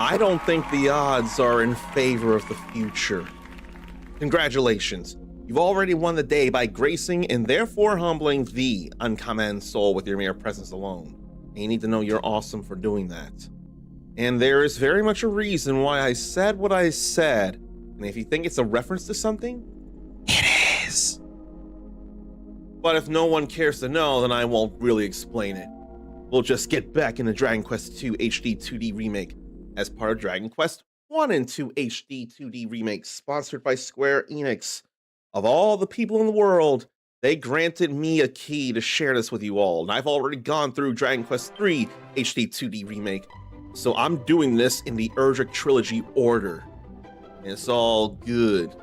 I don't think the odds are in favor of the future. Congratulations. You've already won the day by gracing and therefore humbling the uncommon soul with your mere presence alone. And you need to know you're awesome for doing that. And there is very much a reason why I said what I said. And if you think it's a reference to something, it is. But if no one cares to know, then I won't really explain it. We'll just get back into Dragon Quest II HD 2D Remake as part of Dragon Quest 1 and 2 HD 2D Remake, sponsored by Square Enix. Of all the people in the world, they granted me a key to share this with you all, and I've already gone through Dragon Quest 3 HD 2D Remake, so I'm doing this in the ERDRICK trilogy order. And it's all good.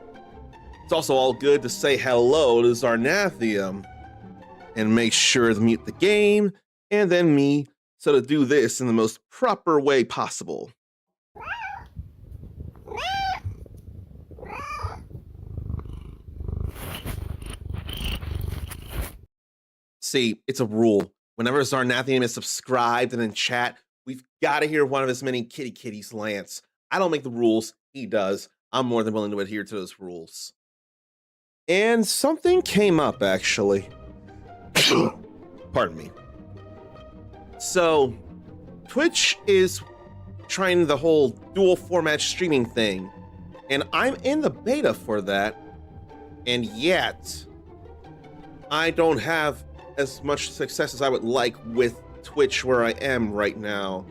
It's also all good to say hello to Zarnathium and make sure to mute the game and then me, so to do this in the most proper way possible. See, it's a rule. Whenever Zarnathium is subscribed and in chat, we've got to hear one of his many kitties lance. I don't make the rules, he does. I'm more than willing to adhere to those rules. And something came up, actually. Pardon me. So, Twitch is trying the whole dual format streaming thing, and I'm in the beta for that, and yet I don't have as much success as I would like with Twitch where I am right now.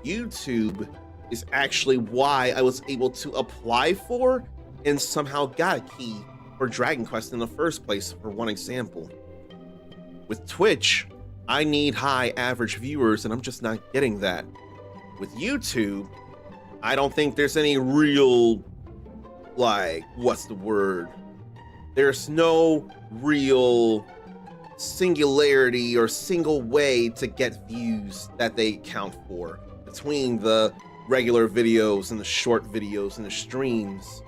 YouTube is actually why I was able to apply for and somehow got a key for Dragon Quest in the first place, for one example. With Twitch, I need high average viewers, and I'm just not getting that. With YouTube, I don't think there's any real, like, what's the word? There's no real singularity or single way to get views that they count for between the regular videos and the short videos and the streams.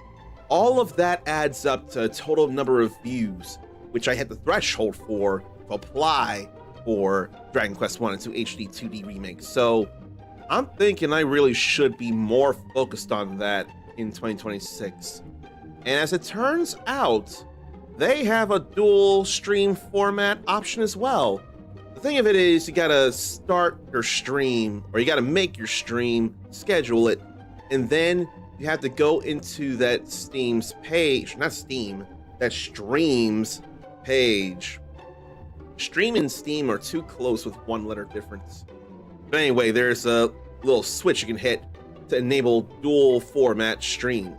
All of that adds up to a total number of views, which I hit the threshold for to apply for Dragon Quest 1 and 2 HD 2D Remake. So I'm thinking I really should be more focused on that in 2026. And as it turns out, they have a dual stream format option as well. The thing of it is, you gotta start your stream, or you gotta make your stream, schedule it, and then you have to go into that Steam's page, not Steam, that Stream's page. Stream and Steam are too close with one letter difference. But anyway, there's a little switch you can hit to enable dual format stream.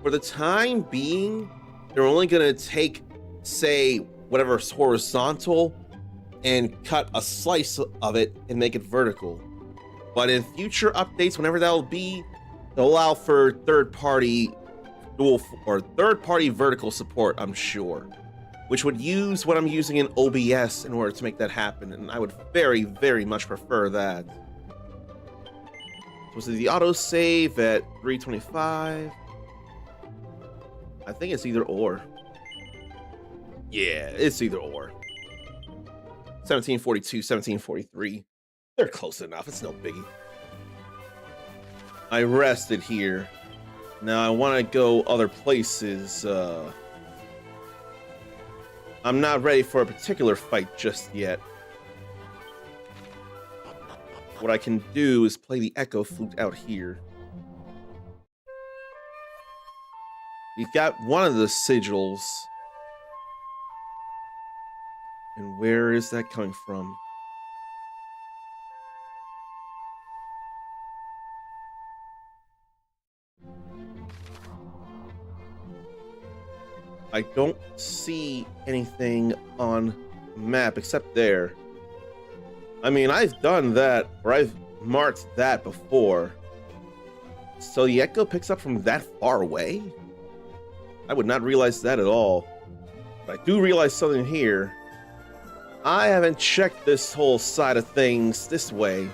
For the time being, they're only gonna take, say, whatever's horizontal and cut a slice of it and make it vertical. But in future updates, whenever that'll be, they'll allow for third-party dual or third-party vertical support, I'm sure, which would use what I'm using in OBS in order to make that happen, and I would very, very much prefer that. Was it the autosave at 325? I think it's either or. Yeah, it's either or. 1742, 1743. They're close enough. It's no biggie. I rested here. Now I want to go other places. I'm not ready for a particular fight just yet. What I can do is play the Echo Flute out here. We've got one of the sigils. And where is that coming from? I don't see anything on map except there. I mean, I've done that, or I've marked that before. So the echo picks up from that far away? I would not realize that at all. But I do realize something here. I haven't checked this whole side of things this way.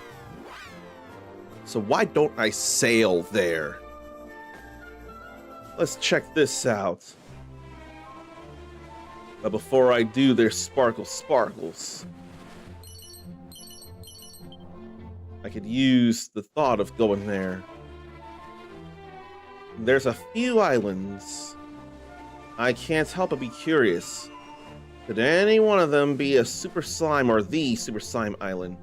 So why don't I sail there? Let's check this out. But before I do, there's sparkles. I could use the thought of going there. There's a few islands. I can't help but be curious. Could any one of them be a Super Slime or the Super Slime Island?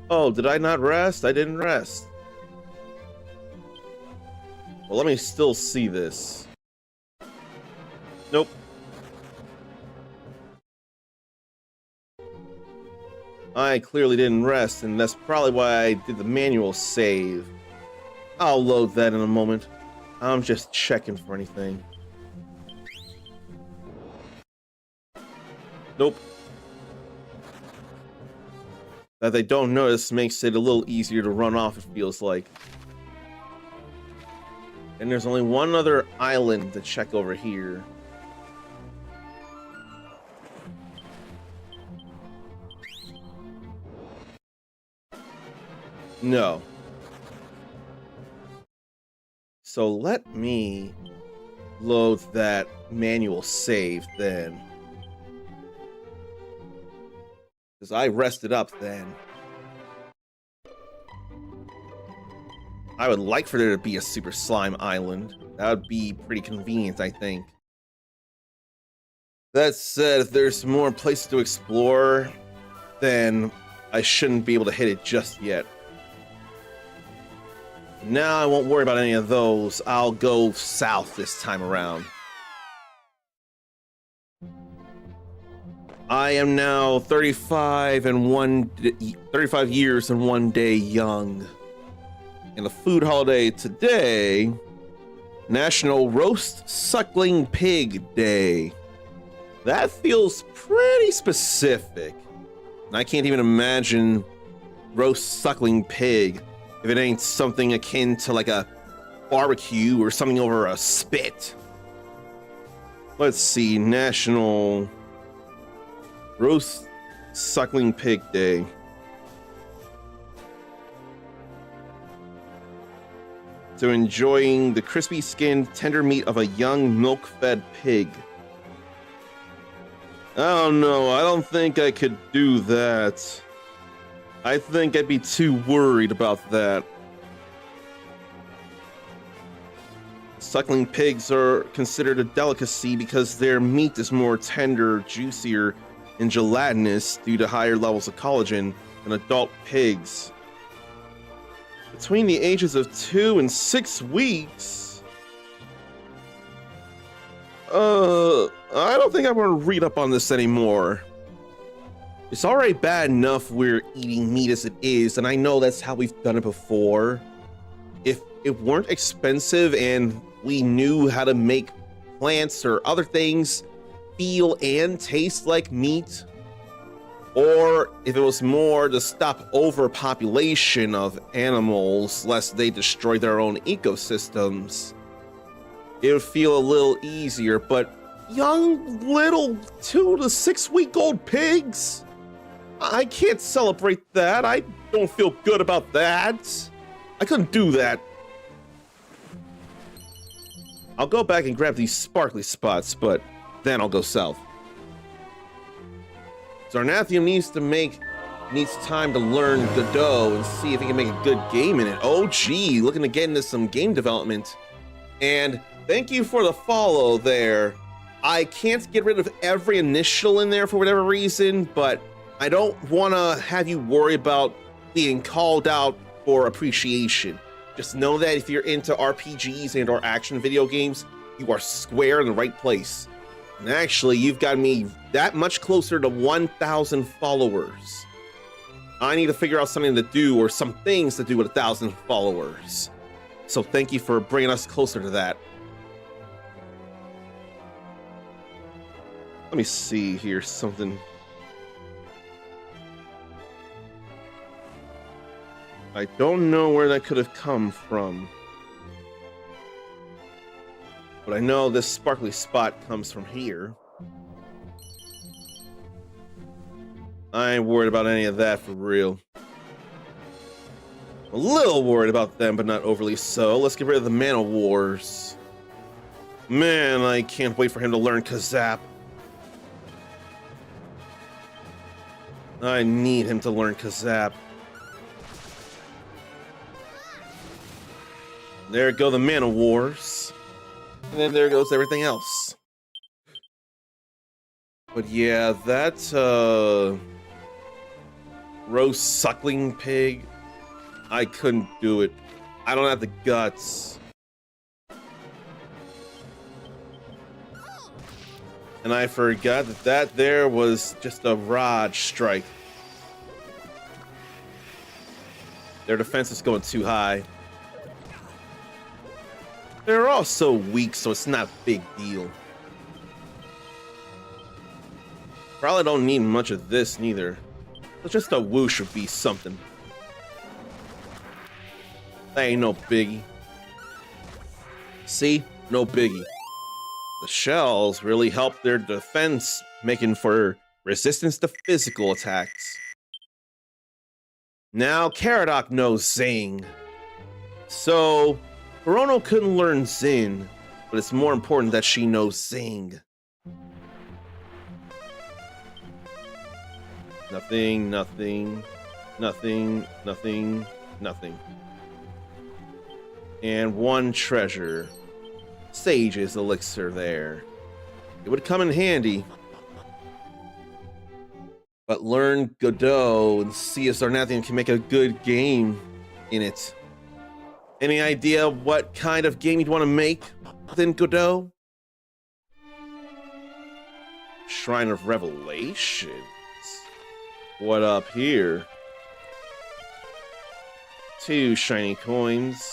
Oh, did I not rest? I didn't rest. Well, let me still see this. Nope. I clearly didn't rest, and that's probably why I did the manual save. I'll load that in a moment. I'm just checking for anything. Nope. That they don't notice makes it a little easier to run off, it feels like. And there's only one other island to check over here. No. So let me load that manual save then. Because I rested up then. I would like for there to be a Super Slime Island. That would be pretty convenient, I think. That said, if there's more places to explore, then I shouldn't be able to hit it just yet. Now I won't worry about any of those. I'll go south this time around. I am now 35 years and 1 day young. And the food holiday today, National Roast Suckling Pig Day. That feels pretty specific. And I can't even imagine roast suckling pig if it ain't something akin to like a barbecue or something over a spit. Let's see, National Roast Suckling Pig Day. So enjoying the crispy skin, tender meat of a young milk-fed pig. Oh no, I don't think I could do that. I think I'd be too worried about that. Suckling pigs are considered a delicacy because their meat is more tender, juicier, and gelatinous due to higher levels of collagen than adult pigs. Between the ages of 2 and 6 weeks? I don't think I want to read up on this anymore. It's already bad enough we're eating meat as it is, and I know that's how we've done it before. If it weren't expensive and we knew how to make plants or other things feel and taste like meat, or if it was more to stop overpopulation of animals lest they destroy their own ecosystems, it would feel a little easier. But young little 2 to 6 week old pigs, I can't celebrate that. I don't feel good about that. I couldn't do that. I'll go back and grab these sparkly spots, but then I'll go south. Zarnathium needs time to learn Godot and see if he can make a good game in it. Oh gee, looking to get into some game development. And thank you for the follow there. I can't get rid of every initial in there for whatever reason, but I don't want to have you worry about being called out for appreciation. Just know that if you're into RPGs and or action video games, you are square in the right place. And actually, you've got me that much closer to 1,000 followers. I need to figure out something to do or some things to do with 1,000 followers. So thank you for bringing us closer to that. Let me see here something. I don't know where that could have come from. But I know this sparkly spot comes from here. I ain't worried about any of that for real. A little worried about them, but not overly so. Let's get rid of the Mana Wars. Man, I can't wait for him to learn Kazap. I need him to learn Kazap. There go the Man of Wars. And then there goes everything else. But yeah, that roast suckling pig, I couldn't do it. I don't have the guts. And I forgot that there was just a rod strike. Their defense is going too high. They're all so weak, so it's not a big deal. Probably don't need much of this neither. But just a whoosh would be something. That ain't no biggie. See? No biggie. The shells really help their defense, making for resistance to physical attacks. Now Caradoc knows Zing. So, Hirono couldn't learn Zin, but it's more important that she knows Zing. Nothing, nothing, nothing, nothing, nothing. And one treasure. Sage's elixir there. It would come in handy. But learn Godot and see if Zarnathian can make a good game in it. Any idea what kind of game you'd want to make within Godot? Shrine of Revelations. What up here? 2 shiny coins.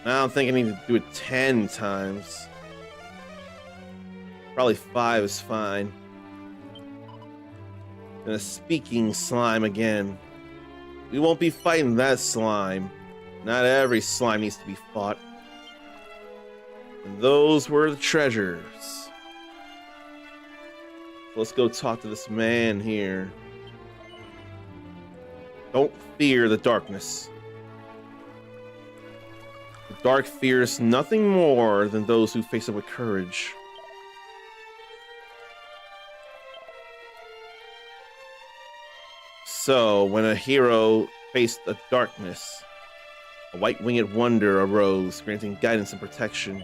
I don't think I need to do it 10 times. Probably 5 is fine. And a speaking slime again. We won't be fighting that slime. Not every slime needs to be fought. And those were the treasures. Let's go talk to this man here. Don't fear the darkness. The dark fears nothing more than those who face it with courage. So, when a hero faced the darkness, a white-winged wonder arose, granting guidance and protection.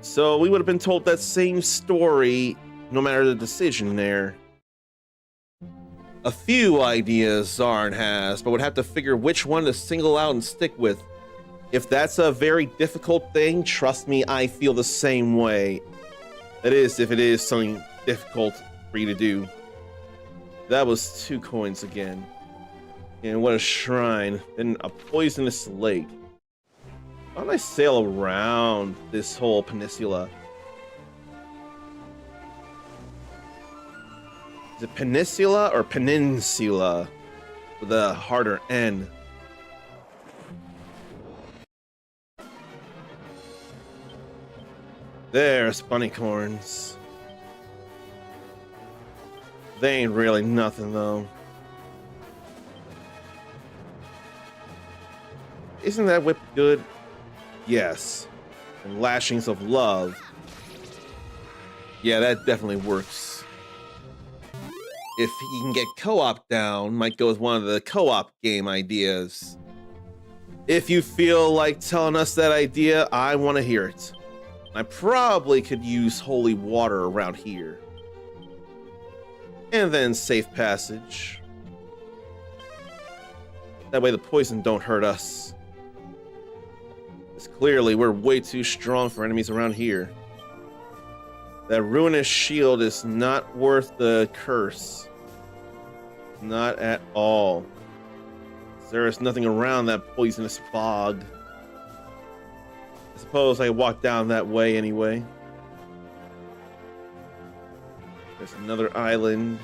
So we would have been told that same story, no matter the decision there. A few ideas Zarn has, but would have to figure which one to single out and stick with. If that's a very difficult thing, trust me, I feel the same way. That is, if it is something difficult for you to do. That was 2 coins again. And what a shrine. Then a poisonous lake. Why don't I sail around this whole peninsula? Is it peninsula or peninsula? With a harder N. There's bunnycorns. They ain't really nothing though. Isn't that whip good? Yes. And lashings of love. Yeah, that definitely works. If you can get co-op down, might go with one of the co-op game ideas. If you feel like telling us that idea, I want to hear it. I probably could use holy water around here. And then safe passage. That way the poison don't hurt us. Because clearly we're way too strong for enemies around here. That ruinous shield is not worth the curse. Not at all. There is nothing around that poisonous fog. I suppose I walk down that way anyway. There's another island.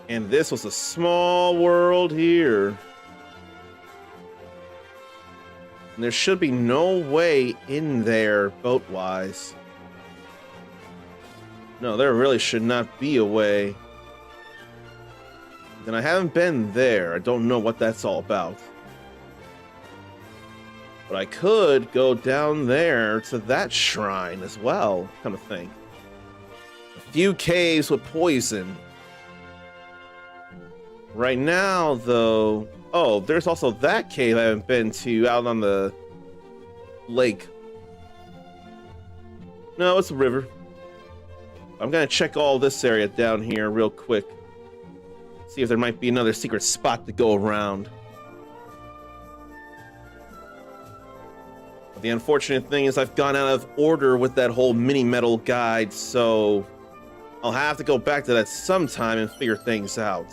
And this was a small world here. And there should be no way in there boat-wise. No, there really should not be a way. And I haven't been there. I don't know what that's all about. But I could go down there to that shrine as well, kind of thing. few caves with poison. Right now, though... Oh, there's also that cave I haven't been to out on the lake. No, it's a river. I'm gonna check all this area down here real quick. See if there might be another secret spot to go around. But the unfortunate thing is I've gone out of order with that whole mini-metal guide, so I'll have to go back to that sometime and figure things out.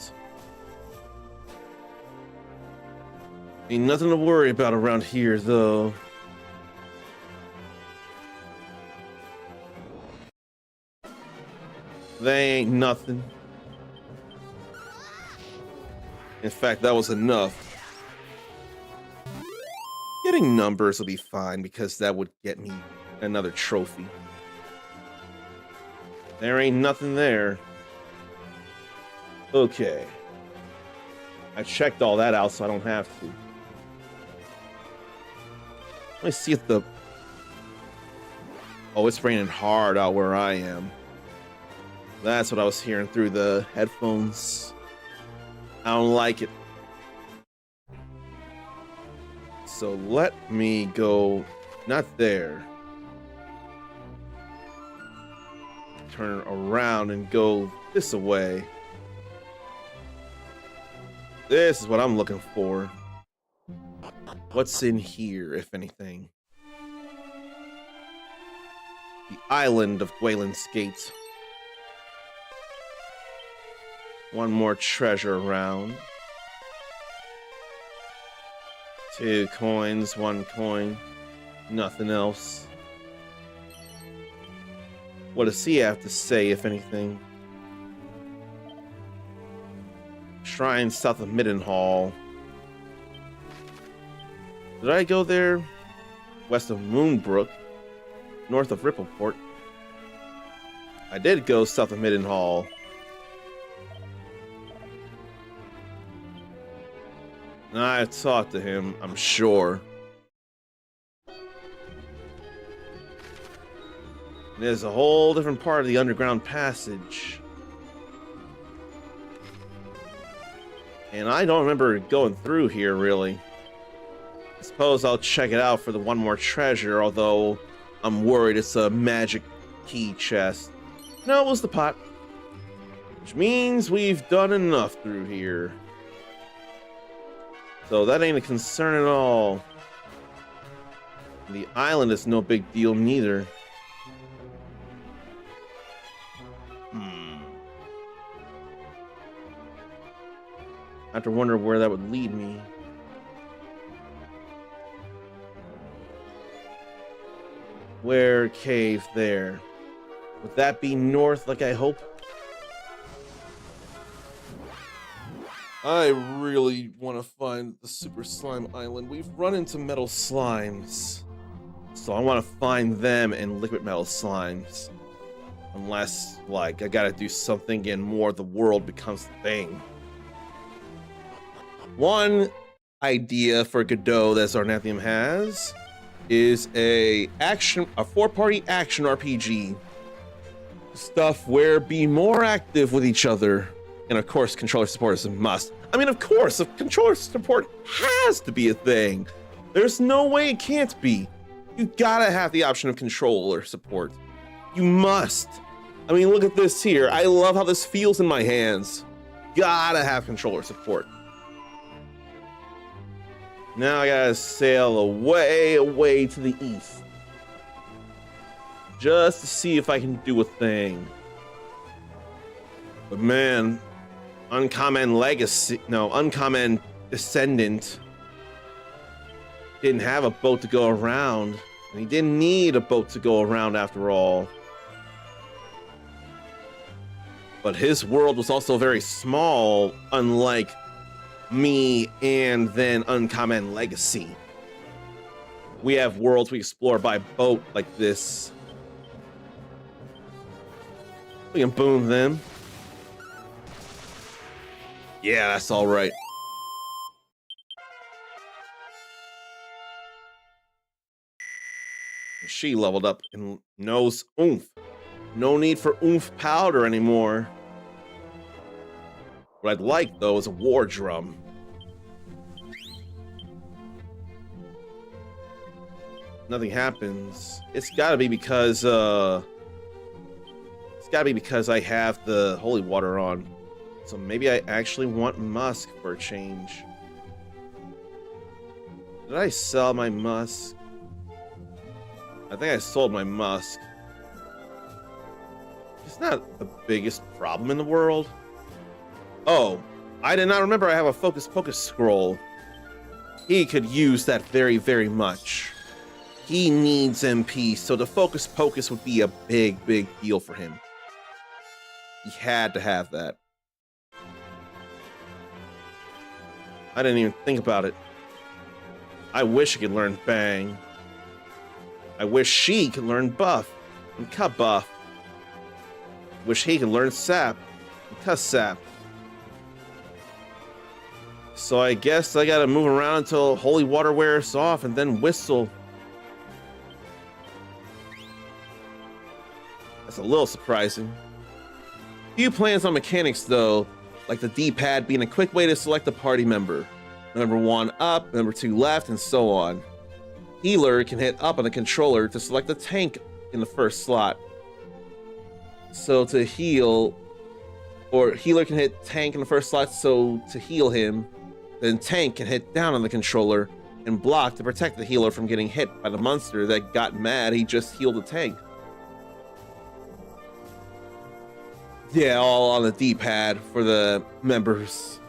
Ain't nothing to worry about around here, though. They ain't nothing. In fact, that was enough. Getting numbers will be fine because that would get me another trophy. There ain't nothing there. Okay. I checked all that out so I don't have to. Let me see if the... Oh, it's raining hard out where I am. That's what I was hearing through the headphones. I don't like it. So let me go... Not there. Turn around and go this way. This is what I'm looking for. What's in here, if anything? The island of Gwaelin's Gate. One more treasure around. 2 coins, 1 coin. Nothing else. What does he have to say, if anything? Shrine south of Middenhall. Did I go there? West of Moonbrook. North of Rippleport. I did go south of Middenhall. And I talked to him, I'm sure. There's a whole different part of the underground passage. And I don't remember going through here, really. I suppose I'll check it out for the one more treasure, although I'm worried it's a magic key chest. No, it was the pot. Which means we've done enough through here. So that ain't a concern at all. The island is no big deal neither. I have to wonder where that would lead me. Where cave there? Would that be north like I hope? I really want to find the Super Slime Island. We've run into metal slimes. So I want to find them and liquid metal slimes. Unless, like, I gotta do something and more of the world becomes the thing. One idea for Godot that Zarnathium has is a 4-party action RPG. Stuff where be more active with each other. And of course, controller support is a must. I mean, of course, controller support has to be a thing. There's no way it can't be. You gotta have the option of controller support. You must. I mean, look at this here. I love how this feels in my hands. Gotta have controller support. Now I gotta sail away to the east. Just to see if I can do a thing. But man, Uncommon Descendant didn't have a boat to go around. And he didn't need a boat to go around after all. But his world was also very small, unlike me and then Uncommon Legacy. We have worlds we explore by boat like this. We can boom them. Yeah, that's all right. She leveled up and knows oomph. No need for oomph powder anymore. What I'd like, though, is a war drum. Nothing happens. It's gotta be because I have the holy water on. So maybe I actually want musk for a change. Did I sell my musk? I think I sold my musk. It's not the biggest problem in the world. Oh, I did not remember I have a Focus Pocus scroll. He could use that very, very much. He needs MP, so the Focus Pocus would be a big, big deal for him. He had to have that. I didn't even think about it. I wish I could learn Bang. I wish she could learn Buff and Cut Buff. Wish he could learn Sap and Cut Sap. So I guess I gotta move around until holy water wears off and then whistle. That's a little surprising. Few plans on mechanics though, like the D-pad being a quick way to select a party member. Number 1 up, number 2 left, and so on. Healer can hit up on the controller to select the tank in the first slot. So to heal, or healer can hit tank in the first slot, so to heal him, then tank can hit down on the controller and block to protect the healer from getting hit by the monster that got mad he just healed the tank. Yeah, all on the D-pad for the members.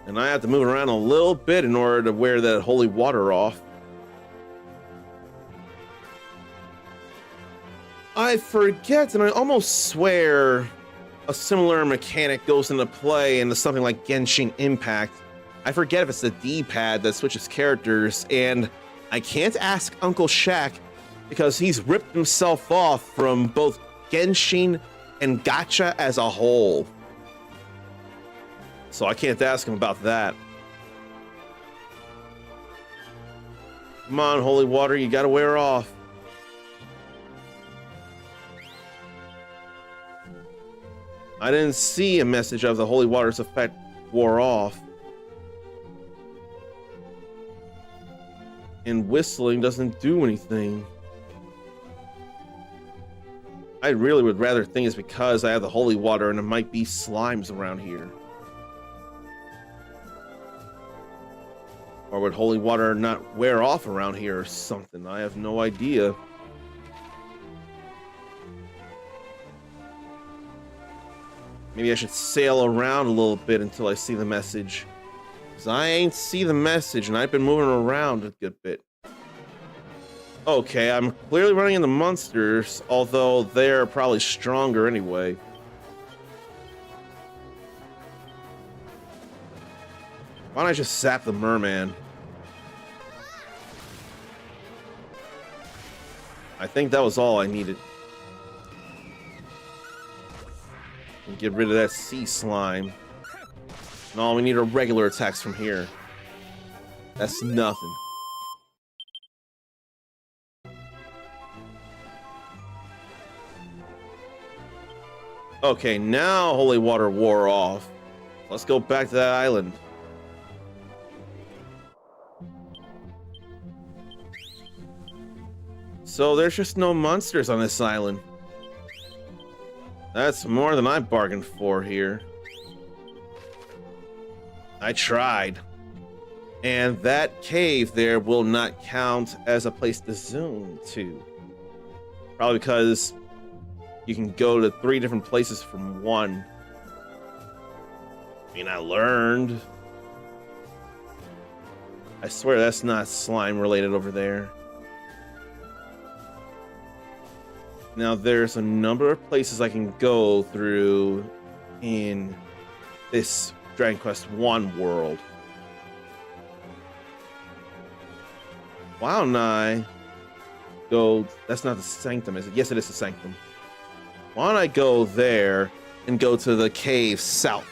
And I have to move around a little bit in order to wear that holy water off. I forget, and I almost swear a similar mechanic goes into play into something like Genshin Impact. I forget if it's the D-pad that switches characters, and I can't ask Uncle Shaq because he's ripped himself off from both Genshin and Gacha as a whole. So I can't ask him about that. Come on, holy water, you gotta wear off. I didn't see a message of the holy water's effect wore off. And whistling doesn't do anything. I really would rather think it's because I have the holy water and there might be slimes around here. Or would holy water not wear off around here or something? I have no idea. Maybe I should sail around a little bit until I see the message. Because I ain't see the message and I've been moving around a good bit. Okay, I'm clearly running into monsters, although they're probably stronger anyway. Why don't I just zap the merman? I think that was all I needed. And get rid of that sea slime. No, we need our regular attacks from here. That's nothing. Okay, now holy water wore off. Let's go back to that island. So there's just no monsters on this island. That's more than I bargained for here. I tried. And that cave there will not count as a place to zoom to. Probably because you can go to 3 different places from 1. I mean, I learned. I swear that's not slime related over there. Now, there's a number of places I can go through in this Dragon Quest 1 world. Why don't I go... That's not the Sanctum, is it? Yes, it is the Sanctum. Why don't I go there and go to the cave south?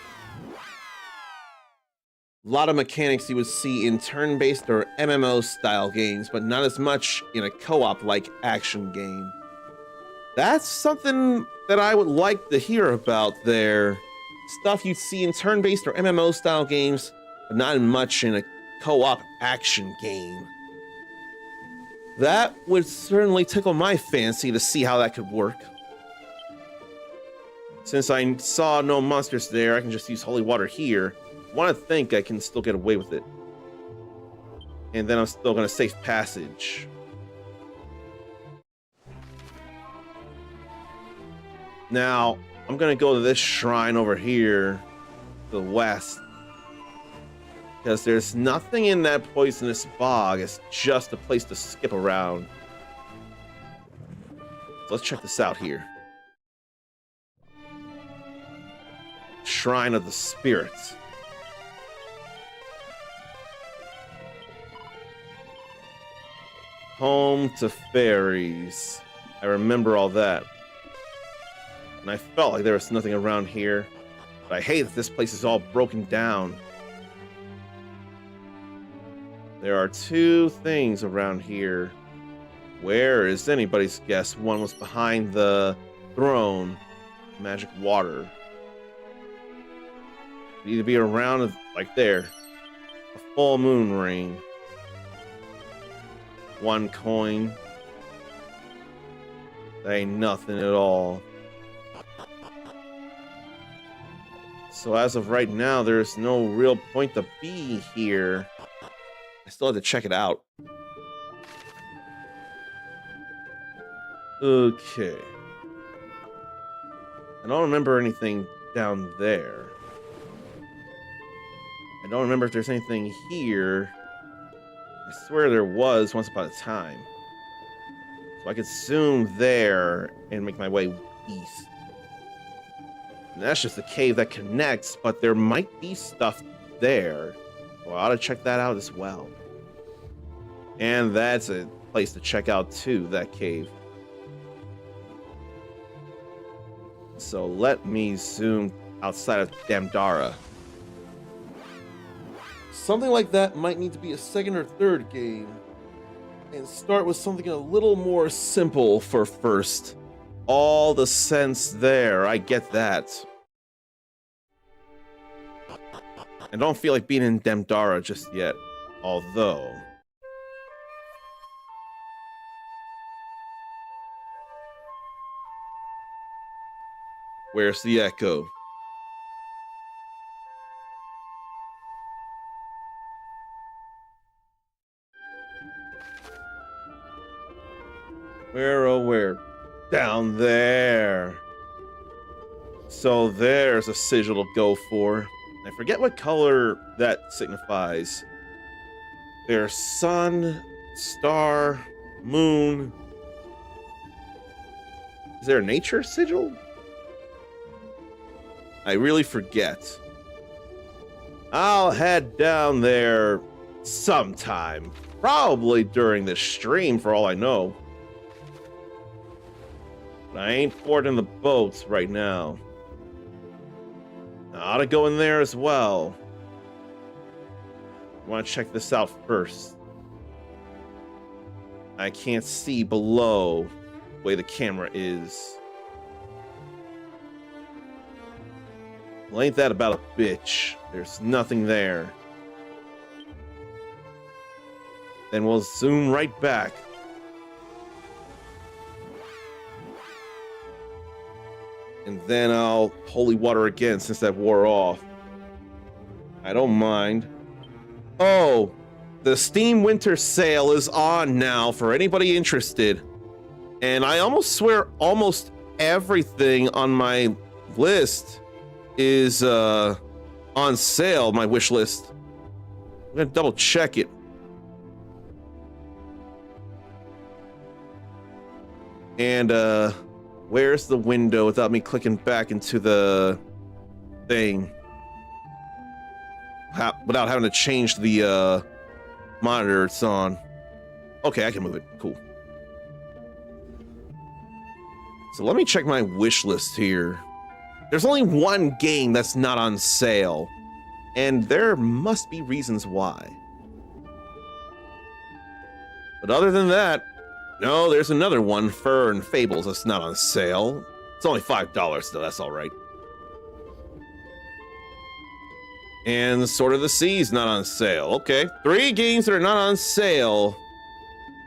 A lot of mechanics you would see in turn-based or MMO-style games, but not as much in a co-op-like action game. That's something that I would like to hear about there. Stuff you'd see in turn-based or MMO style games, but not much in a co-op action game. That would certainly tickle my fancy to see how that could work. Since I saw no monsters there, I can just use holy water here. I want to think I can still get away with it. And then I'm still going to safe passage. Now, I'm going to go to this shrine over here to the west. Because there's nothing in that poisonous bog. It's just a place to skip around. So let's check this out here. Shrine of the Spirits. Home to fairies. I remember all that. And I felt like there was nothing around here. But I hate that this place is all broken down. There are two things around here. Where is anybody's guess? One was behind the throne. Magic water. It'd either be around like there. A full moon ring. One coin. That ain't nothing at all. So as of right now, there's no real point to be here. I still have to check it out. Okay. I don't remember anything down there. I don't remember if there's anything here. I swear there was once upon a time. So I could zoom there and make my way east. And that's just a cave that connects, but there might be stuff there. So I ought to check that out as well. And that's a place to check out too, that cave. So let me zoom outside of Damdara. Something like that might need to be a second or third game. And start with something a little more simple for first. All the sense there, I get that. I don't feel like being in Damdara just yet, although... Where's the echo? Where, oh where? Down there. So there's a sigil to go for. I forget what color that signifies. There's sun, star, moon. Is there a nature sigil? I really forget. I'll head down there sometime. Probably during this stream, for all I know. But I ain't boarding the boats right now. I ought to go in there as well. I want to check this out first. I can't see below the way the camera is. Well, ain't that about a bitch? There's nothing there. Then we'll zoom right back. And then I'll holy water again since that wore off. I don't mind. Oh, the Steam Winter Sale is on now for anybody interested. And I almost swear almost everything on my list is on sale, my wish list. I'm gonna double check it. And where's the window without me clicking back into the thing? Without having to change the monitor it's on. Okay, I can move it. Cool. So let me check my wish list here. There's only one game that's not on sale, and there must be reasons why. But other than that, No, there's another one, Fur and Fables, that's not on sale. It's only $5 though, that's all right. And Sword of the Sea's not on sale. Okay, 3 games that are not on sale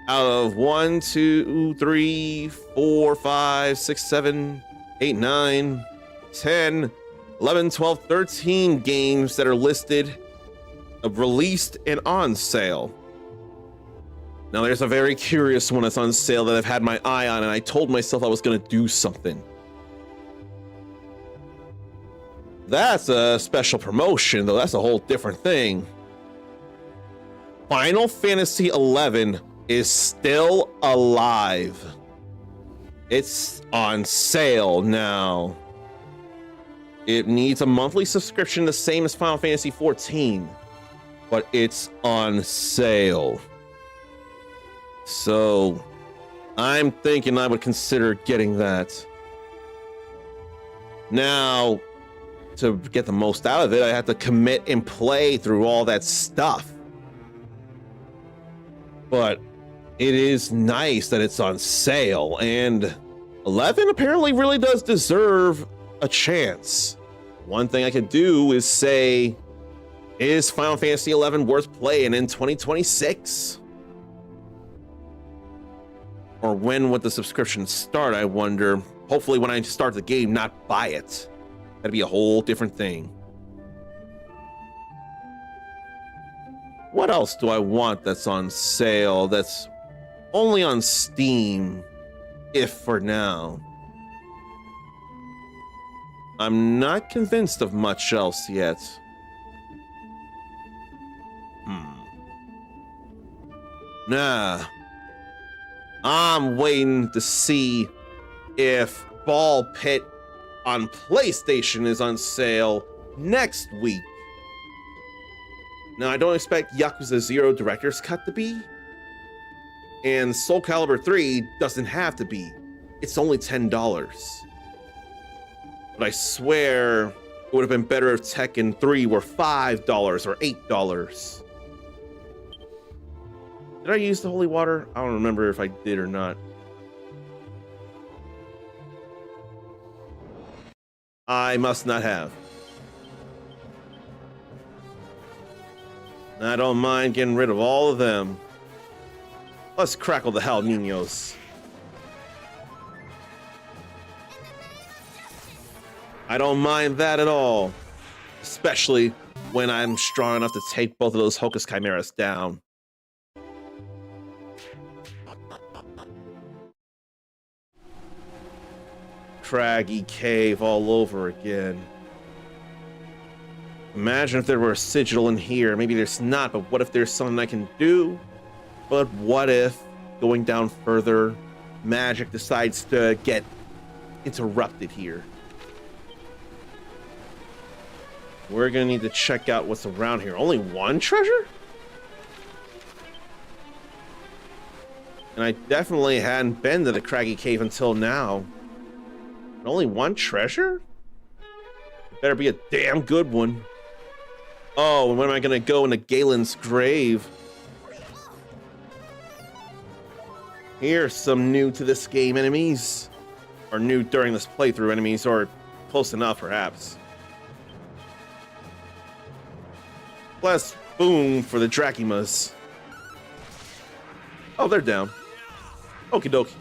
out of 1, 2, 3, 4, 5, 6, 7, 8, 9, 10, 11, 12, 13 games that are listed, released and on sale. Now there's a very curious one that's on sale that I've had my eye on, and I told myself I was gonna do something. That's a special promotion, though. That's a whole different thing. Final Fantasy XI is still alive. It's on sale now. It needs a monthly subscription the same as Final Fantasy XIV, but it's on sale. So I'm thinking I would consider getting that. Now, to get the most out of it, I have to commit and play through all that stuff. But it is nice that it's on sale, and 11 apparently really does deserve a chance. One thing I could do is say, is Final Fantasy XI worth playing in 2026? Or when would the subscription start, I wonder? Hopefully when I start the game, not buy it. That'd be a whole different thing. What else do I want that's on sale that's only on Steam, if for now? I'm not convinced of much else yet. Nah. I'm waiting to see if Ball Pit on PlayStation is on sale next week. Now, I don't expect Yakuza 0 Director's Cut to be, and Soul Calibur 3 doesn't have to be. It's only $10. But I swear it would have been better if Tekken 3 were $5 or $8. Did I use the holy water? I don't remember if I did or not. I must not have. I don't mind getting rid of all of them. Let's crackle the hell, niños. I don't mind that at all. Especially when I'm strong enough to take both of those Hocus Chimeras down. Craggy cave all over again. Imagine if there were a sigil in here. Maybe there's not, but what if there's something I can do? But what if, going down further, magic decides to get interrupted here? We're gonna need to check out what's around here. Only one treasure? And I definitely hadn't been to the Craggy Cave until now. And only one treasure? It better be a damn good one. Oh, and when am I gonna go into Galen's grave? Here's some new to this game enemies. Or new during this playthrough enemies, or close enough perhaps. Plus, boom for the Drakimas. Oh, they're down. Okie dokie.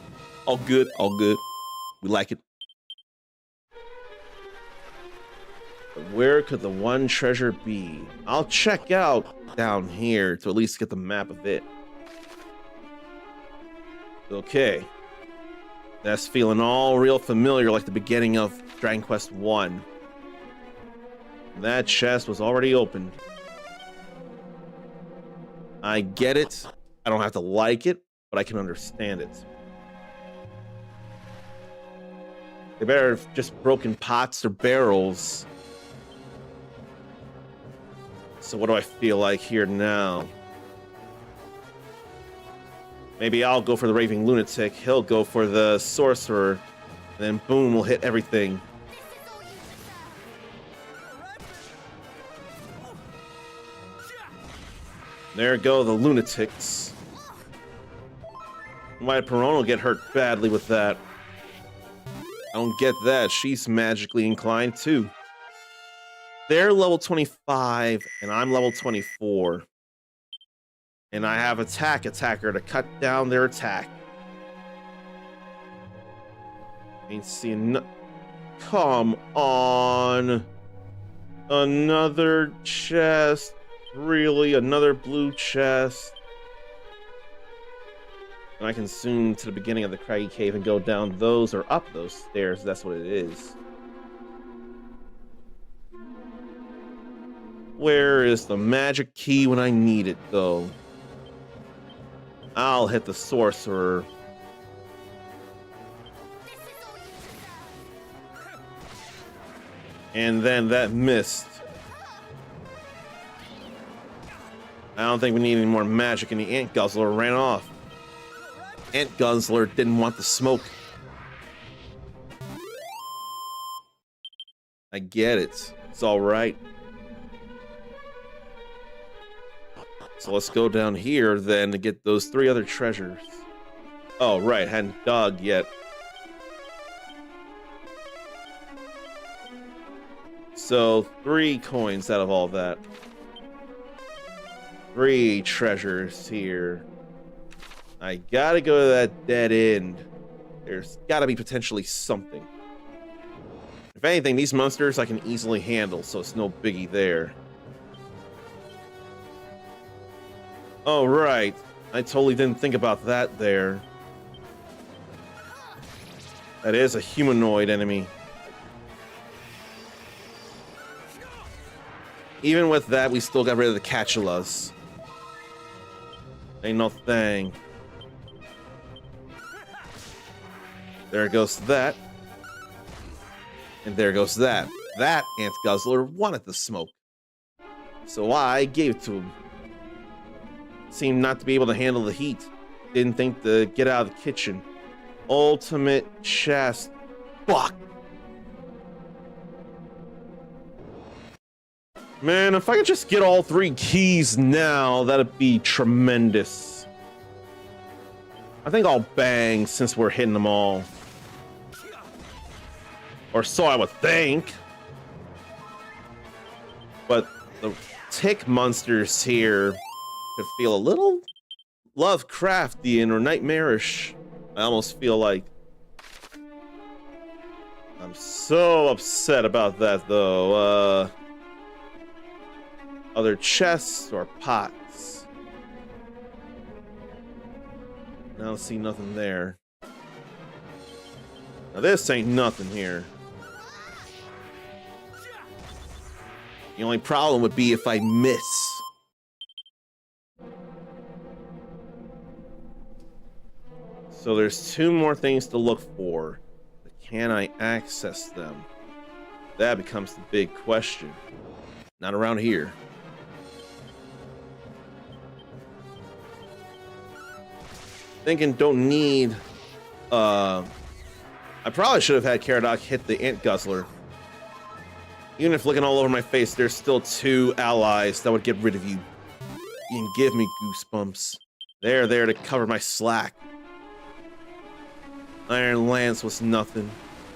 All good, all good. We like it. But where could the one treasure be? I'll check out down here to at least get the map of it. Okay. That's feeling all real familiar like the beginning of Dragon Quest 1. That chest was already opened. I get it. I don't have to like it, but I can understand it. They better have just broken pots or barrels. So what do I feel like here now? Maybe I'll go for the Raving Lunatic. He'll go for the Sorcerer. And then boom, we'll hit everything. There go the Lunatics. Why did Perona get hurt badly with that? I don't get that. She's magically inclined too. They're level 25 and I'm level 24. And I have attacker to cut down their attack. Ain't seeing come on. Another chest. Really? Another blue chest? And I can zoom to the beginning of the craggy cave and go down those or up those stairs. That's what it is. Where is the magic key when I need it, though? I'll hit the sorcerer. And then that missed. I don't think we need any more magic, and the Ant Guzzler ran off. Ant Guzzler didn't want the smoke. I get it. It's all right. So let's go down here then to get those 3 other treasures. Oh, right. Hadn't dug yet. So 3 coins out of all that. 3 treasures here. I gotta go to that dead end. There's gotta be potentially something. If anything, these monsters I can easily handle, so it's no biggie there. Oh, right. I totally didn't think about that there. That is a humanoid enemy. Even with that, we still got rid of the Cachulas. Ain't no thing. There goes that. And there goes that. That Ant Guzzler wanted the smoke. So I gave it to him. Seemed not to be able to handle the heat. Didn't think to get out of the kitchen. Ultimate chest. Fuck! Man, if I could just get all 3 keys now, that'd be tremendous. I think I'll bang since we're hitting them all. Or so I would think. But the tick monsters here could feel a little Lovecraftian or nightmarish. I almost feel like. I'm so upset about that, though. Other chests or pots. I don't see nothing there. Now this ain't nothing here. The only problem would be if I miss. So there's 2 more things to look for. But can I access them? That becomes the big question. Not around here. Thinking don't need I probably should have had Caradoc hit the Ant Guzzler. Even if looking all over my face, there's still 2 allies that would get rid of you. You can give me goosebumps. They're there to cover my slack. Iron Lance was nothing.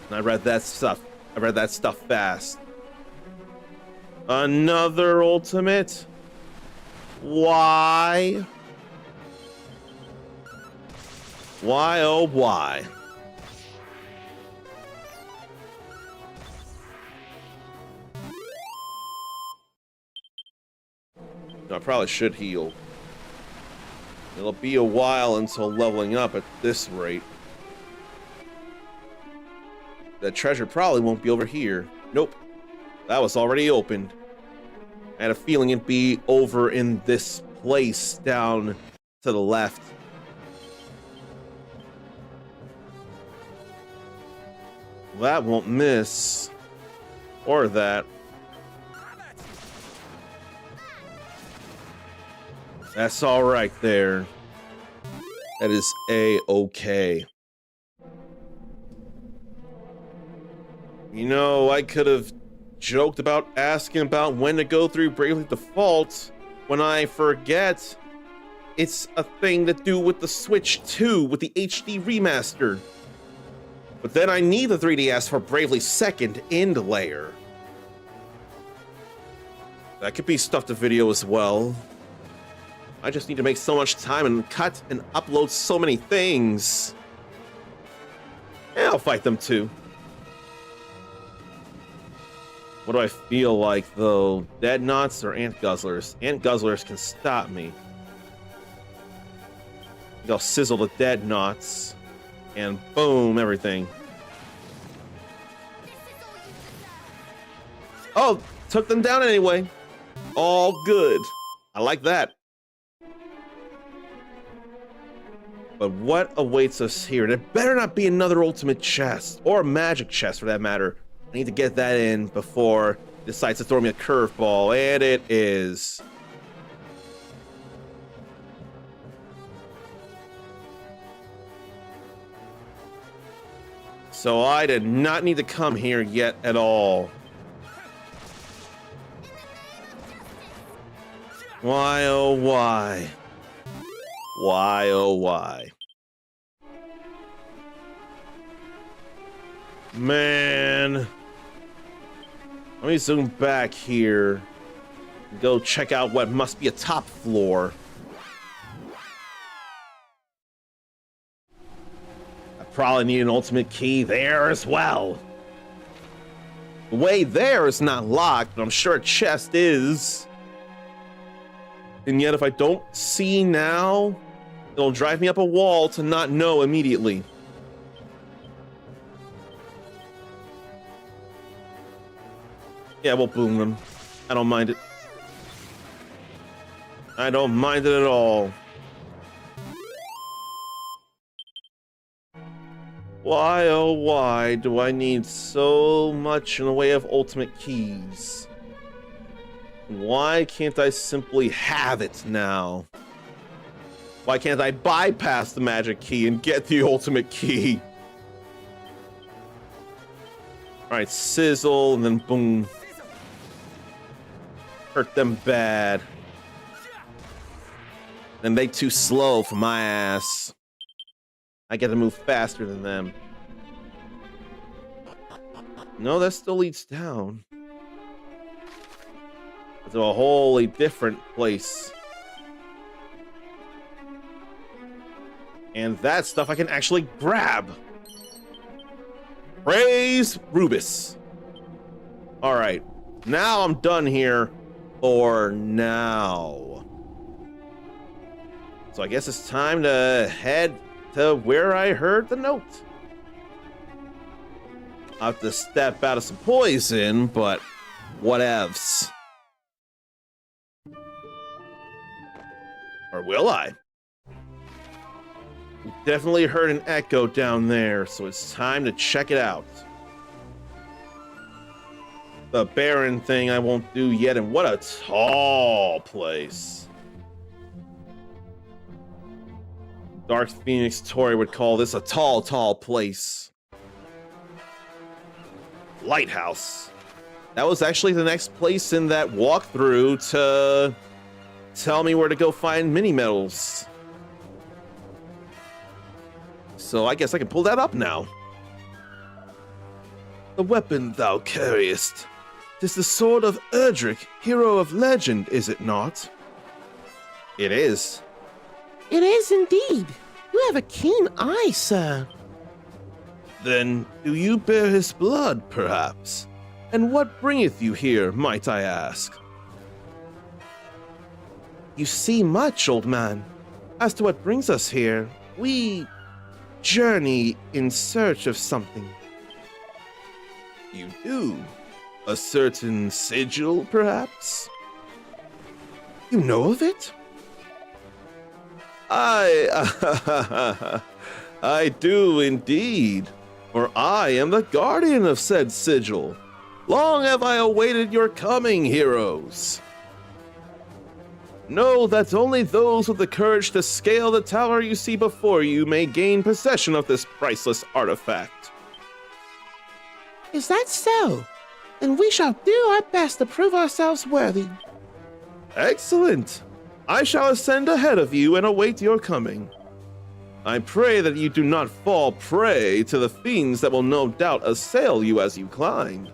And I read that stuff. I read that stuff fast. Another ultimate? Why? Why, oh, why? I probably should heal. It'll be a while until leveling up at this rate. That treasure probably won't be over here. Nope. That was already opened. I had a feeling it'd be over in this place down to the left. That won't miss. Or that. That's all right there. That is A-okay. You know, I could have joked about asking about when to go through Bravely Default when I forget it's a thing to do with the Switch 2 with the HD remaster. But then I need the 3DS for Bravely Second End Layer. That could be stuff to video as well. I just need to make so much time and cut and upload so many things. Yeah, I'll fight them too. What do I feel like, though? Dead Knots or Ant Guzzlers? Ant Guzzlers can stop me. I'll sizzle the Dead Knots. And boom, everything. Oh, took them down anyway. All good. I like that. But what awaits us here? There better not be another ultimate chest, or a magic chest for that matter. I need to get that in before it decides to throw me a curveball, and it is. So I did not need to come here yet at all. Why, oh why? Why, oh why? Man. Let me zoom back here. Go check out what must be a top floor. I probably need an ultimate key there as well. The way there is not locked, but I'm sure a chest is. And yet if I don't see now, it'll drive me up a wall to not know immediately. Yeah, we'll boom them. I don't mind it. I don't mind it at all. Why, oh why, do I need so much in the way of ultimate keys? Why can't I simply have it now? Why can't I bypass the magic key and get the ultimate key? Alright, sizzle, and then boom. Hurt them bad. And they too slow for my ass. I get to move faster than them. No, that still leads down. To a wholly different place. And that stuff I can actually grab. Praise Rubus. Alright. Now I'm done here for now. So I guess it's time to head to where I heard the note. I'll have to step out of some poison, but whatevs. Or will I? We definitely heard an echo down there, so it's time to check it out. The Baron thing I won't do yet, and what a tall place. Dark Phoenix Tori would call this a tall, tall place. Lighthouse. That was actually the next place in that walkthrough to tell me where to go find mini medals. So I guess I can pull that up now. The weapon thou carriest. 'Tis the sword of ERDRICK, hero of legend, is it not? It is. It is indeed. You have a keen eye, sir. Then do you bear his blood, perhaps? And what bringeth you here, might I ask? You see much, old man. As to what brings us here, we journey in search of something. You do? A certain sigil, perhaps? You know of it? I do indeed, for I am the guardian of said sigil. Long have I awaited your coming, heroes. Know that only those with the courage to scale the tower you see before you may gain possession of this priceless artifact. Is that so? Then we shall do our best to prove ourselves worthy. Excellent. I shall ascend ahead of you and await your coming. I pray that you do not fall prey to the fiends that will no doubt assail you as you climb.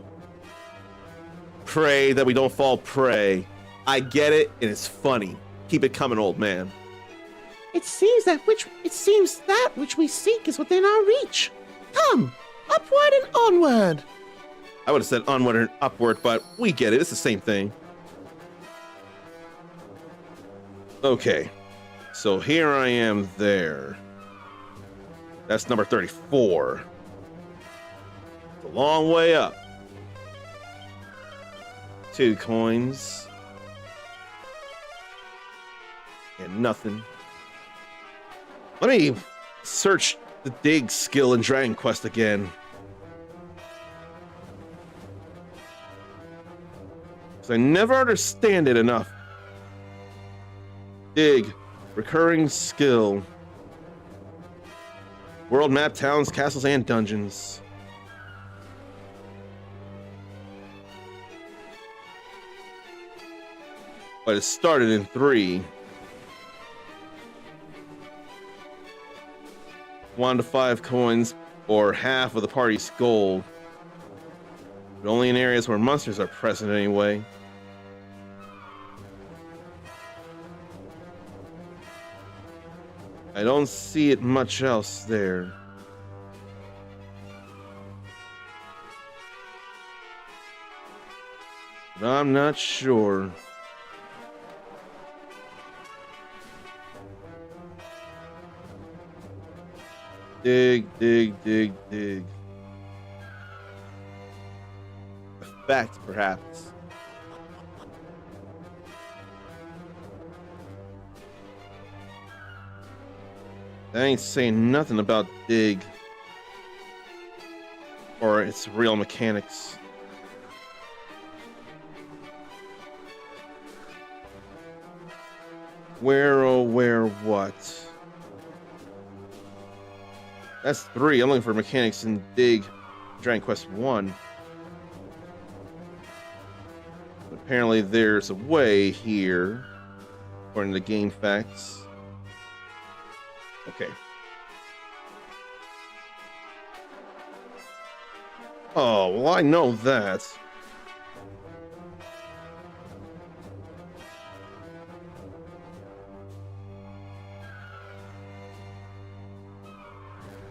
Pray that we don't fall prey. I get it, and it's funny. Keep it coming, old man. It seems that which we seek is within our reach. Come, upward and onward. I would have said onward and upward, but we get it. It's the same thing. Okay, so here I am there. That's number 34. It's a long way up. 2 coins. And nothing. Let me search the dig skill in Dragon Quest again. Because I never understand it enough. Dig. Recurring skill. World map, towns, castles, and dungeons. But it started in 3. 1 to 5 coins, or half of the party's gold. But only in areas where monsters are present anyway. I don't see it much else there. But I'm not sure. Dig, dig, dig, dig. A fact, perhaps. That ain't saying nothing about dig or its real mechanics. Where, oh, where, what? That's 3. I'm looking for mechanics in dig Dragon Quest 1. But apparently there's a way here, according to the game facts. Okay. Oh, well, I know that.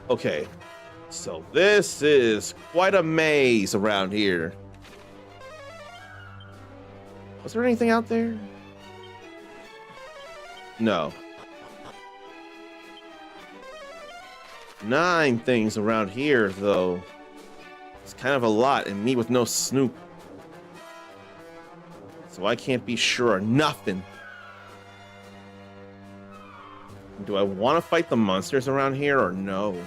Okay. So this is quite a maze around here. Was there anything out there? No. 9 things around here, though. It's kind of a lot, and me with no snoop. So I can't be sure of nothing. Do I want to fight the monsters around here, or no?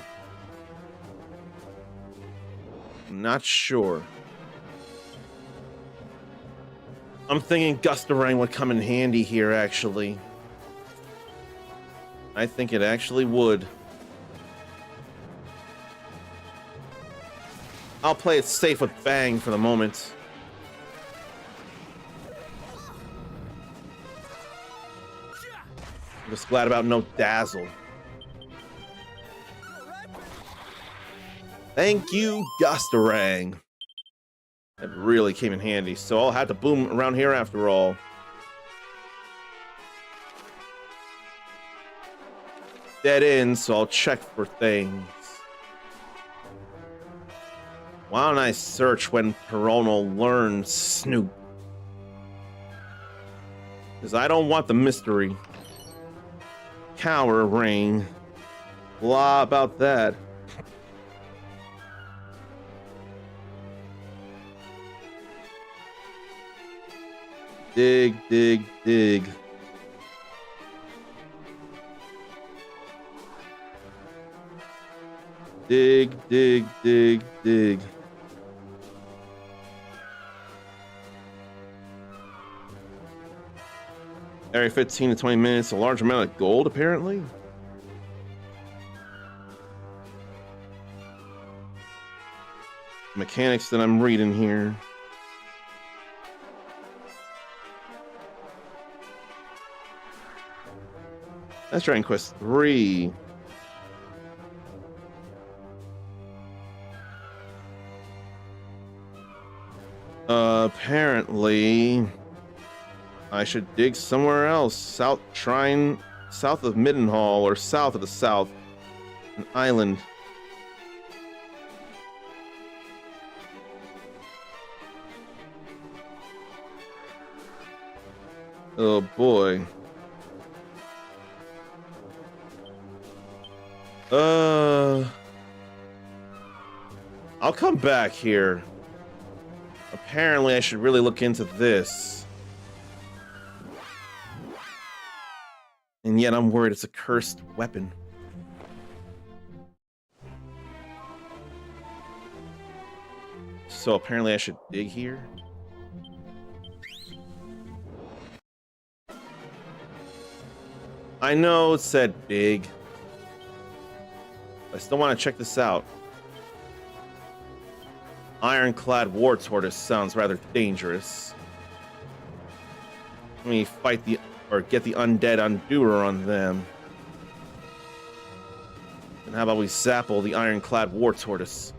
I'm not sure. I'm thinking Gustarang would come in handy here, actually. I think it actually would. I'll play it safe with Bang for the moment. I'm just glad about no Dazzle. Thank you, Gustarang. That really came in handy, so I'll have to boom around here after all. Dead end, so I'll check for things. Why don't I search when Perono learns Snoop? Because I don't want the mystery. Cower ring. Blah about that. Dig, dig, dig. Dig, dig, dig, dig. Every 15 to 20 minutes, a large amount of gold, apparently. Mechanics that I'm reading here. That's Dragon Quest 3. Apparently, I should dig somewhere else. South of Middenhall, or south of the south. An island. Oh boy. I'll come back here. Apparently, I should really look into this. And yet, I'm worried it's a cursed weapon. So apparently, I should dig here. I know it said dig. I still want to check this out. Ironclad war tortoise sounds rather dangerous. Let me get the undead undoer on them. And how about we zapple the ironclad war tortoise?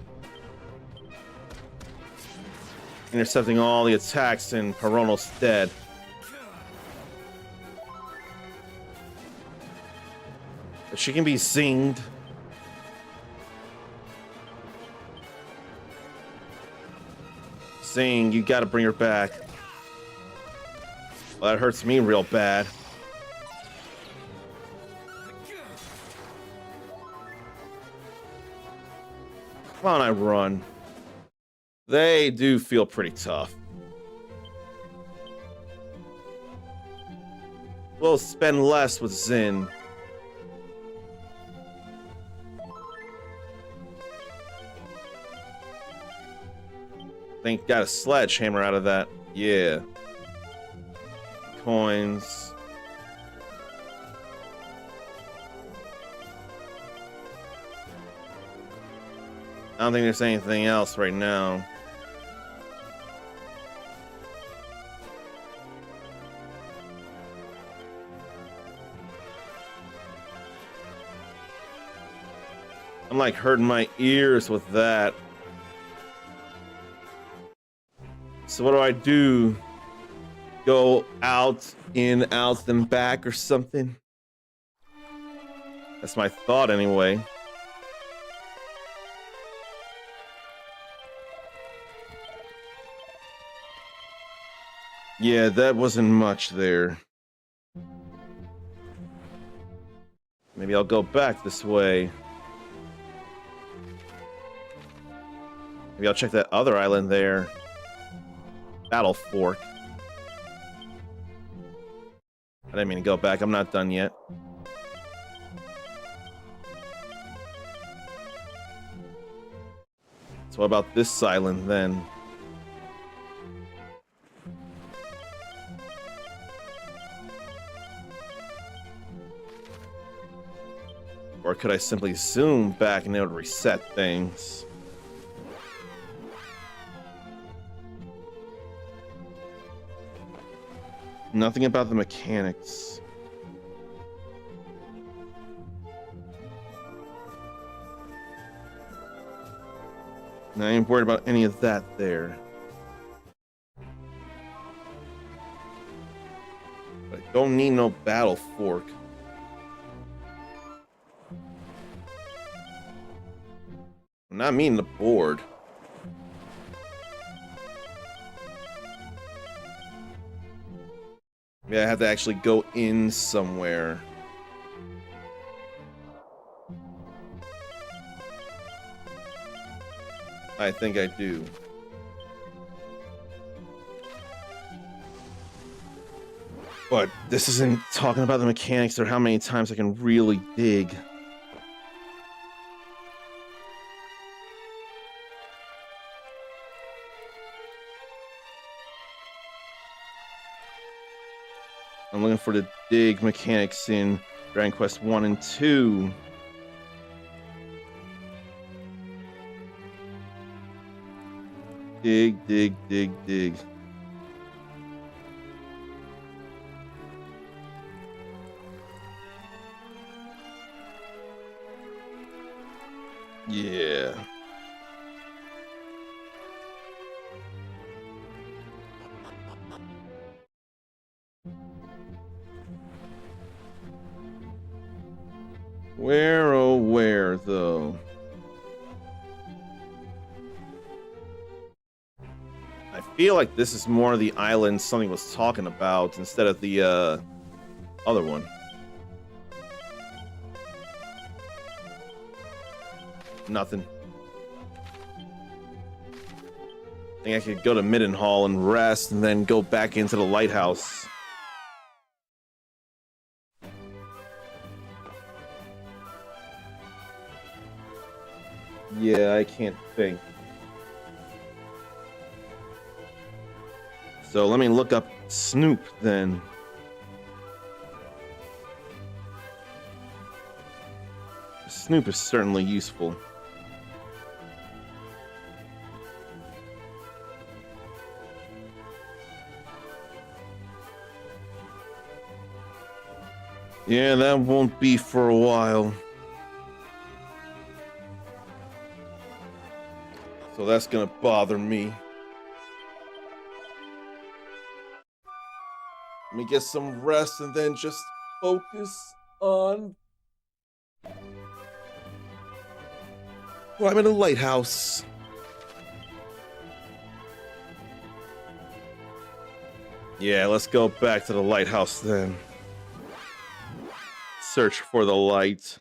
Intercepting all the attacks in Perono's stead. But she can be zinged. Zing, you gotta bring her back. Well, that hurts me real bad. Come on, I run. They do feel pretty tough. We'll spend less with Zin. Think got a sledgehammer out of that. Yeah. Coins. I don't think there's anything else right now. I'm like hurting my ears with that. So what do? Go out, in, out, then back or something? That's my thought anyway. Yeah, that wasn't much there. Maybe I'll go back this way. Maybe I'll check that other island there. Battle Fork. I didn't mean to go back. I'm not done yet. So what about this island then? Or could I simply zoom back and it would reset things? Nothing about the mechanics. And I ain't worried about any of that there. But I don't need no battle fork. I'm not meaning the board. Maybe I have to actually go in somewhere. I think I do. But this isn't talking about the mechanics or how many times I can really dig. I'm looking for the dig mechanics in Dragon Quest 1 and 2. Dig, dig, dig, dig. Yeah. Where, oh, where, though? I feel like this is more the island something was talking about instead of the, other one. Nothing. I think I could go to Middenhall and rest and then go back into the lighthouse. Yeah, I can't think. So let me look up Snoop then. Snoop is certainly useful. Yeah, that won't be for a while. So that's gonna bother me. Let me get some rest and then just focus on... Well, I'm in a lighthouse. Yeah, let's go back to the lighthouse then. Search for the light.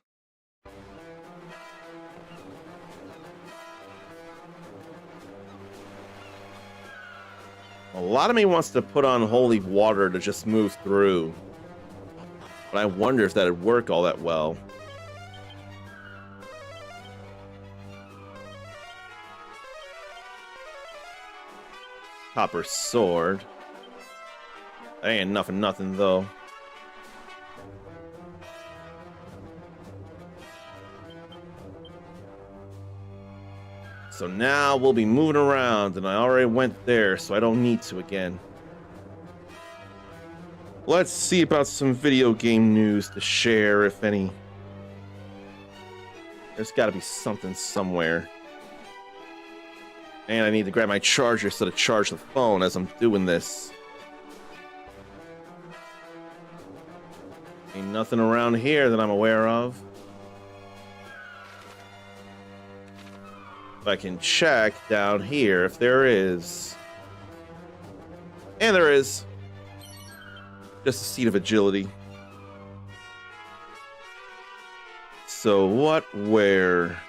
A lot of me wants to put on holy water to just move through. But I wonder if that'd work all that well. Copper sword. That ain't nothing though. So now we'll be moving around, and I already went there, so I don't need to again. Let's see about some video game news to share, if any. There's got to be something somewhere. And I need to grab my charger so to charge the phone as I'm doing this. Ain't nothing around here that I'm aware of. I can check down here if there is. And there is. Just a seat of agility. So what, where?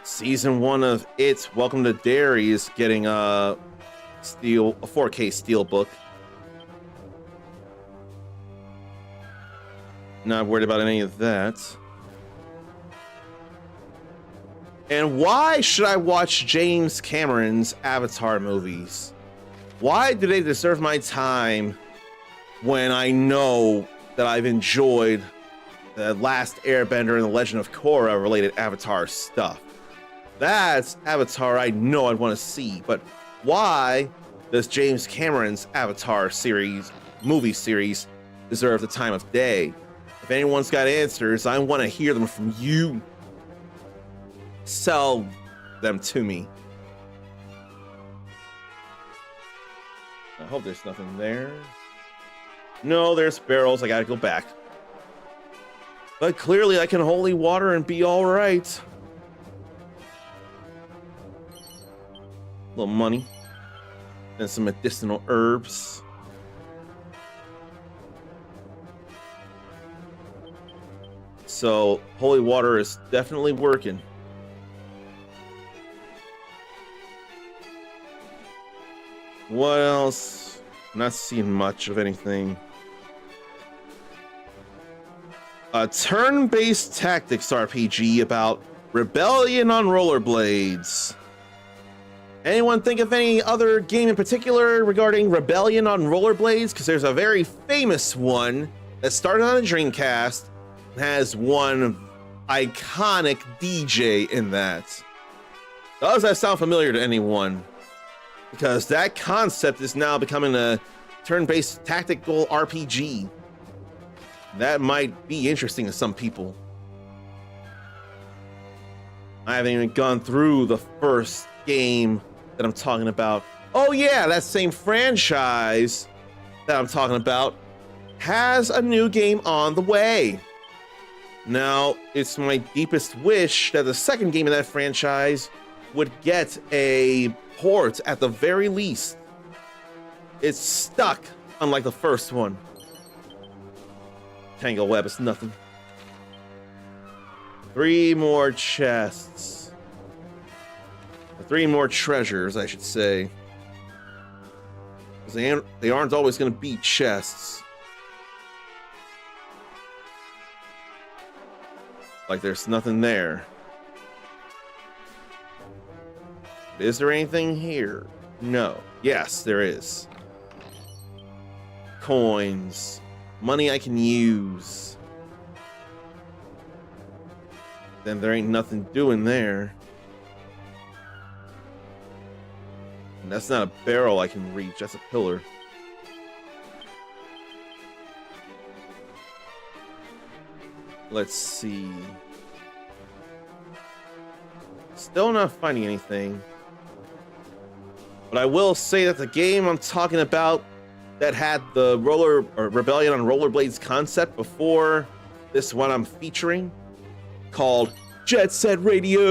Season 1 of It's Welcome to Derry is getting a 4K steelbook. Not worried about any of that. And why should I watch James Cameron's Avatar movies? Why do they deserve my time when I know that I've enjoyed the Last Airbender and the Legend of Korra related Avatar stuff? That's Avatar I know I'd want to see, but why does James Cameron's Avatar movie series deserve the time of day? If anyone's got answers, I want to hear them from you. Sell them to me. I hope there's nothing there. No, there's barrels. I gotta go back. But clearly I can holy water and be all right. A little money. And some medicinal herbs. So, holy water is definitely working. What else? I'm not seeing much of anything. A turn-based tactics RPG about rebellion on rollerblades. Anyone think of any other game in particular regarding rebellion on rollerblades? Because there's a very famous one that started on a Dreamcast and has one iconic DJ in that. Does that sound familiar to anyone? Because that concept is now becoming a turn-based tactical RPG. That might be interesting to some people. I haven't even gone through the first game that I'm talking about. Oh yeah, that same franchise that I'm talking about has a new game on the way. Now, it's my deepest wish that the second game of that franchise would get a port at the very least. It's stuck, unlike the first one. Tangle web is nothing. 3 more chests. 3 more treasures, I should say. 'Cause they aren't always going to be chests. Like there's nothing there. Is there anything here? No. Yes, there is. Coins. Money I can use. Then there ain't nothing doing there. And that's not a barrel I can reach, that's a pillar. Let's see. Still not finding anything. But I will say that the game I'm talking about that had the Rebellion on Rollerblades concept before this one I'm featuring, called Jet Set Radio.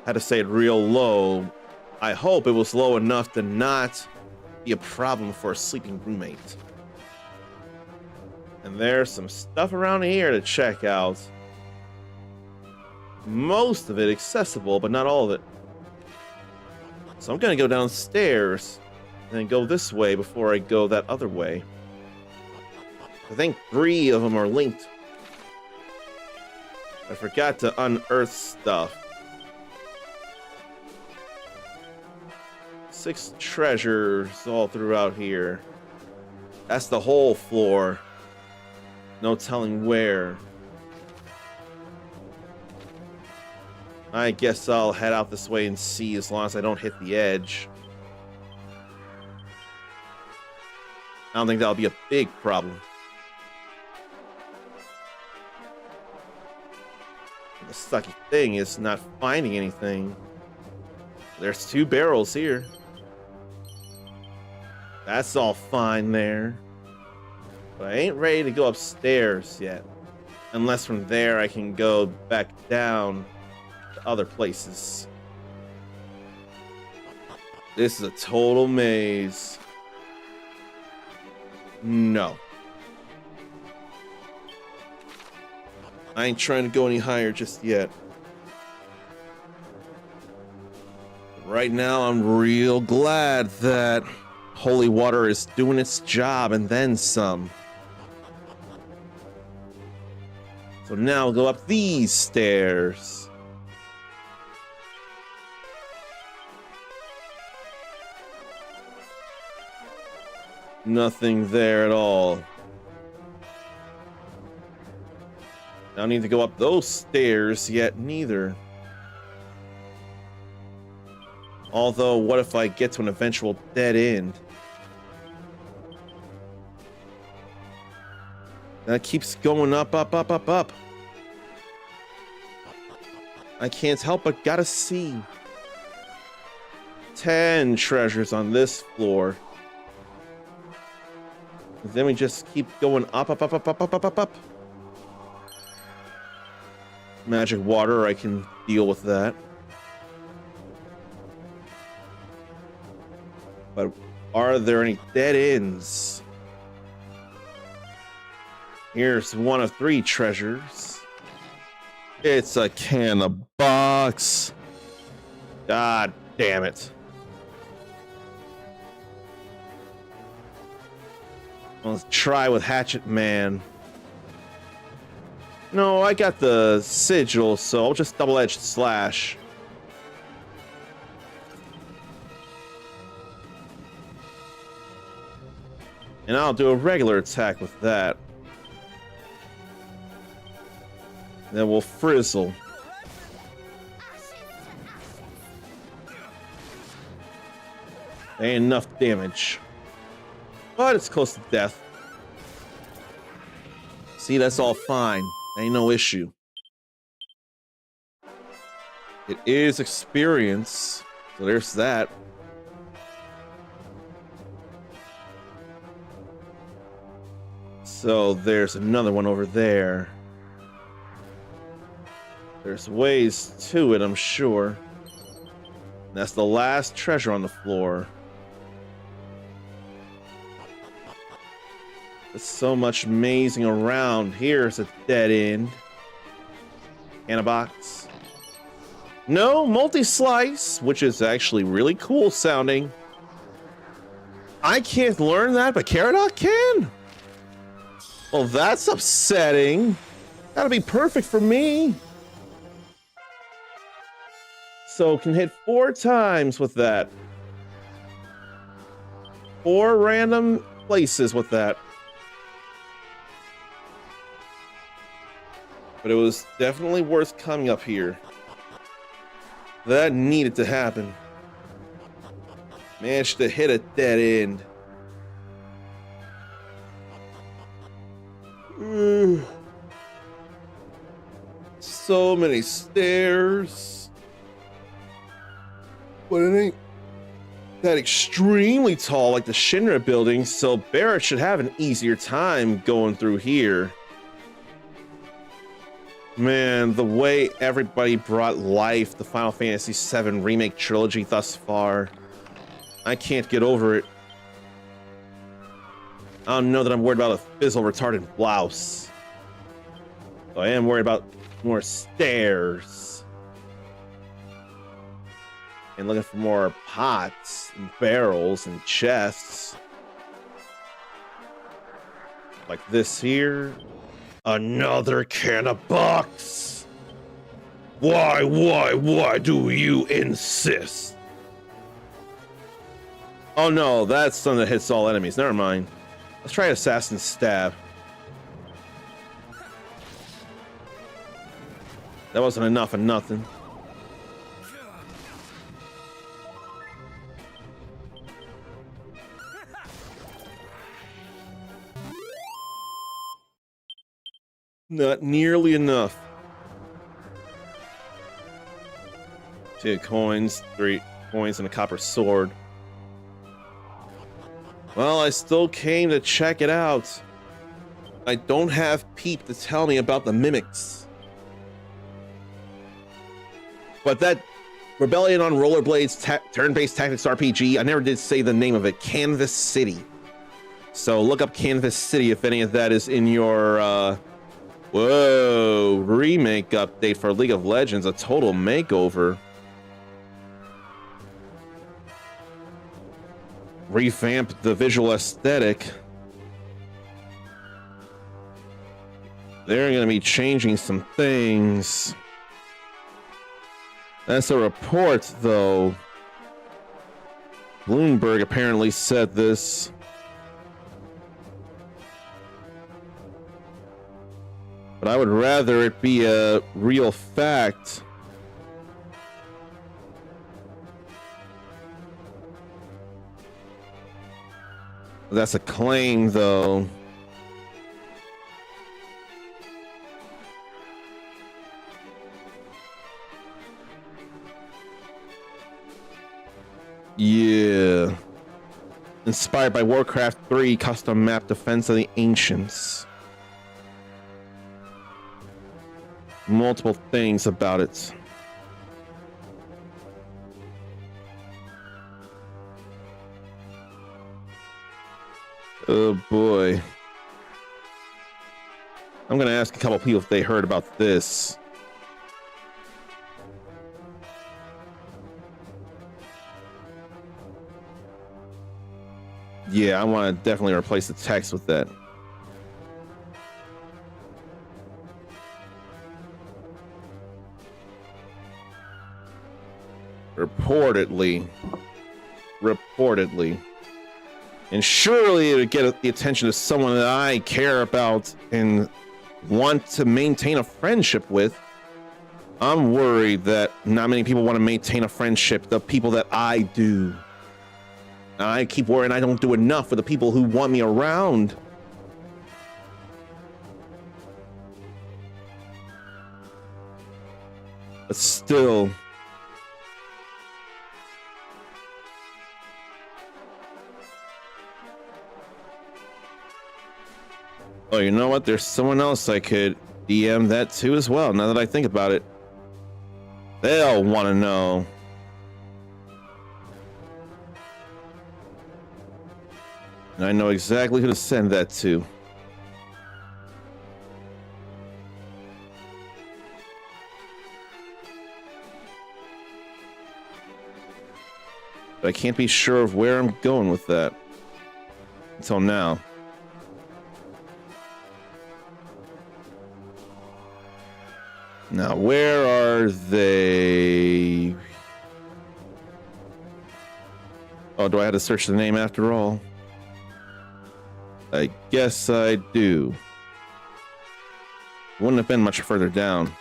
Had to say it real low. I hope it was low enough to not be a problem for a sleeping roommate. And there's some stuff around here to check out. Most of it accessible, but not all of it. So I'm gonna go downstairs and then go this way before I go that other way. I think 3 of them are linked. I forgot to unearth stuff. 6 treasures all throughout here. That's the whole floor. No telling where. I guess I'll head out this way and see, as long as I don't hit the edge. I don't think that'll be a big problem. The sucky thing is not finding anything. There's 2 barrels here. That's all fine there. But I ain't ready to go upstairs yet. Unless from there I can go back down to other places. This is a total maze. No. I ain't trying to go any higher just yet. Right now, I'm real glad that holy water is doing its job and then some. So now we'll go up these stairs. Nothing there at all. I don't need to go up those stairs yet, neither. Although, what if I get to an eventual dead end? That keeps going up, up, up, up, up. I can't help but gotta see. 10 treasures on this floor. Then we just keep going up, up, up, up, up, up, up, up, up. Magic water, I can deal with that. But are there any dead ends? Here's one of 3 treasures. It's a can of box. God damn it. Let's try with Hatchet Man. No, I got the sigil, so I'll just double-edged slash. And I'll do a regular attack with that. Then we'll frizzle. Ain't enough damage. But it's close to death. See, that's all fine. Ain't no issue. It is experience, so there's that. So there's another one over there. There's ways to it, I'm sure. That's the last treasure on the floor. There's so much mazing around. Here's a dead end. And a box. No, multi-slice, which is actually really cool sounding. I can't learn that, but Caradot can? Well, that's upsetting. That'll be perfect for me. So can hit 4 times with that. 4 random places with that. But it was definitely worth coming up here. That needed to happen. Managed to hit a dead end. So many stairs. But it ain't that extremely tall like the Shinra building, so Barrett should have an easier time going through here. Man, the way everybody brought life the Final Fantasy VII Remake trilogy thus far, I can't get over it. I don't know that I'm worried about a fizzle retarded blouse. So I am worried about more stairs. And looking for more pots and barrels and chests. Like this here. Another can of box. Why do you insist? Oh no, that's something that hits all enemies. Never mind. Let's try Assassin's Stab. That wasn't enough of nothing. Not nearly enough. 2 coins, 3 coins, and a copper sword. Well, I still came to check it out. I don't have Peep to tell me about the mimics. But that Rebellion on Rollerblades turn-based tactics RPG, I never did say the name of it. Canvas City. So look up Canvas City if any of that is in your... Whoa, remake update for League of Legends, a total makeover. Revamped the visual aesthetic. They're going to be changing some things. That's a report, though. Bloomberg apparently said this. But I would rather it be a real fact. That's a claim, though. Yeah. Inspired by Warcraft 3 custom map Defense of the Ancients. Multiple things about it. Oh boy. I'm gonna ask a couple people if they heard about this. Yeah, I want to definitely replace the text with that. Reportedly. And surely it would get the attention of someone that I care about and want to maintain a friendship with. I'm worried that not many people want to maintain a friendship, the people that I do. I keep worrying I don't do enough for the people who want me around. But still. Oh, you know what? There's someone else I could DM that to as well, now that I think about it. They'll want to know. And I know exactly who to send that to. But I can't be sure of where I'm going with that. Until now. Now, where are they? Oh, do I have to search the name after all? I guess I do. Wouldn't have been much further down.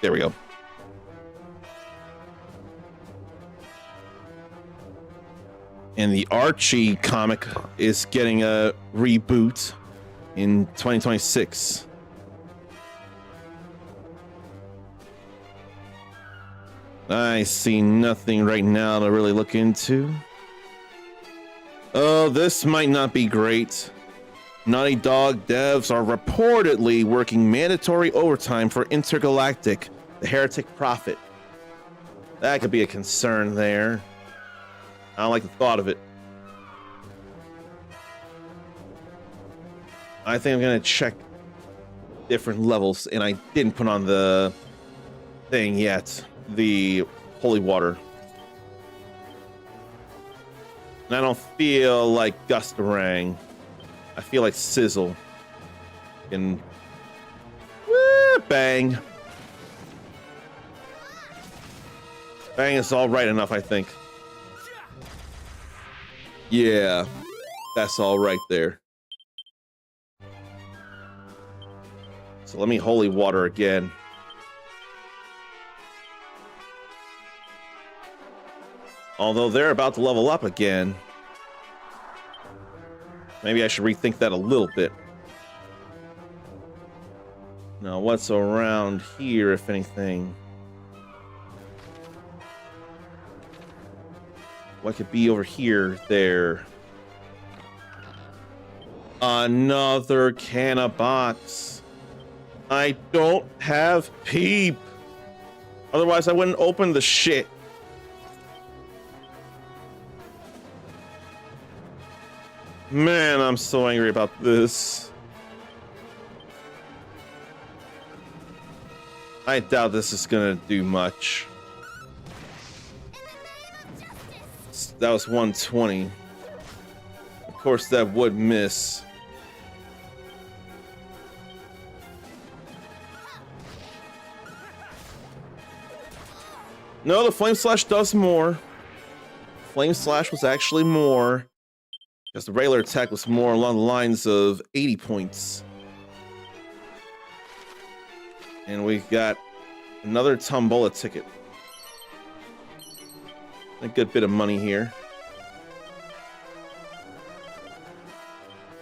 There we go. And the Archie comic is getting a reboot in 2026. I see nothing right now to really look into. Oh, this might not be great. Naughty Dog devs are reportedly working mandatory overtime for Intergalactic, the Heretic Prophet. That could be a concern there. I don't like the thought of it. I think I'm gonna check different levels, and I didn't put on the thing yet. The holy water. And I don't feel like Gustarang. I feel like Sizzle. And bang. Bang is all right enough, I think. Yeah, that's all right there. So let me holy water again. Although they're about to level up again. Maybe I should rethink that a little bit. Now, what's around here, if anything? What could be over here, there? Another canna box. I don't have peep. Otherwise, I wouldn't open the shit. Man, I'm so angry about this. I doubt this is gonna do much. That was 120. Of course, that would miss. No, the Flame Slash does more. Flame Slash was actually more. Because the regular attack was more along the lines of 80 points. And we got another Tombola ticket. A good bit of money here.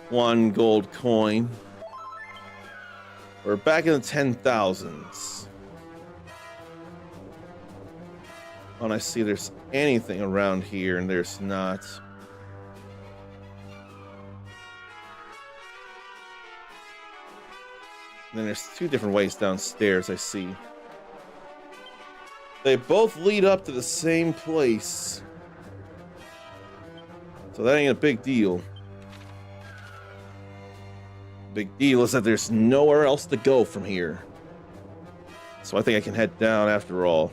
1 gold coin. We're back in the 10,000s. When I see there's anything around here, and there's not. And then there's 2 different ways downstairs, I see. They both lead up to the same place. So that ain't a big deal. Big deal is that there's nowhere else to go from here. So I think I can head down after all.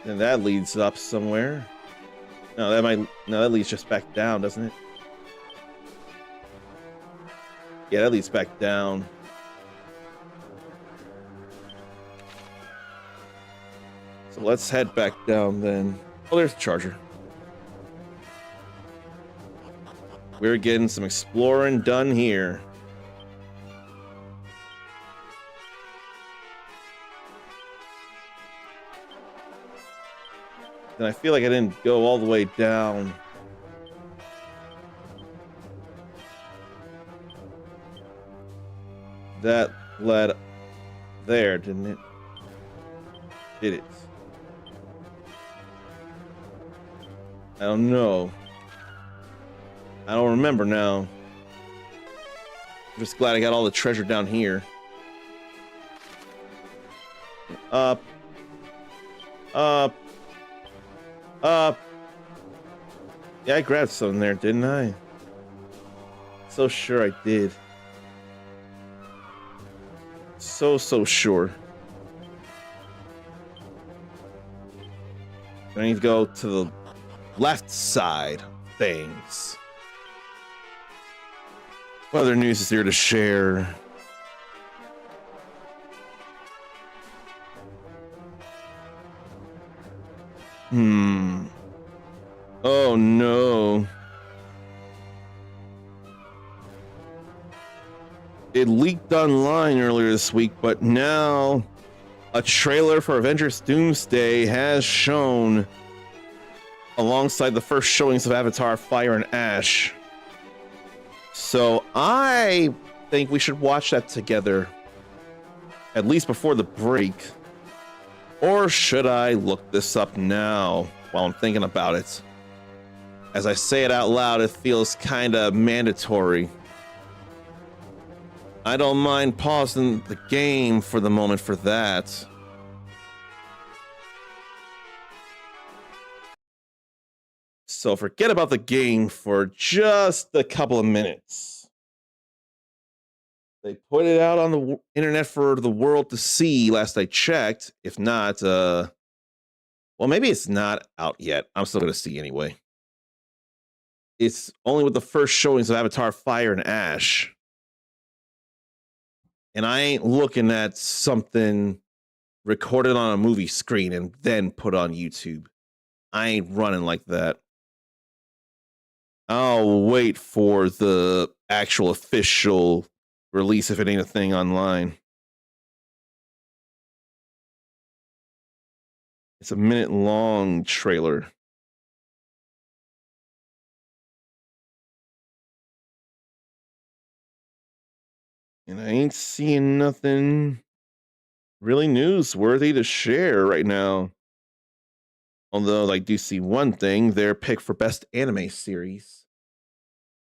And that leads up somewhere. No, that leads just back down, doesn't it? Yeah, that leads back down. So let's head back down then. Oh, there's the charger. We're getting some exploring done here. And I feel like I didn't go all the way down. That led there, didn't it? Did it? I don't know. I don't remember now. I'm just glad I got all the treasure down here. Up. Up. Up. Yeah, I grabbed some there, didn't I? So sure I did. So sure. I need to go to the left side of things. What other news is there to share? Oh no. It leaked online earlier this week, but now a trailer for Avengers Doomsday has shown alongside the first showings of Avatar Fire and Ash. So I think we should watch that together, at least before the break. Or should I look this up now while I'm thinking about it? As I say it out loud, it feels kind of mandatory. I don't mind pausing the game for the moment for that. So forget about the game for just a couple of minutes. They put it out on the internet for the world to see last I checked. If not, well, maybe it's not out yet. I'm still going to see anyway. It's only with the first showings of Avatar Fire and Ash. And I ain't looking at something recorded on a movie screen and then put on YouTube. I ain't running like that. I'll wait for the actual official release if it ain't a thing online. It's a minute-long trailer. And I ain't seeing nothing really newsworthy to share right now. Although I do see one thing, their pick for best anime series.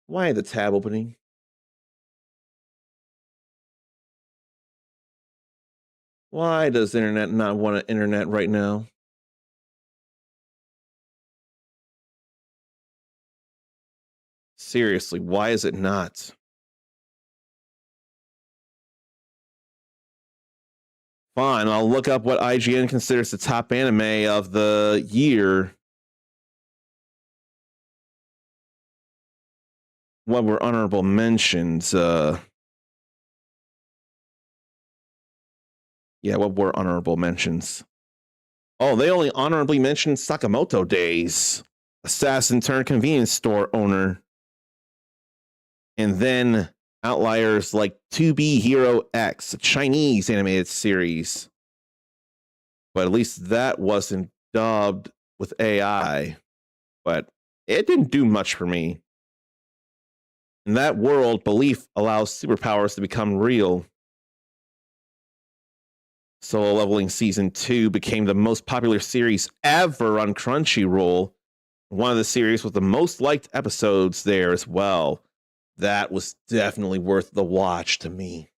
Why the tab opening? Why does the internet not want an internet right now? Seriously, why is it not? Fine, I'll look up what IGN considers the top anime of the year. What were honorable mentions? Yeah, what were honorable mentions? Oh, they only honorably mentioned Sakamoto Days, assassin turned convenience store owner. And then outliers like 2B Hero X, a Chinese animated series. But at least that wasn't dubbed with AI. But it didn't do much for me. In that world, belief allows superpowers to become real. Solo Leveling Season 2 became the most popular series ever on Crunchyroll. One of the series with the most liked episodes there as well. That was definitely worth the watch to me.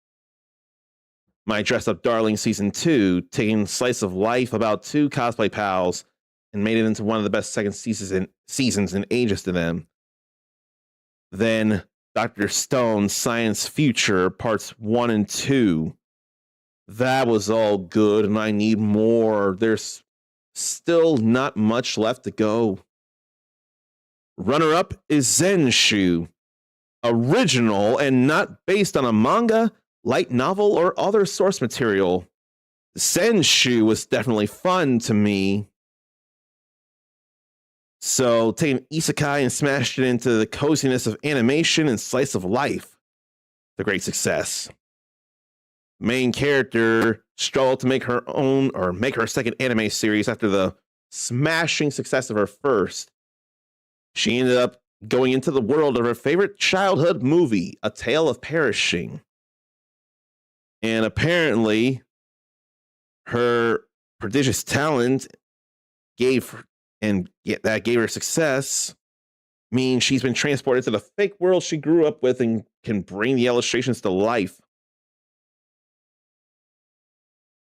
My Dress Up Darling Season 2, taking slice of life about two cosplay pals and made it into one of the best second seasons in ages to them. Then Dr. Stone's Science Future Parts 1 and 2. That was all good, and I need more. There's still not much left to go. Runner-up is Zenshu. Original and not based on a manga, light novel, or other source material. Zenshu was definitely fun to me. So, taking isekai and smashed it into the coziness of animation and slice of life. The great success. Main character struggled to make her own or make her second anime series after the smashing success of her first. She ended up going into the world of her favorite childhood movie, A Tale of Perishing. And apparently, her prodigious talent gave her success. Means she's been transported to the fake world she grew up with and can bring the illustrations to life.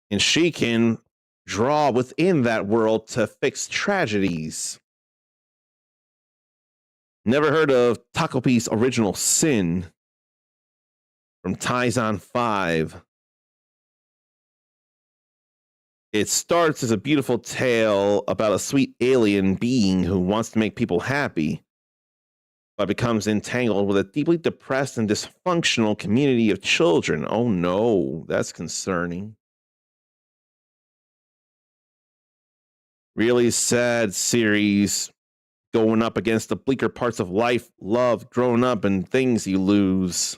And she can draw within that world to fix tragedies. Never heard of Takopi's Original Sin from Taizan 5. It starts as a beautiful tale about a sweet alien being who wants to make people happy, but becomes entangled with a deeply depressed and dysfunctional community of children. Oh no, that's concerning. Really sad series going up against the bleaker parts of life, love, growing up, and things you lose.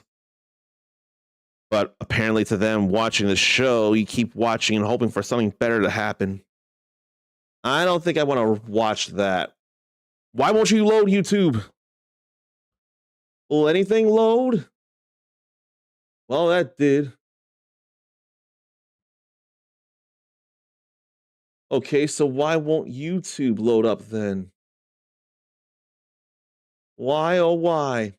But apparently to them watching the show, you keep watching and hoping for something better to happen. I don't think I want to watch that. Why won't you load YouTube? Will anything load? Well, that did. Okay, so why won't YouTube load up then? Why, oh why?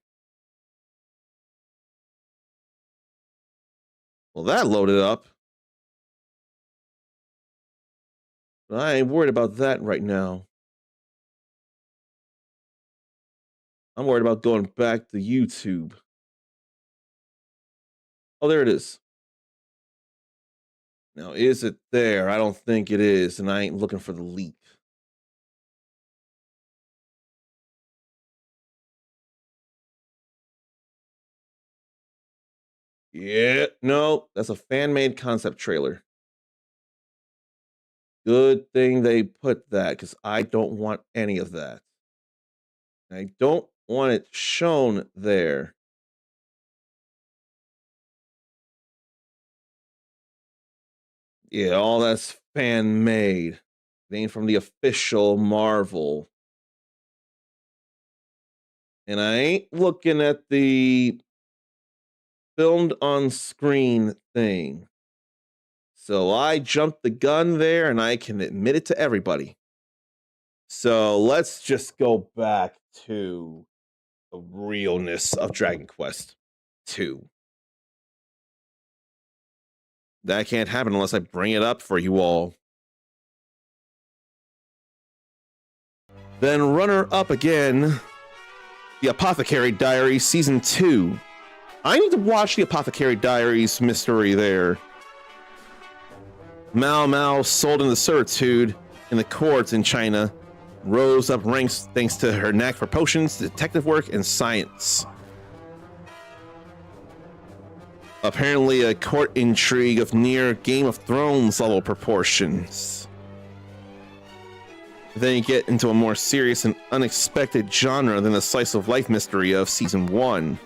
Well, that loaded up. But I ain't worried about that right now. I'm worried about going back to YouTube. Oh, there it is. Now, is it there? I don't think it is, and I ain't looking for the leak. Yeah, no, that's a fan-made concept trailer. Good thing they put that, because I don't want any of that. I don't want it shown there. Yeah, all that's fan-made. It ain't from the official Marvel. And I ain't looking at the filmed on screen thing. So I jumped the gun there, and I can admit it to everybody. So let's just go back to the realness of Dragon Quest 2. That can't happen unless I bring it up for you all. Then runner up again, The Apothecary Diaries Season 2. I need to watch The Apothecary Diaries mystery there. Mao Mao, sold into servitude in the courts in China, rose up ranks thanks to her knack for potions, detective work, and science. Apparently a court intrigue of near Game of Thrones level proportions. Then you get into a more serious and unexpected genre than the slice of life mystery of Season 1.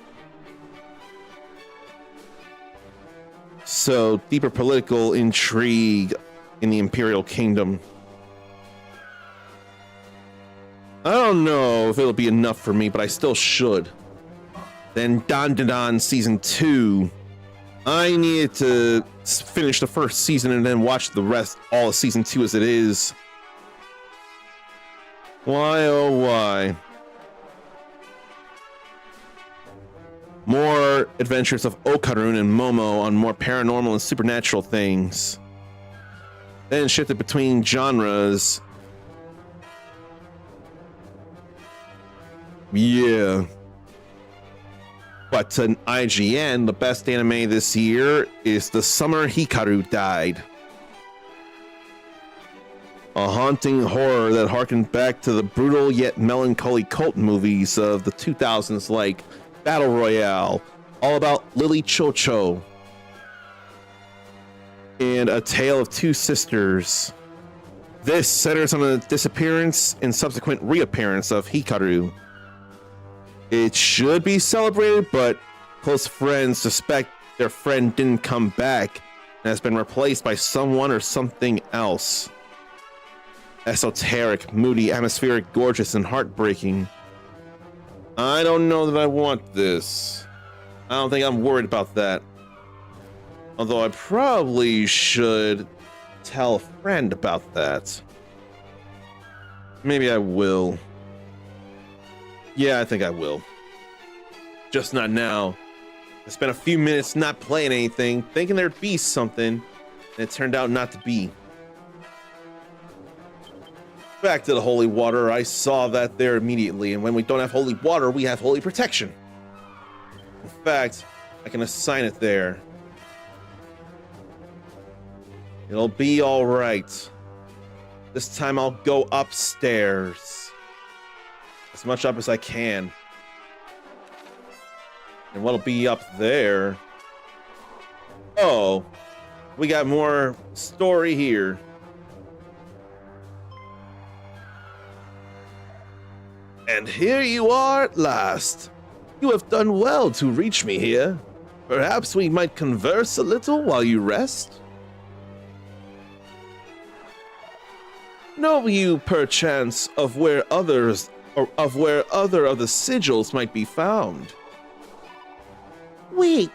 So, deeper political intrigue in the Imperial Kingdom. I don't know if it'll be enough for me, but I still should. Then Dan Dan Dan Season 2. I needed to finish the first season and then watch the rest, all of Season 2 as it is. Why, oh why? More adventures of Okarun and Momo on more paranormal and supernatural things. Then shifted between genres. Yeah. But to IGN, the best anime this year is The Summer Hikaru Died. A haunting horror that harkened back to the brutal yet melancholy cult movies of the 2000s like Battle Royale, all about Lily Chocho, and A Tale of Two Sisters. This centers on the disappearance and subsequent reappearance of Hikaru. It should be celebrated, but close friends suspect their friend didn't come back and has been replaced by someone or something else. Esoteric, moody, atmospheric, gorgeous, and heartbreaking. I don't know that I want this. I don't think I'm worried about that. Although I probably should tell a friend about that. Maybe I will. Yeah, I think I will. Just not now. I spent a few minutes not playing anything, thinking there'd be something, and it turned out not to be. Back to the holy water, I saw that there immediately, and when we don't have holy water, we have holy protection. In fact, I can assign it there. It'll be all right. This time I'll go upstairs. As much up as I can. And what'll be up there? Oh, we got more story here. And here you are at last. You have done well to reach me here. Perhaps we might converse a little while you rest? Know you perchance of where other of the sigils might be found? We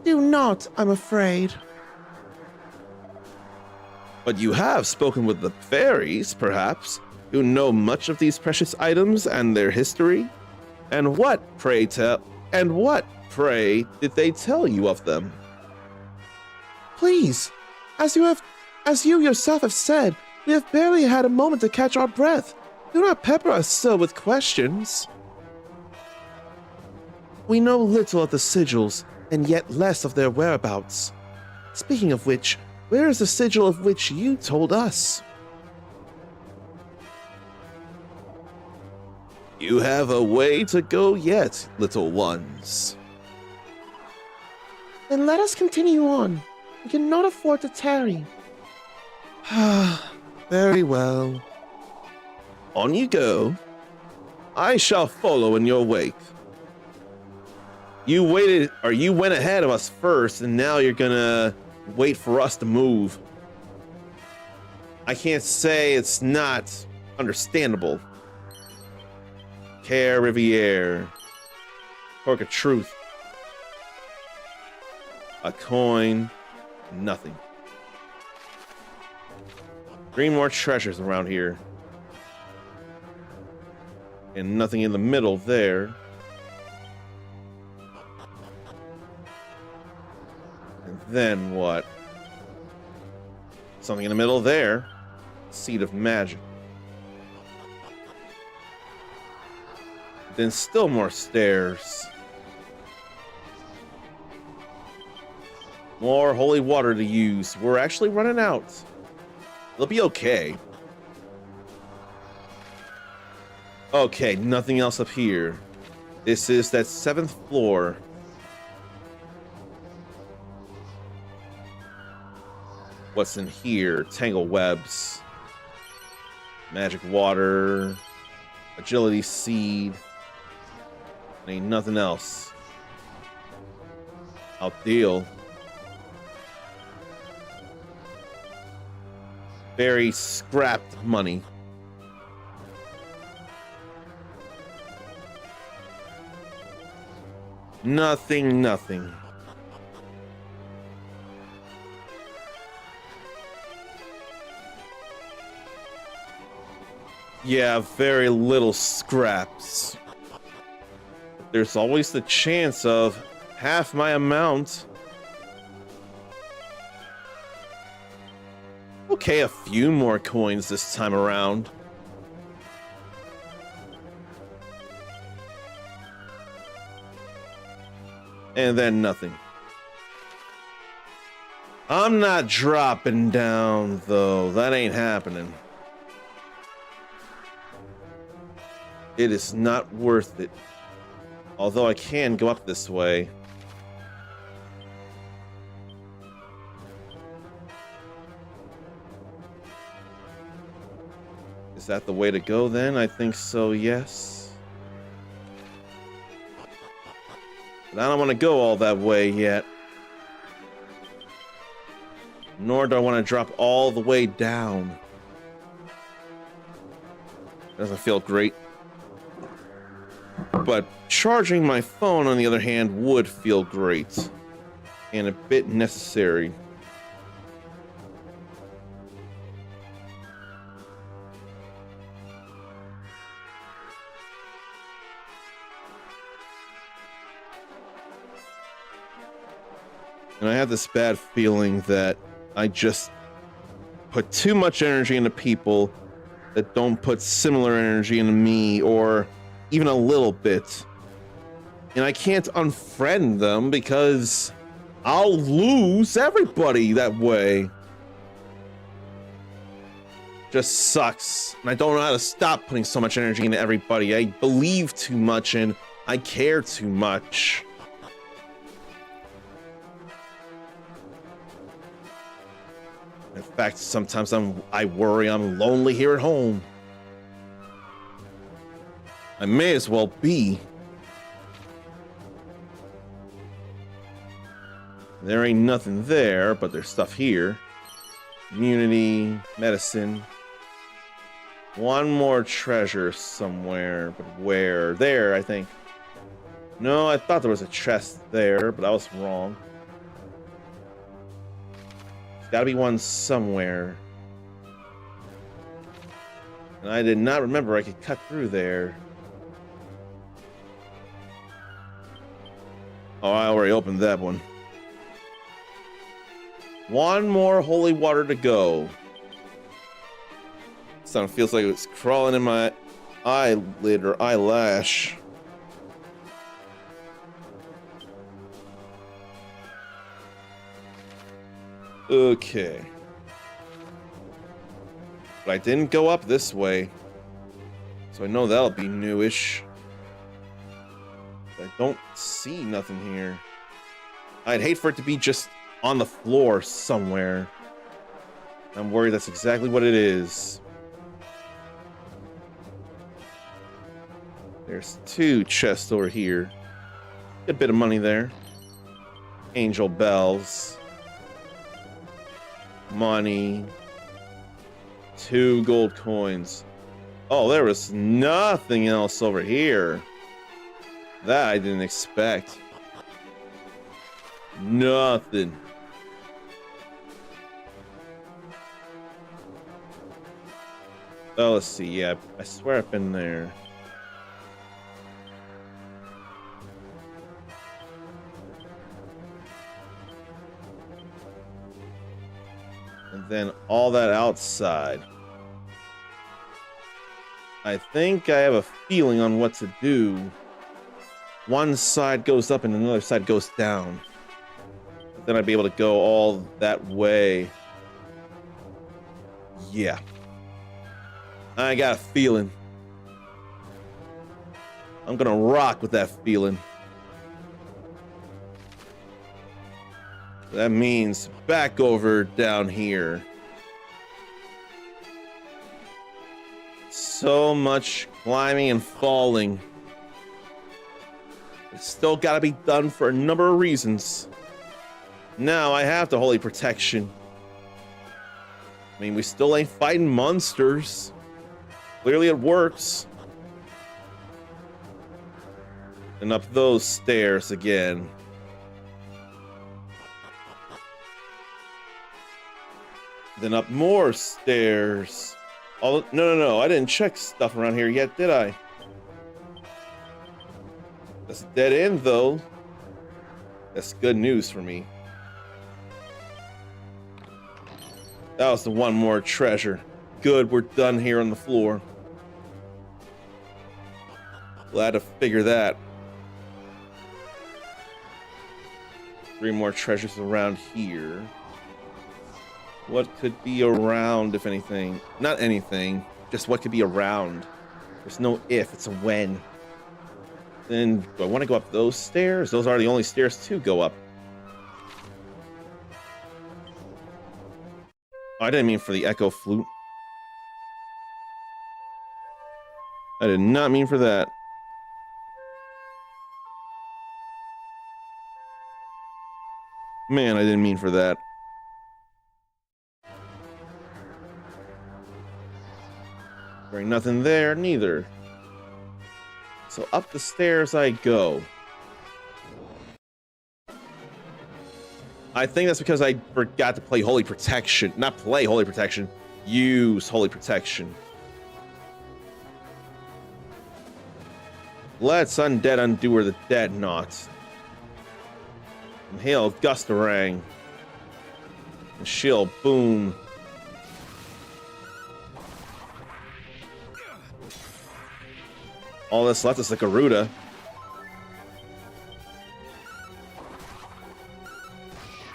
do not, I'm afraid. But you have spoken with the fairies, perhaps, who know much of these precious items and their history? And what, pray, did they tell you of them? Please, as you yourself have said, we have barely had a moment to catch our breath. Do not pepper us so with questions. We know little of the sigils, and yet less of their whereabouts. Speaking of which, where is the sigil of which you told us? You have a way to go yet, little ones. Then let us continue on. We cannot afford to tarry. Very well. On you go. I shall follow in your wake. You went ahead of us first, and now you're gonna wait for us to move. I can't say it's not understandable. Care Riviere. Cork of Truth. A coin. Nothing. 3 more treasures around here. And nothing in the middle there. And then what? Something in the middle there. Seed of Magic. Then still more stairs. More holy water to use. We're actually running out. It'll be okay. Okay, nothing else up here. This is that 7th floor. What's in here? Tangle webs. Magic water. Agility seed. Ain't nothing else. I'll deal. Very scrapped money. Nothing. Yeah, very little scraps. There's always the chance of half my amount. Okay, a few more coins this time around. And then nothing. I'm not dropping down, though. That ain't happening. It is not worth it. Although I can go up this way. Is that the way to go then? I think so, yes. But I don't want to go all that way yet. Nor do I want to drop all the way down. Doesn't feel great. But charging my phone, on the other hand, would feel great. and a bit necessary. And I have this bad feeling that I just put too much energy into people that don't put similar energy into me, or even a little bit. And I can't unfriend them because I'll lose everybody that way. Just sucks. And I don't know how to stop putting so much energy into everybody. I believe too much and I care too much. In fact, sometimes I worry I'm lonely here at home. I may as well be. There ain't nothing there, but there's stuff here. Immunity, medicine. One more treasure somewhere, but where? There, I think. No, I thought there was a chest there, but I was wrong. There's gotta be one somewhere. And I did not remember I could cut through there. Oh, I already opened that one. One more holy water to go. Something feels like it's crawling in my eyelid or eyelash. Okay. But I didn't go up this way, so I know that'll be newish. I don't see nothing here. I'd hate for it to be just on the floor somewhere. I'm worried that's exactly what it is. There's two chests over here. Good bit of money there. Angel bells. Money. 2 gold coins. Oh, there was nothing else over here. That I didn't expect. Nothing. Oh, let's see. Yeah, I swear I've been there. And then all that outside. I think I have a feeling on what to do. One side goes up and another side goes down. Then I'd be able to go all that way. Yeah. I got a feeling. I'm gonna rock with that feeling. That means back over down here. So much climbing and falling. It's still gotta be done for a number of reasons. Now I have the holy protection. I mean, we still ain't fighting monsters. Clearly it works. And up those stairs again. Then up more stairs. Oh, no. I didn't check stuff around here yet, did I? That's a dead end, though. That's good news for me. That was the one more treasure. Good, we're done here on the floor. Glad to figure that. 3 more treasures around here. What could be around, if anything? Not anything, just what could be around. There's no if, it's a when. Then, do I want to go up those stairs? Those are the only stairs to go up. Oh, I didn't mean for the echo flute. I did not mean for that. Man, I didn't mean for that. There ain't nothing there, neither. So up the stairs I go. I think that's because I forgot to play Holy Protection. Not play Holy Protection. Use Holy Protection. Let's undead undo the dead knots. Inhale Gustarang. And shield, boom. All that's left is the Garuda.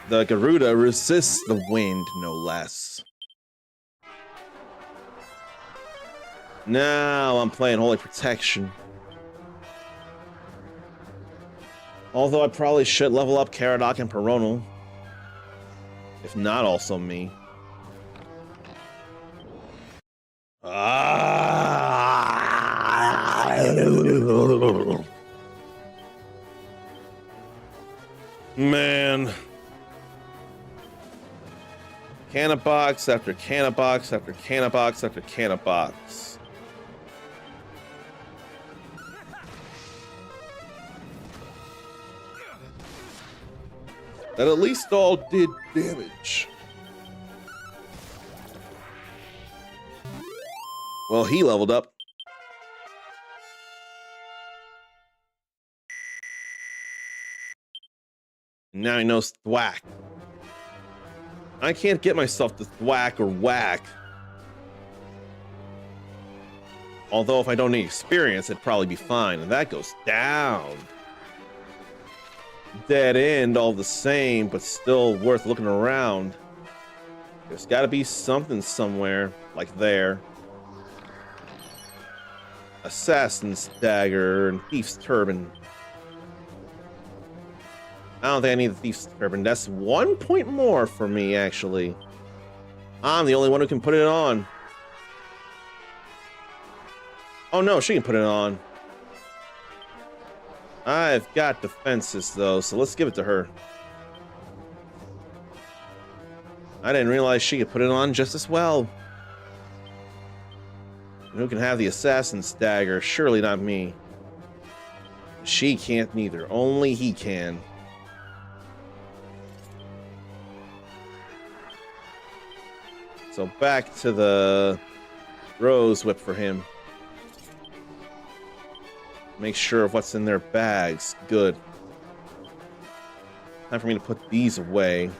The Garuda resists the wind, no less. Now I'm playing Holy Protection. Although I probably should level up Caradoc and Peronal. If not also me. Man. Canna box after canna box after canna box after canna box. That at least all did damage. Well, he leveled up. Now he knows thwack. I can't get myself to thwack or whack. Although if I don't need experience, it'd probably be fine. And that goes down. Dead end all the same, but still worth looking around. There's got to be something somewhere, like there. Assassin's Dagger and Thief's Turban. I don't think I need the Thief's Turban. That's 1 point more for me, actually. I'm the only one who can put it on. Oh no, she can put it on. I've got defenses, though, so let's give it to her. I didn't realize she could put it on just as well. And who can have the Assassin's Dagger? Surely not me. She can't neither. Only he can. So back to the Rose Whip for him. Make sure of what's in their bags. Good. Time for me to put these away.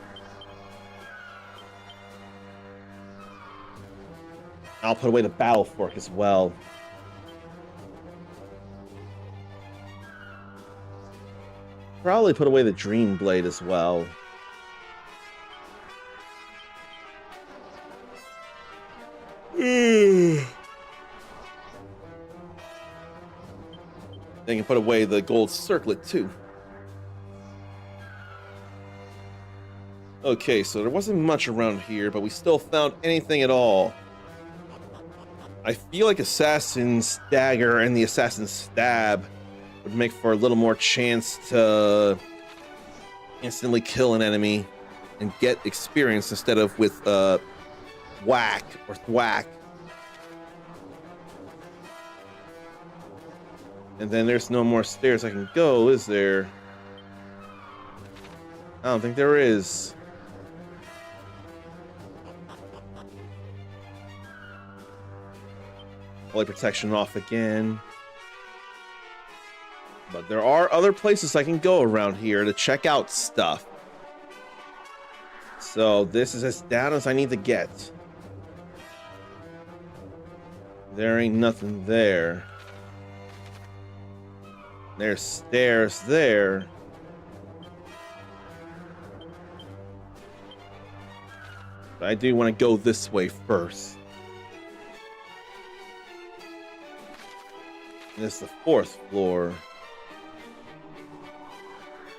I'll put away the Battle Fork as well. Probably put away the Dream Blade as well. Then you can put away the gold circlet too. Okay, so there wasn't much around here, but we still found anything at all. I feel like Assassin's Dagger and the Assassin's Stab would make for a little more chance to instantly kill an enemy and get experience instead of with whack or thwack. And then there's no more stairs I can go, is there? I don't think there is. Holy Protection off again. But there are other places I can go around here to check out stuff. So this is as down as I need to get. There ain't nothing there. There's stairs there. But I do want to go this way first. This is the 4th floor.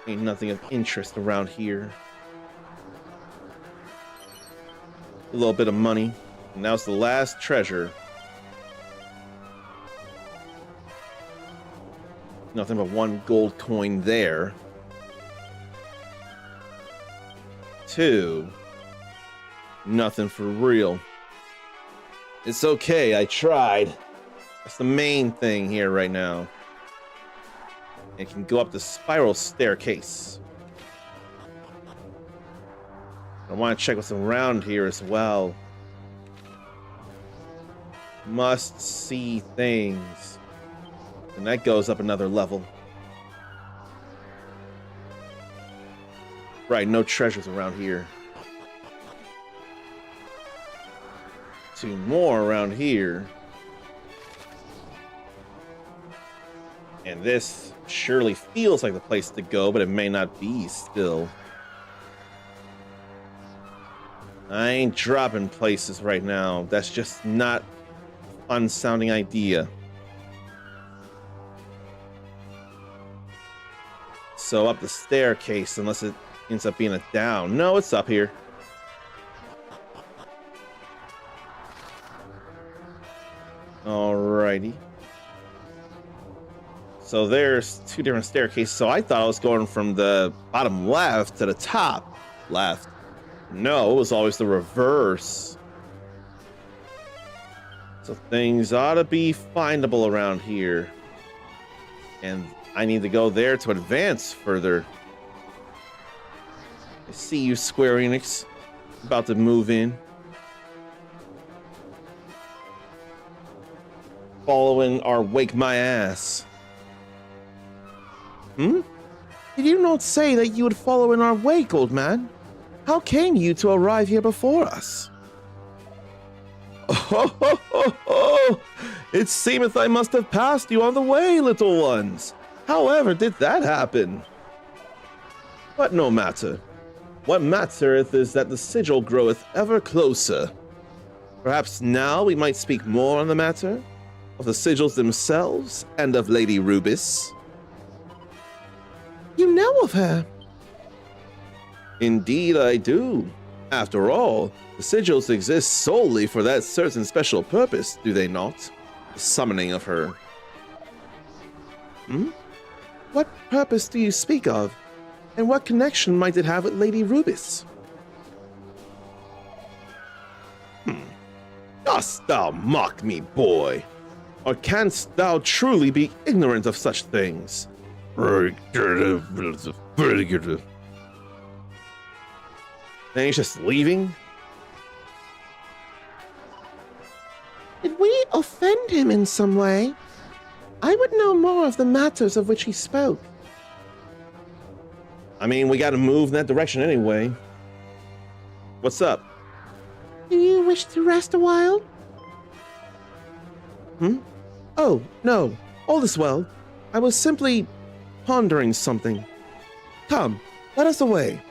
Ain't nothing of interest around here. A little bit of money. And now's the last treasure. Nothing but 1 gold coin there. 2. Nothing for real. It's okay, I tried. That's the main thing here right now. It can go up the spiral staircase. I want to check what's around here as well. Must see things. And that goes up another level. Right, no treasures around here. 2 more around here. And this surely feels like the place to go, but it may not be still. I ain't dropping places right now. That's just not a fun sounding idea. So up the staircase, unless it ends up being a down. No, it's up here. Alrighty. So there's 2 different staircases. So I thought I was going from the bottom left to the top left. No, it was always the reverse. So things ought to be findable around here. And I need to go there to advance further. I see you, Square Enix. About to move in. Following our Wake My Ass. Did you not say that you would follow in our wake, old man? How came you to arrive here before us? Oh, it seemeth I must have passed you on the way, little ones. However did that happen? But no matter. What mattereth is that the sigil groweth ever closer. Perhaps now we might speak more on the matter of the sigils themselves and of Lady Rubis. You know of her? Indeed I do. After all, the sigils exist solely for that certain special purpose, do they not? The summoning of her. What purpose do you speak of? And what connection might it have with Lady Rubis? Dost thou mock me, boy? Or canst thou truly be ignorant of such things? Then he's just leaving? Did we offend him in some way? I would know more of the matters of which he spoke. I mean, we gotta move in that direction anyway. What's up? Do you wish to rest a while? Oh, no. All is well. I was simply pondering something. Come, let us away.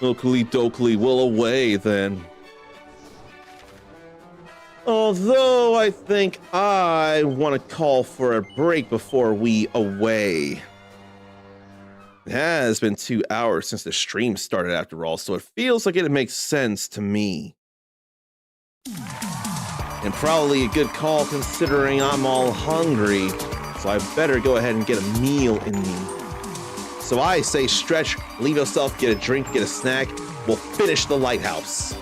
Oakley dokley, we'll away then. Although I think I want to call for a break before we away. It has been 2 hours since the stream started after all, so it feels like it makes sense to me. And probably a good call considering I'm all hungry, so I better go ahead and get a meal in me. So I say stretch, leave yourself, get a drink, get a snack, we'll finish the lighthouse.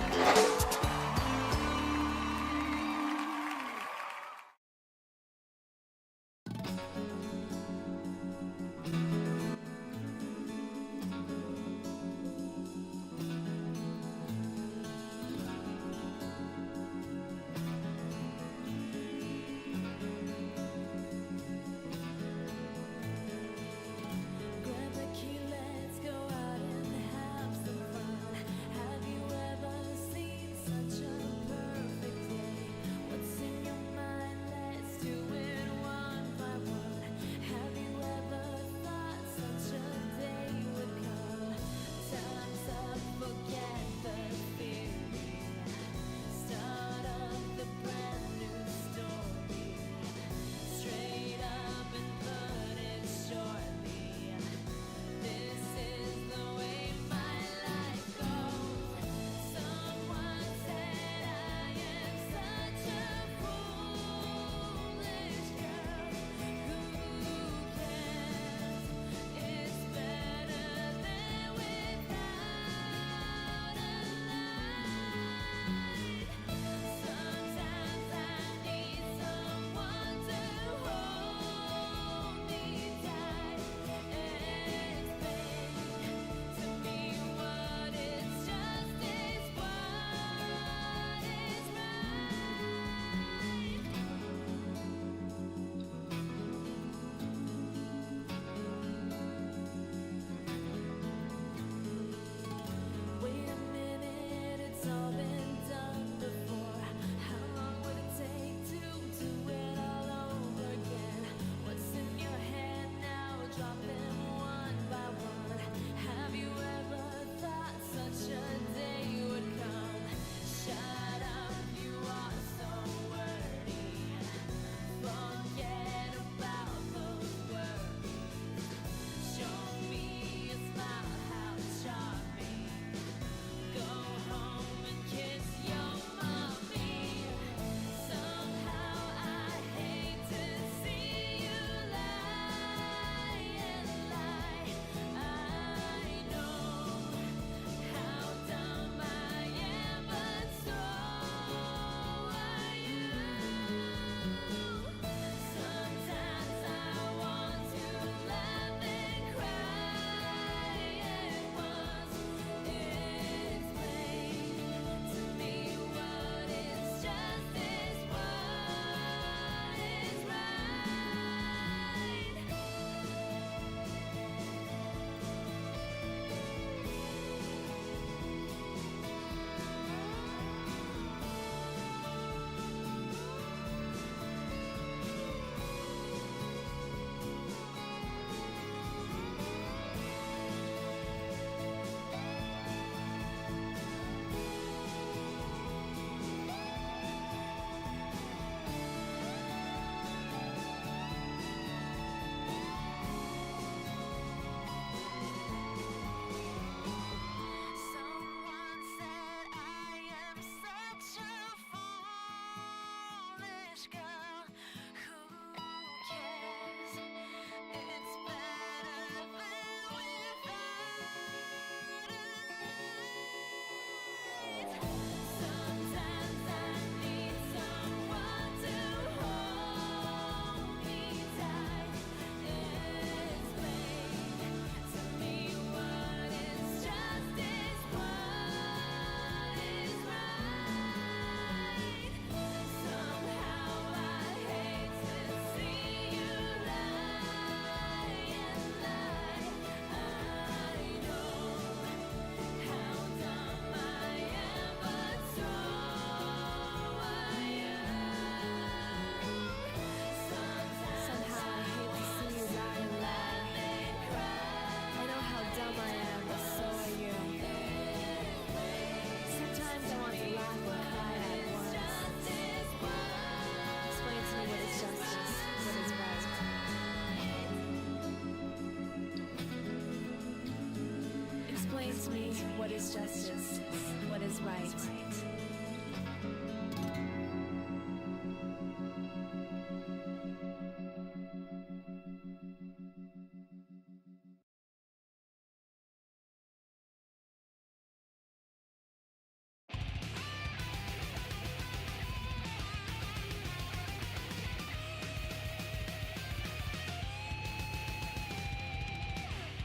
Explain to me what is justice, what is right.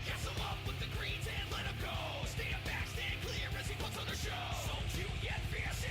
Hustle up with the greens and let 'em go. Stand back, stand clear as he puts on the show. So cute yet fierce.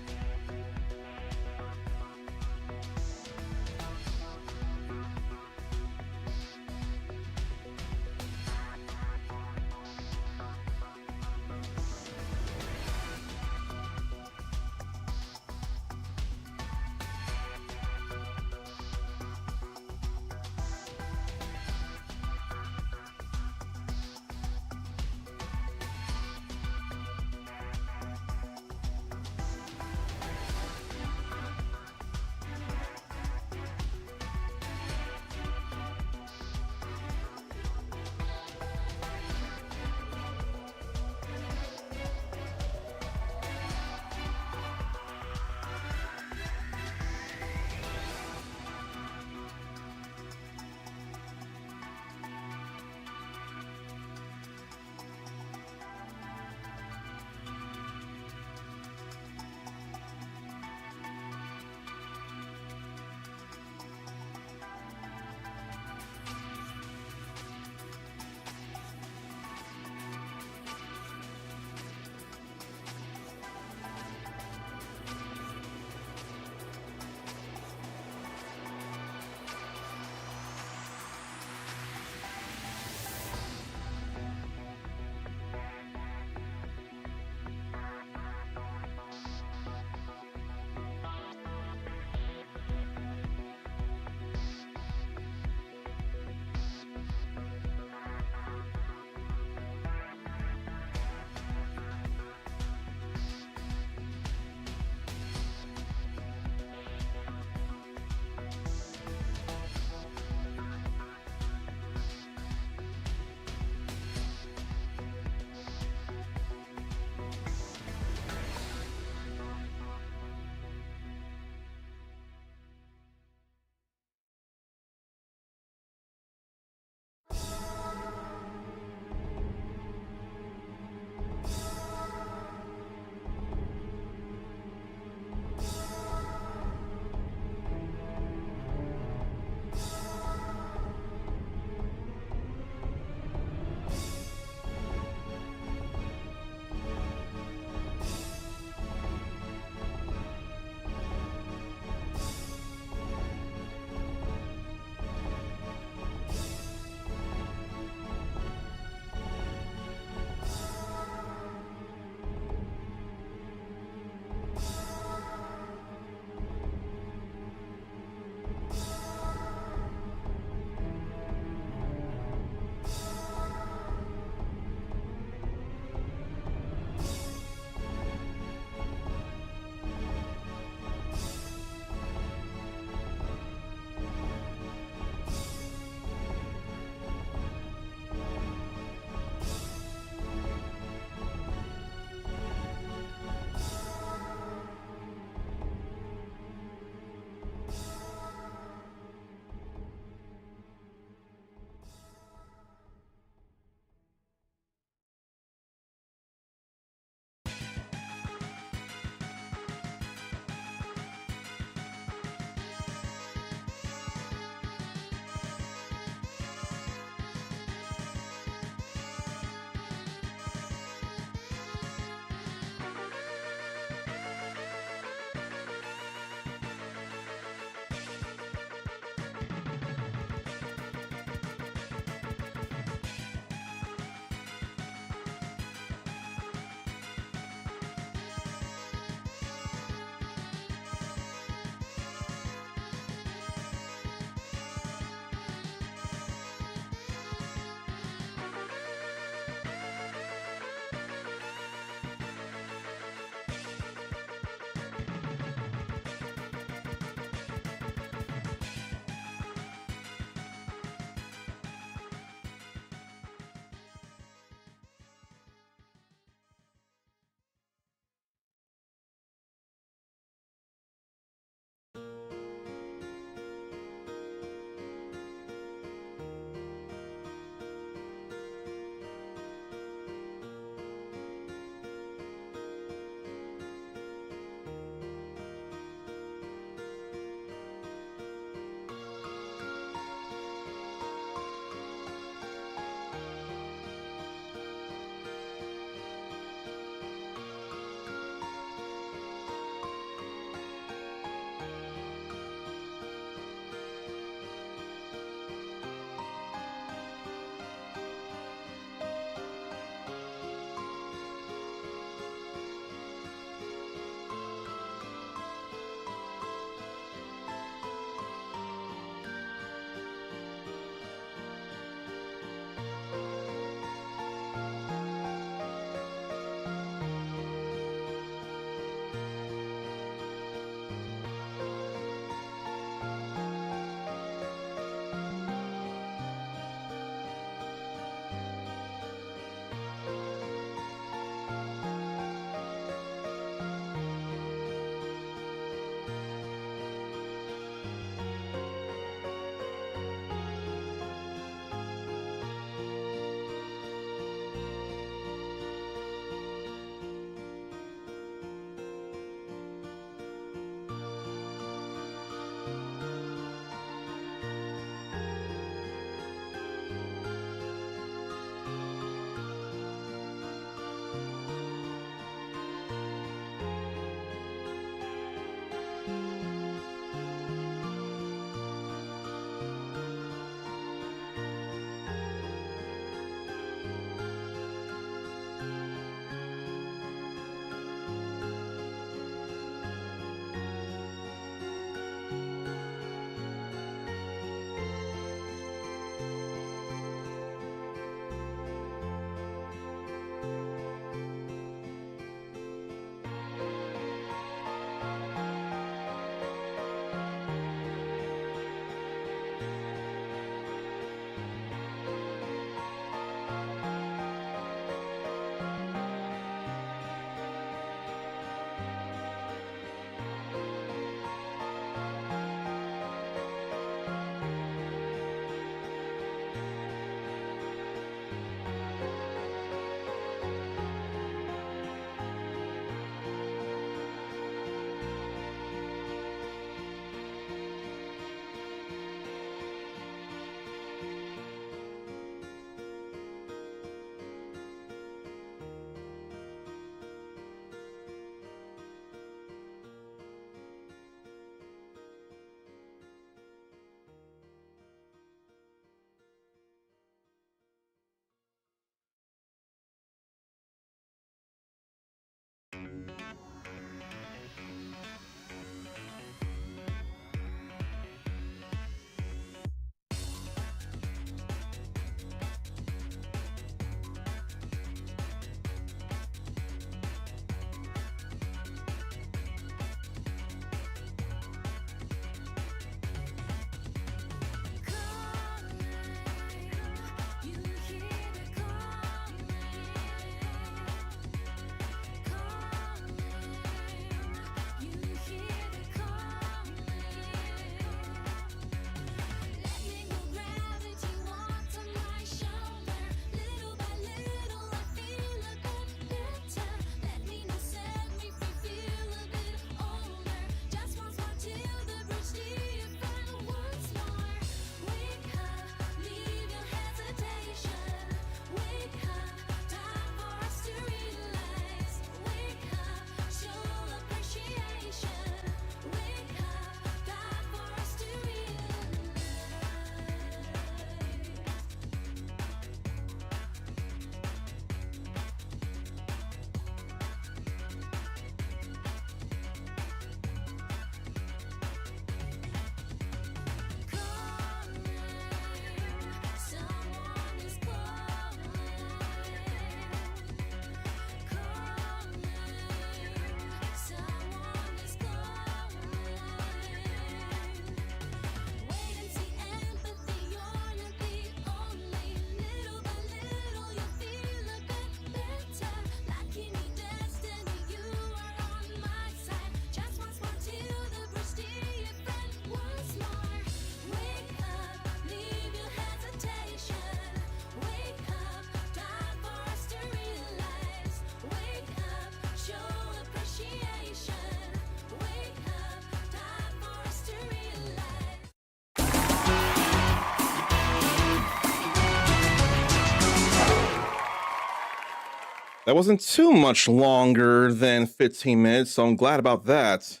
That wasn't too much longer than 15 minutes, so I'm glad about that.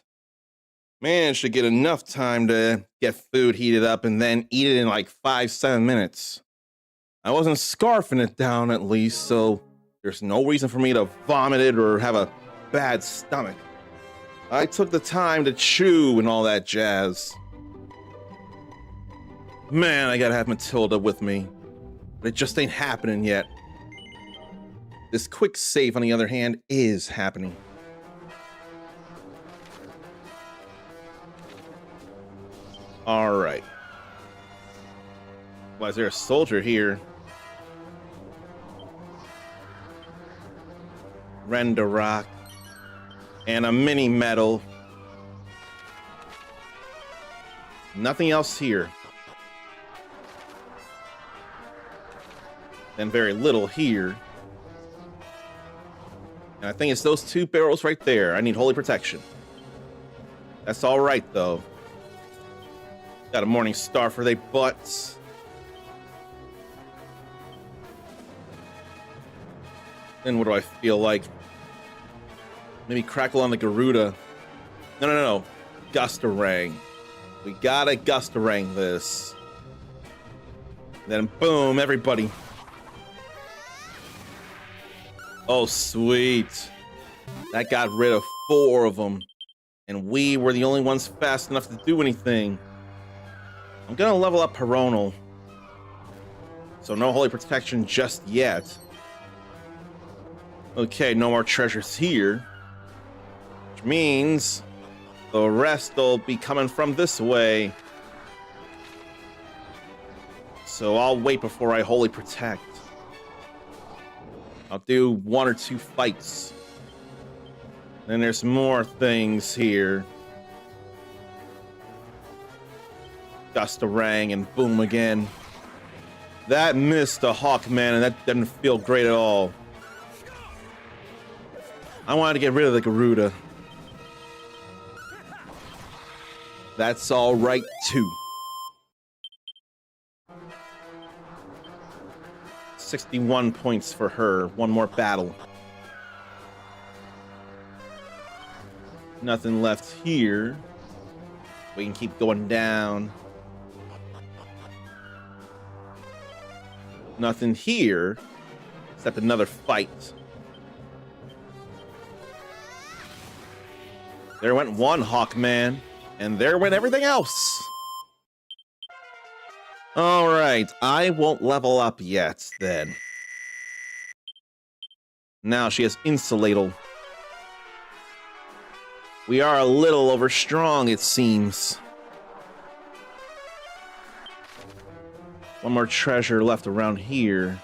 Managed to get enough time to get food heated up and then eat it in like 5-7 minutes. I wasn't scarfing it down at least, so there's no reason for me to vomit it or have a bad stomach. I took the time to chew and all that jazz. Man, I gotta have Matilda with me, but it just ain't happening yet. This quick save, on the other hand, is happening. All right. Why is there a soldier here? Render rock. And a mini medal. Nothing else here. Then very little here. And I think it's those 2 barrels right there. I need holy protection. That's all right, though. Got a morning star for they butts. Then what do I feel like? Maybe crackle on the Garuda. No. Gustarang. We gotta Gustarang this. Then boom, everybody. Oh, sweet. That got rid of 4 of them. And we were the only ones fast enough to do anything. I'm gonna level up Peronal. So no holy protection just yet. Okay, no more treasures here. Which means the rest will be coming from this way. So I'll wait before I holy protect. I'll do 1 or 2 fights. Then there's more things here. Gustarang and boom again. That missed a Hawkman and that didn't feel great at all. I wanted to get rid of the Garuda. That's all right too. 61 points for her. 1 more battle. Nothing left here. We can keep going down. Nothing here, except another fight. There went 1 Hawkman, and there went everything else. All right, I won't level up yet, then. Now she has Insulatal. We are a little overstrong, it seems. 1 more treasure left around here.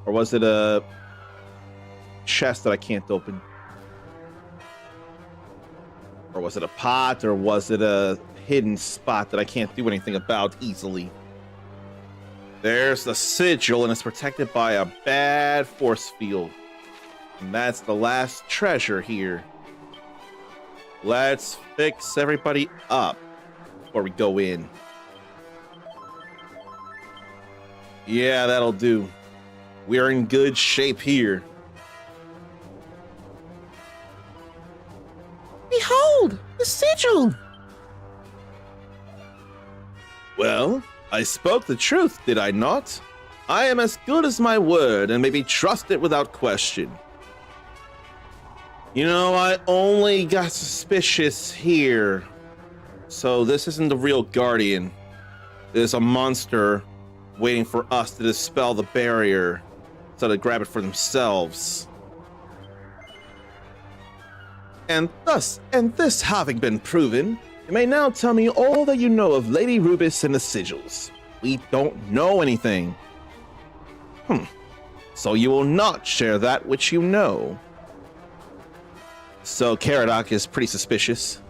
Or was it a chest that I can't open? Or was it a pot? Or was it a hidden spot that I can't do anything about easily? There's the sigil, and it's protected by a bad force field. And that's the last treasure here. Let's fix everybody up before we go in. Yeah, that'll do. We're in good shape here. Behold, the sigil! Well, I spoke the truth, did I not? I am as good as my word and may be trusted without question. You know, I only got suspicious here. So this isn't the real Guardian. There's a monster waiting for us to dispel the barrier so to grab it for themselves. And this having been proven, you may now tell me all that you know of Lady Rubis and the sigils. We don't know anything. So you will not share that which you know. So Caradoc is pretty suspicious.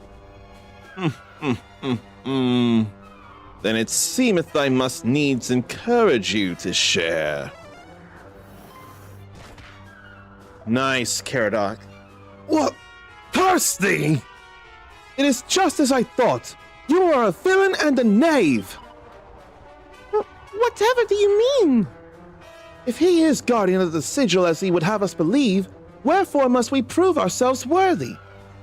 Then it seemeth I must needs encourage you to share. Nice, Caradoc. What? Curse thee! It is just as I thought. You are a villain and a knave. Whatever do you mean? If he is guardian of the sigil as he would have us believe, wherefore must we prove ourselves worthy?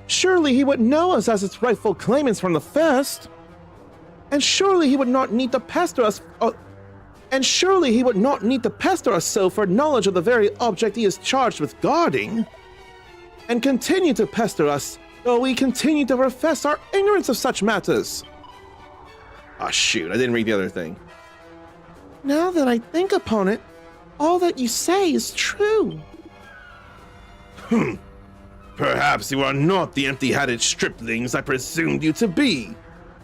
Surely he would know us as its rightful claimants from the first. And surely he would not need to pester us so for knowledge of the very object he is charged with guarding. And continue to pester us, though we continue to profess our ignorance of such matters. Ah, shoot, I didn't read the other thing. Now that I think upon it, all that you say is true. Perhaps you are not the empty-hatted striplings I presumed you to be.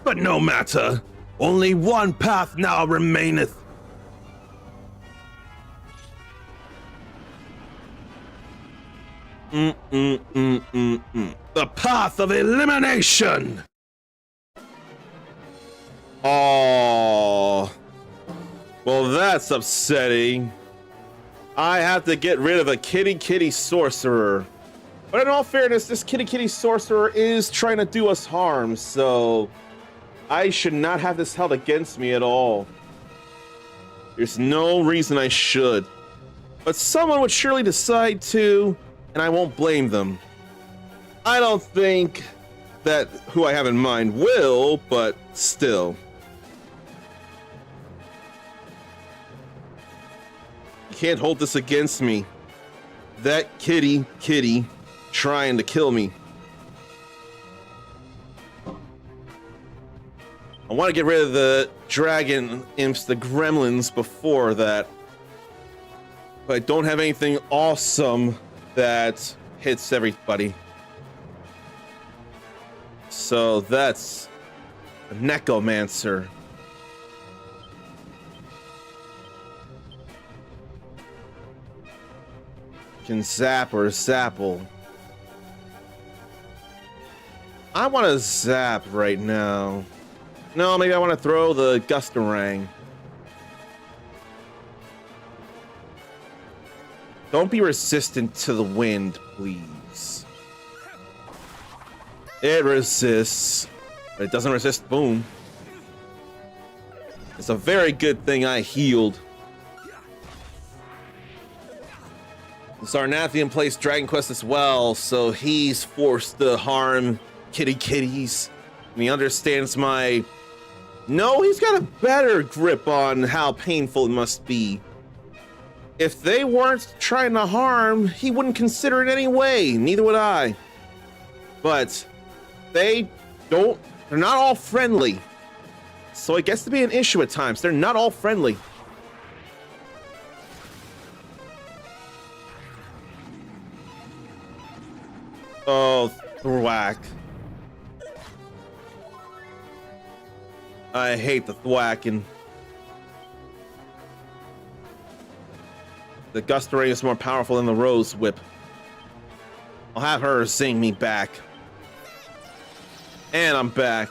But no matter, only one path now remaineth. The path of elimination! Oh, well, that's upsetting. I have to get rid of a kitty sorcerer. But in all fairness, this kitty sorcerer is trying to do us harm, so I should not have this held against me at all. There's no reason I should. But someone would surely decide to, and I won't blame them. I don't think that who I have in mind will, but still. You can't hold this against me. That kitty trying to kill me. I want to get rid of the dragon imps, the gremlins, before that. But I don't have anything awesome that hits everybody. So that's a necromancer. Can zap or zapple. I want to zap right now. No, maybe I want to throw the Gustarang. Don't be resistant to the wind, please. It resists, but it doesn't resist boom. It's a very good thing I healed. Sarnathian plays Dragon Quest as well, so he's forced to harm kitties. And he understands my... No, he's got a better grip on how painful it must be. If they weren't trying to harm, he wouldn't consider it anyway. Neither would I. But they're not all friendly. So it gets to be an issue at times. They're not all friendly. Oh, thwack. I hate the thwacking. The Gustarang is more powerful than the Rose Whip. I'll have her zing me back. And I'm back.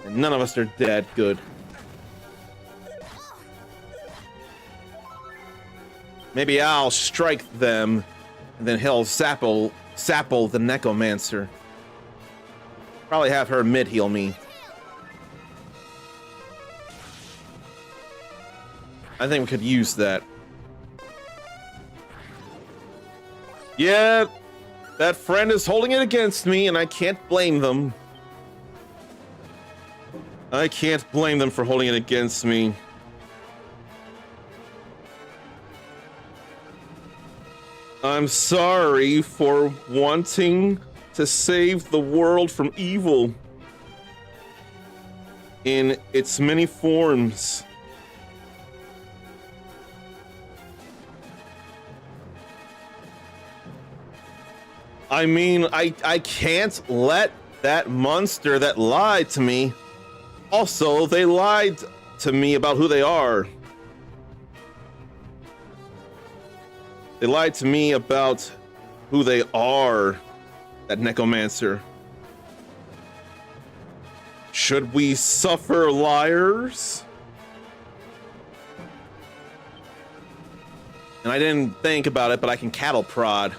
And none of us are dead. Good. Maybe I'll strike them, and then he'll sapple the necromancer. Probably have her mid-heal me. I think we could use that. Yeah, that friend is holding it against me, and I can't blame them. I can't blame them for holding it against me. I'm sorry for wanting to save the world from evil in its many forms. I mean, I can't let that monster that lied to me. Also, they lied to me about who they are. They lied to me about who they are, that necromancer. Should we suffer liars? And I didn't think about it, but I can cattle prod.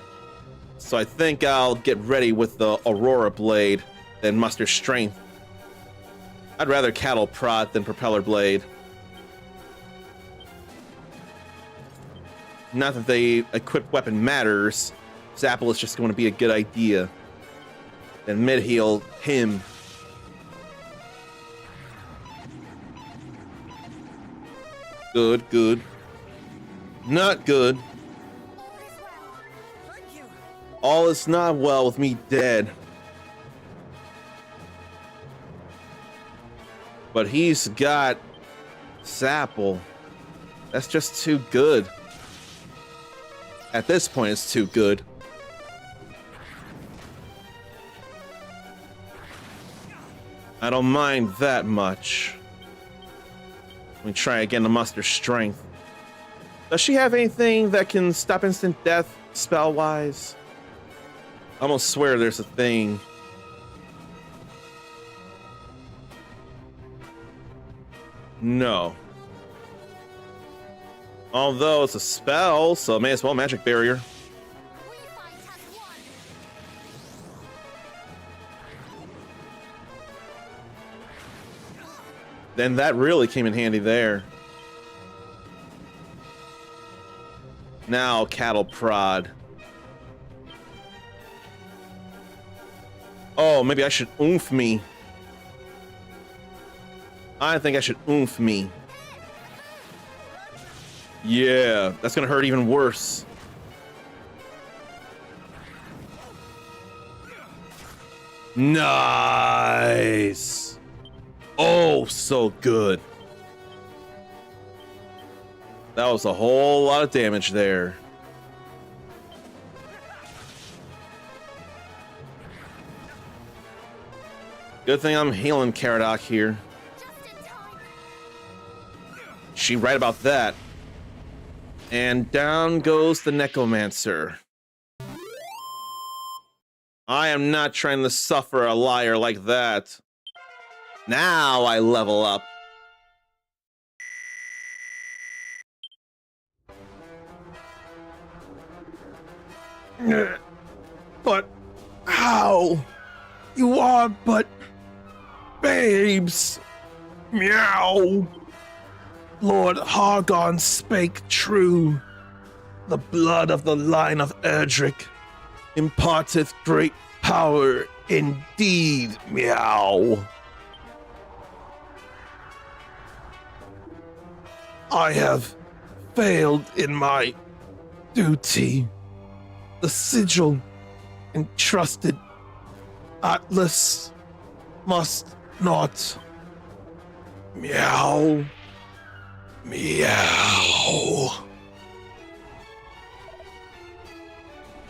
So I think I'll get ready with the Aurora Blade, then muster strength. I'd rather cattle prod than propeller blade. Not that the equipped weapon matters. Zapple is just going to be a good idea. Then mid-heal him. Good, good. Not good. All is not well with me dead. But he's got Zapple. That's just too good. At this point, it's too good. I don't mind that much. Let me try again to muster strength. Does she have anything that can stop instant death spell-wise? I almost swear there's a thing. No. Although it's a spell, so may as well magic barrier. Then that really came in handy there. Now cattle prod. Oh, maybe I should oomph me. I think I should oomph me. Yeah, that's gonna hurt even worse. Nice. Oh, so good. That was a whole lot of damage there. Good thing I'm healing Caradoc here. She right about that. And down goes the Necromancer. I am not trying to suffer a liar like that. Now I level up. But how? You are but babes. Meow. Lord Hargon spake true. The blood of the line of ERDRICK imparteth great power indeed. Meow. I have failed in my duty. The sigil entrusted Atlas must not. Meow. Meow.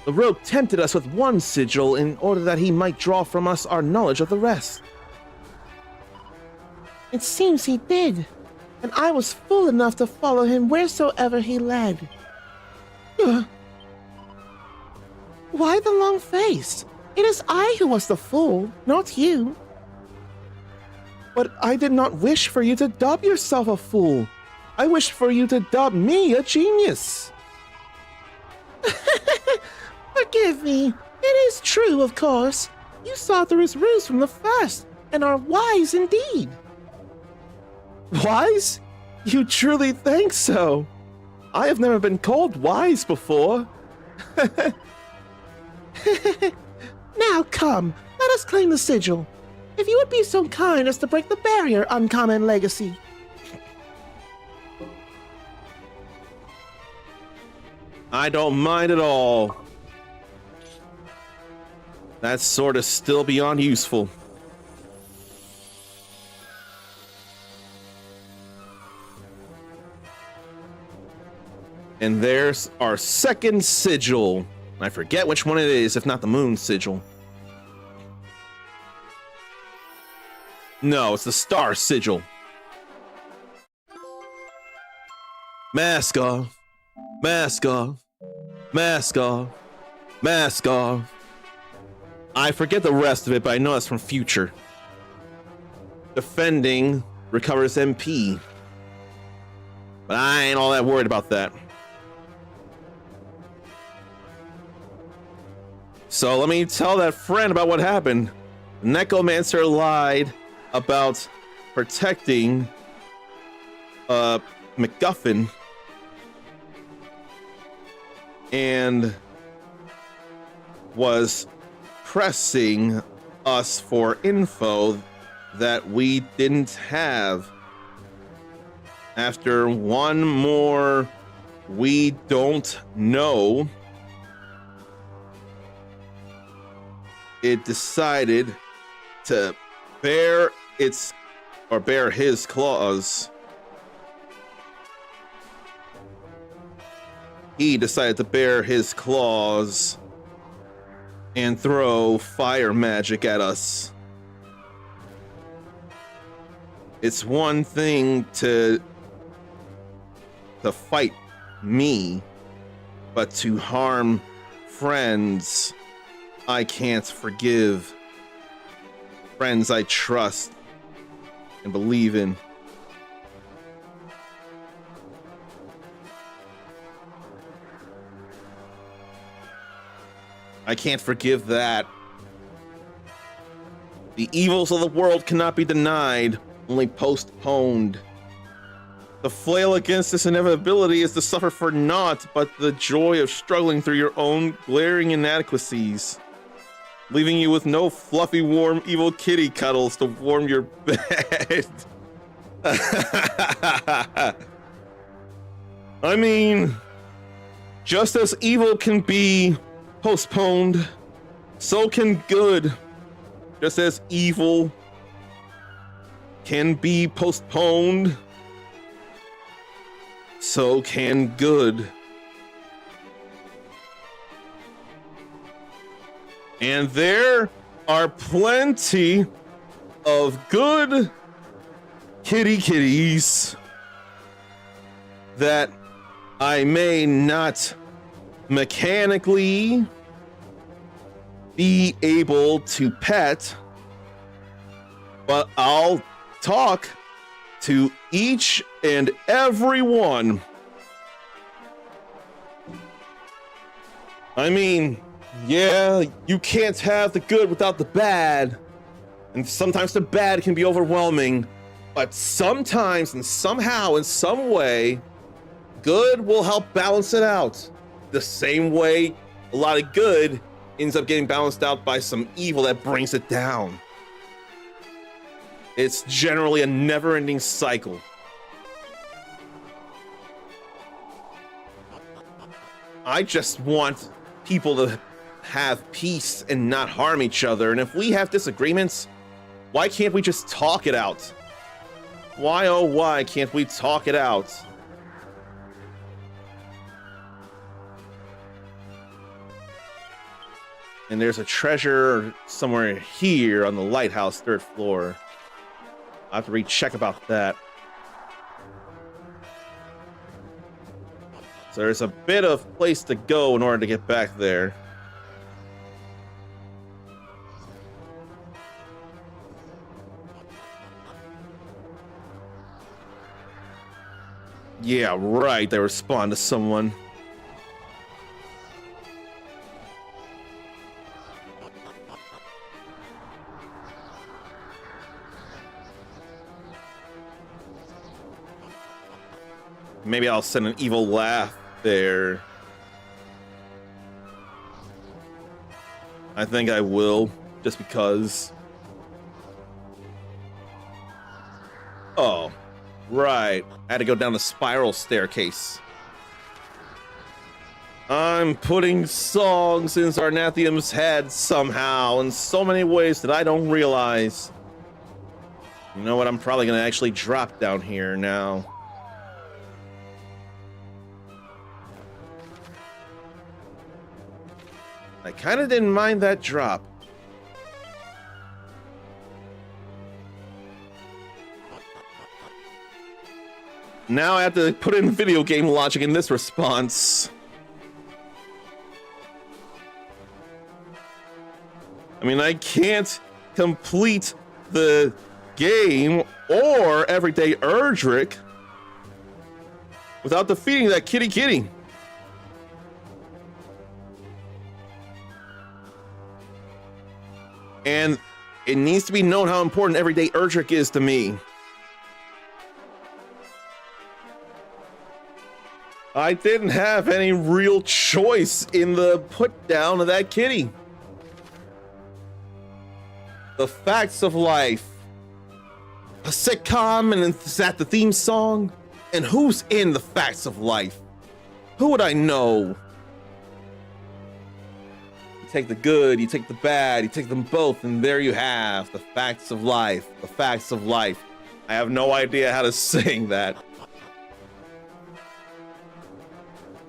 The rogue tempted us with one sigil in order that he might draw from us our knowledge of the rest. It seems he did, and I was fool enough to follow him wheresoever he led. Why the long face? It is I who was the fool, not you. But I did not wish for you to dub yourself a fool. I wished for you to dub me a genius. Forgive me. It is true, of course. You saw through his ruse from the first, and are wise indeed. Wise? You truly think so? I have never been called wise before. Now come, let us claim the sigil. If you would be so kind as to break the barrier, Uncommon Legacy. I don't mind at all. That sword is still beyond useful. And there's our second sigil. I forget which one it is, if not the moon sigil. No, it's the star sigil. Mask off. Mask off. Mask off. Mask off. I forget the rest of it, but I know it's from Future. Defending recovers MP. But I ain't all that worried about that. So let me tell that friend about what happened. Necromancer lied about protecting MacGuffin and was pressing us for info that we didn't have. After one more we don't know, it decided to bear his claws. He decided to bare his claws and throw fire magic at us. It's one thing to fight me, but to harm friends I can't forgive. Friends I trust and believe in. I can't forgive that. The evils of the world cannot be denied, only postponed. The flail against this inevitability is to suffer for naught but the joy of struggling through your own glaring inadequacies, leaving you with no fluffy, warm, evil kitty cuddles to warm your bed. I mean, just as evil can be postponed, so can good. Just as evil can be postponed, so can good. And there are plenty of good kitties that I may not mechanically be able to pet, but I'll talk to each and every one. I mean, yeah, you can't have the good without the bad, and sometimes the bad can be overwhelming, but sometimes and somehow in some way, good will help balance it out. The same way a lot of good ends up getting balanced out by some evil that brings it down. It's generally a never-ending cycle. I just want people to have peace and not harm each other, and if we have disagreements, why can't we just talk it out? Why, oh why can't we talk it out? And there's a treasure somewhere here on the lighthouse, 3rd floor. I have to recheck about that. So there's a bit of place to go in order to get back there. Yeah, right, they respond to someone. Maybe I'll send an evil laugh there. I think I will, just because. Oh, right. I had to go down the spiral staircase. I'm putting songs in Zarnathium's head somehow in so many ways that I don't realize. You know what? I'm probably going to actually drop down here now. I kind of didn't mind that drop. Now I have to put in video game logic in this response. I mean, I can't complete the game or everyday ERDRICK without defeating that kitty. And it needs to be known how important everyday ERDRICK is to me. I didn't have any real choice in the put down of that kitty. The Facts of Life. A sitcom, and is that the theme song? And who's in The Facts of Life? Who would I know? You take the good, you take the bad, you take them both, and there you have The Facts of Life. The Facts of Life. I have no idea how to sing that.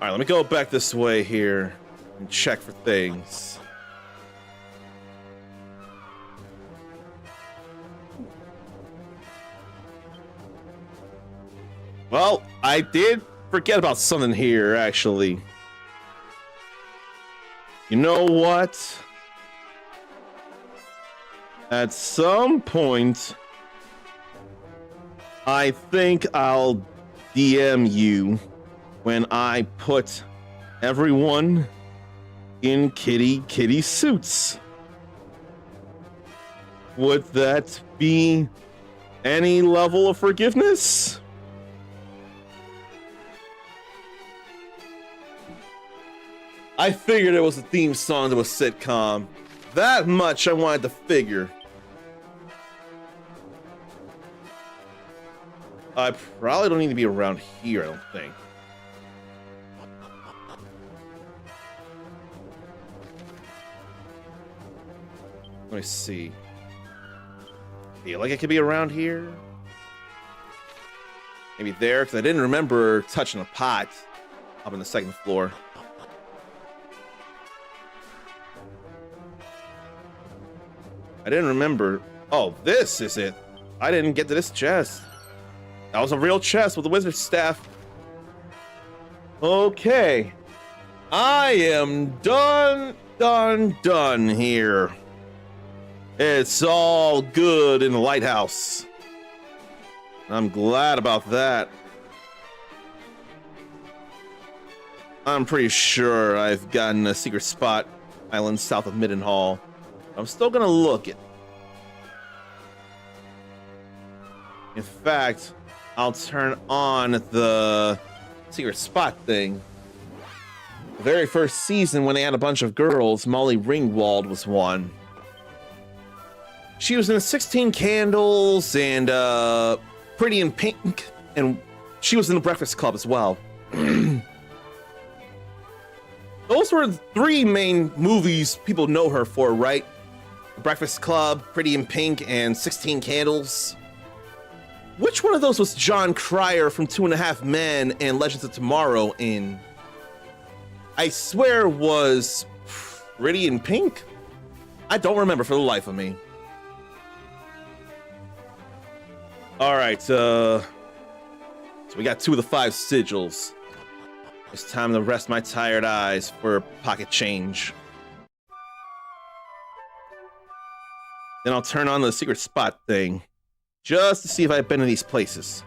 All right, let me go back this way here and check for things. Well, I did forget about something here, actually. You know what? At some point, I think I'll DM you when I put everyone in kitty suits. Would that be any level of forgiveness? I figured it was a theme song to a sitcom. That much I wanted to figure. I probably don't need to be around here, I don't think. Let me see. Feel like it could be around here. Maybe there, because I didn't remember touching a pot up on the second floor. I didn't remember. Oh, this is it. I didn't get to this chest. That was a real chest with a wizard's staff. Okay. I am done here. It's all good in the lighthouse. I'm glad about that. I'm pretty sure I've gotten a secret spot island south of Middenhall. I'm still gonna look it. In fact, I'll turn on the secret spot thing. The very first season when they had a bunch of girls, Molly Ringwald was one. She was in 16 Candles and Pretty in Pink, and she was in the Breakfast Club as well. Those were the three main movies people know her for, right? Breakfast Club, Pretty in Pink, and 16 Candles. Which one of those was John Cryer from 2.5 Men and Legends of Tomorrow in? I swear was Pretty in Pink? I don't remember for the life of me. All right, so we got 2 of the 5 sigils. It's time to rest my tired eyes for pocket change. Then I'll turn on the secret spot thing, just to see if I've been in these places.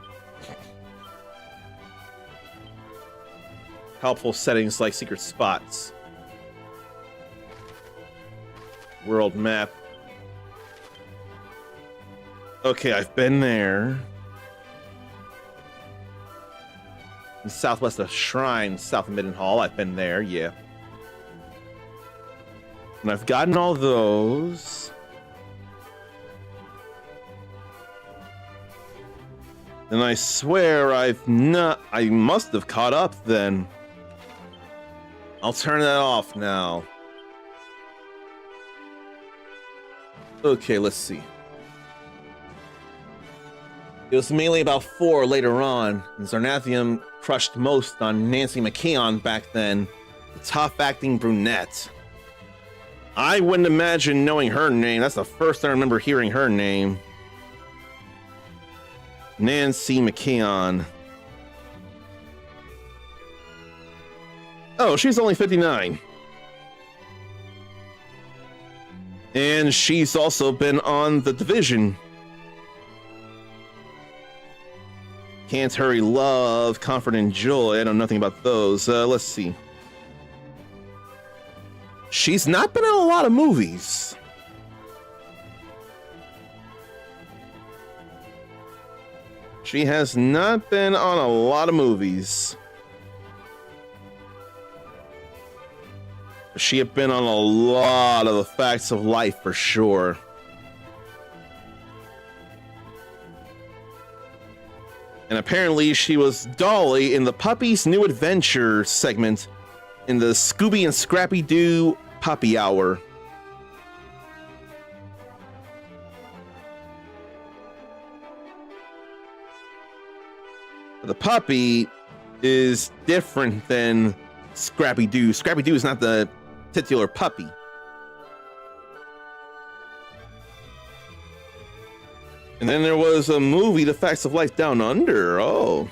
Helpful settings like secret spots. World map. Okay, I've been there. In southwest of Shrine, south of Middenhall, I've been there, yeah. And I've gotten all those. And I swear I must have caught up then. I'll turn that off now. Okay, let's see. It was mainly about 4 later on, and Zarnathium crushed most on Nancy McKeon back then, the tough-acting brunette. I wouldn't imagine knowing her name. That's the first I remember hearing her name. Nancy McKeon. Oh, she's only 59. And she's also been on The Division. Can't Hurry Love, Comfort and Joy. I know nothing about those. Let's see. She's not been in a lot of movies. She has not been on a lot of movies. She had been on a lot of the Facts of Life for sure. And apparently she was Dolly in the Puppy's New Adventure segment in the Scooby and Scrappy Doo Puppy Hour. The puppy is different than Scrappy Doo. Scrappy Doo is not the titular puppy. And then there was a movie, The Facts of Life Down Under. Oh.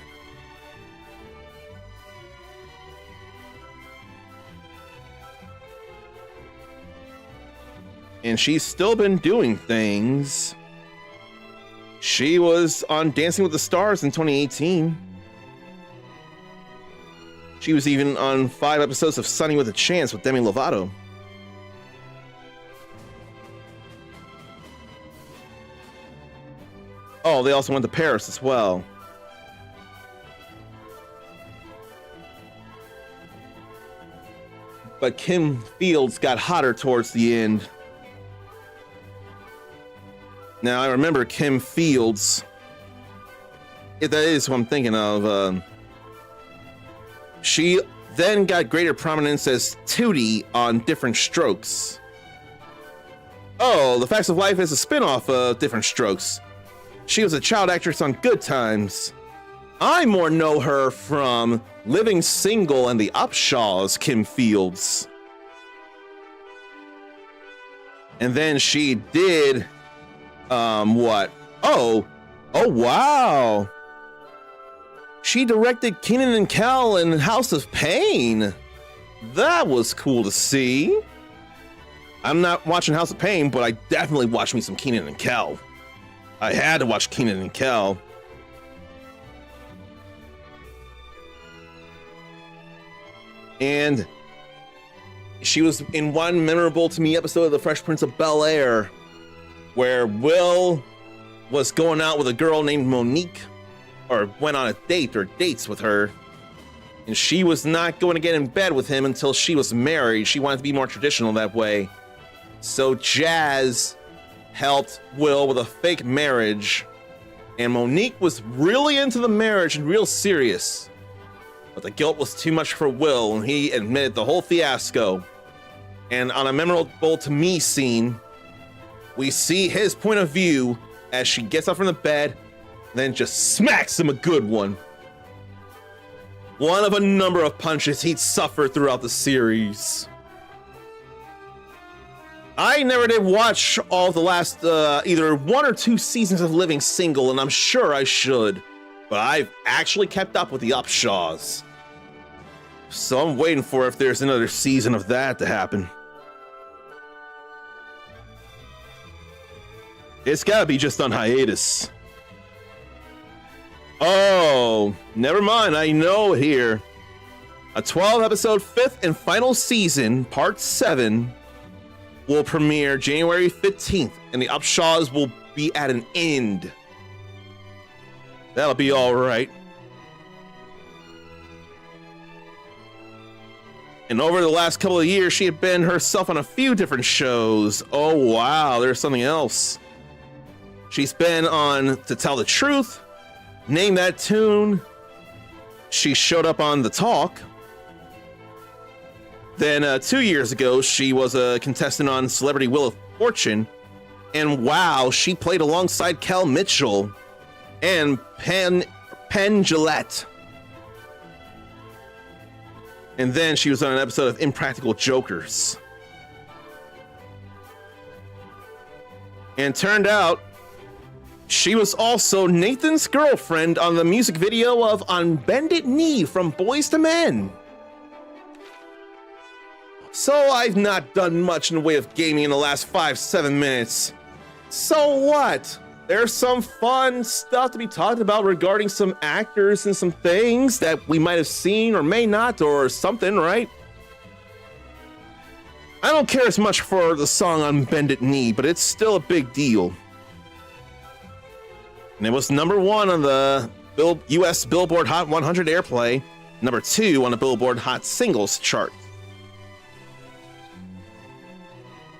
And she's still been doing things. She was on Dancing with the Stars in 2018. She was even on 5 episodes of Sunny with a Chance with Demi Lovato. Oh, they also went to Paris as well. But Kim Fields got hotter towards the end. Now, I remember Kim Fields. If that is what I'm thinking of. She then got greater prominence as Tootie on Different Strokes. Oh, The Facts of Life is a spin-off of Different Strokes. She was a child actress on Good Times. I more know her from Living Single and The Upshaws, Kim Fields. And then she did, what? Oh, wow. She directed Kenan and Kel in House of Pain. That was cool to see. I'm not watching House of Pain, but I definitely watched me some Kenan and Kel. I had to watch Kenan and Kel. And she was in one memorable to me episode of The Fresh Prince of Bel-Air where Will was going out with a girl named Monique, or went on a date or dates with her, and she was not going to get in bed with him until she was married. She wanted to be more traditional that way. So Jazz helped Will with a fake marriage, and Monique was really into the marriage and real serious. But the guilt was too much for Will, and he admitted the whole fiasco. And on a memorable to me scene, we see his point of view as she gets up from the bed, then just smacks him a good one. One of a number of punches he'd suffered throughout the series. I never did watch all the last either 1 or 2 seasons of Living Single, and I'm sure I should. But I've actually kept up with the Upshaws. So I'm waiting for if there's another season of that to happen. It's gotta be just on hiatus. Oh, never mind, I know it here. A 12-episode 5th and final season, part 7, will premiere January 15th, and the Upshaws will be at an end. That'll be all right. And over the last couple of years, she had been herself on a few different shows. Oh, wow, there's something else. She's been on To Tell the Truth, Name That Tune. She showed up on The Talk. Then 2 years ago, she was a contestant on Celebrity Wheel of Fortune. And wow, she played alongside Kel Mitchell and Penn Jillette. And then she was on an episode of Impractical Jokers. And turned out, she was also Nathan's girlfriend on the music video of On Bended Knee from Boys to Men. So I've not done much in the way of gaming in the last 5-7 minutes. So what? There's some fun stuff to be talked about regarding some actors and some things that we might have seen or may not or something, right? I don't care as much for the song On Bended Knee, but it's still a big deal. And it was #1 on the US Billboard Hot 100 airplay, #2 on the Billboard Hot Singles chart.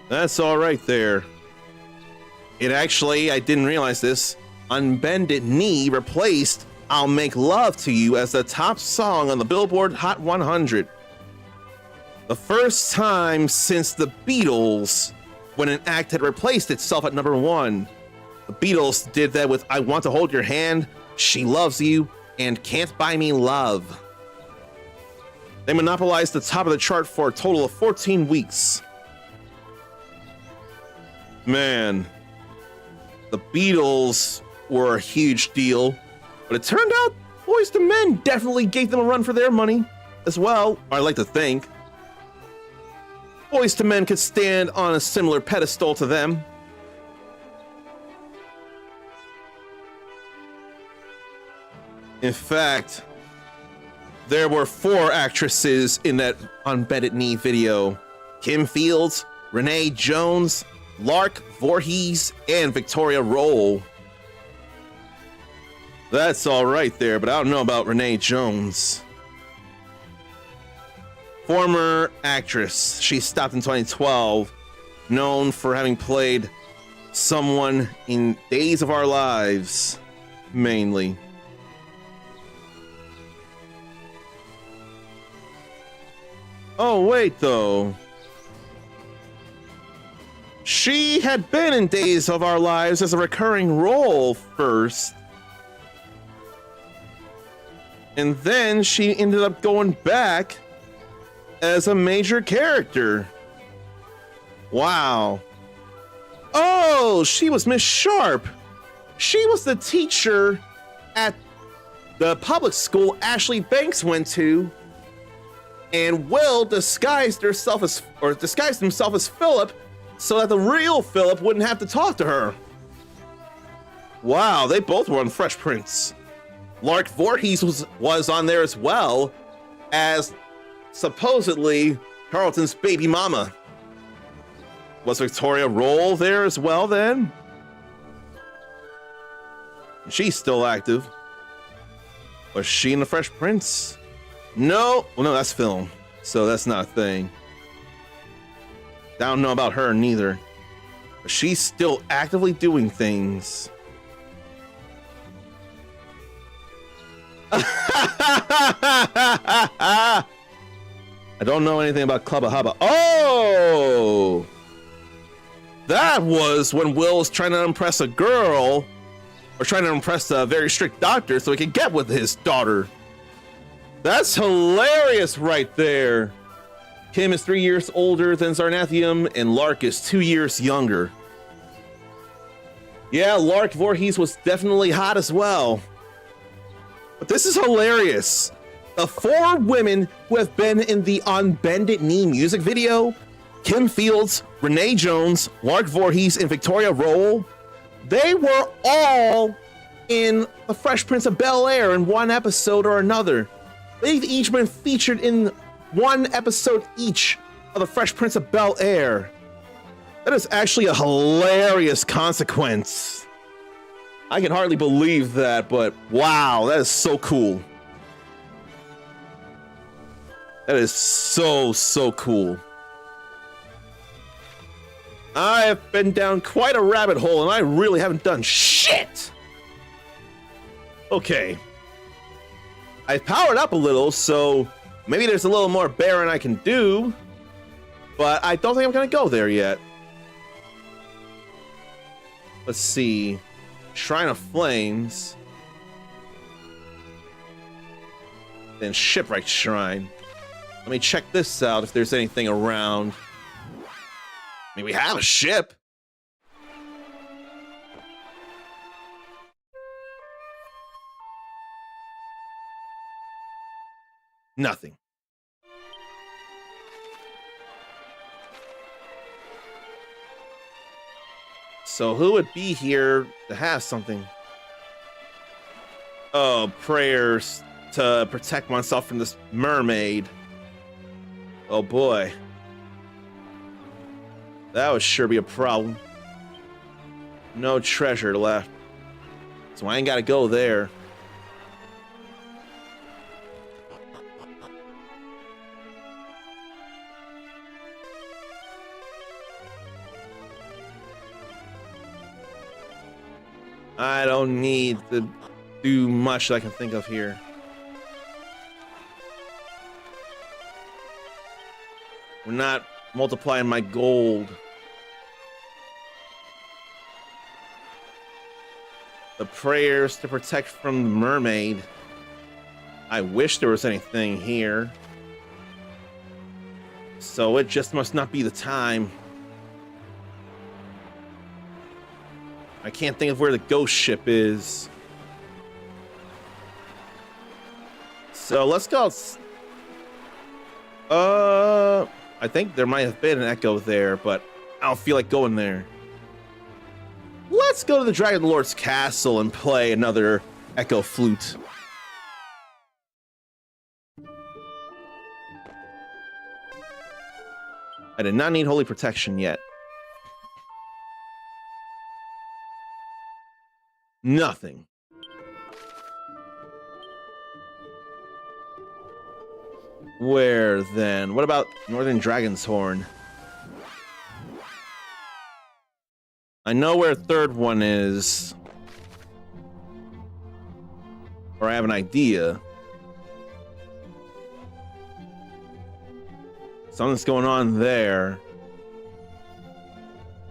That's all right there. It actually, I didn't realize this, On Bended Knee replaced I'll Make Love to You as the top song on the Billboard Hot 100. The first time since the Beatles, when an act had replaced itself at number 1. The Beatles did that with I Want to Hold Your Hand, She Loves You, and Can't Buy Me Love. They monopolized the top of the chart for a total of 14 weeks. Man, the Beatles were a huge deal, but it turned out Boyz II Men definitely gave them a run for their money as well, I like to think. Boyz II Men could stand on a similar pedestal to them. In fact, there were 4 actresses in that On Bended Knee video. Kim Fields, Renee Jones, Lark Voorhees, and Victoria Roll. That's all right there, but I don't know about Renee Jones. Former actress. She stopped in 2012, known for having played someone in Days of Our Lives, mainly. Oh, wait, though. She had been in Days of Our Lives as a recurring role first. And then she ended up going back as a major character. Wow. Oh, she was Miss Sharp. She was the teacher at the public school Ashley Banks went to. And Will disguised himself as Philip so that the real Philip wouldn't have to talk to her. Wow, they both were on Fresh Prince. Lark Voorhees was on there as well as supposedly Carlton's baby mama. Was Victoria Roll there as well then? She's still active. Was she in the Fresh Prince? No. Well, no, that's film, so that's not a thing. I don't know about her neither. But she's still actively doing things. I don't know anything about Clubba Hubba. Oh! That was when Will was trying to impress a girl, or trying to impress a very strict doctor so he could get with his daughter. That's hilarious right there. Kim is 3 years older than Zarnathium, and Lark is 2 years younger. Yeah, Lark Voorhees was definitely hot as well. But this is hilarious. The 4 women who have been in the On Bended Knee music video, Kim Fields, Renee Jones, Lark Voorhees, and Victoria Roll, they were all in The Fresh Prince of Bel-Air in one episode or another. They've each been featured in one episode each of The Fresh Prince of Bel-Air. That is actually a hilarious consequence. I can hardly believe that, but wow, that is so cool. That is so cool. I have been down quite a rabbit hole and I really haven't done shit. Okay. I powered up a little, so maybe there's a little more Baron I can do, but I don't think I'm gonna go there yet. Let's see. Shrine of Flames. Then Shipwreck Shrine. Let me check this out if there's anything around. I mean, we have a ship. Nothing. So who would be here to have something? Oh, prayers to protect myself from this mermaid. Oh boy. That would sure be a problem. No treasure left. So I ain't gotta go there. I don't need to do much that I can think of here. We're not multiplying my gold. The prayers to protect from the mermaid. I wish there was anything here. So it just must not be the time. I can't think of where the ghost ship is. So let's go. I think there might have been an echo there, but I don't feel like going there. Let's go to the Dragon Lord's castle and play another echo flute. I did not need holy protection yet. Nothing. Where then? What about Northern Dragon's Horn? I know where a third one is. Or I have an idea. Something's going on there.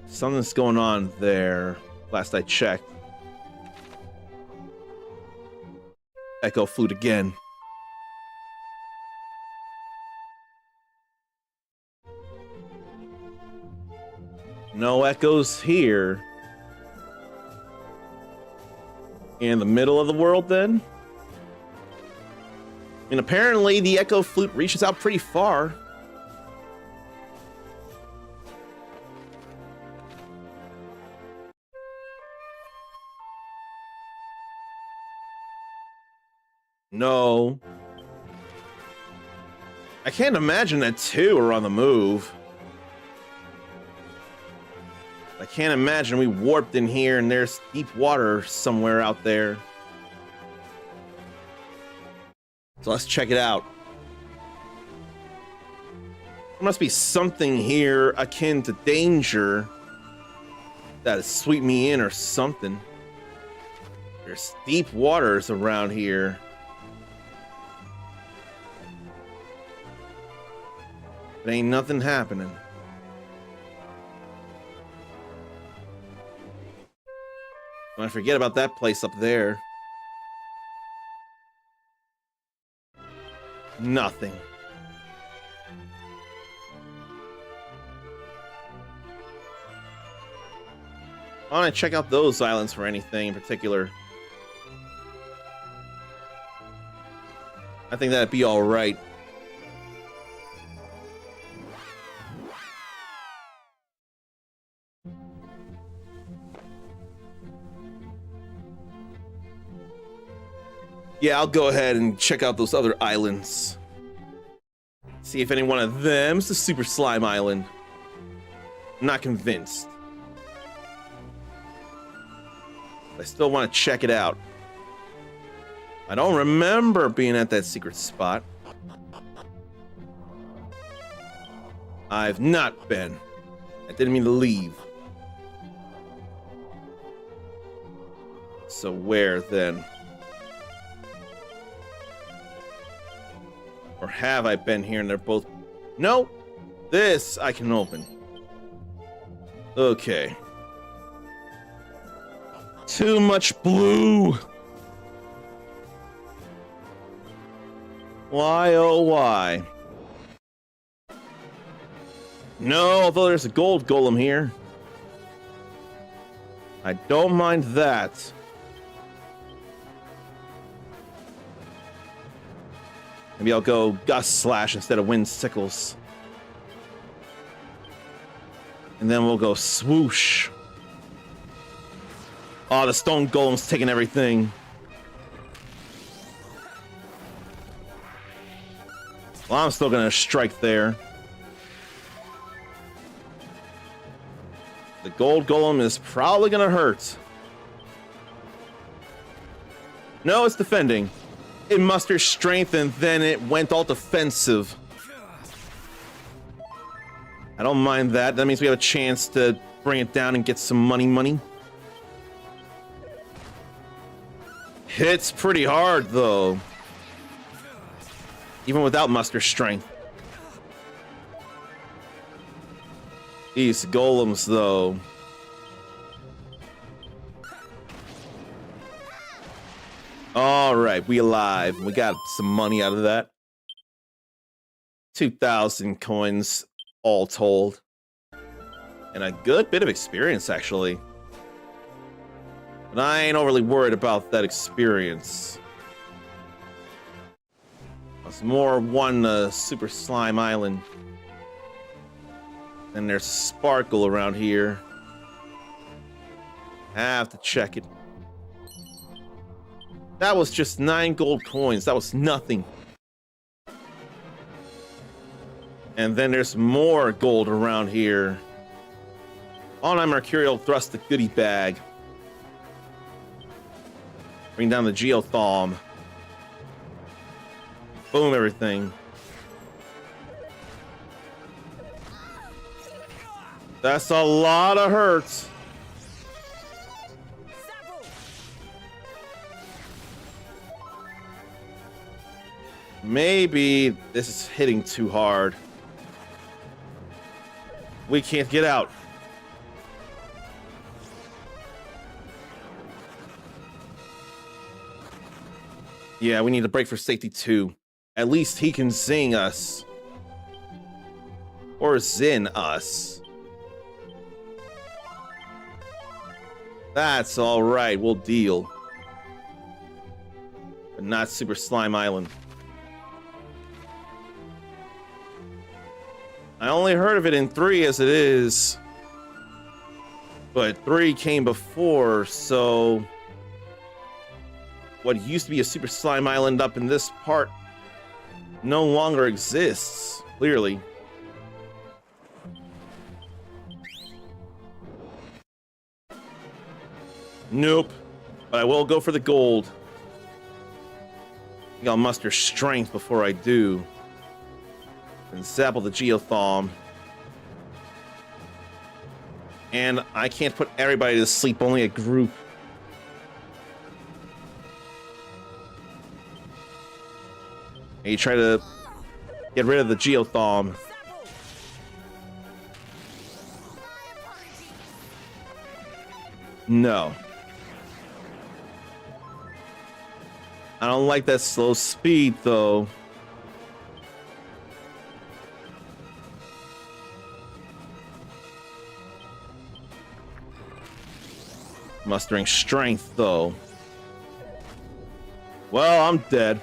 Something's going on there. Last I checked. Echo flute again. No echoes here. In the middle of the world, then? I mean, apparently the echo flute reaches out pretty far. No. I can't imagine that two are on the move. I can't imagine we warped in here and there's deep water somewhere out there. So let's check it out. There must be something here akin to danger that'll sweep me in or something. There's deep waters around here. But ain't nothing happening. I forget about that place up there. Nothing. I want to check out those islands for anything in particular. I think that'd be all right. Yeah, I'll go ahead and check out those other islands. See if any one of them's the Super Slime Island. I'm not convinced. I still want to check it out. I don't remember being at that secret spot. I've not been. I didn't mean to leave. So where then? Or have I been here and they're both... No! This I can open. Okay. Too much blue! Why, oh why? No, although there's a gold golem here. I don't mind that. Maybe I'll go Gust Slash instead of Wind Sickles. And then we'll go Swoosh. Oh, the Stone Golem's taking everything. Well, I'm still gonna strike there. The Gold Golem is probably gonna hurt. No, it's defending. It mustered strength and then it went all defensive. I don't mind that. That means we have a chance to bring it down and get some money. hits pretty hard, though. Even without muster strength. These golems, though. All right, we alive. We got some money out of that. 2,000 coins all told. And a good bit of experience, actually. But I ain't overly worried about that experience. There's more one Super Slime Island. And there's Sparkle around here. Have to check it. That was just 9 gold coins. That was nothing. And then there's more gold around here. On my Mercurial Thrust the goodie bag. Bring down the Geothom. Boom, everything. That's a lot of hurts. Maybe this is hitting too hard. We can't get out. Yeah, we need to break for safety too. At least he can zing us. Or zin us. That's alright, we'll deal. But not Super Slime Island. I only heard of it in 3 as it is. But 3 came before, so... what used to be a Super Slime Island up in this part no longer exists, clearly. Nope. But I will go for the gold. I think I'll muster strength before I do. And zapple the Geothom. And I can't put everybody to sleep, only a group. And you try to get rid of the Geothom. No. I don't like that slow speed, though. Mustering strength, though. Well, I'm dead.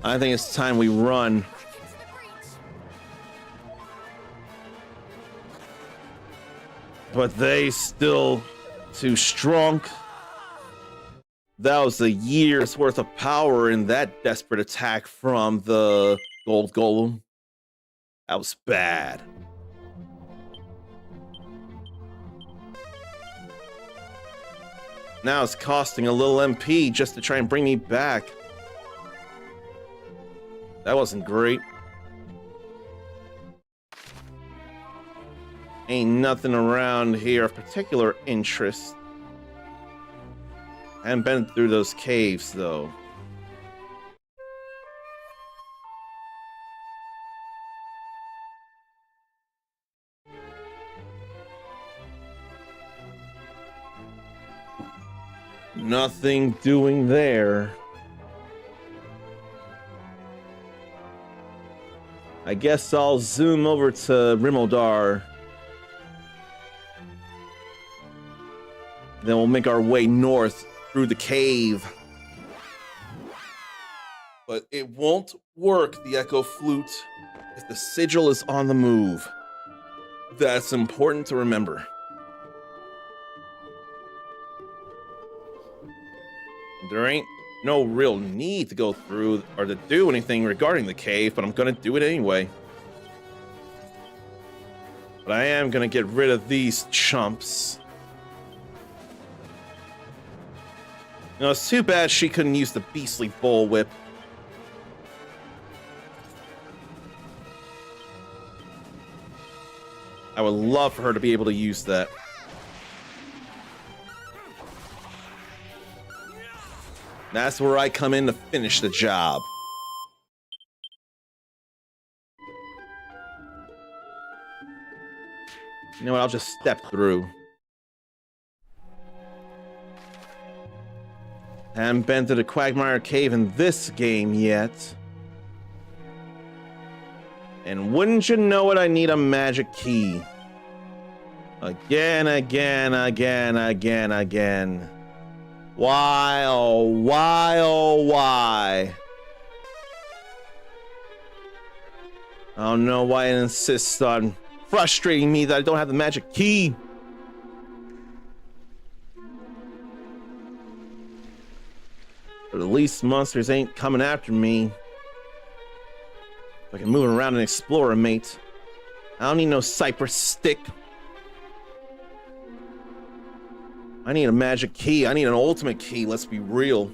I think it's time we run. But they still too strong. That was a year's worth of power in that desperate attack from the gold golem. That was bad. Now it's costing a little MP just to try and bring me back. That wasn't great. Ain't nothing around here of particular interest. I haven't been through those caves, though. Nothing doing there. I guess I'll zoom over to Rimodar. Then we'll make our way north through the cave. But it won't work, the Echo Flute, if the sigil is on the move. That's important to remember. There ain't no real need to go through or to do anything regarding the cave, but I'm gonna do it anyway. But I am gonna get rid of these chumps. You know, it's too bad she couldn't use the beastly bullwhip. I would love for her to be able to use that. That's where I come in to finish the job. You know what? I'll just step through. Haven't been to the Quagmire Cave in this game yet. And wouldn't you know it, I need a magic key. Again. Why, oh, why, oh, why? I don't know why it insists on frustrating me that I don't have the magic key. But at least monsters ain't coming after me. If I can move around and explore, mate. I don't need no cypress stick. I need a magic key. I need an ultimate key, let's be real.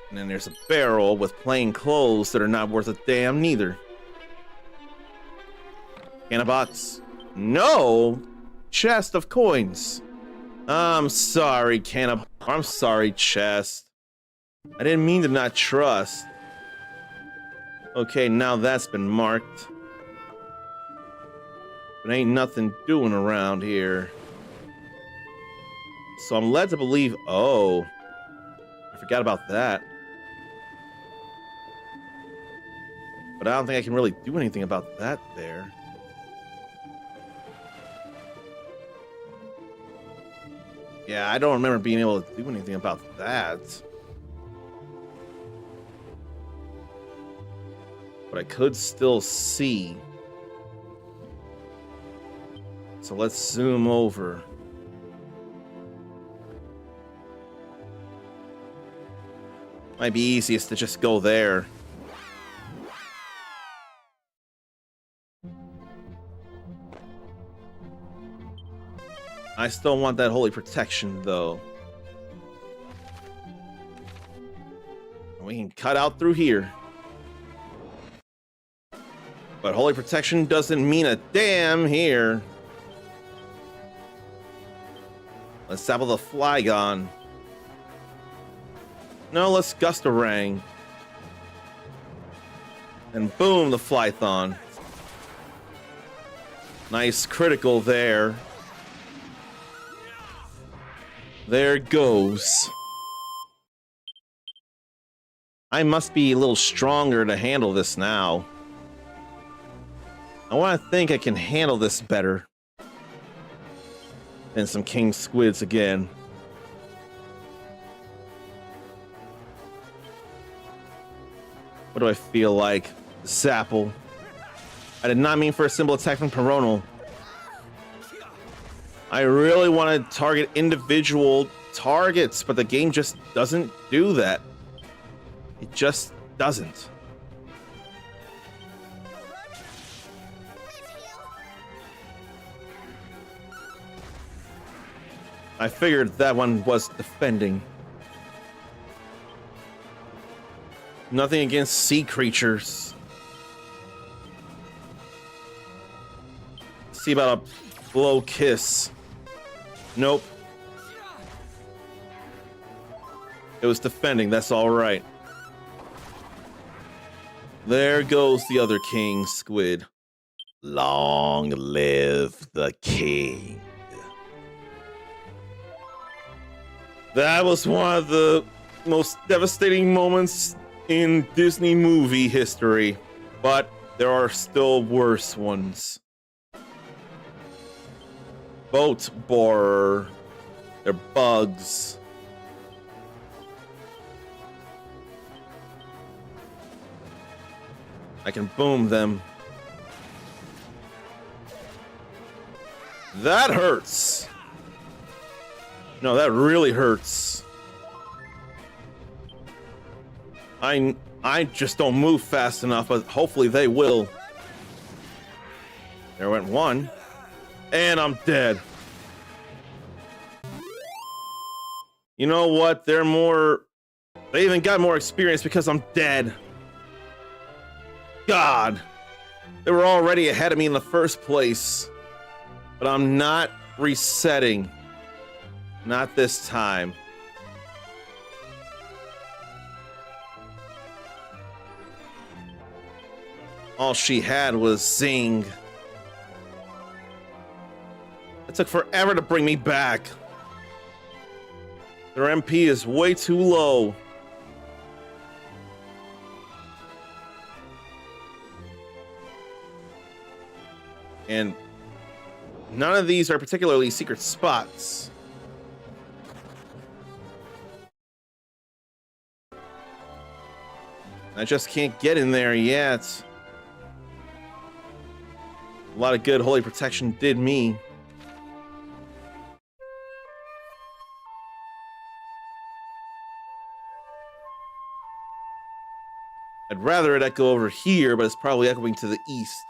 And then there's a barrel with plain clothes that are not worth a damn neither. In a box. No! Chest of coins. I'm sorry, I'm sorry, chest. I didn't mean to not trust. Okay, now that's been marked. But ain't nothing doing around here. So I'm led to believe, oh, I forgot about that. But I don't think I can really do anything about that there. Yeah, I don't remember being able to do anything about that. But I could still see. So let's zoom over. Might be easiest to just go there. I still want that holy protection, though. We can cut out through here. But holy protection doesn't mean a damn here. Let's sample the Flygon. No, let's Gustarang. And boom, the Flython. Nice critical there. There it goes. I must be a little stronger to handle this now. I want to think I can handle this better than some king squids again. What do I feel like? Zapple. I did not mean for a simple attack from Peronal. I really want to target individual targets, but the game just doesn't do that. It just doesn't. I figured that one was defending. Nothing against sea creatures. See about a blow kiss. Nope. It was defending, that's all right. There goes the other king squid. Long live the king. That was one of the most devastating moments in Disney movie history, but there are still worse ones. Boat borer. They're bugs. I can boom them. That hurts. No, that really hurts. I just don't move fast enough, but hopefully they will. There went one. And I'm dead. You know what? They even got more experience because I'm dead. God. They were already ahead of me in the first place. But I'm not resetting. Not this time. All she had was Zing. It took forever to bring me back. Their MP is way too low. And none of these are particularly secret spots. I just can't get in there yet. A lot of good holy protection did me. I'd rather it echo over here, but it's probably echoing to the east.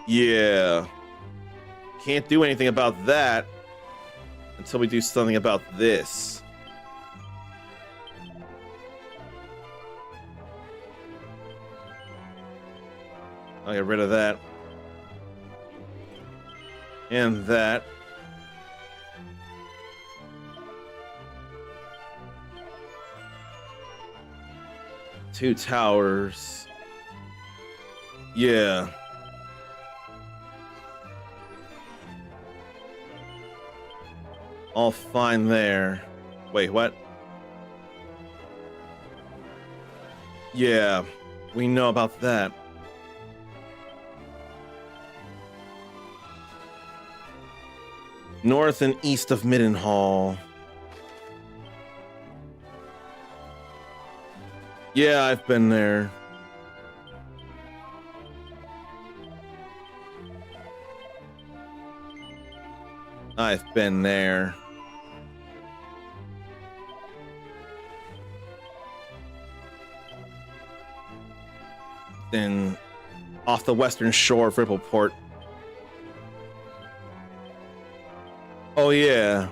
Yeah. Can't do anything about that until we do something about this. I'll get rid of that. And that. Two towers. Yeah. All fine there. Wait, what? Yeah, we know about that. North and east of Middenhall. Yeah, I've been there. I've been there. Then off the western shore of Rippleport. Oh yeah.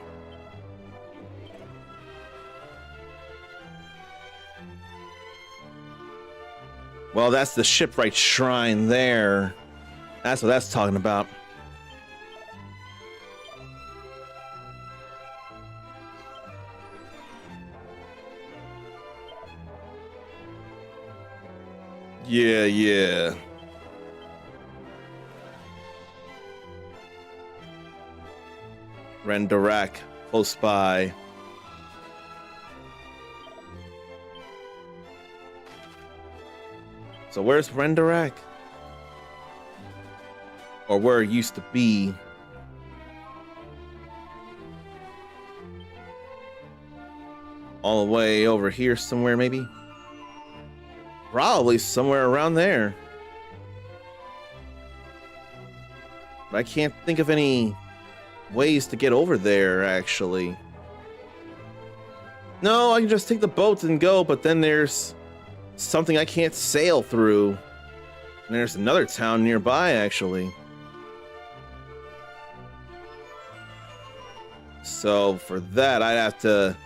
Well, that's the shipwright shrine there. That's what that's talking about. Yeah. ERDRICK, close by. So where's ERDRICK? Or where it used to be? All the way over here somewhere, maybe? Probably somewhere around there. But I can't think of any ways to get over there, actually. No, I can just take the boat and go, but then there's something I can't sail through. And there's another town nearby, actually. So for that, I'd have to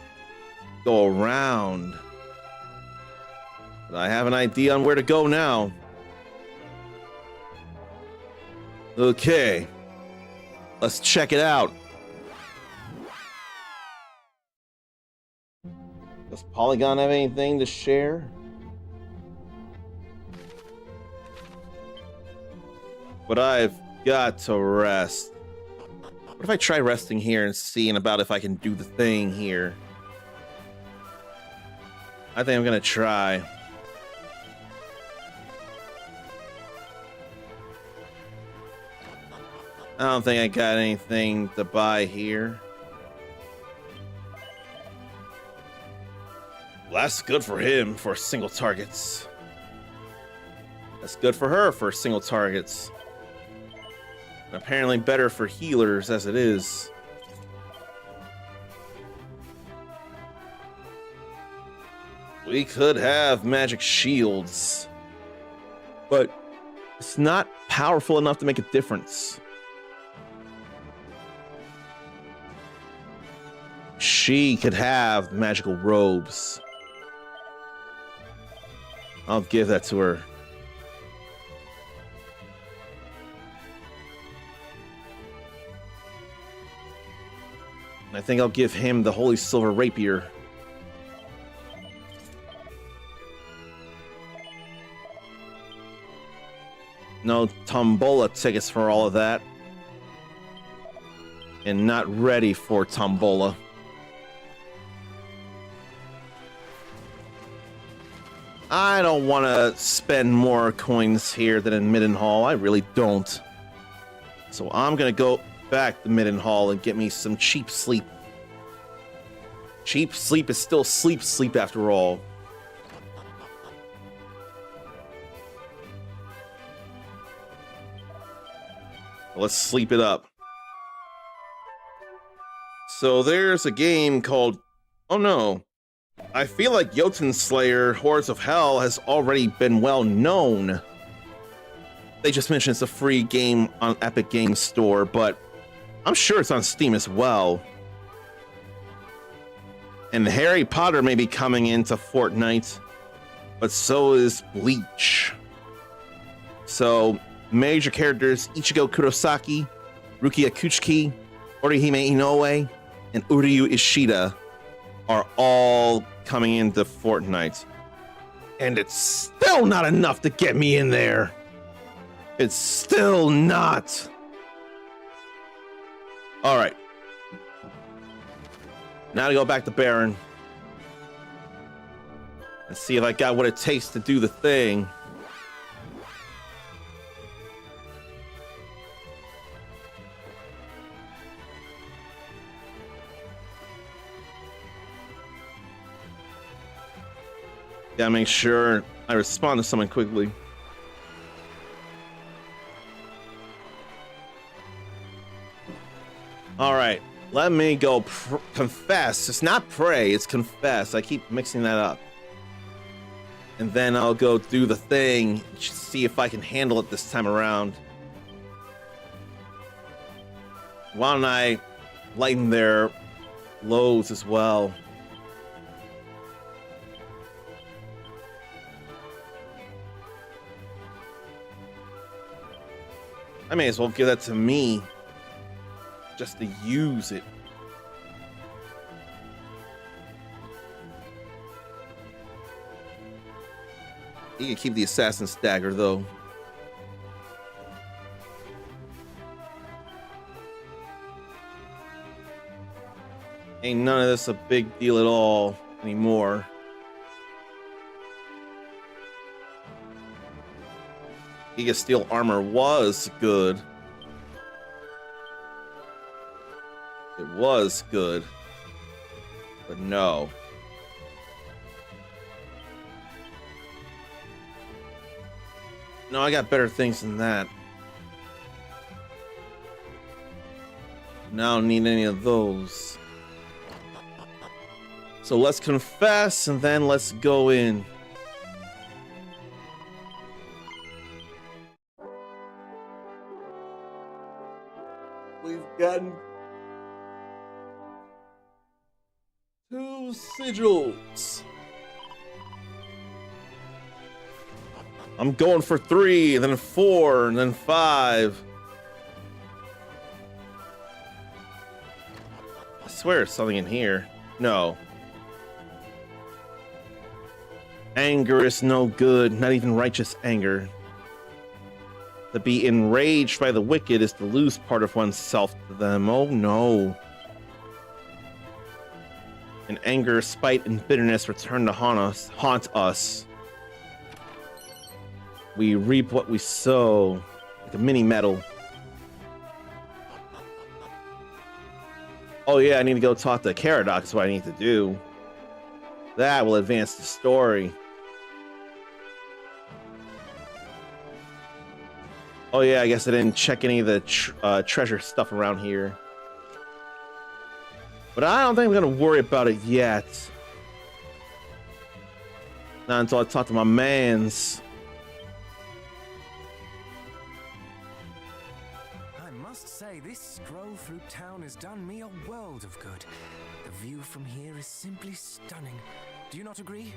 go around. But I have an idea on where to go now. Okay. Let's check it out. Does Polygon have anything to share? But I've got to rest. What if I try resting here and seeing about if I can do the thing here? I think I'm gonna try. I don't think I got anything to buy here. Well, that's good for him for single targets. That's good for her for single targets. Apparently better for healers as it is. We could have magic shields, but it's not powerful enough to make a difference. She could have magical robes. I'll give that to her. I think I'll give him the Holy Silver Rapier. No tombola tickets for all of that. And not ready for tombola. I don't want to spend more coins here than in Middenhall. I really don't. So I'm going to go back to Middenhall and get me some cheap sleep. Cheap sleep is still sleep after all. Let's sleep it up. So there's a game called... Oh no. I feel like Jotun Slayer Hordes of Hell has already been well known. They just mentioned it's a free game on Epic Games Store, but I'm sure it's on Steam as well. And Harry Potter may be coming into Fortnite, but so is Bleach. So, major characters Ichigo Kurosaki, Rukia Kuchiki, Orihime Inoue, and Uryu Ishida are all coming into Fortnite. And it's still not enough to get me in there. It's still not. All right. Now to go back to Baron. And see if I got what it takes to do the thing. Gotta make sure I respond to someone quickly. All right, let me go confess. It's not pray, it's confess. I keep mixing that up. And then I'll go do the thing, see if I can handle it this time around. Why don't I lighten their loads as well? I may as well give that to me just to use it. You can keep the Assassin's Dagger, though. Ain't none of this a big deal at all anymore. Giga Steel armor was good. It was good. But no. No, I got better things than that. Now I don't need any of those. So let's confess and then let's go in. We've gotten 2 sigils. I'm going for 3, and then 4, and then 5. I swear there's something in here. No. Anger is no good, not even righteous anger. To be enraged by the wicked is to lose part of oneself to them. Oh no. And anger, spite, and bitterness return to haunt us. We reap what we sow, like a mini medal. Oh yeah, I need to go talk to Caradoc, that's what I need to do. That will advance the story. Oh yeah, I guess I didn't check any of the treasure stuff around here. But I don't think I'm gonna worry about it yet. Not until I talk to my mans. I must say, this stroll through town has done me a world of good. The view from here is simply stunning. Do you not agree?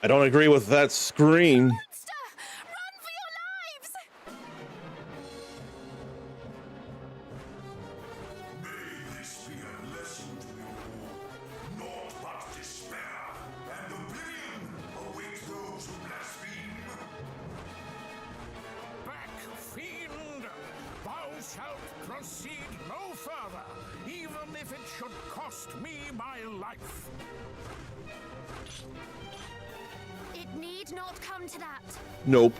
I don't agree with that scream. if it should cost me my life. It need not come to that. Nope.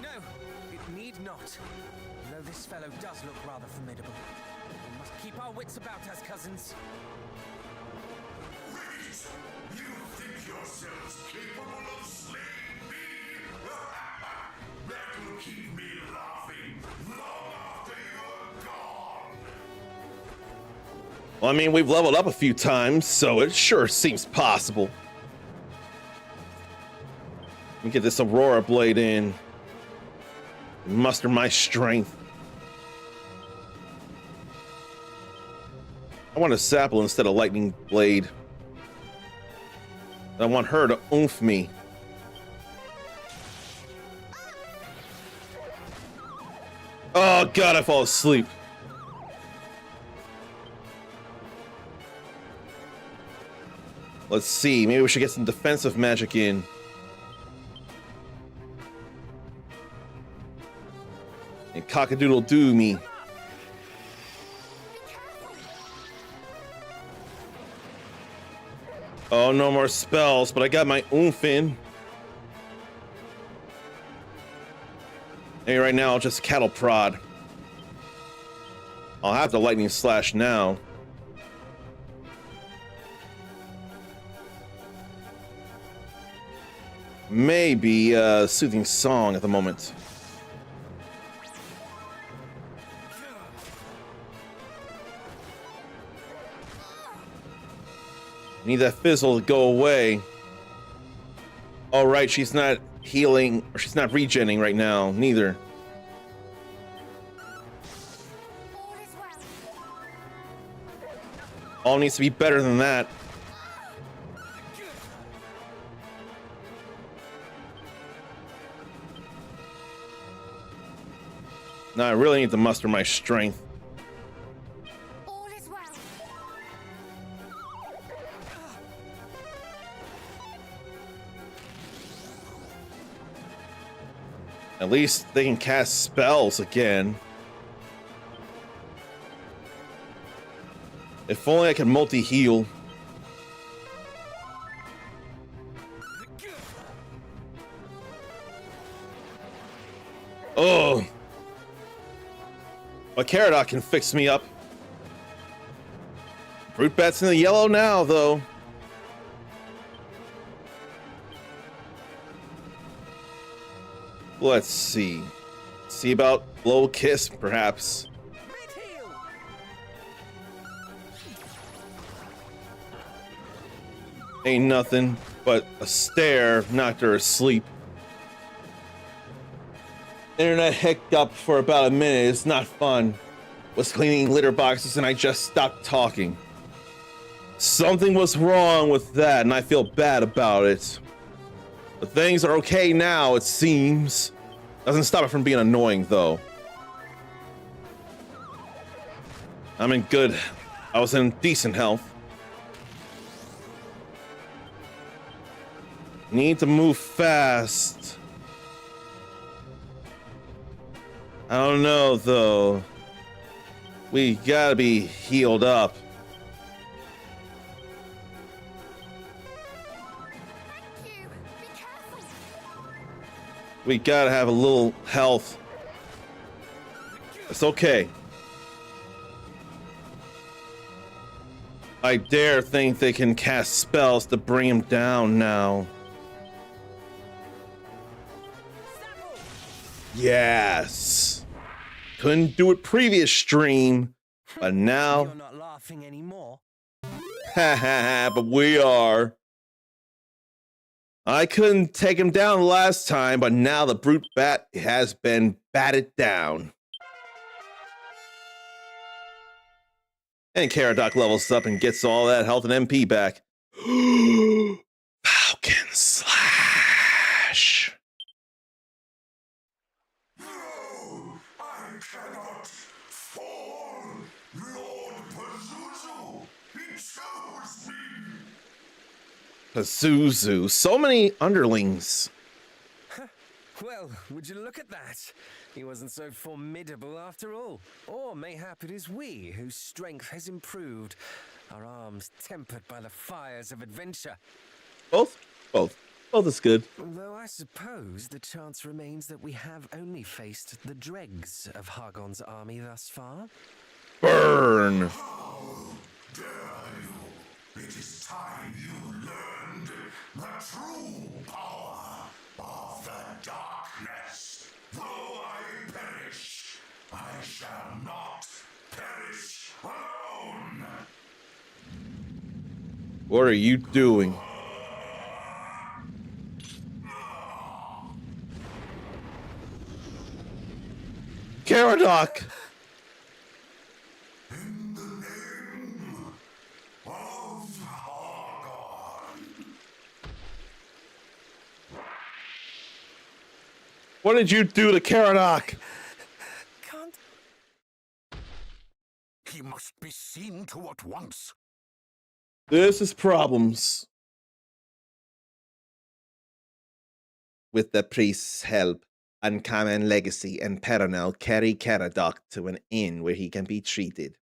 No, it need not. Though this fellow does look rather formidable. We must keep our wits about us, cousins. Wait! You think yourselves capable of slaying me? That will keep me laughing long after you're gone. Well, I mean, we've leveled up a few times, so it sure seems possible. Let me get this Aurora Blade in. Muster my strength. I want a Sapple instead of Lightning Blade. I want her to oomph me. Oh god, I fall asleep. Let's see, maybe we should get some defensive magic in. And cockadoodle doo me. Oh, no more spells, but I got my oomph in. Hey, right now, I'll just cattle prod. I'll have the lightning slash now. Maybe a soothing song at the moment. Need that fizzle to go away. All right, she's not healing, or she's not regenning right now, neither. All is well. All needs to be better than that. Now I really need to muster my strength. All is well. At least they can cast spells again. If only I could multi-heal. Oh. But Caradoc can fix me up. Brute Bat's in the yellow now, though. Let's see. See about Blow Kiss, perhaps. Ain't nothing but a stare knocked her asleep. Internet hiccup for about a minute. It's not fun. Was cleaning litter boxes and I just stopped talking. Something was wrong with that and I feel bad about it. But things are okay now, it seems. Doesn't stop it from being annoying, though. I'm in good. I was in decent health. Need to move fast. I don't know, though. We gotta be healed up. Thank you. Be careful. We gotta have a little health. It's okay. I dare think they can cast spells to bring him down now. Yes. Couldn't do it previous stream, but now. You're not laughing anymore. Ha ha ha, but we are. I couldn't take him down last time, but now the brute bat has been batted down. And Caradoc levels up and gets all that health and MP back. Falcon Slash. No, I cannot fall. Lord Pazuzu, he chose me. Pazuzu. So many underlings. Well, would you look at that? He wasn't so formidable after all. Or mayhap it is we whose strength has improved, our arms tempered by the fires of adventure. Both? Both. Both is good. Though I suppose the chance remains that we have only faced the dregs of Hargon's army thus far. Burn! How dare you? It is time you learned the true power of the darkness. Though I perish, I shall not perish alone. What are you doing? Caradoc! In the name of Hargon. What did you do to Caradoc? Can't. He must be seen to at once. This is problems. With the priest's help, Uncommon Legacy and Peronel carry Caradoc to an inn where he can be treated.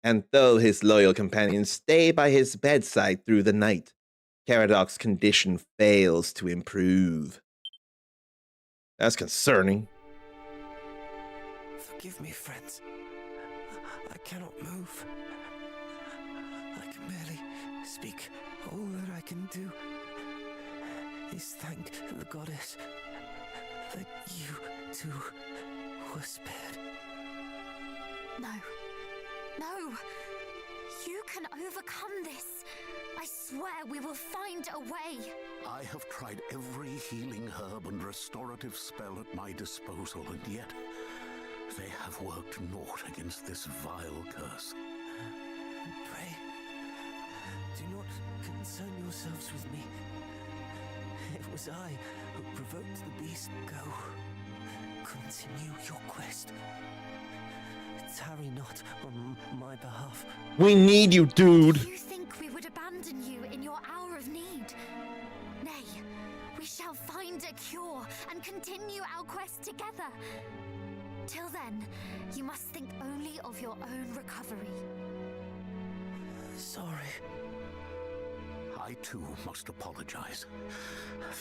And though his loyal companions stay by his bedside through the night, Caradoc's condition fails to improve. That's concerning. Forgive me, friends. I cannot move. I can barely speak. All that I can do is thank the goddess that you two were spared. No. No. You can overcome this. I swear we will find a way. I have tried every healing herb and restorative spell at my disposal, and yet they have worked naught against this vile curse. Pray, do not concern yourselves with me. It was I who provoked the beast. Go. Continue your quest. Tarry not on my behalf. We need you, dude. You think we would abandon you in your hour of need? Nay, we shall find a cure and continue our quest together. Till then, you must think only of your own recovery. Sorry. I too must apologize.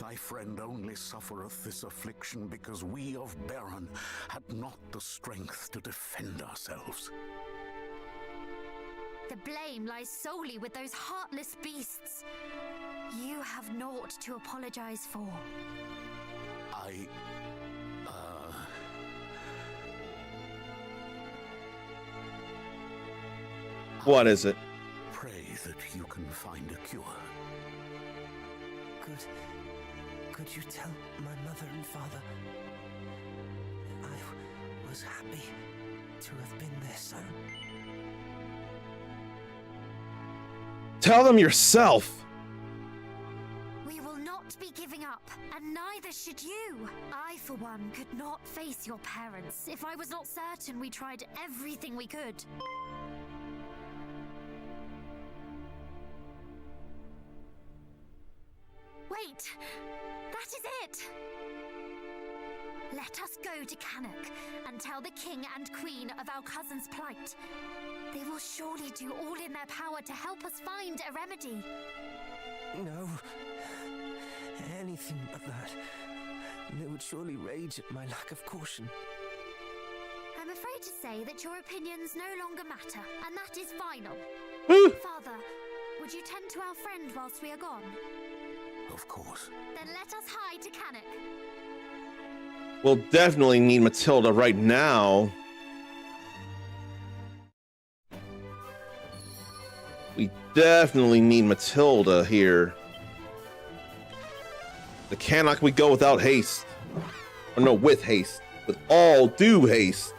Thy friend only suffereth this affliction because we of Baron had not the strength to defend ourselves. The blame lies solely with those heartless beasts. You have naught to apologize for. What is it? Pray that you can find a cure. Could you tell my mother and father I was happy to have been their son? Tell them yourself. We will not be giving up, and neither should you. I, for one, could not face your parents if I was not certain we tried everything we could. Wait! That is it! Let us go to Cannock and tell the king and queen of our cousin's plight. They will surely do all in their power to help us find a remedy. No. Anything but that. They would surely rage at my lack of caution. I'm afraid to say that your opinions no longer matter, and that is final. Father, would you tend to our friend whilst we are gone? Of course. Then let us hie to Cannock. We'll definitely need Matilda right now. We definitely need Matilda here. The Cannock we go without haste. Or no, with haste. With all due haste.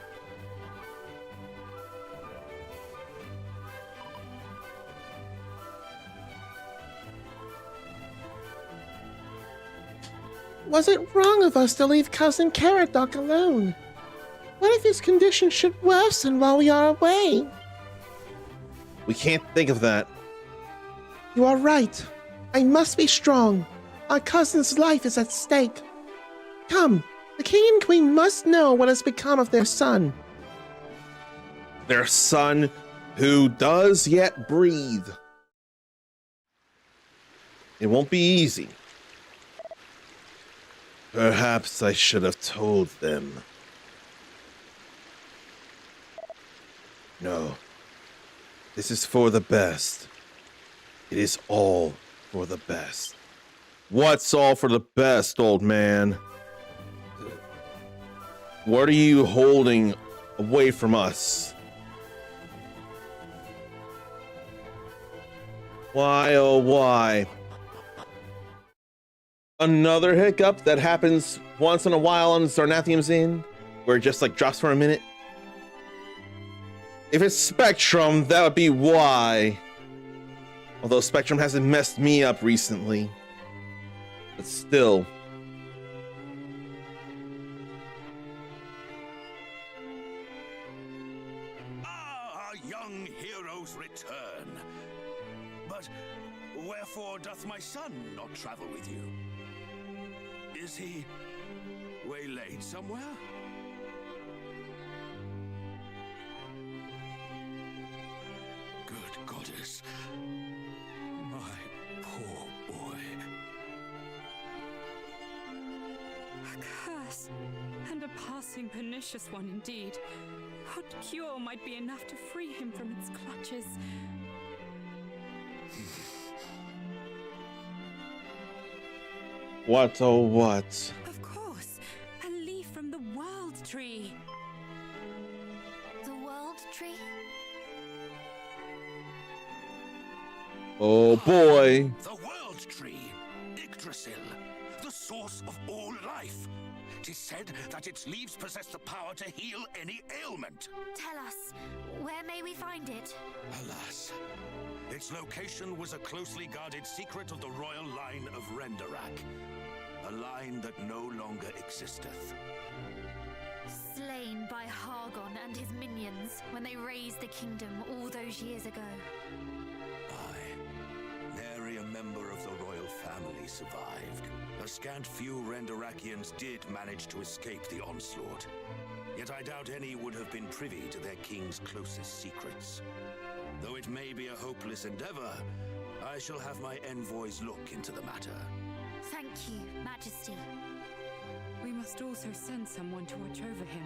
Was it wrong of us to leave Cousin Caradoc alone? What if his condition should worsen while we are away? We can't think of that. You are right. I must be strong. Our cousin's life is at stake. Come, the king and queen must know what has become of their son. Their son who does yet breathe. It won't be easy. Perhaps I should have told them. No. This is for the best. It is all for the best. What's all for the best, old man? What are you holding away from us? Why, oh why? Another hiccup that happens once in a while on Zarnathium's Inn, where it just like drops for a minute. If it's Spectrum, that would be why. Although Spectrum hasn't messed me up recently. But still. Ah, our young heroes return. But wherefore doth my son not travel with you? Is he waylaid somewhere? Good goddess. My poor boy. A curse, and a passing pernicious one indeed. What cure might be enough to free him from its clutches? What, oh what? Of course, a leaf from the World Tree. The World Tree? Oh boy. The World Tree, Yggdrasil, the source of all life. 'Tis said that its leaves possess the power to heal any ailment. Tell us, where may we find it? Alas, its location was a closely guarded secret of the royal line of ERDRICK, a line that no longer existeth. Slain by Hargon and his minions when they razed the kingdom all those years ago. Aye, nary a member of the royal family survived. A scant few ERDRICkians did manage to escape the onslaught. Yet I doubt any would have been privy to their king's closest secrets. Though it may be a hopeless endeavor, I shall have my envoys look into the matter. Thank you, Majesty. We must also send someone to watch over him.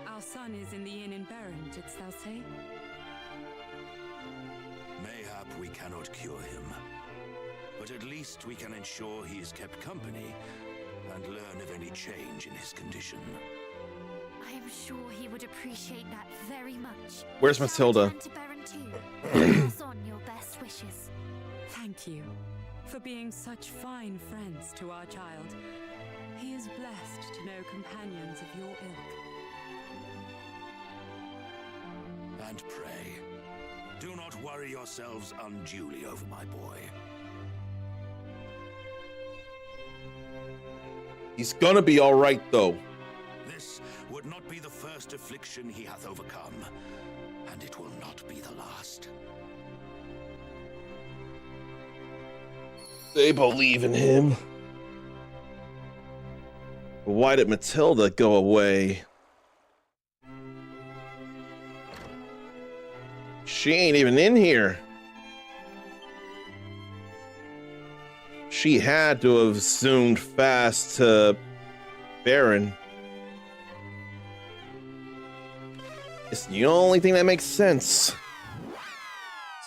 Our son is in the inn in Berrin, didst thou say? Mayhap we cannot cure him, but at least we can ensure he is kept company and learn of any change in his condition. I am sure he would appreciate that very much. Where's Shall Matilda? return to Berrin too. Pass on your best wishes. Thank you for being such fine friends to our child. He is blessed to know companions of your ilk. And pray, do not worry yourselves unduly over my boy. He's gonna be alright though. This would not be the first affliction he hath overcome, and it will not be the last. They believe in him. But why did Matilda go away? She ain't even in here. She had to have zoomed fast to Baron. It's the only thing that makes sense.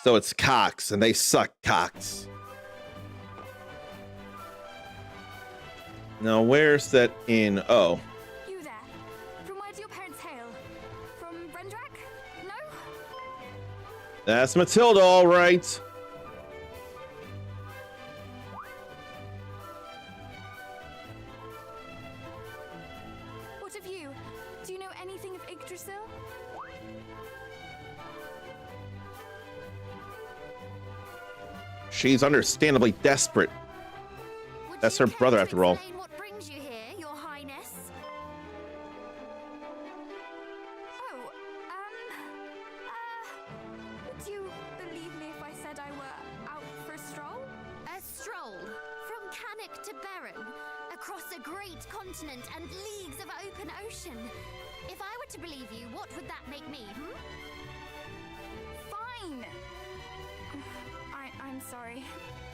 So it's cocks, and they suck cocks. Now, where's that inn? Oh. You there? From where do your parents hail? From ERDRICK? No? That's Matilda, all right. What of you? Do you know anything of Yggdrasil? She's understandably desperate. Would That's you her care brother to after all. explain what brings you here, Your Highness? Oh, would you believe me if I said I were out for a stroll? A stroll? From Cannock back to Beren, across a great continent and leagues of open ocean. If I were to believe you, what would that make me, Fine! I'm sorry.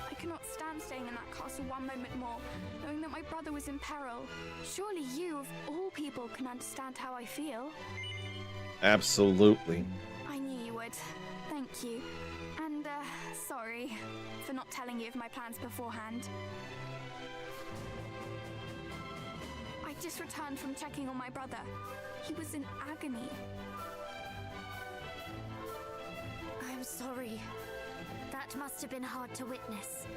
I cannot stand staying in that castle one moment more, knowing that my brother was in peril. Surely you, of all people, can understand how I feel. Absolutely. I knew you would. Thank you. And, sorry for not telling you of my plans beforehand. I just returned from checking on my brother. He was in agony. I'm sorry. That must have been hard to witness.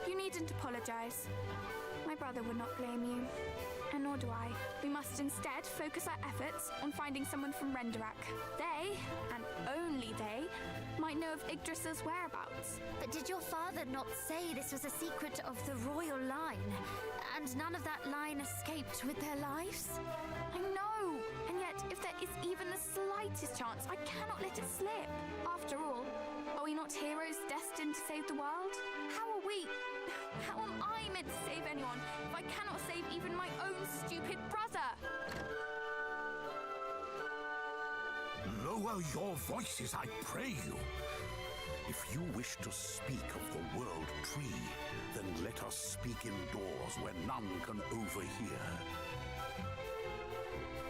You needn't apologize. My brother would not blame you. And nor do I. We must instead focus our efforts on finding someone from ERDRICK. They, and only they, might know of Yggdrasil's whereabouts. But did your father not say this was a secret of the royal line? And none of that line escaped with their lives? I know! And yet, if there is even the slightest chance, I cannot let it slip. After all, are we not heroes destined to save the world? How am I meant to save anyone if I cannot save even my own stupid brother? Lower your voices, I pray you. If you wish to speak of the world tree, then let us speak indoors where none can overhear.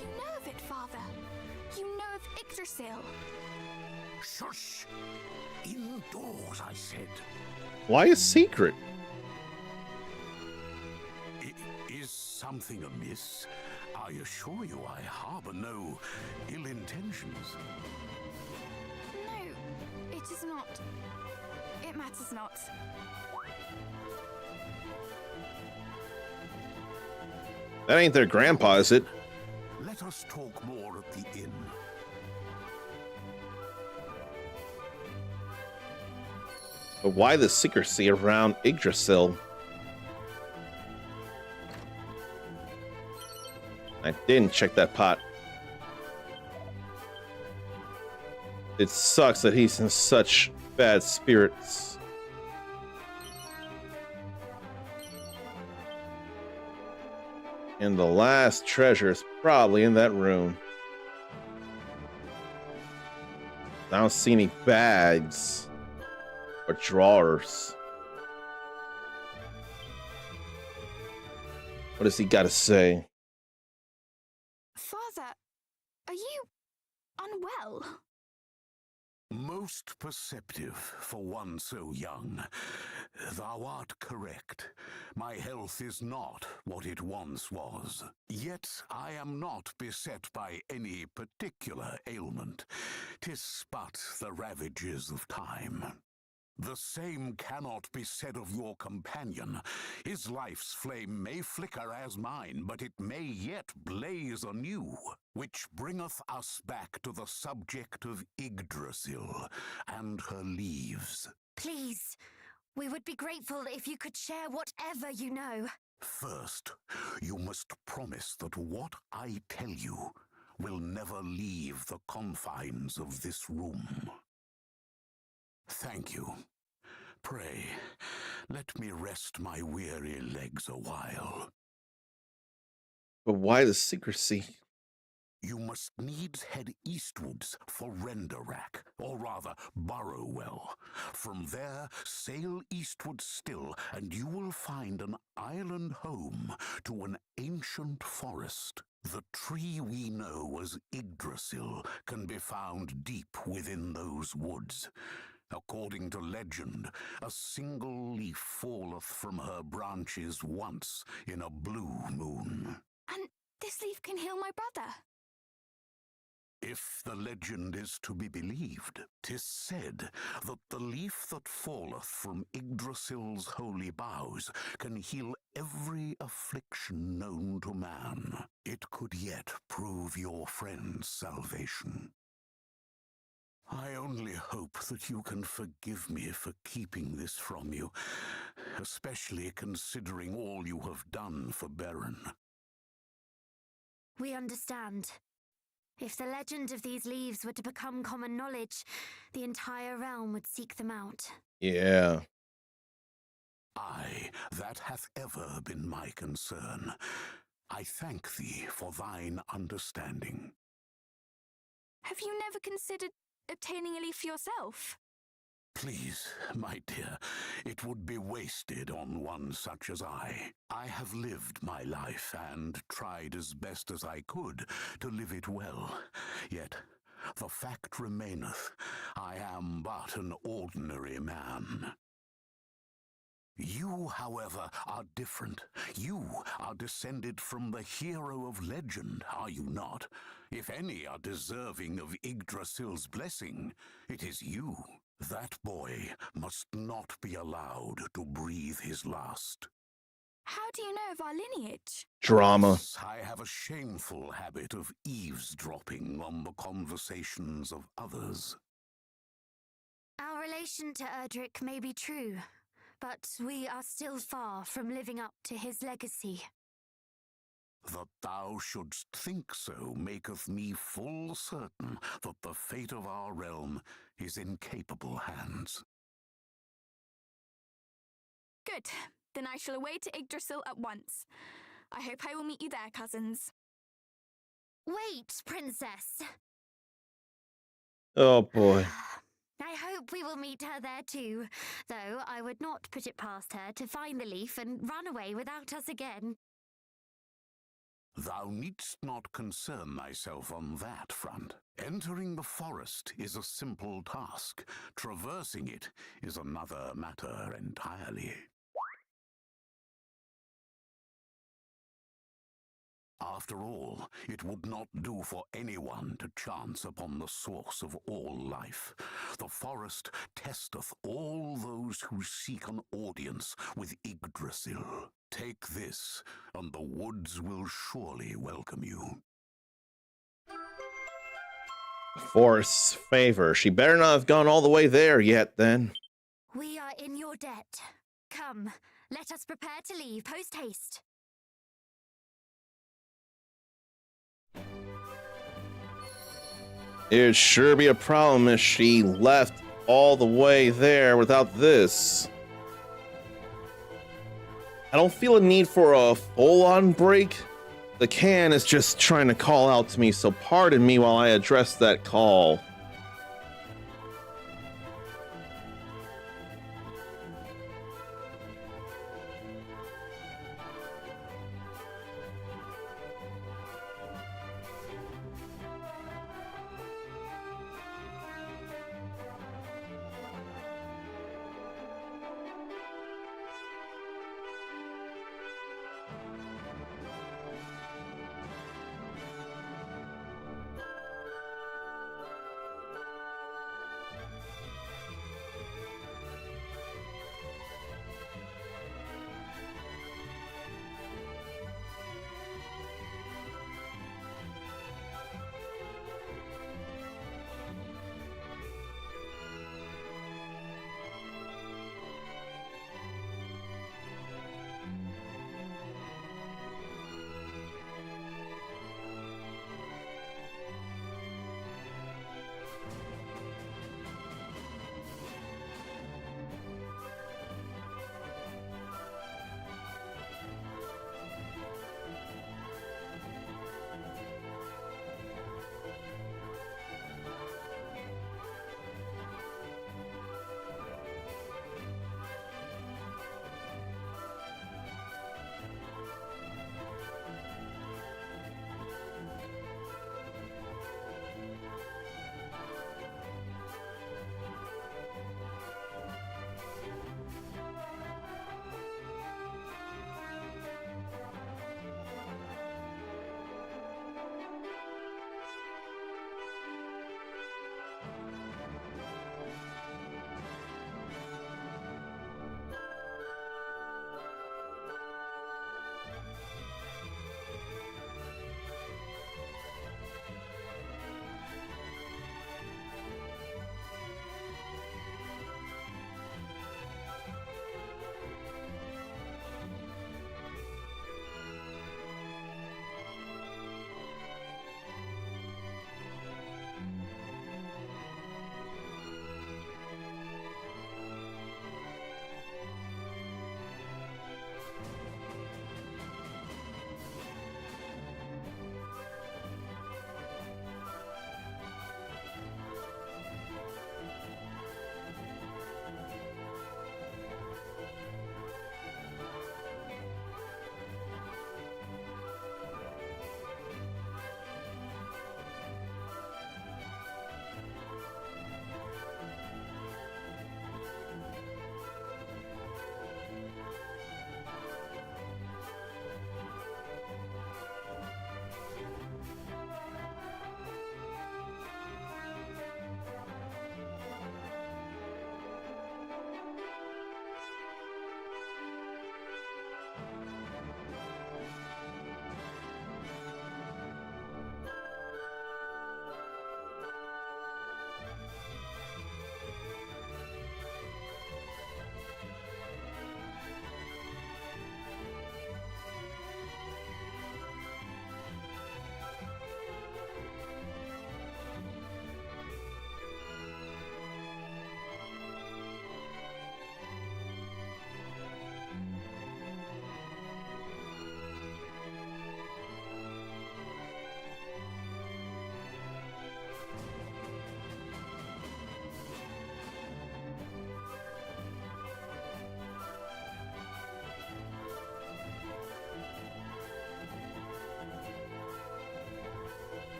You know of it, Father. You know of Yggdrasil. Shush! Indoors, I said. Why a secret? Is something amiss? I assure you I harbor no ill intentions. No, it is not. It matters not. That ain't their grandpa, is it? Let us talk more at the inn. But why the secrecy around Yggdrasil? I didn't check that pot. It sucks that he's in such bad spirits. And the last treasure is probably in that room. I don't see any bags or drawers. What does he got to say? Father, are you unwell? Most perceptive for one so young. Thou art correct. My health is not what it once was. Yet I am not beset by any particular ailment. 'Tis but the ravages of time. The same cannot be said of your companion. His life's flame may flicker as mine, but it may yet blaze anew, which bringeth us back to the subject of Yggdrasil and her leaves. Please, we would be grateful if you could share whatever you know. First, you must promise that what I tell you will never leave the confines of this room. Thank you. Pray, let me rest my weary legs a while. But why the secrecy? You must needs head eastwards for ERDRICK, or rather Burrowell. From there, sail eastward still, and you will find an island home to an ancient forest. The tree we know as Yggdrasil can be found deep within those woods. According to legend, a single leaf falleth from her branches once in a blue moon. And this leaf can heal my brother. If the legend is to be believed, 'tis said that the leaf that falleth from Yggdrasil's holy boughs can heal every affliction known to man. It could yet prove your friend's salvation. I only hope that you can forgive me for keeping this from you, especially considering all you have done for Beren. We understand. If the legend of these leaves were to become common knowledge, the entire realm would seek them out. Yeah. Aye, that hath ever been my concern. I thank thee for thine understanding. Have you never considered obtaining a leaf for yourself? Please, my dear, it would be wasted on one such as I. I have lived my life and tried as best as I could to live it well. Yet the fact remaineth, I am but an ordinary man. You, however, are different. You are descended from the hero of legend, are you not? If any are deserving of Yggdrasil's blessing, it is you. That boy must not be allowed to breathe his last. How do you know of our lineage? Drama. Yes, I have a shameful habit of eavesdropping on the conversations of others. Our relation to ERDRICK may be true, but we are still far from living up to his legacy. That thou shouldst think so maketh me full certain that the fate of our realm is in capable hands. Good. Then I shall away to Yggdrasil at once. I hope I will meet you there, cousins. Wait, princess! Oh boy. I hope we will meet her there too, though I would not put it past her to find the leaf and run away without us again. Thou needst not concern thyself on that front. Entering the forest is a simple task. Traversing it is another matter entirely. After all, it would not do for anyone to chance upon the source of all life. The forest testeth all those who seek an audience with Yggdrasil. Take this, and the woods will surely welcome you. Forest's favor. She better not have gone all the way there yet, then. We are in your debt. Come, let us prepare to leave post-haste. It'd sure be a problem if she left all the way there without this. I don't feel a need for a full-on break. The can is just trying to call out to me, so pardon me while I address that call.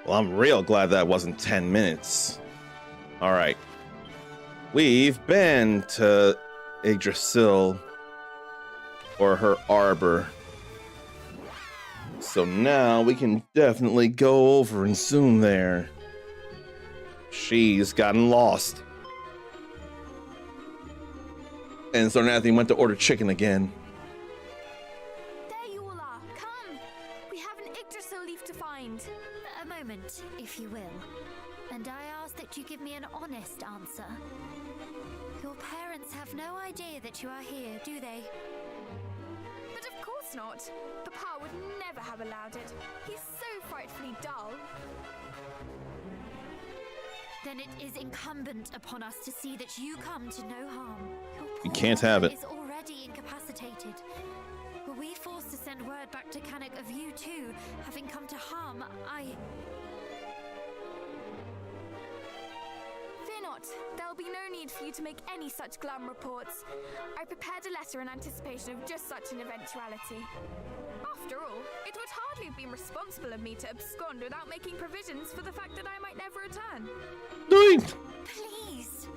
Well, I'm real glad that wasn't 10 minutes. All right. We've been to Yggdrasil or her arbor. So now we can definitely go over and zoom there. She's gotten lost. And so Nathan went to order chicken again. There you all are. Come. We have an Yggdrasil leaf to find. A moment, if you will. And I ask that you give me an honest answer. Your parents have no idea that you are here, do they? But of course not. Papa would never have allowed it. He's so frightfully dull. Then it is incumbent upon us to see that you come to no harm. You can't have it. Is already incapacitated. Were we forced to send word back to Cannock of you too, having come to harm, Fear not. There'll be no need for you to make any such glum reports. I prepared a letter in anticipation of just such an eventuality. After all, it would hardly have been responsible of me to abscond without making provisions for the fact that I might never return. please.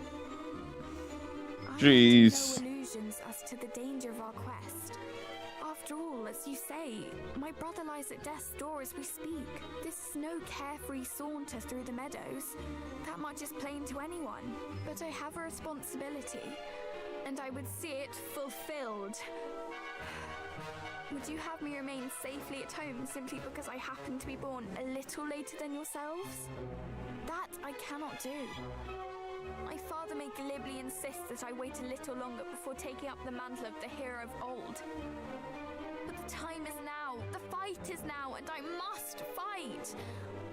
Jeez. I made no illusions as to the danger of our quest. After all, as you say, my brother lies at death's door as we speak. This is no carefree saunter through the meadows. That much is plain to anyone. But I have a responsibility, and I would see it fulfilled. Would you have me remain safely at home simply because I happen to be born a little later than yourselves? That I cannot do. My father may glibly insist that I wait a little longer before taking up the mantle of the hero of old. But the time is now, the fight is now, and I must fight.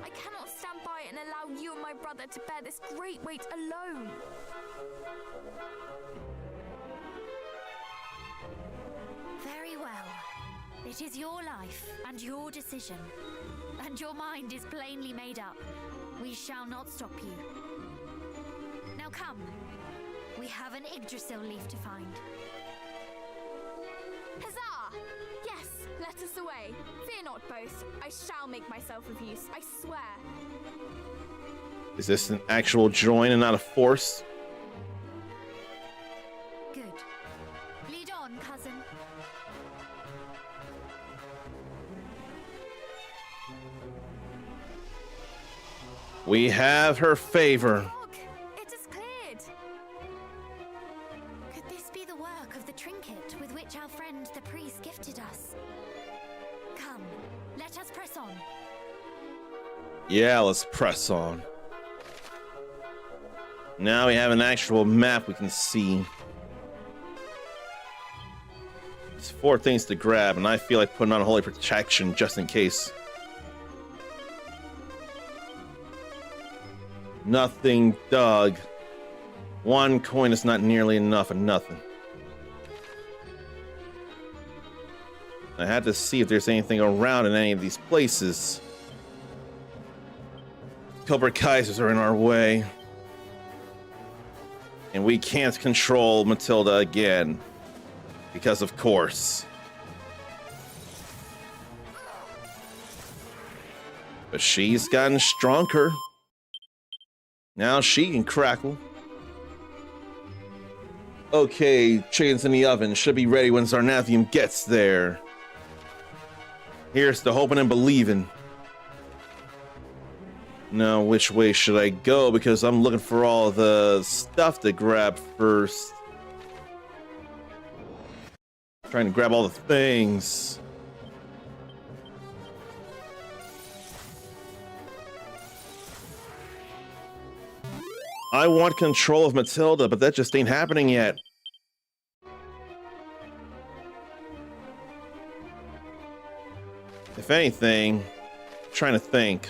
I cannot stand by and allow you and my brother to bear this great weight alone. Very well. It is your life and your decision. And your mind is plainly made up. We shall not stop you. Now come. We have an Yggdrasil leaf to find. Huzzah! Yes, let us away. Fear not both. I shall make myself of use, I swear. Is this an actual join and not a force? Good. Lead on, cousin. We have her favor. Look, it is cleared. Could this be the work of the trinket with which our friend the priest gifted us? Come, let us press on. Yeah, let's press on. Now we have an actual map we can see. There's 4 things to grab, and I feel like putting on holy protection just in case. Nothing dug. 1 coin is not nearly enough and nothing. I had to see if there's anything around in any of these places. Cobra Kaisers are in our way. And we can't control Matilda again. Because of course. But she's gotten stronger. Now she can crackle. Okay, chicken's in the oven. Should be ready when Zarnathium gets there. Here's to hoping and believing. Now, which way should I go? Because I'm looking for all the stuff to grab first. Trying to grab all the things. I want control of Matilda, but that just ain't happening yet. If anything, I'm trying to think.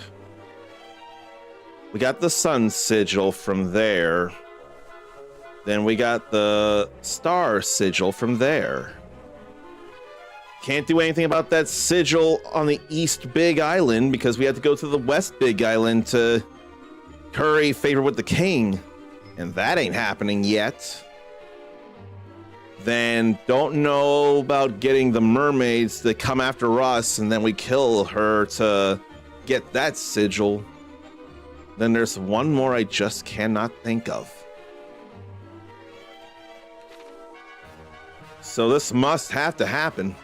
We got the sun sigil from there. Then we got the star sigil from there. Can't do anything about that sigil on the East Big Island because we had to go to the West Big Island to curry favor with the king. And that ain't happening yet. Then don't know about getting the mermaids to come after us and then we kill her to get that sigil. Then there's one more I just cannot think of. So this must have to happen.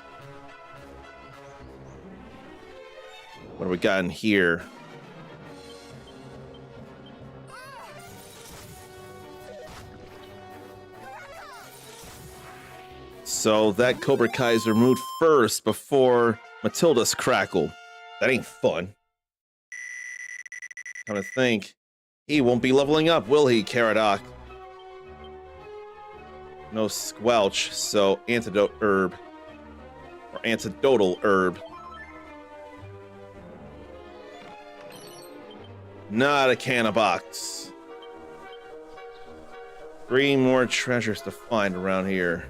What do we got in here? So that Cobra Kaiser moved first before Matilda's crackle. That ain't fun. Trying to think. He won't be leveling up, will he, Caradoc? No squelch, so antidote herb. Or antidotal herb. Not a canna box. 3 more treasures to find around here.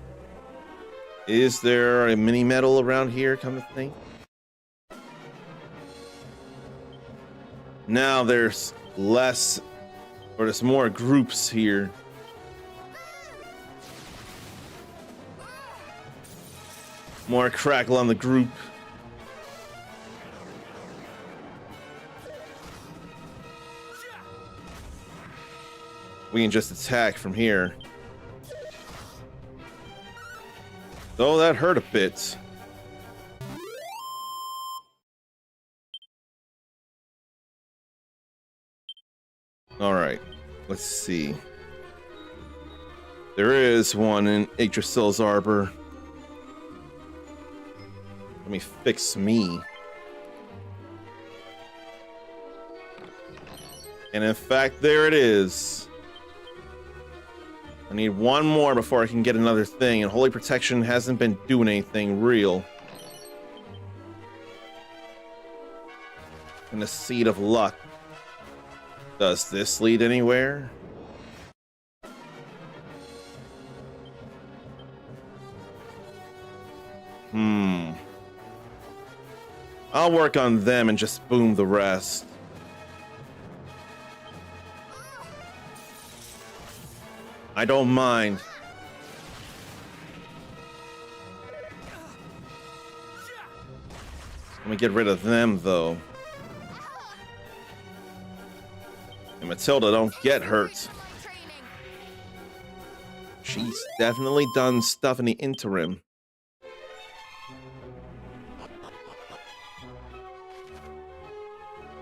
Is there a mini medal around here, come to think? Now there's less, or there's more groups here. More crackle on the group. We can just attack from here. Though that hurt a bit. Alright, let's see. There is one in Yggdrasil's Arbor. Let me fix me. And in fact, there it is. I need one more before I can get another thing, and Holy Protection hasn't been doing anything real. And the Seed of Luck. Does this lead anywhere? I'll work on them and just boom the rest. I don't mind. Let me get rid of them, though. And Matilda, don't get hurt. She's definitely done stuff in the interim.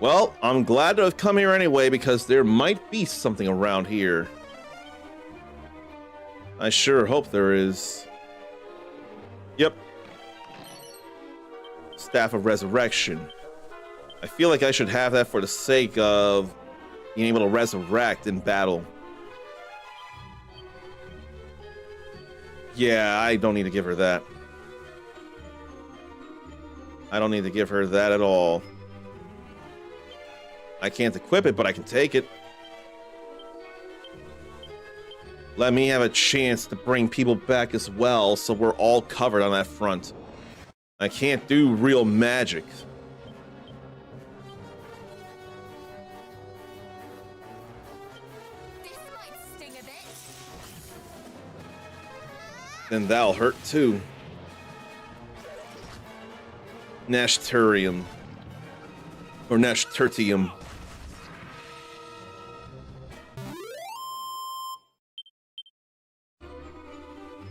Well, I'm glad to have come here anyway, because there might be something around here. I sure hope there is. Yep. Staff of Resurrection. I feel like I should have that for the sake of being able to resurrect in battle. Yeah, I don't need to give her that. I don't need to give her that at all. I can't equip it, but I can take it. Let me have a chance to bring people back as well, so we're all covered on that front. I can't do real magic. This might sting a bit. Then that'll hurt too. Nashturium. Or Nashturtium.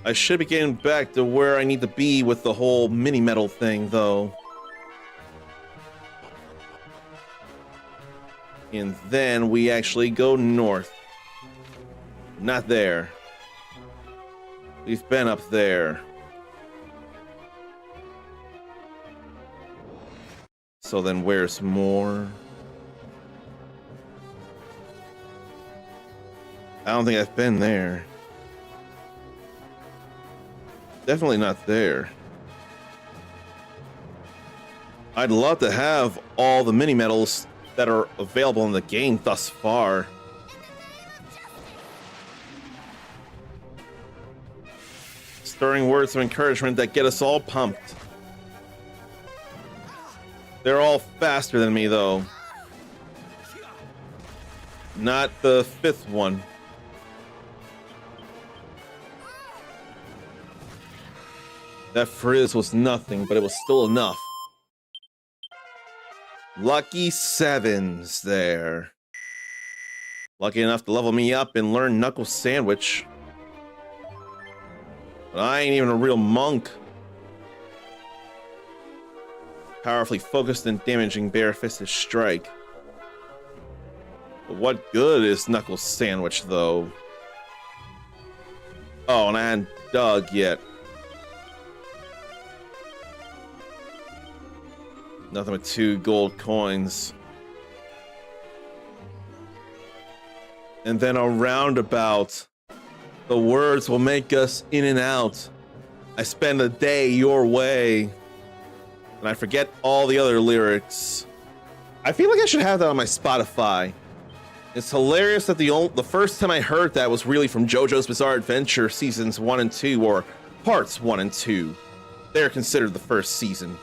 I should be getting back to where I need to be with the whole mini metal thing, though. And then we actually go north. Not there. We've been up there. So then where's more? I don't think I've been there. Definitely not there. I'd love to have all the mini medals that are available in the game thus far. Stirring words of encouragement that get us all pumped. They're all faster than me, though. Not the 5th one. That frizz was nothing, but it was still enough. Lucky 7s there. Lucky enough to level me up and learn Knuckle Sandwich. But I ain't even a real monk. Powerfully focused and damaging bare-fisted strike. But what good is Knuckle Sandwich, though? Oh, and I hadn't dug yet. Nothing but 2 gold coins. And then a roundabout. The words will make us in and out. I spend a day your way. And I forget all the other lyrics. I feel like I should have that on my Spotify. It's hilarious that the first time I heard that was really from JoJo's Bizarre Adventure seasons 1 and 2, or parts 1 and 2. They're considered the first season,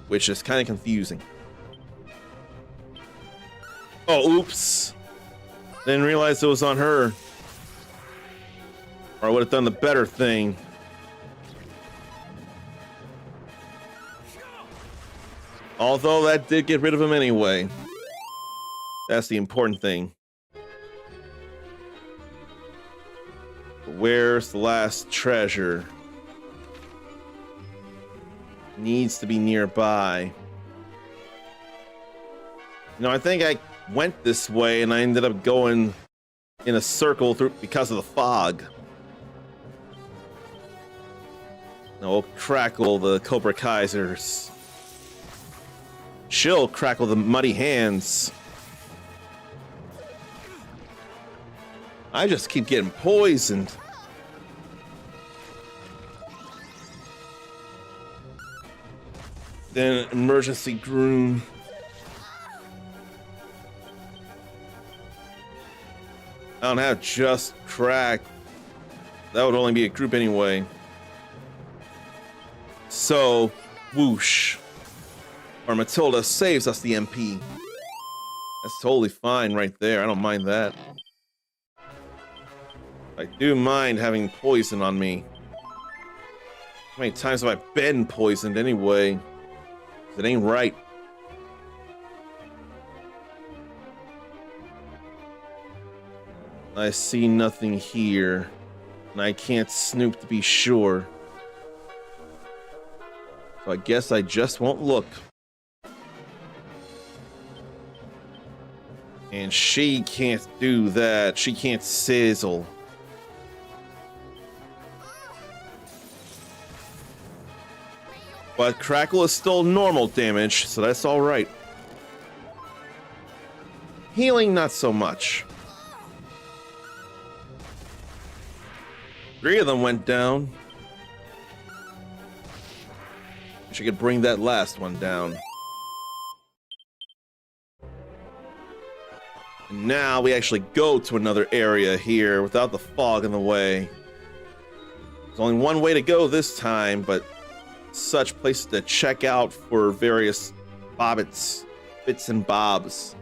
which is kind of confusing. Oh, oops. Didn't realize it was on her. Or I would have done the better thing. Although that did get rid of him anyway. That's the important thing. Where's the last treasure? Needs to be nearby. You know, I think I went this way and I ended up going in a circle through because of the fog. Now we'll crackle the Cobra Kaisers. She'll crackle the muddy hands. I just keep getting poisoned. Then emergency groom. I don't have just crack. That would only be a group anyway. So, whoosh. Or Matilda saves us the MP. That's totally fine right there. I don't mind that. I do mind having poison on me. How many times have I been poisoned anyway? It ain't right. I see nothing here, and I can't snoop to be sure. So I guess I just won't look. And she can't do that. She can't sizzle. But crackle is still normal damage, so that's all right. Healing, not so much. 3 of them went down. Wish I could bring that last one down. And now we actually go to another area here without the fog in the way. There's only one way to go this time, but such places to check out for various bobbits, bits and bobs.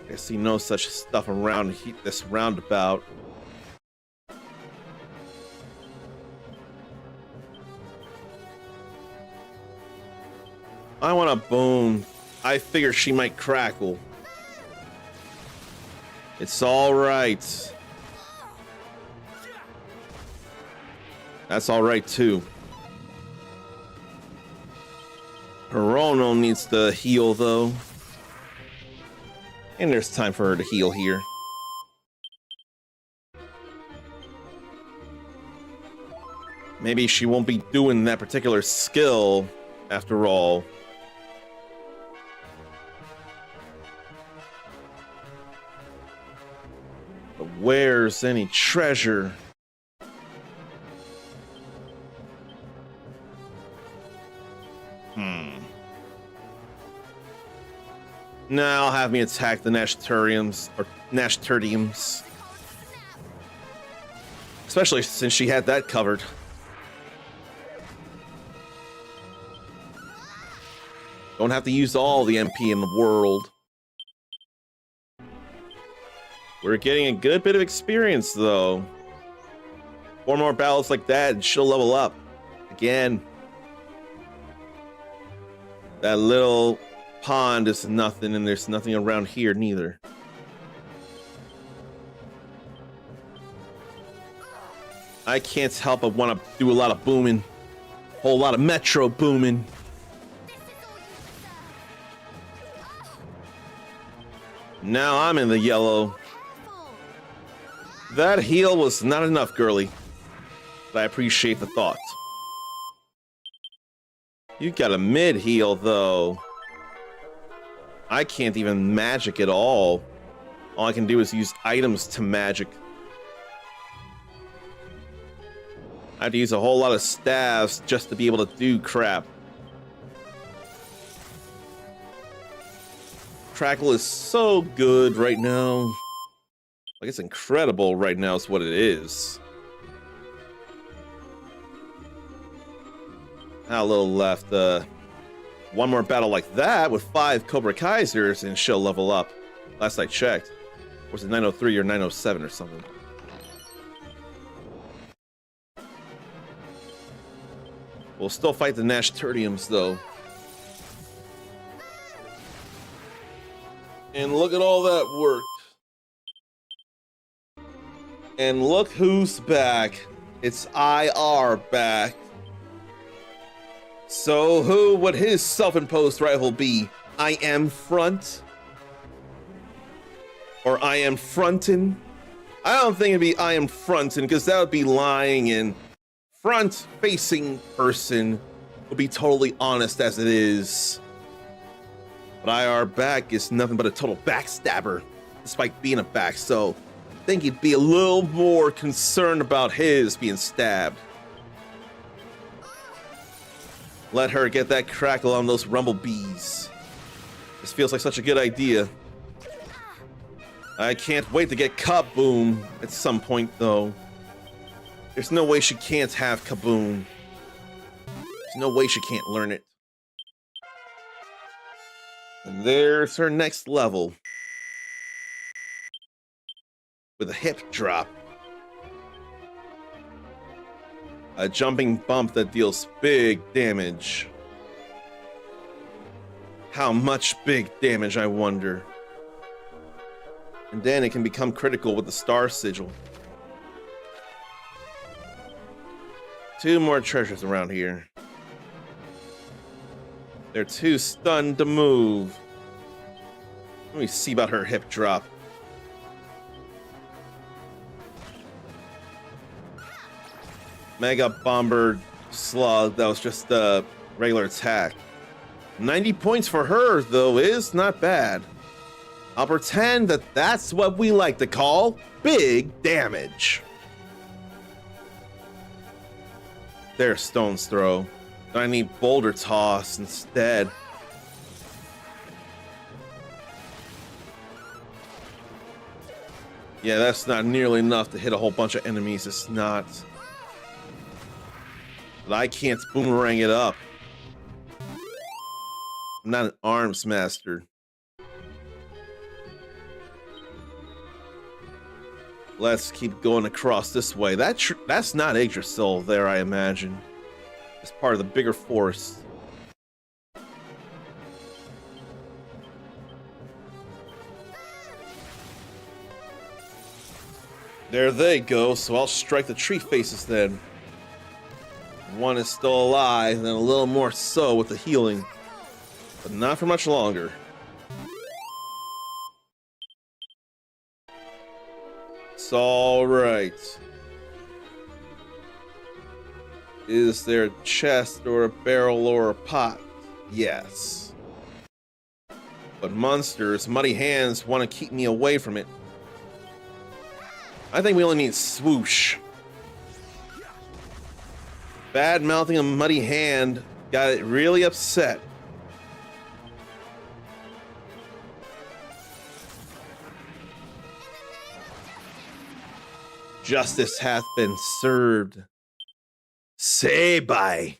I see no such stuff around this roundabout. I want a bone. I figure she might crackle. It's all right. That's all right too. Hirono needs to heal though. And there's time for her to heal here. Maybe she won't be doing that particular skill after all. But where's any treasure? Now have me attack the Nasturtiums, or Nasturtiums. Especially since she had that covered. Don't have to use all the MP in the world. We're getting a good bit of experience, though. 4 more battles like that, and she'll level up. Again. That little pond is nothing, and there's nothing around here neither. I can't help but want to do a lot of booming. Whole lot of metro booming. Now I'm in the yellow. That heal was not enough, girly. But I appreciate the thought. You got a mid heal, though. I can't even magic at all. All I can do is use items to magic. I have to use a whole lot of staves just to be able to do crap. Crackle is so good right now. Like, it's incredible right now is what it is. How little left. One more battle like that with 5 Cobra Kaisers and she'll level up. Last I checked. Or was it 903 or 907 or something? We'll still fight the Nashturniums though. And look at all that work. And look who's back. It's IR back. So who would his self-imposed rival be? I am front? Or I am frontin'? I don't think it'd be I am frontin', because that would be lying, and front-facing person would be totally honest as it is. But IR back is nothing but a total backstabber, despite being a back, so I think he'd be a little more concerned about his being stabbed. Let her get that crackle on those rumble bees. This feels like such a good idea. I can't wait to get Kaboom at some point, though. There's no way she can't have Kaboom. There's no way she can't learn it. And there's her next level. With a hip drop. A jumping bump that deals big damage. How much big damage, I wonder. And then it can become critical with the star sigil. 2 more treasures around here. They're too stunned to move. Let me see about her hip drop. Mega Bomber Slug, that was just a regular attack. 90 points for her, though, is not bad. I'll pretend that that's what we like to call big damage. There's Stone's Throw. I need Boulder Toss instead. Yeah, that's not nearly enough to hit a whole bunch of enemies. It's not. But I can't boomerang it up. I'm not an arms master. Let's keep going across this way. That's not Yggdrasil there, I imagine. It's part of the bigger forest. There they go, so I'll strike the tree faces then. One is still alive, and then a little more so with the healing. But not for much longer. It's alright. Is there a chest or a barrel or a pot? Yes. But monsters, muddy hands want to keep me away from it. I think we only need swoosh. Bad mouthing a muddy hand got it really upset. Justice hath been served. Say bye.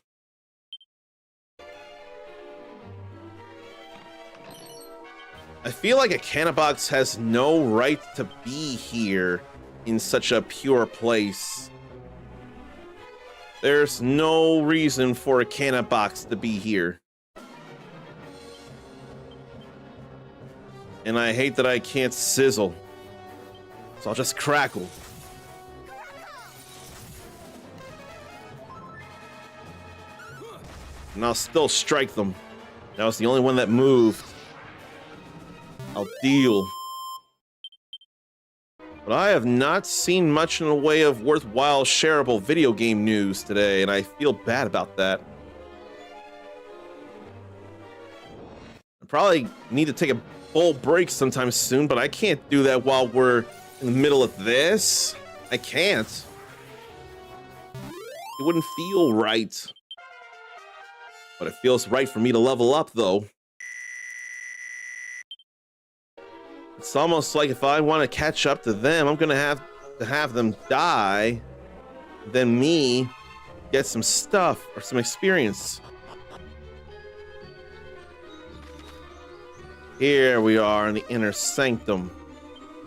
I feel like a Canabox has no right to be here in such a pure place. There's no reason for a Canabox to be here. And I hate that I can't sizzle. So I'll just crackle. And I'll still strike them. That was the only one that moved. I'll deal. But I have not seen much in the way of worthwhile shareable video game news today, and I feel bad about that. I probably need to take a full break sometime soon, but I can't do that while we're in the middle of this. I can't. It wouldn't feel right. But it feels right for me to level up, though. It's almost like if I want to catch up to them, I'm gonna have to have them die, then me get some stuff or some experience. Here we are in the inner sanctum,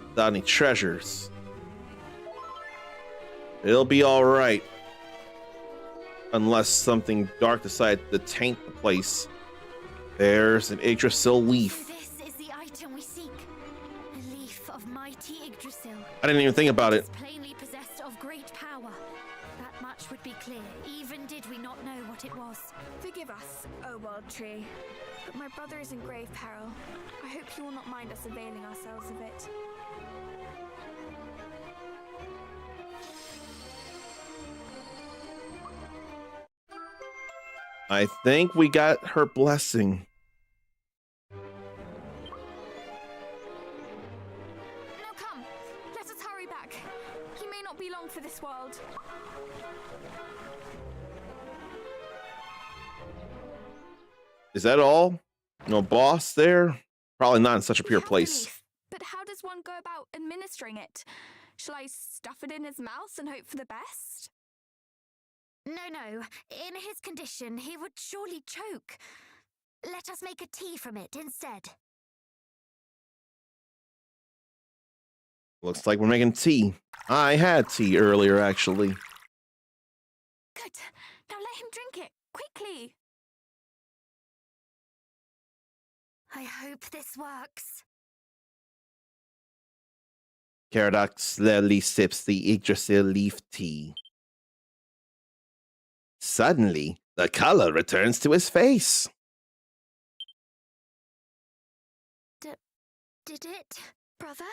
without any treasures. It'll be all right, unless something dark decides to taint the place. There's an Yggdrasil leaf. This is the item we seek. A leaf of mighty Yggdrasil. I didn't even think about it. It's plainly possessed of great power. That much would be clear, even did we not know what it was. Forgive us, O World Tree, but my brother is in grave peril. I hope you will not mind us availing ourselves of it. I think we got her blessing. Now come, let us hurry back. He may not be long for this world. Is that all? No boss there? Probably not in such a pure place. But how does one go about administering it? Shall I stuff it in his mouth and hope for the best? No. In his condition, he would surely choke. Let us make a tea from it instead. Looks like we're making tea. I had tea earlier, actually. Good. Now let him drink it, quickly. I hope this works. Caradoc slowly sips the Yggdrasil leaf tea. Suddenly, the color returns to his face. Did it, brother?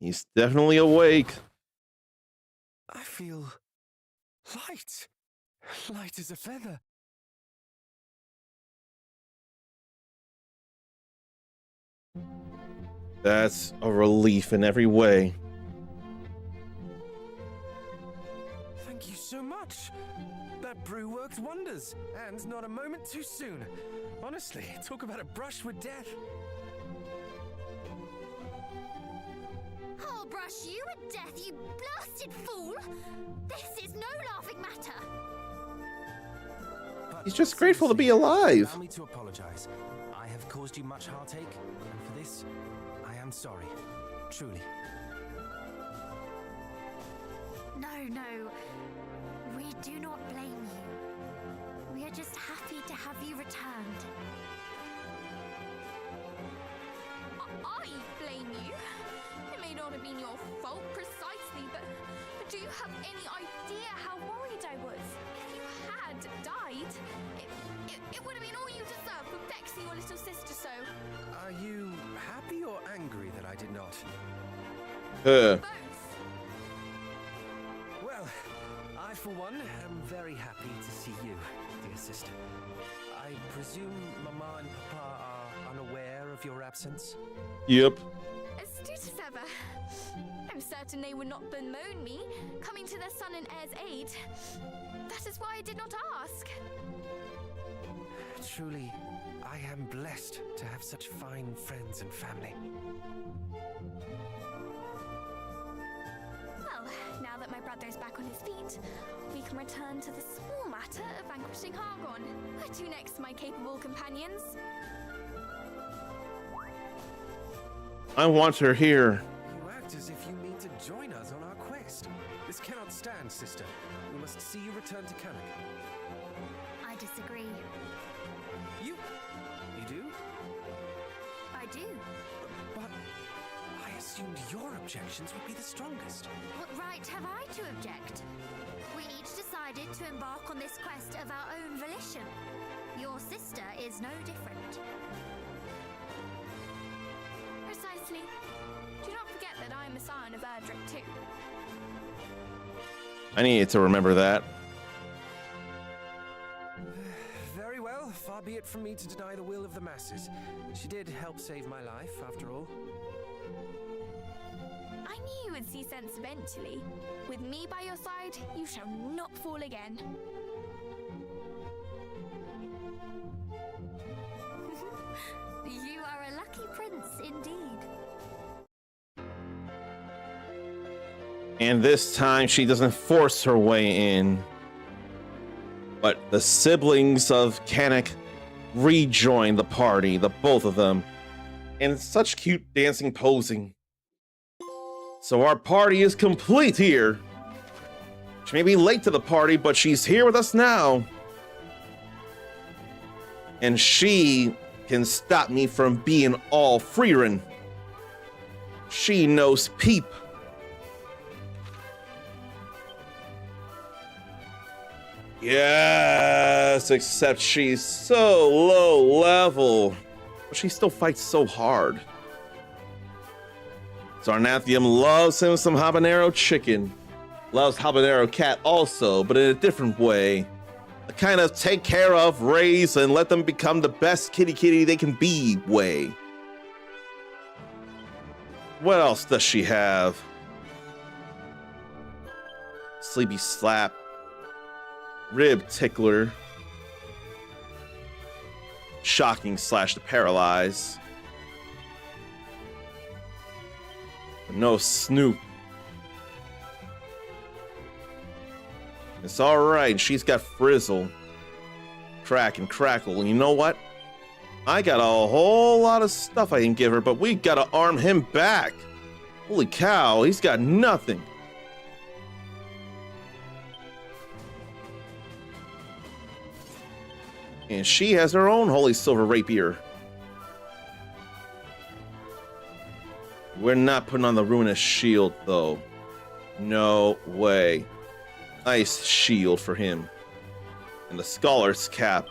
He's definitely awake. I feel light. Light as a feather. That's a relief in every way. Thank you so much. That brew worked wonders, and not a moment too soon. Honestly, talk about a brush with death. I'll brush you with death, you blasted fool! This is no laughing matter! But He's just grateful to be alive. allow me to apologize. I have caused you much heartache, and for this, I am sorry. Truly. No. We do not blame you. We are just happy to have you returned. I blame you. It may not have been your fault precisely, but do you have any idea how worried I was? If you had died, it would have been all you deserved for vexing your little sister so. Are you happy or angry that I did not? Both. Well, I, for one, am very happy to see you, dear sister. I presume Mama and Papa are unaware of your absence? Yep. Astute as ever. I'm certain they would not bemoan me, coming to their son and heir's aid. That is why I did not ask. Truly, I am blessed to have such fine friends and family. Well, now that my brother is back on his feet, we can return to the small matter of vanquishing Hargon. Where to next, my capable companions? I want her here. You act as if you mean to join us on our quest. This cannot stand. understand, sister. We must see you return to Cannock. I disagree. You do? I do. But I assumed your objections would be the strongest. What right have I to object? We each decided to embark on this quest of our own volition. Your sister is no different. Precisely. Do not forget that I am a scion of ERDRICK too. I needed to remember that. Very well, far be it from me to deny the will of the masses. She did help save my life, after all. I knew you would see sense eventually. With me by your side, you shall not fall again. You are a lucky prince indeed. And this time she doesn't force her way in. But the siblings of Cannock rejoin the party, the both of them. And such cute dancing posing. So our party is complete here. She may be late to the party, but she's here with us now. And she can stop me from being all Freerin. She knows peep. Yes, except she's so low level. But she still fights so hard. Sarnathium loves him some habanero chicken. Loves habanero cat also, but in a different way. A kind of take care of, raise, and let them become the best kitty they can be way. What else does she have? Sleepy slap. Rib tickler. Shocking slash to paralyze. But no snoop. It's alright, she's got frizzle. Crack and crackle, and you know what? I got a whole lot of stuff I can give her, but we gotta arm him back. Holy cow, he's got nothing. And she has her own holy silver rapier. We're not putting on the ruinous shield, though. No way. Ice shield for him. And the scholar's cap.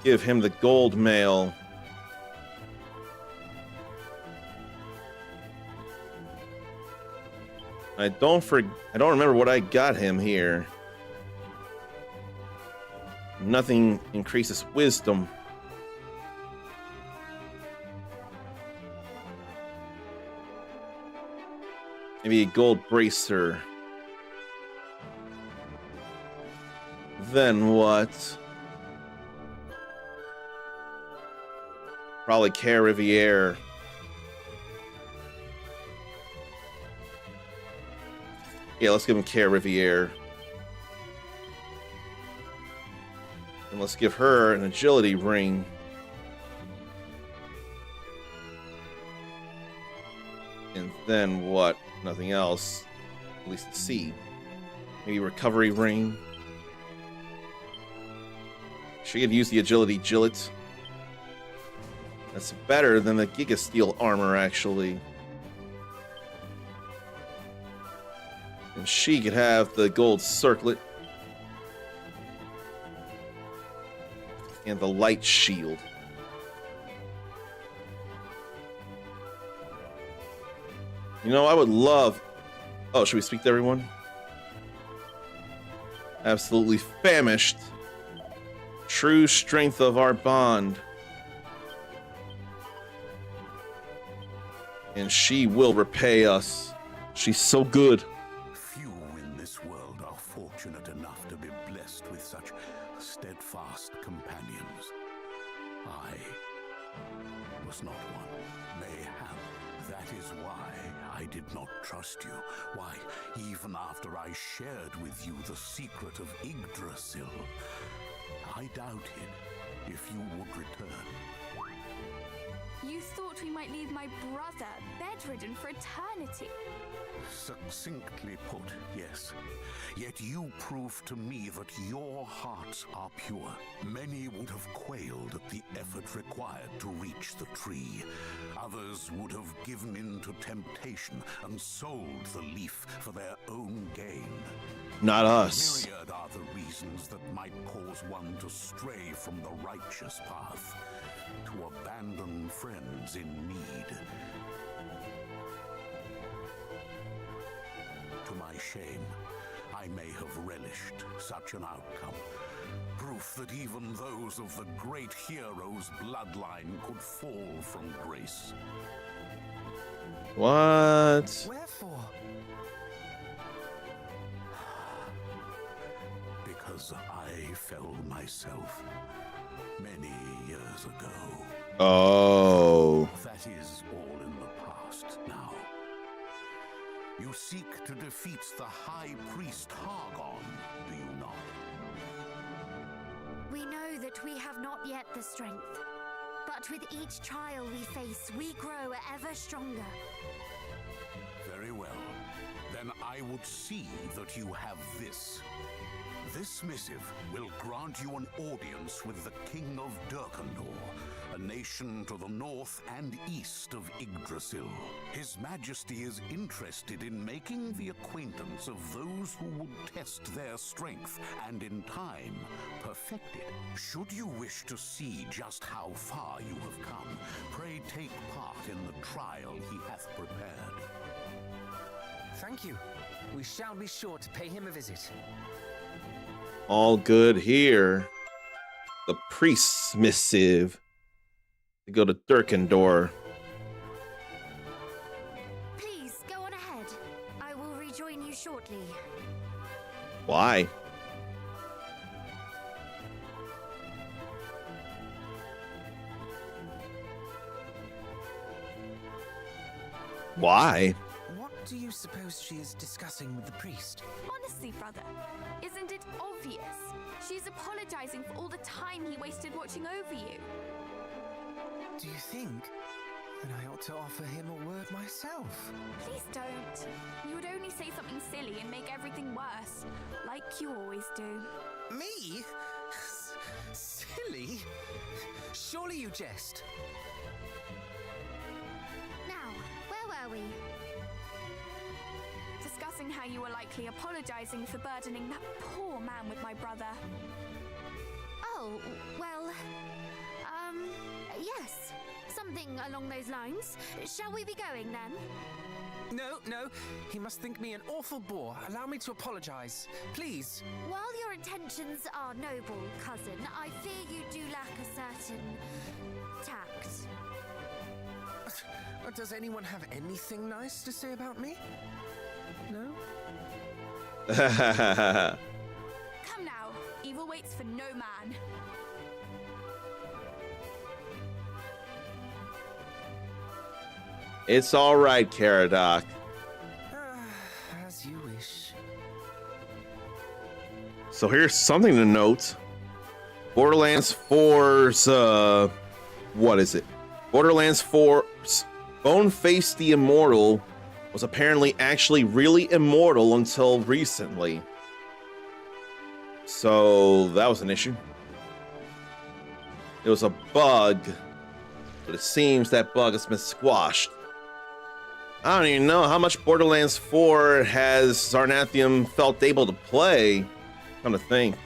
Give him the gold mail. I don't remember what I got him here. Nothing increases wisdom. Maybe a gold bracer. Then what? Probably Care Riviere. Yeah, let's give him Care Riviere. And let's give her an agility ring. And then what? Nothing else. At least to see. Maybe recovery ring. She could use the agility gillet. That's better than the Giga Steel armor, actually. And she could have the gold circlet. And the light shield. You know, I would love... Oh, should we speak to everyone? Absolutely famished. True strength of our bond. And she will repay us. She's so good. Few in this world are fortunate enough to be blessed with such steadfast companions. I was not one. Mayhap that is why I did not trust you. Why, even after I shared with you the secret of Yggdrasil, I doubted if you would return. You thought we might leave my brother bedridden for eternity. Succinctly put, yes. Yet you prove to me that your hearts are pure. Many would have quailed at the effort required to reach the tree. Others would have given in to temptation and sold the leaf for their own gain. Not us. Myriad are the reasons that might cause one to stray from the righteous path, to abandon friends in need. To my shame, I may have relished such an outcome. Proof that even those of the great hero's bloodline could fall from grace. What? Wherefore? Because I fell myself many years ago. Oh. That is all in the past now. You seek to defeat the High Priest Hargon, do you not? We know that we have not yet the strength, but with each trial we face, we grow ever stronger. Very well. Then I would see that you have this. This missive will grant you an audience with the King of Durkandor, a nation to the north and east of Yggdrasil. His Majesty is interested in making the acquaintance of those who would test their strength and in time perfect it. Should you wish to see just how far you have come, pray take part in the trial he hath prepared. Thank you. We shall be sure to pay him a visit. All good here. The priest's missive. To go to Durkandor. Please, go on ahead. I will rejoin you shortly. Why? Why? What do you suppose she is discussing with the priest? Honestly, brother, isn't it obvious? She's apologizing for all the time he wasted watching over you. Do you think that I ought to offer him a word myself? Please don't. You would only say something silly and make everything worse, like you always do. Me? Silly? Surely you jest. Now, where were we? Discussing how you were likely apologizing for burdening that poor man with my brother. Oh, well, yes. Something along those lines. Shall we be going then? No. He must think me an awful bore. Allow me to apologize. Please. While your intentions are noble, cousin, I fear you do lack a certain tact. Does anyone have anything nice to say about me? No? Come now. Evil waits for no man. It's all right, Caradoc. As you wish. So here's something to note. Borderlands 4's, what is it? Borderlands 4's Boneface the Immortal was apparently actually really immortal until recently. So that was an issue. It was a bug, but it seems that bug has been squashed. I don't even know how much Borderlands 4 has Zarnathium felt able to play. Come to think.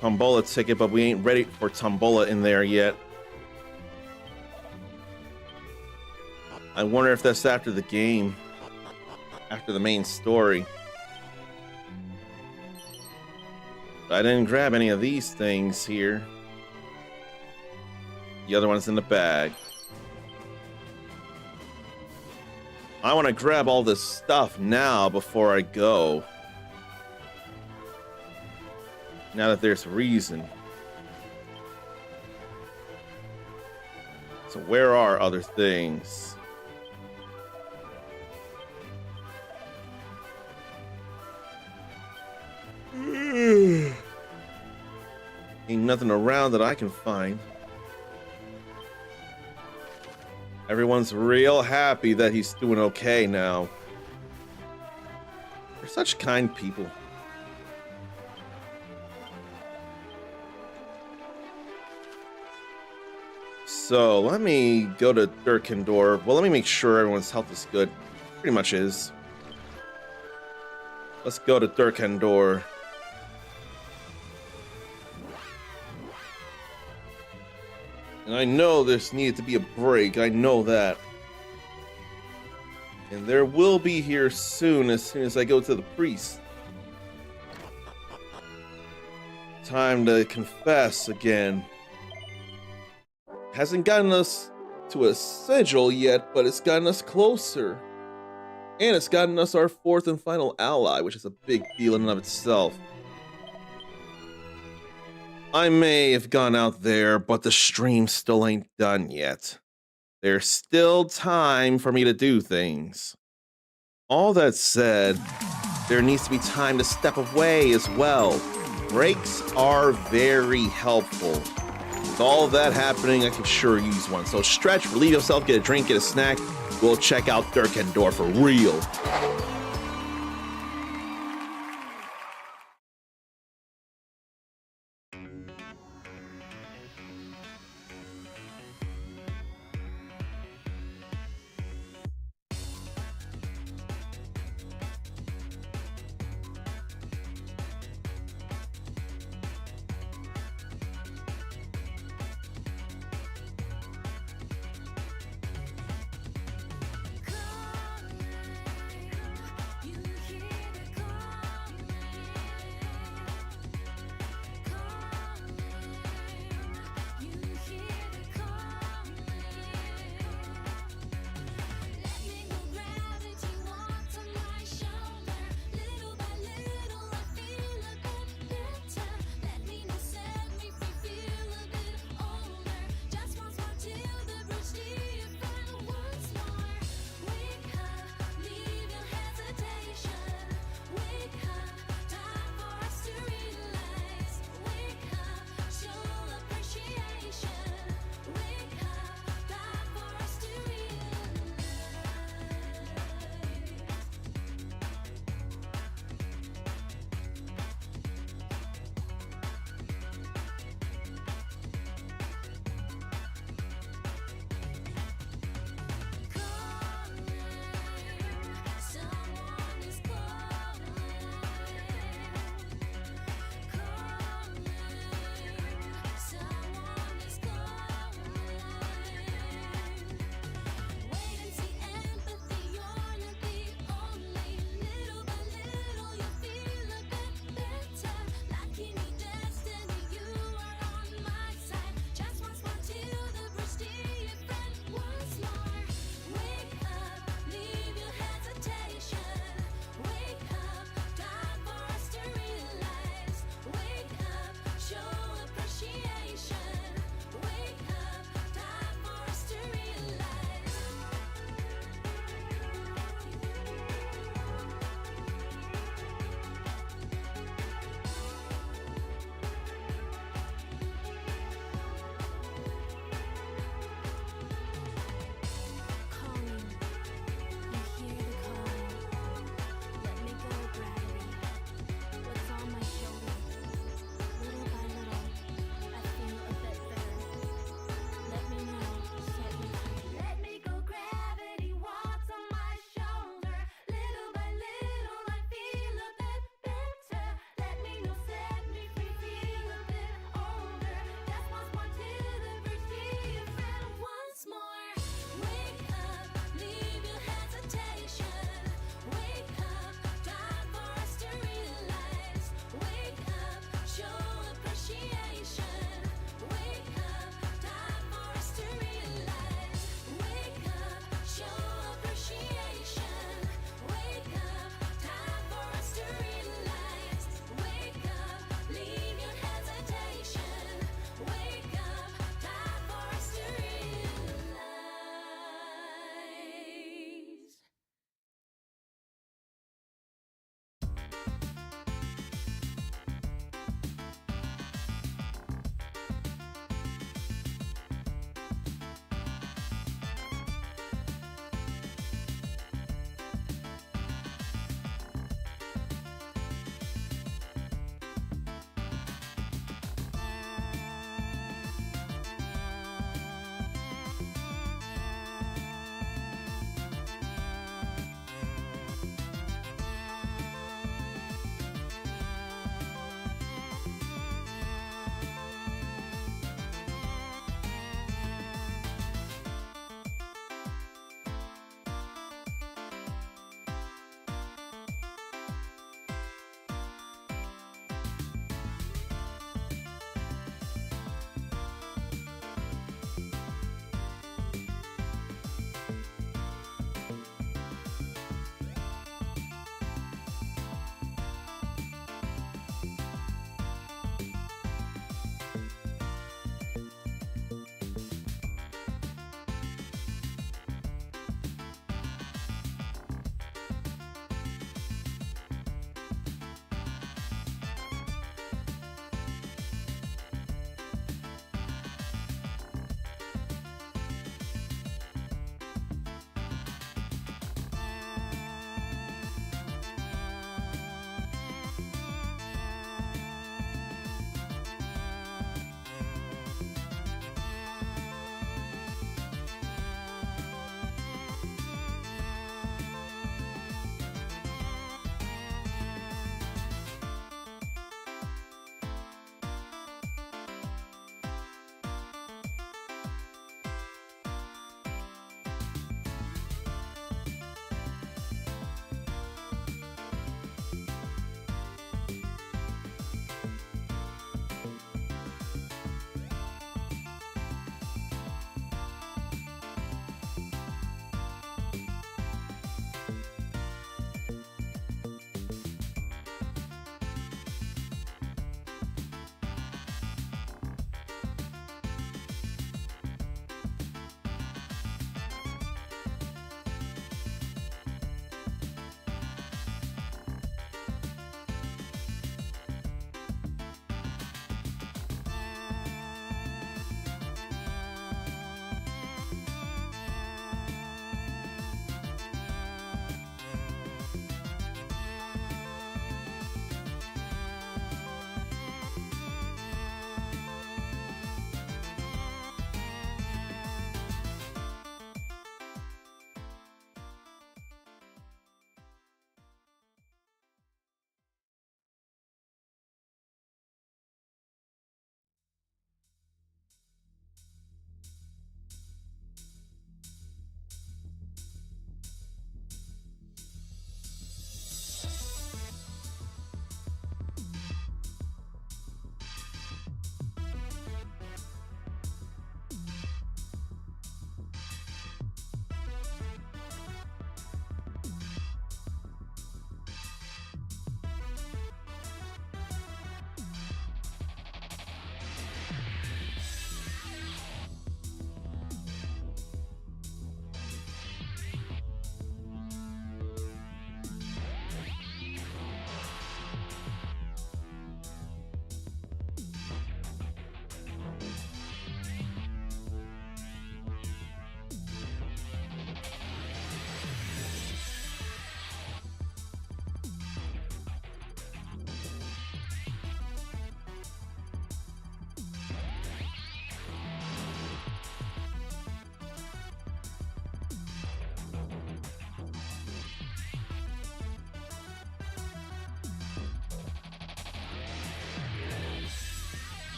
Tombola ticket, but we ain't ready for Tombola in there yet. I wonder if that's after the game. After the main story. But I didn't grab any of these things here. The other one's in the bag. I want to grab all this stuff now before I go. Now that there's reason. So where are other things? Ain't nothing around that I can find. Everyone's real happy that he's doing okay now. They're such kind people. So let me go to Durkendor. Well, let me make sure everyone's health is good. Pretty much is. Let's go to Durkendor. And I know there's needed to be a break. I know that. And there will be here soon as I go to the priest. Time to confess again. Hasn't gotten us to a sigil yet, but it's gotten us closer. And it's gotten us our fourth and final ally, which is a big deal in and of itself. I may have gone out there, but the stream still ain't done yet. There's still time for me to do things. All that said, there needs to be time to step away as well. Breaks are very helpful. With all of that happening, I can sure use one. So stretch, relieve yourself, get a drink, get a snack. We'll check out Durkendor for real.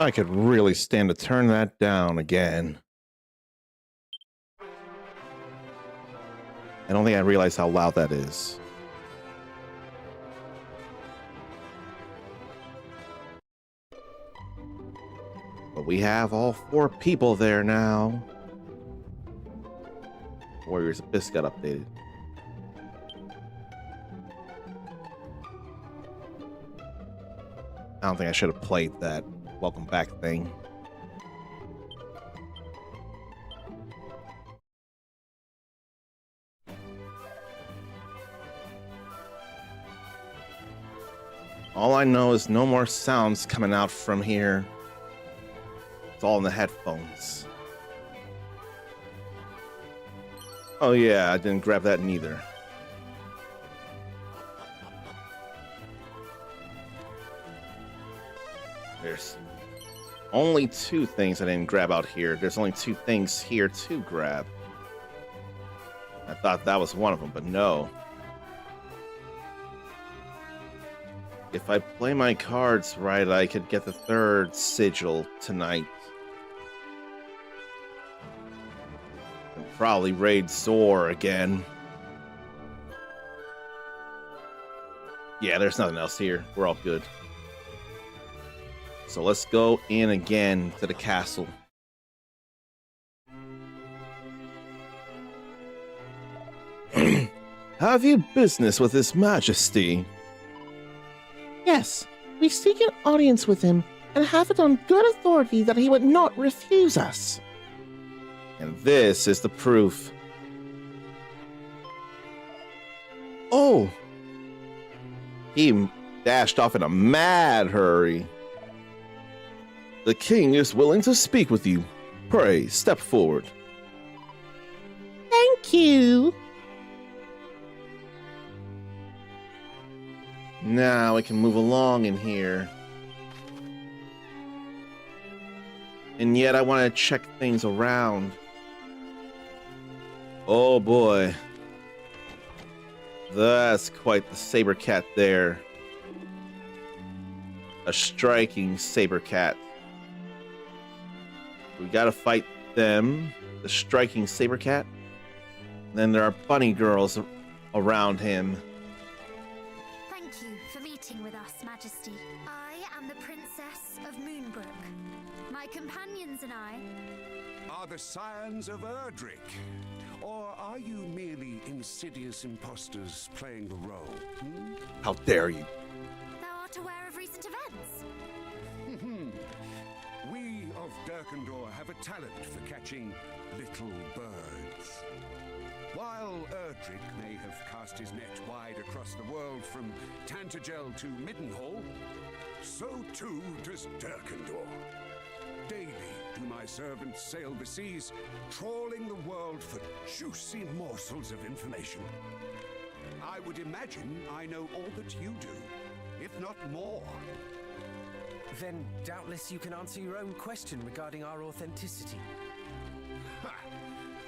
I could really stand to turn that down again. I don't think I realize how loud that is. But we have all 4 people there now. Warriors Abyss got updated. I don't think I should have played that welcome back thing. All I know is no more sounds coming out from here. It's all in the headphones. Oh yeah, I didn't grab that neither. There's only 2 things I didn't grab out here. There's only 2 things here to grab. I thought that was one of them, but no. If I play my cards right, I could get the 3rd sigil tonight. And probably raid Zor again. Yeah, there's nothing else here. We're all good. So let's go in again to the castle. Have you business with His Majesty? Yes, we seek an audience with him and have it on good authority that he would not refuse us. And this is the proof. Oh! He dashed off in a mad hurry. The king is willing to speak with you. Pray, step forward. Thank you. Now we can move along in here. And yet I want to check things around. Oh boy. That's quite the saber cat there. A striking saber cat. We gotta fight them. The striking saber cat. Then there are bunny girls around him. Thank you for meeting with us, Majesty. I am the Princess of Moonbrook. My companions and I... Are the scions of ERDRICK? Or are you merely insidious imposters playing the role? How dare you? Thou art aware of recent events? We of Dirkendor have a talent for catching little birds. While ERDRICK may have cast his net wide across the world from Tantagel to Middenhall, so too does Dirkendor. Daily do my servants sail the seas, trawling the world for juicy morsels of information. I would imagine I know all that you do, if not more. Then doubtless you can answer your own question regarding our authenticity. Ha!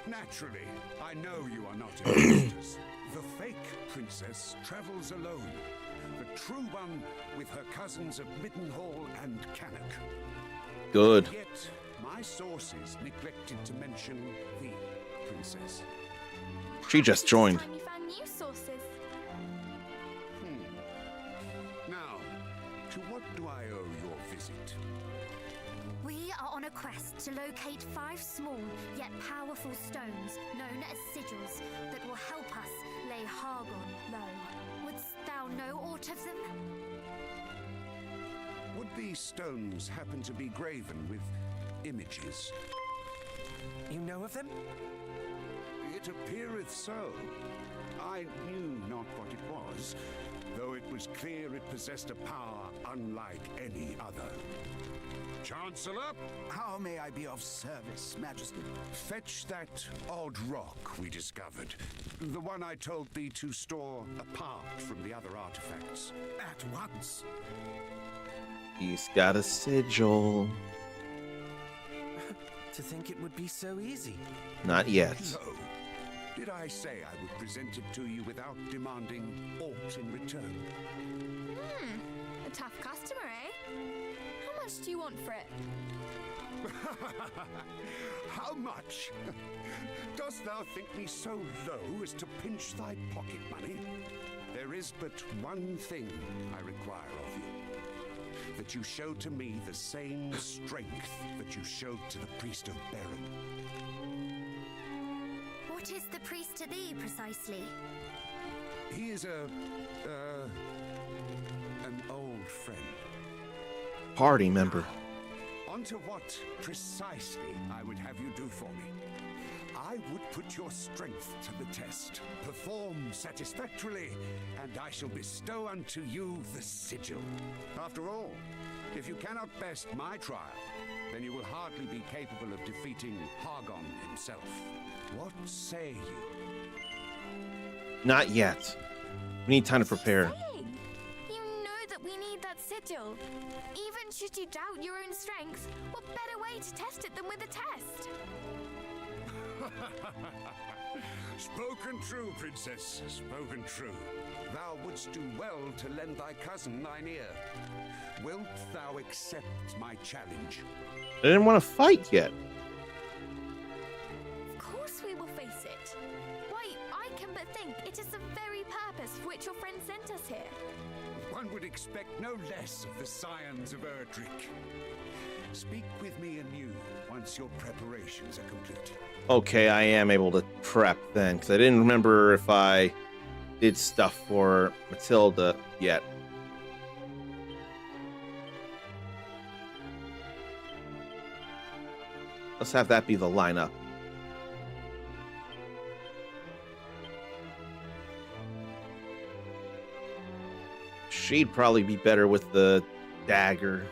Naturally, I know you are not imposters. The fake princess travels alone. The true one with her cousins of Middenhall and Cannock. Good. Yet, my sources neglected to mention the princess. She just joined. This time you found new sources. Now, to what do I owe your visit? We are on a quest to locate 5 small yet powerful stones known as sigils that will help us lay Hargon low. Wouldst thou know aught of them? Would these stones happen to be graven with images? You know of them? It appeareth so. I knew not what it was, though it was clear it possessed a power unlike any other. Chancellor? How may I be of service, Majesty? Fetch that odd rock we discovered. The one I told thee to store apart from the other artifacts. At once. He's got a sigil. To think it would be so easy. Not yet. No. Did I say I would present it to you without demanding aught in return? A tough customer, eh? How much do you want for it? How much? Dost thou think me so low as to pinch thy pocket money? There is but one thing I require of you. That you show to me the same strength that you showed to the priest of Baron. What is the priest to thee, precisely? He is an old friend. Party member. On to what precisely I would have you do for me. I would put your strength to the test. Perform satisfactorily, and I shall bestow unto you the sigil. After all, if you cannot best my trial, then you will hardly be capable of defeating Hargon himself. What say you? Not yet. We need time to prepare. Saying? You know that we need that sigil. Even should you doubt your own strength, what better way to test it than with a test? Spoken true, princess, spoken true. Thou wouldst do well to lend thy cousin thine ear. Wilt thou accept my challenge? I didn't want to fight yet. Of course we will face it. Why, I can but think it is the very purpose for which your friend sent us here. One would expect no less of the scions of ERDRICK. Speak with me anew once your preparations are complete. Okay, I am able to prep then, because I didn't remember if I did stuff for Matilda yet. Let's have that be the lineup. She'd probably be better with the dagger.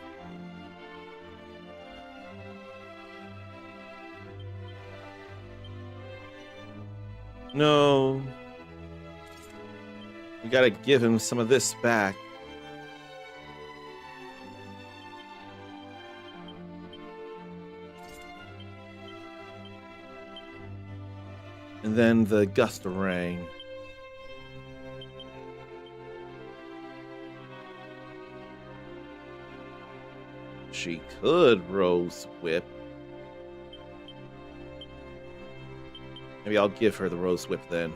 No. We gotta give him some of this back. And then the gust of rain. She could rose whip. Maybe I'll give her the rose whip then.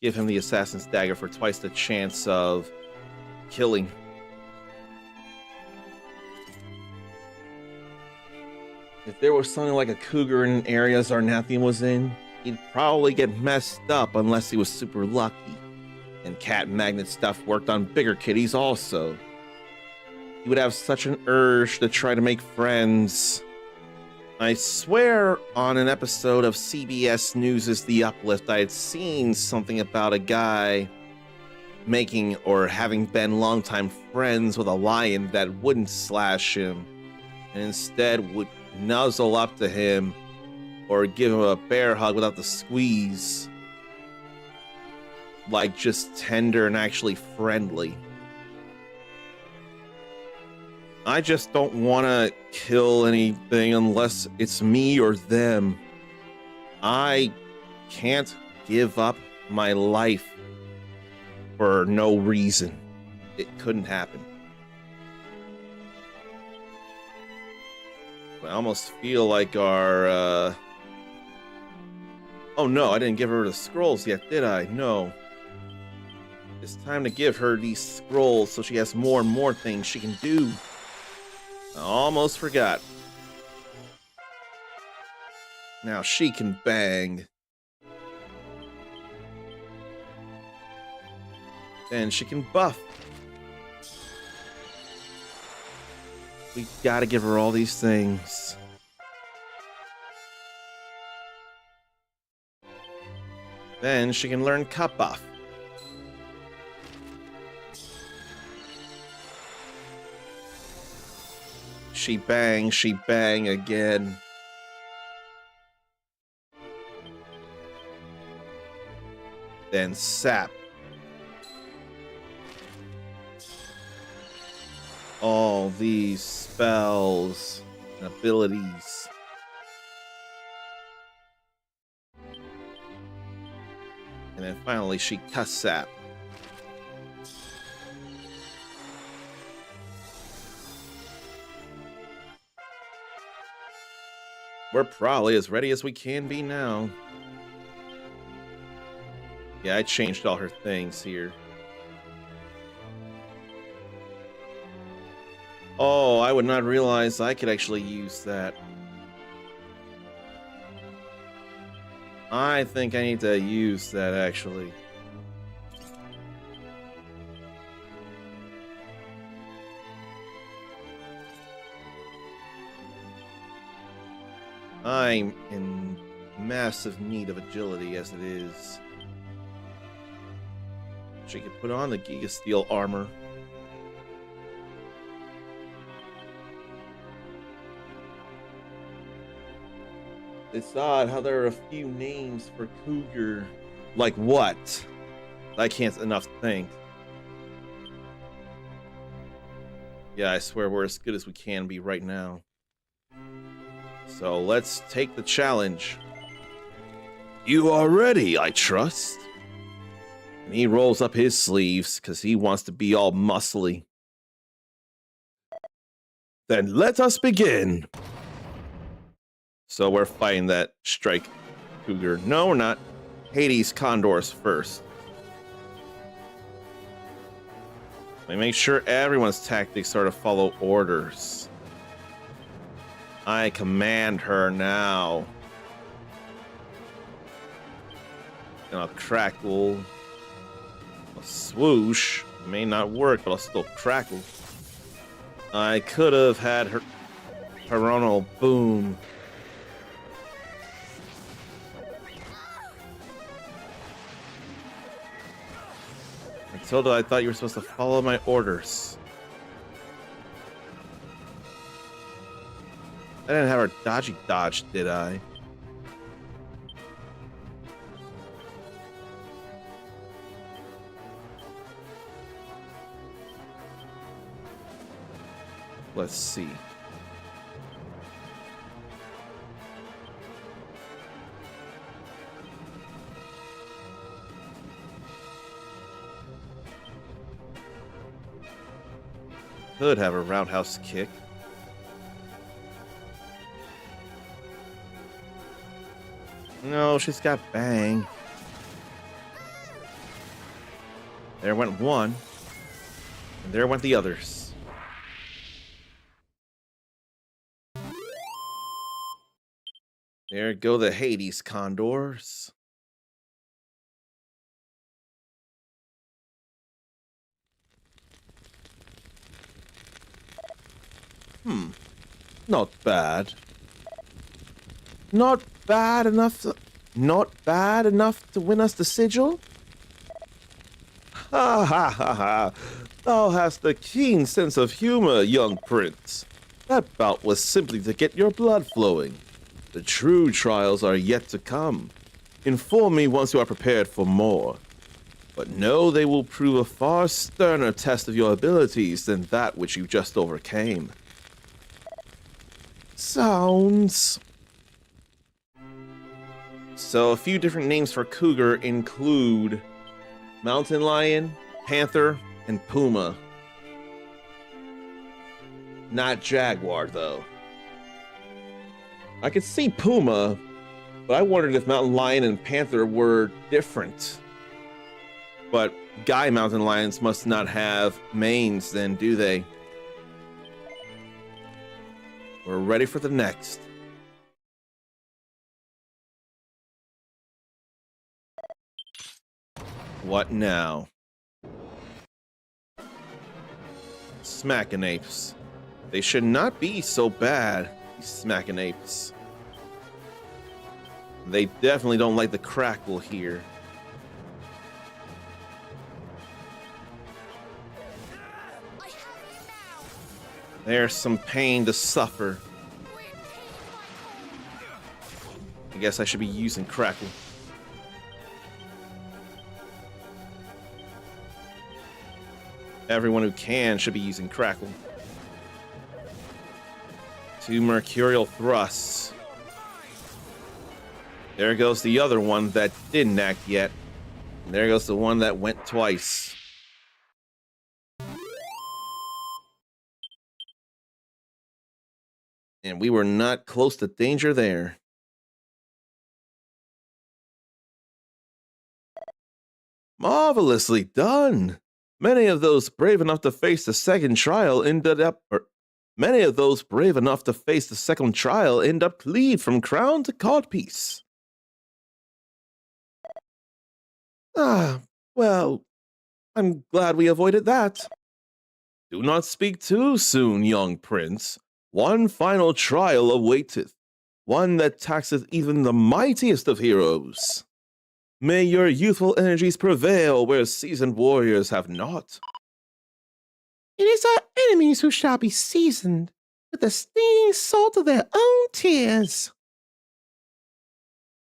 Give him the assassin's dagger for twice the chance of killing. If there was something like a cougar in areas Zarnathian was in, he'd probably get messed up unless he was super lucky. And cat magnet stuff worked on bigger kitties also. He would have such an urge to try to make friends. I swear on an episode of CBS News' The Uplift, I had seen something about a guy making or having been longtime friends with a lion that wouldn't slash him and instead would nuzzle up to him or give him a bear hug without the squeeze. Like just tender and actually friendly. I just don't want to kill anything unless it's me or them. I can't give up my life for no reason. It couldn't happen. I almost feel like our... Oh no, I didn't give her the scrolls yet, did I? No. It's time to give her these scrolls so she has more and more things she can do. I almost forgot. Now she can bang. Then she can buff. We gotta give her all these things. Then she can learn cut buff. She bang again. Then sap. All these spells and abilities. And then finally she cuss sap. we're probably as ready as we can be now. Yeah, I changed all her things here. Oh, I would not realize I could actually use that. I think I need to use that, actually. I'm in massive need of agility as it is. She could put on the Giga Steel armor. It's odd how there are a few names for Cougar. Like what? I can't enough think. Yeah, I swear we're as good as we can be right now. So let's take the challenge. You are ready, I trust. And he rolls up his sleeves because he wants to be all muscly. Then let us begin. So we're fighting that Strike Cougar. No, we're not. Hades Condors first. We make sure everyone's tactics are to follow orders. I command her now. And I'll crackle. A swoosh. May not work, but I'll still crackle. I could have had her coronal boom. Matilda, I thought you were supposed to follow my orders. I didn't have her dodgy dodge, did I? Let's see. Could have a roundhouse kick. No, she's got bang. There went one. And there went the others. There go the Hades Condors. Not bad. Not bad enough to win us the sigil? Ha ha ha ha. Thou hast a keen sense of humor, young prince. That bout was simply to get your blood flowing. The true trials are yet to come. Inform me once you are prepared for more. But know they will prove a far sterner test of your abilities than that which you just overcame. Sounds. So a few different names for cougar include mountain lion, panther, and puma. Not jaguar, though. I could see puma, but I wondered if mountain lion and panther were different. But guy mountain lions must not have manes then, do they? We're ready for the next. What now? Smackin' apes. They should not be so bad, these smackin' apes. They definitely don't like the crackle here. There's some pain to suffer. I guess I should be using crackle. Everyone who can should be using crackle. 2 mercurial thrusts. There goes the other one that didn't act yet. And there goes the one that went twice. And we were not close to danger there. Marvelously done. Many of those brave enough to face the second trial end up cleaved from crown to codpiece. Ah, well, I'm glad we avoided that. Do not speak too soon, young prince. One final trial awaiteth, one that taxeth even the mightiest of heroes. May your youthful energies prevail where seasoned warriors have not. It is our enemies who shall be seasoned with the stinging salt of their own tears.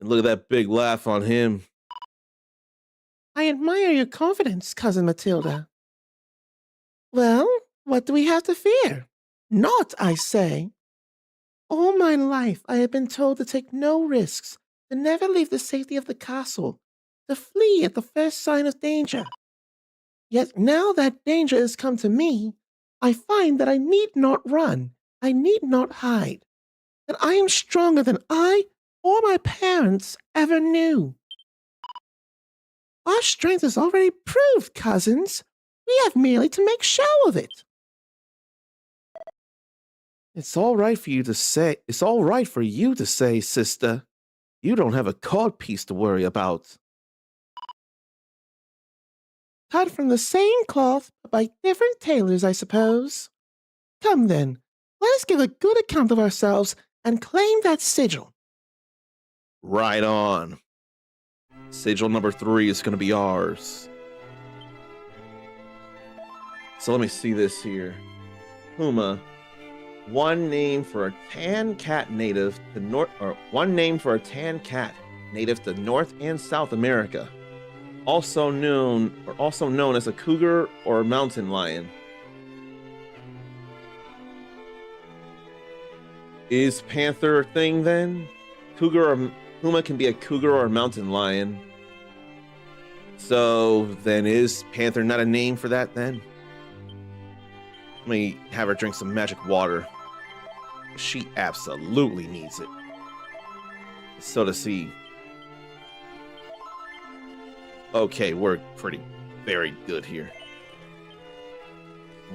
And look at that big laugh on him. I admire your confidence, Cousin Matilda. Well, what do we have to fear? Naught, I say. All my life I have been told to take no risks, to never leave the safety of the castle, to flee at the first sign of danger. Yet now that danger has come to me, I find that I need not run, I need not hide, that I am stronger than I or my parents ever knew. Our strength is already proved, cousins. We have merely to make show of it. It's all right for you to say, sister. You don't have a codpiece to worry about. Cut from the same cloth, but by different tailors, I suppose. Come then, let us give a good account of ourselves and claim that sigil. Right on. Sigil number 3 is going to be ours. So let me see this here. Puma. One name for a tan cat native to North and South America. Also known as a cougar or mountain lion. Is panther a thing then? Puma can be a cougar or a mountain lion. So then is panther not a name for that then? Let me have her drink some magic water. She absolutely needs it. So does he. Okay, we're very good here.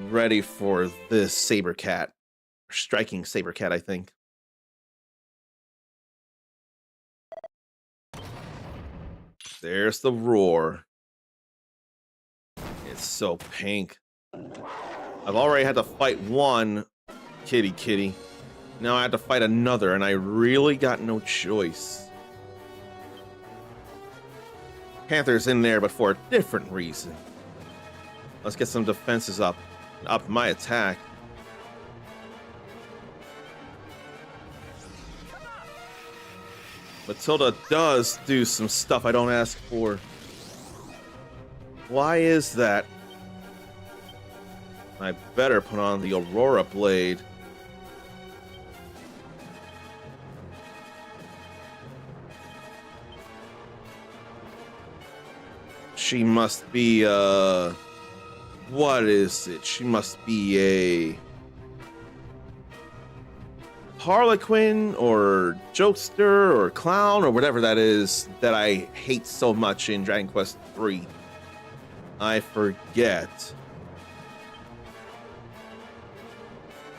Ready for this saber cat. Striking saber cat, I think. There's the roar. It's so pink. I've already had to fight one kitty. Now I have to fight another, and I really got no choice. Panther's in there, but for a different reason. Let's get some defenses up. Up my attack. Matilda does do some stuff I don't ask for. Why is that? I better put on the Aurora Blade. She must be, what is it? She must be a harlequin or jokester or clown or whatever that is that I hate so much in Dragon Quest III. I forget.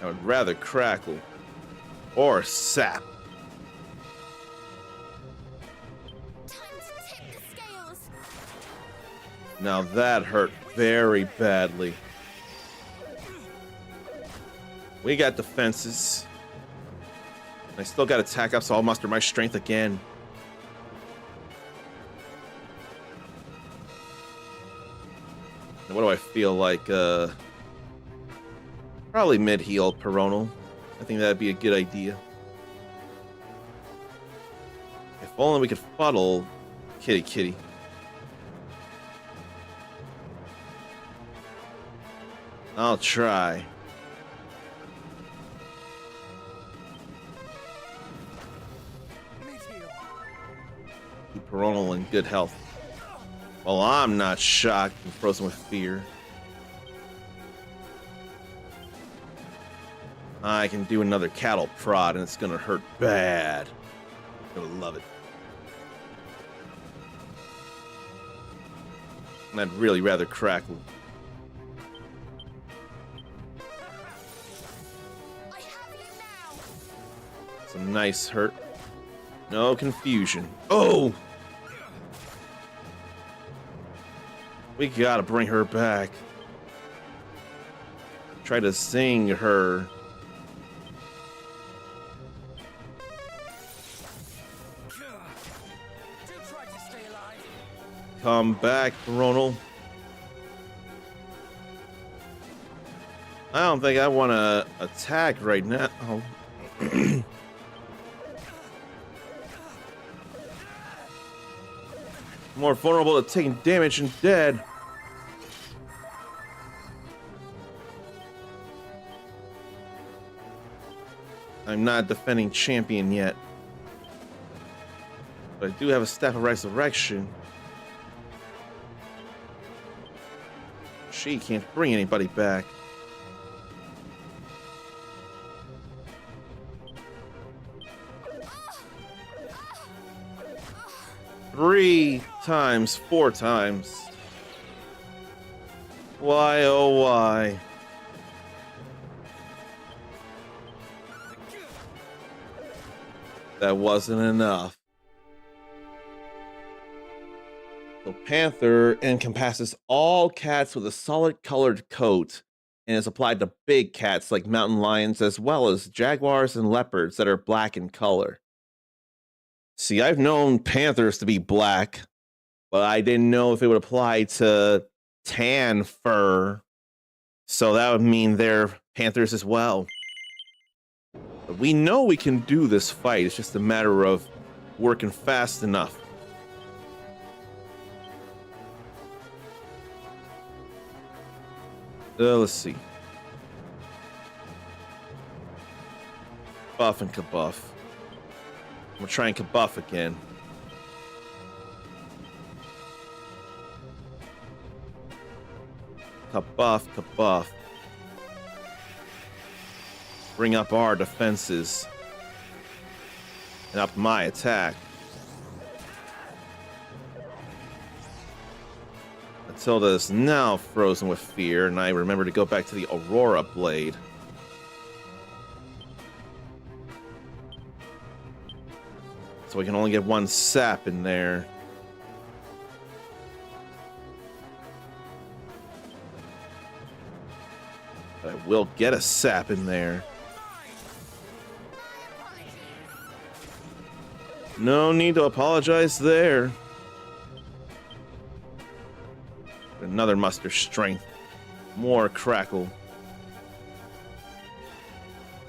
I would rather crackle or sap. Now that hurt very badly. We got defenses. I still got attack up, so I'll muster my strength again. And what do I feel like? Probably mid-heal Peronal. I think that'd be a good idea. If only we could fuddle Kitty. I'll try. Keep Peronal in good health. Well, I'm not shocked and frozen with fear. I can do another cattle prod and it's gonna hurt bad. I'm gonna love it. And I'd really rather crackle. I have you now. Some nice hurt. No confusion. Oh! We gotta bring her back. Try to sing her. Come back, Ronald. I don't think I want to attack right now. Oh. More vulnerable to taking damage and dead. I'm not a defending champion yet. But I do have a Staff of Resurrection. She can't bring anybody back. Three times, 4 times. Why, oh why? That wasn't enough. So Panther encompasses all cats with a solid colored coat and is applied to big cats like mountain lions as well as jaguars and leopards that are black in color. See, I've known panthers to be black, but I didn't know if it would apply to tan fur. So that would mean they're panthers as well. But we know we can do this fight. It's just a matter of working fast enough. Let's see. Buff and kabuff. I'm gonna try and kabuff again. Kabuff, kabuff. Bring up our defenses. And up my attack. Matilda is now frozen with fear, and I remember to go back to the Aurora Blade. So we can only get 1 sap in there. But I will get a sap in there. No need to apologize there. Another muster strength. More crackle.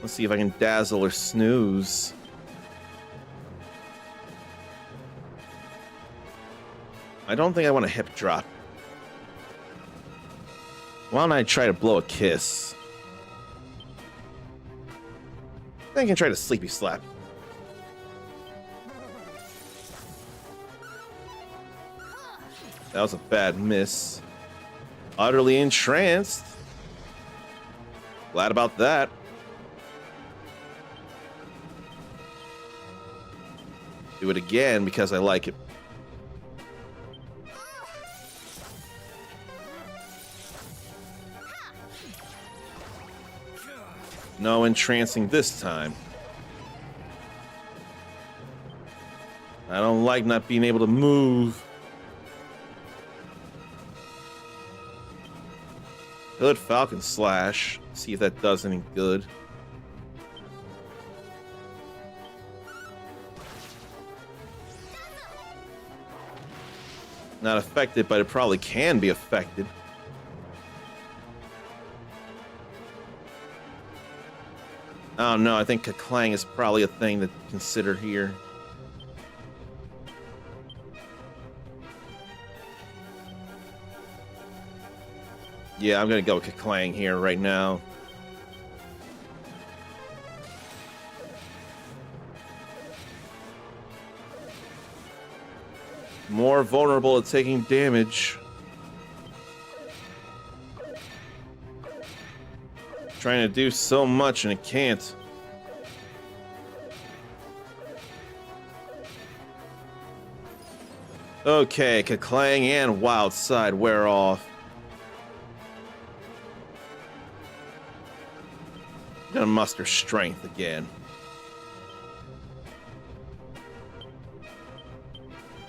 Let's see if I can dazzle or snooze. I don't think I want a hip drop. Why don't I try to blow a kiss? I think I can try to sleepy slap. That was a bad miss. Utterly entranced. Glad about that. Do it again because I like it. No entrancing this time. I don't like not being able to move. Good Falcon Slash. See if that does any good. Not affected, but it probably can be affected. Oh no, I think Kaklang is probably a thing to consider here. Yeah, I'm gonna go with Kaklang here right now. More vulnerable to taking damage. Trying to do so much and it can't. Okay, Kaklang and Wildside wear off. Gonna muster strength again.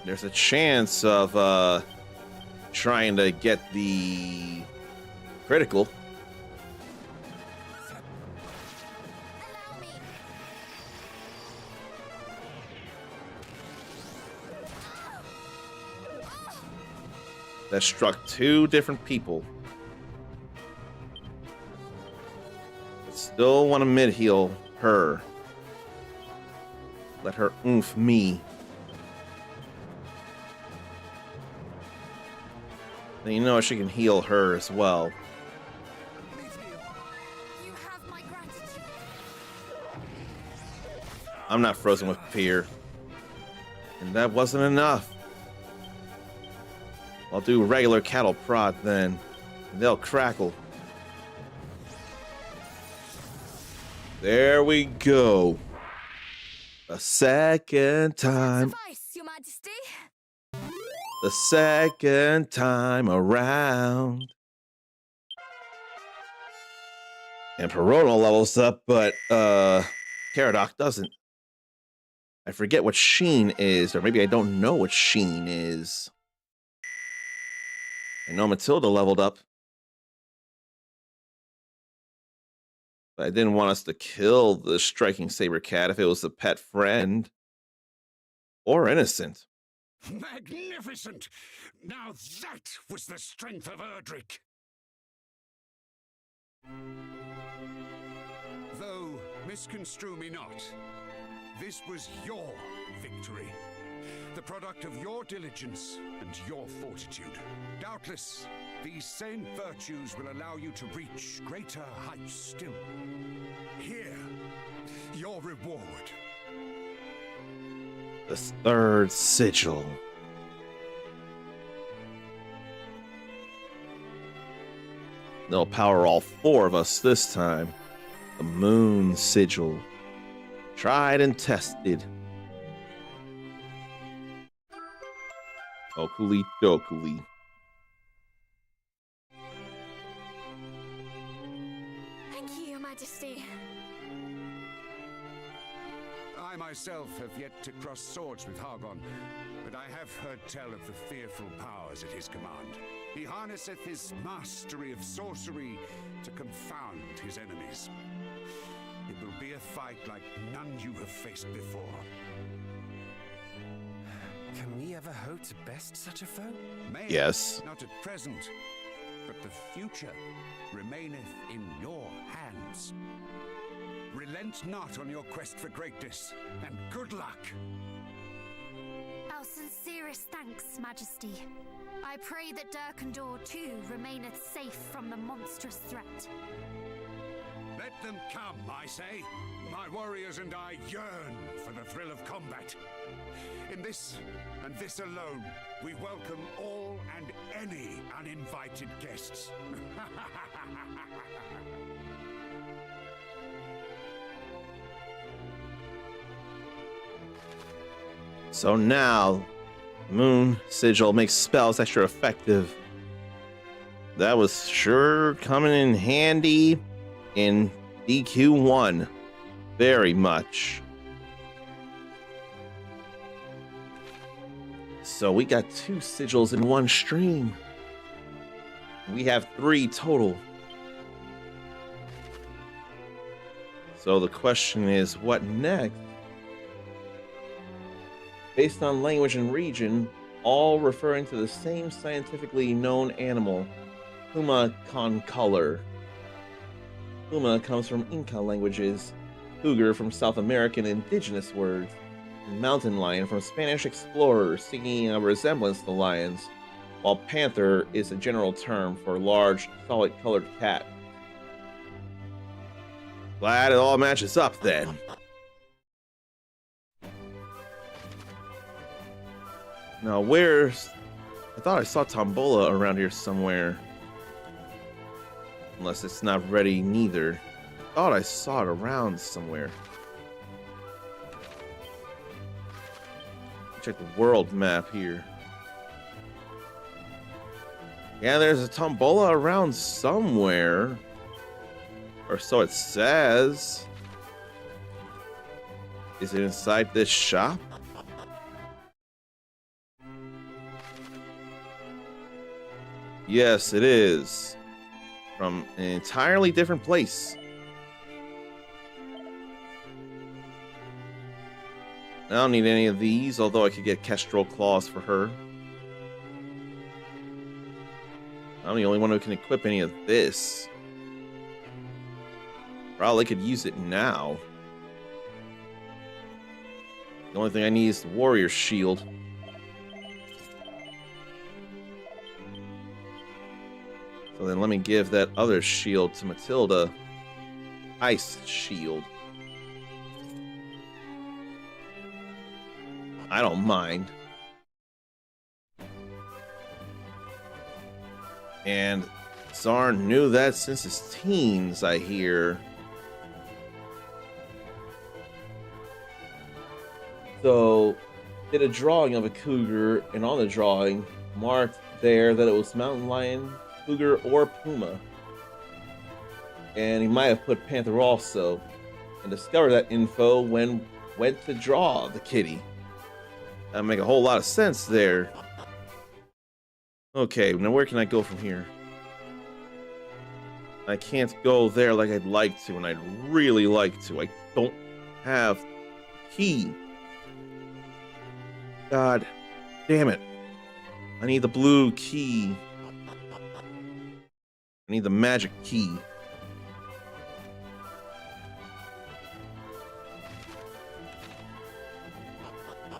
There's a chance of trying to get the critical. Allow me. That struck two different people. Still want to mid-heal her. Let her oomph me. And you know she can heal her as well. You have my gratitude. I'm not frozen with fear. And that wasn't enough. I'll do regular cattle prod then. And they'll crackle. There we go. A second time. Suffice, Your Majesty. The second time around. And Perono levels up, but Caradoc doesn't. I forget what Sheen is, or maybe I don't know what Sheen is. I know Matilda leveled up. But I didn't want us to kill the striking saber cat if it was a pet friend. Or innocent. Magnificent! Now that was the strength of ERDRICK! Though, misconstrue me not, this was your victory. The product of your diligence and your fortitude. Doubtless, these same virtues will allow you to reach greater heights still. Here, your reward. The third sigil. They'll power all four of us this time. The moon sigil. Tried and tested. Okuli dokuli. Thank you, Your Majesty. I myself have yet to cross swords with Hargon, but I have heard tell of the fearful powers at his command. He harnesseth his mastery of sorcery to confound his enemies. It will be a fight like none you have faced before. Can we ever hope to best such a foe? May Yes. not at present, but the future remaineth in your hands. Relent not on your quest for greatness, and good luck! Our sincerest thanks, Majesty. I pray that Durkandor too remaineth safe from the monstrous threat. Let them come, I say. My warriors and I yearn for the thrill of combat. In this, and this alone, we welcome all and any uninvited guests. So now, Moon Sigil makes spells extra effective. That was sure coming in handy in DQ1. Very much. So we got 2 sigils in one stream. We have 3 total. So the question is, what next? Based on language and region, all referring to the same scientifically known animal, Puma concolor. Puma comes from Inca languages, cougar from South American indigenous words, and mountain lion from Spanish explorers seeking a resemblance to lions, while panther is a general term for large, solid-colored cat. Glad it all matches up then. Now, where's... I thought I saw Tombola around here somewhere. Unless it's not ready neither. Thought I saw it around somewhere. Check the world map here. Yeah, there's a tombola around somewhere. Or so it says. Is it inside this shop? Yes, it is. From an entirely different place. I don't need any of these, although I could get Kestrel Claws for her. I'm the only one who can equip any of this. Probably could use it now. The only thing I need is the Warrior Shield. So then let me give that other shield to Matilda. Ice Shield. I don't mind. And Zarn knew that since his teens, I hear. So, did a drawing of a cougar, and on the drawing, marked there that it was mountain lion, cougar, or puma. And he might have put panther also, and discovered that info when went to draw the kitty. That make a whole lot of sense there. Okay, now where can I go from here? I can't go there like I'd like to, and I'd really like to. I don't have key. God damn it. I need the blue key. I need the magic key.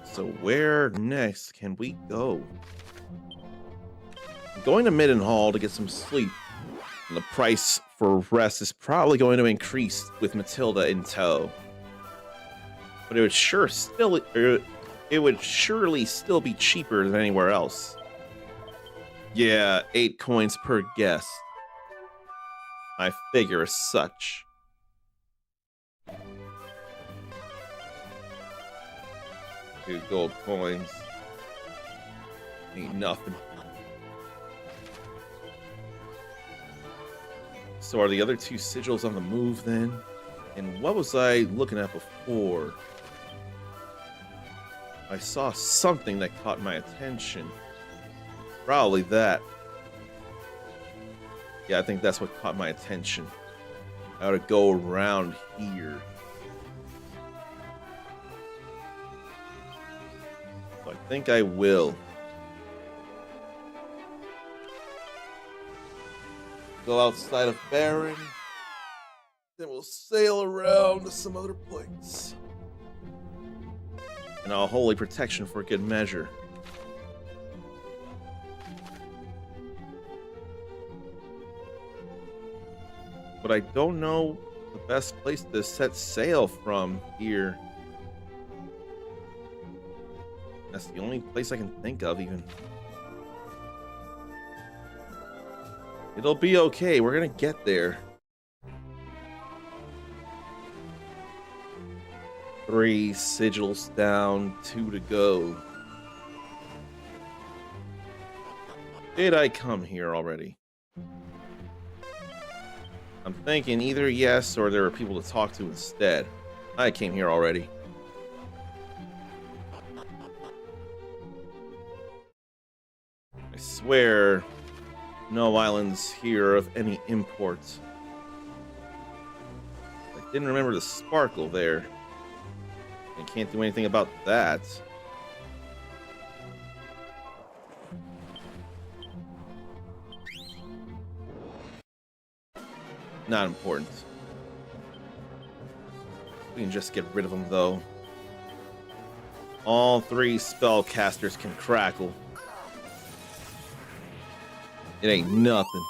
So where next can we go? I'm going to Middenhall to get some sleep. And the price for rest is probably going to increase with Matilda in tow. But it would surely still be cheaper than anywhere else. Yeah, 8 coins per guest. I figure as such. 2 gold coins. Ain't nothing. So are the other 2 sigils on the move then? And what was I looking at before? I saw something that caught my attention. Probably that. Yeah, I think that's what caught my attention. I ought to go around here. So I think I will. Go outside of Baron. Then we'll sail around to some other place. And I'll holy protection for good measure. But I don't know the best place to set sail from here. That's the only place I can think of, even. It'll be okay. We're gonna get there. 3 sigils down, 2 to go. Did I come here already? I'm thinking either yes or there are people to talk to instead. I came here already. I swear, no islands here of any import. I didn't remember the sparkle there. I can't do anything about that. Not important. We can just get rid of them, though. All 3 spellcasters can crackle. It ain't nothing.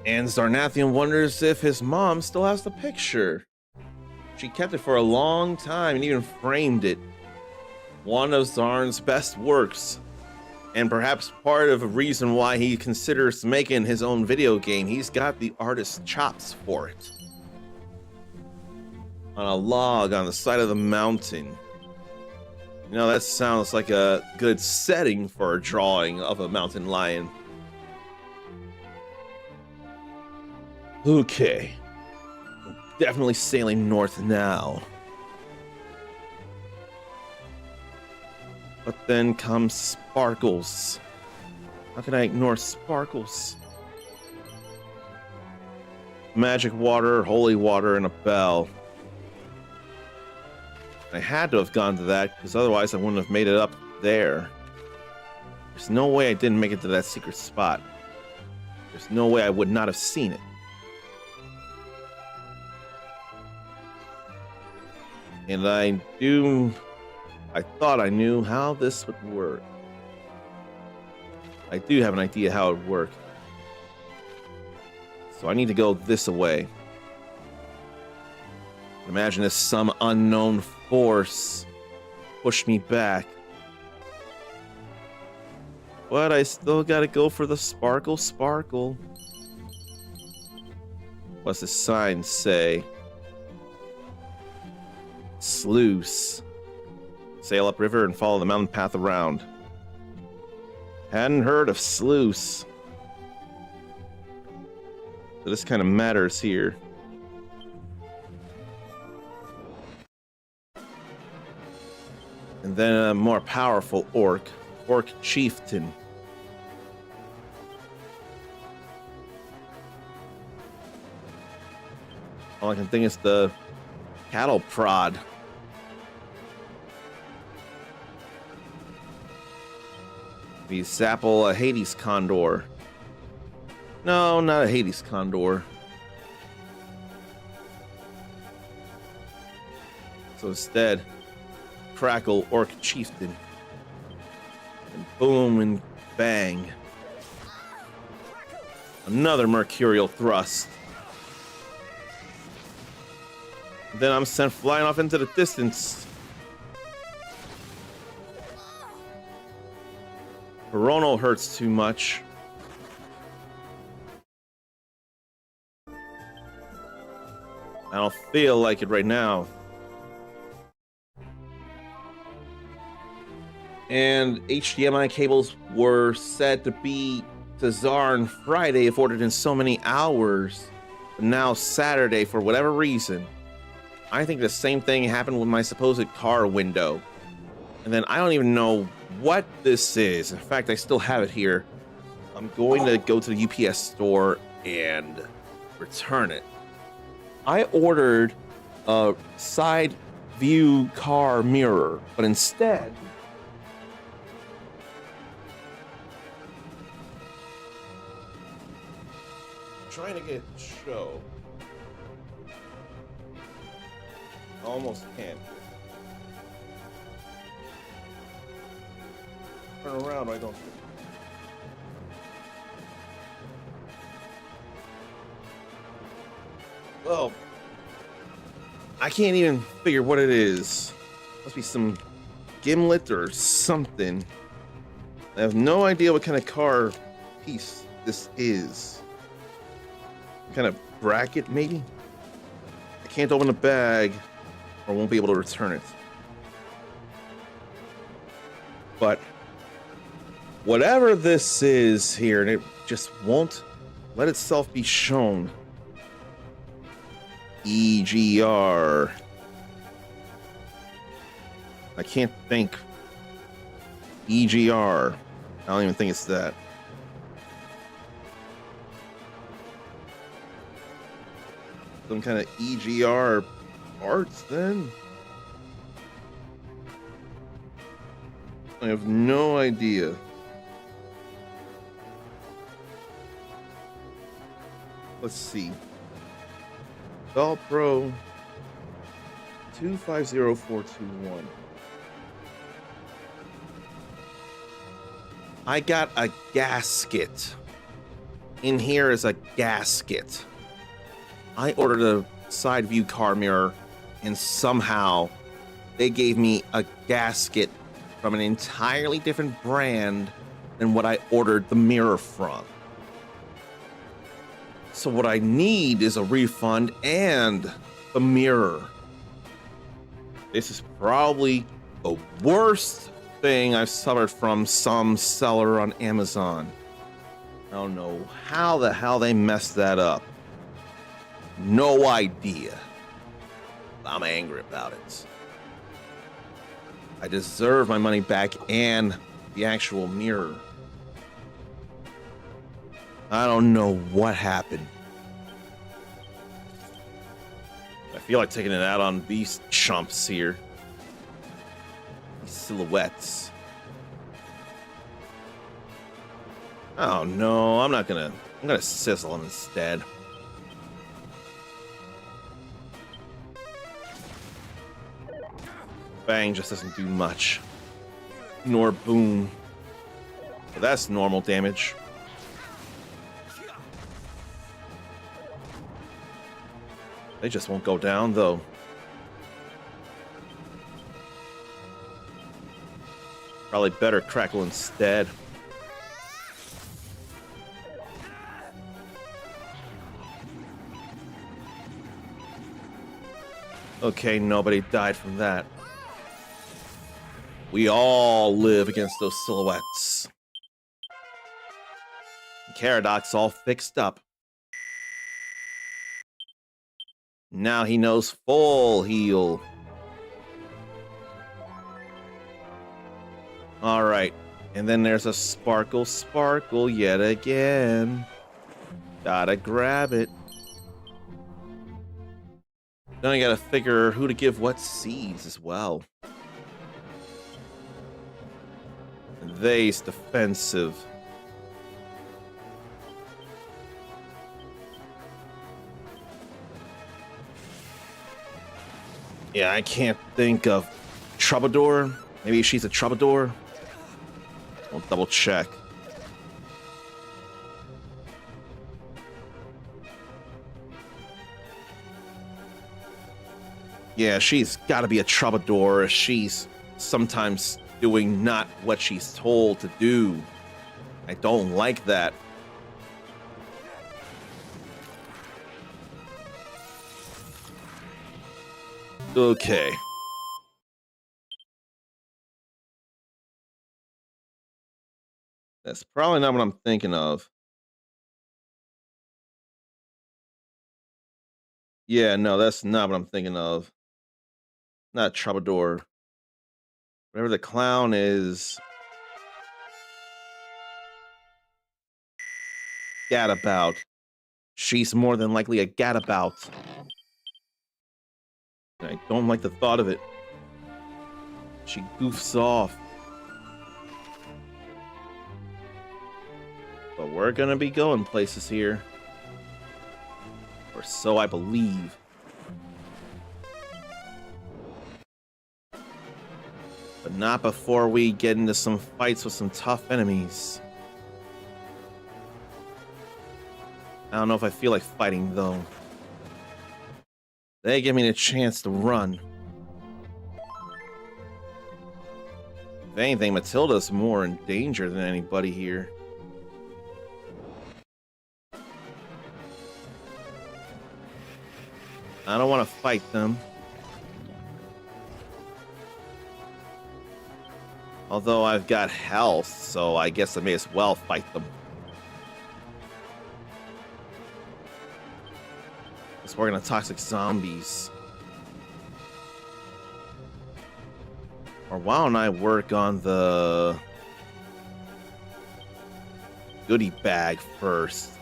And Zarnathian wonders if his mom still has the picture. She kept it for a long time and even framed it. One of Zarn's best works. And perhaps part of a reason why he considers making his own video game, he's got the artist chops for it. On a log on the side of the mountain. You know, that sounds like a good setting for a drawing of a mountain lion. Okay. Definitely sailing north now. But then comes Sparkles. How can I ignore Sparkles? Magic water, holy water, and a bell. I had to have gone to that, because otherwise I wouldn't have made it up there. There's no way I didn't make it to that secret spot. There's no way I would not have seen it. And I thought I knew how this would work. I do have an idea how it would work. So I need to go this way. Imagine if some unknown force pushed me back. But I still gotta go for the sparkle. What's the sign say? Sluice. Sail upriver and follow the mountain path around. Hadn't heard of sluice. So this kind of matters here. And then a more powerful orc chieftain. All I can think is the cattle prod. The Zapple, a Hades condor. No, not a Hades condor. So instead, Crackle Orc Chieftain. And boom and bang. Another Mercurial thrust. Then I'm sent flying off into the distance. Coronal hurts too much. I don't feel like it right now. And HDMI cables were said to be to Czar on Friday if ordered in so many hours. But now Saturday, for whatever reason. I think the same thing happened with my supposed car window. And then I don't even know what this is. In fact, I still have it here. I'm going to go to the UPS store and return it. I ordered a side view car mirror, but instead trying to get it to show. Almost can't. Turn around, I don't. Well, I can't even figure what it is. Must be some gimlet or something. I have no idea what kind of car piece this is. Kind of bracket, maybe? I can't open the bag or won't be able to return it. But whatever this is here, and it just won't let itself be shown. EGR. I can't think. EGR. I don't even think it's that. Some kind of EGR parts then? I have no idea. Let's see. Velpro 250421. I got a gasket. In here is a gasket. I ordered a side view car mirror, and somehow they gave me a gasket from an entirely different brand than what I ordered the mirror from. So what I need is a refund and the mirror. This is probably the worst thing I've suffered from some seller on Amazon. I don't know how the hell they messed that up. No idea. I'm angry about it. I deserve my money back and the actual mirror. I don't know what happened. I feel like taking it out on these chumps here. These silhouettes. Oh no, I'm gonna sizzle them instead. Bang just doesn't do much. Nor boom. But that's normal damage. They just won't go down, though. Probably better crackle instead. Okay, nobody died from that. We all live against those silhouettes. Caradox all fixed up. Now he knows full heal. Alright. And then there's a sparkle yet again. Gotta grab it. Then I gotta figure who to give what seeds as well. And they's defensive. Yeah, I can't think of Troubadour. Maybe she's a Troubadour. I'll double check. Yeah, she's got to be a Troubadour. She's sometimes doing not what she's told to do. I don't like that. Okay. That's probably not what I'm thinking of. Yeah, no, that's not what I'm thinking of. Not Troubadour. Whatever the clown is. Gadabout. She's more than likely a gadabout. I don't like the thought of it. She goofs off. But we're gonna be going places here. Or so I believe. But not before we get into some fights with some tough enemies. I don't know if I feel like fighting though. They give me the chance to run. If anything, Matilda's more in danger than anybody here. I don't want to fight them. Although I've got health, so I guess I may as well fight them. Let's work on the toxic zombies. Or why don't I work on the goodie bag first?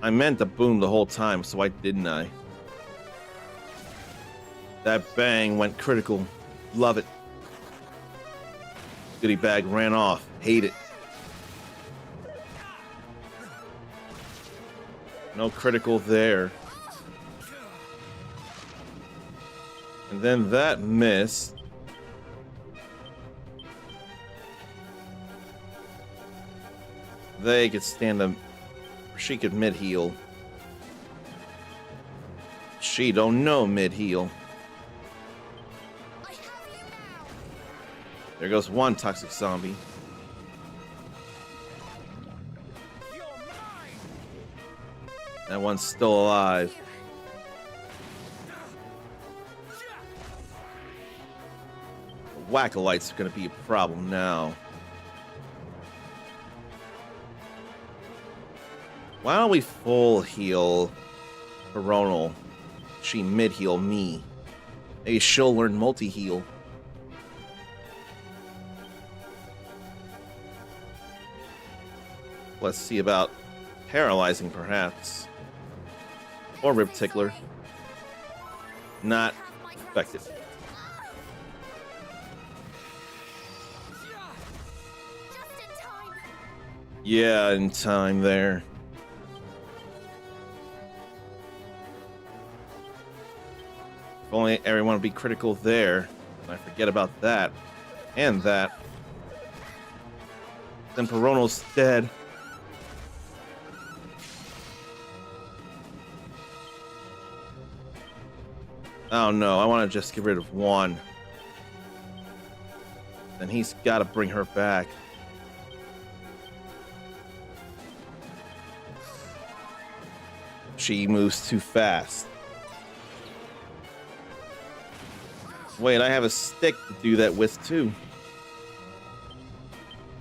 I meant to boom the whole time, so why didn't I? That bang went critical. Love it. Goodie bag ran off. Hate it. No critical there. And then that missed. They could stand them. She could mid-heal. She don't know mid-heal. There goes one toxic zombie. That one's still alive. The Whack-A-Lights are gonna be a problem now. Why don't we full heal Coronal? She mid-heal me. Maybe she'll learn multi-heal. Let's see about paralyzing, perhaps. Or Rib Tickler. Not effective. Yeah, in time there. If only everyone would be critical there. And I forget about that. And that. Then Peronal's dead. Oh no, I want to just get rid of one. Then he's got to bring her back. She moves too fast. Wait, I have a stick to do that with too.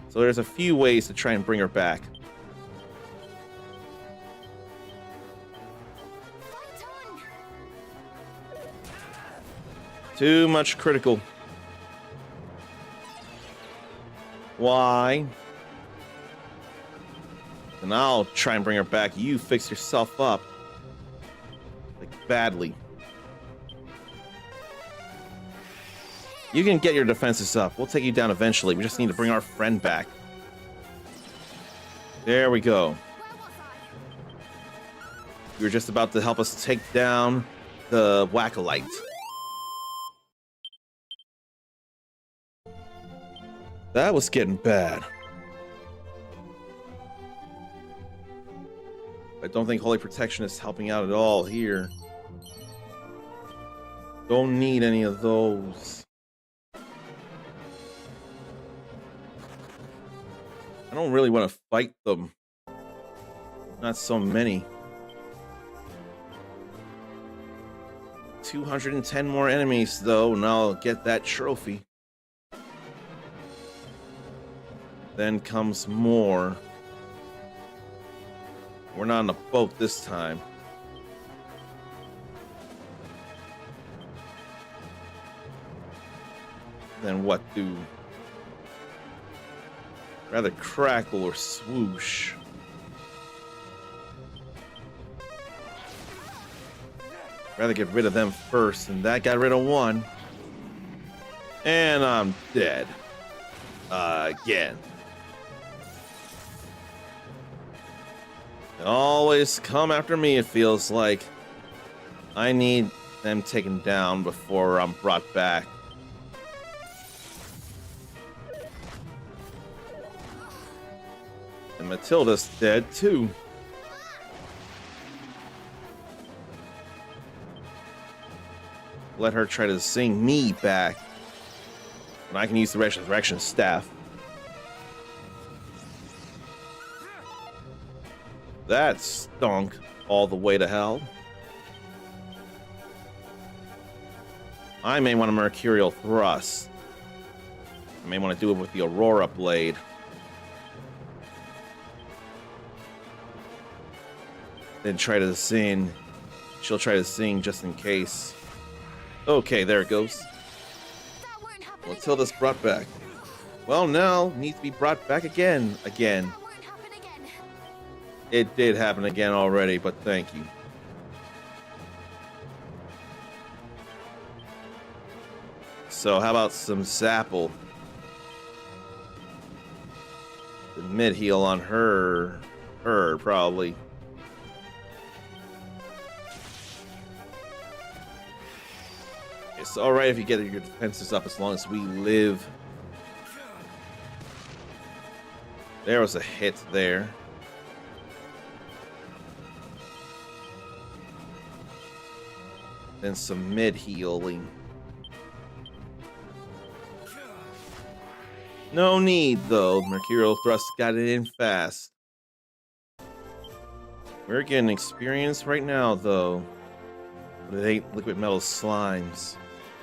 So there's a few ways to try and bring her back. Too much critical. Why? Then I'll try and bring her back. You fix yourself up. Like, badly. You can get your defenses up. We'll take you down eventually. We just need to bring our friend back. There we go. You were just about to help us take down the Whack-A-Light. That was getting bad. I don't think Holy Protection is helping out at all here. Don't need any of those. I don't really want to fight them. Not so many. 210 more enemies, though, and I'll get that trophy. Then comes more. We're not on a boat this time. Then what do? Rather crackle or swoosh. Rather get rid of them first, and that got rid of one. And I'm dead. Again. They always come after me, it feels like. I need them taken down before I'm brought back. And Matilda's dead too. Let her try to sing me back. And I can use the resurrection staff. That stunk all the way to hell. I may want a Mercurial Thrust. I may want to do it with the Aurora Blade. Then try to sing. She'll try to sing just in case. Okay, there it goes. Matilda's brought back. Well, now needs to be brought back again. It did happen again already, but thank you. So how about some Zapple? The mid-heal on her. Probably. It's alright if you get your defenses up as long as we live. There was a hit there. Then some mid healing. No need, though. Mercurial Thrust got it in fast. We're getting experience right now, though. But it ain't liquid metal slimes.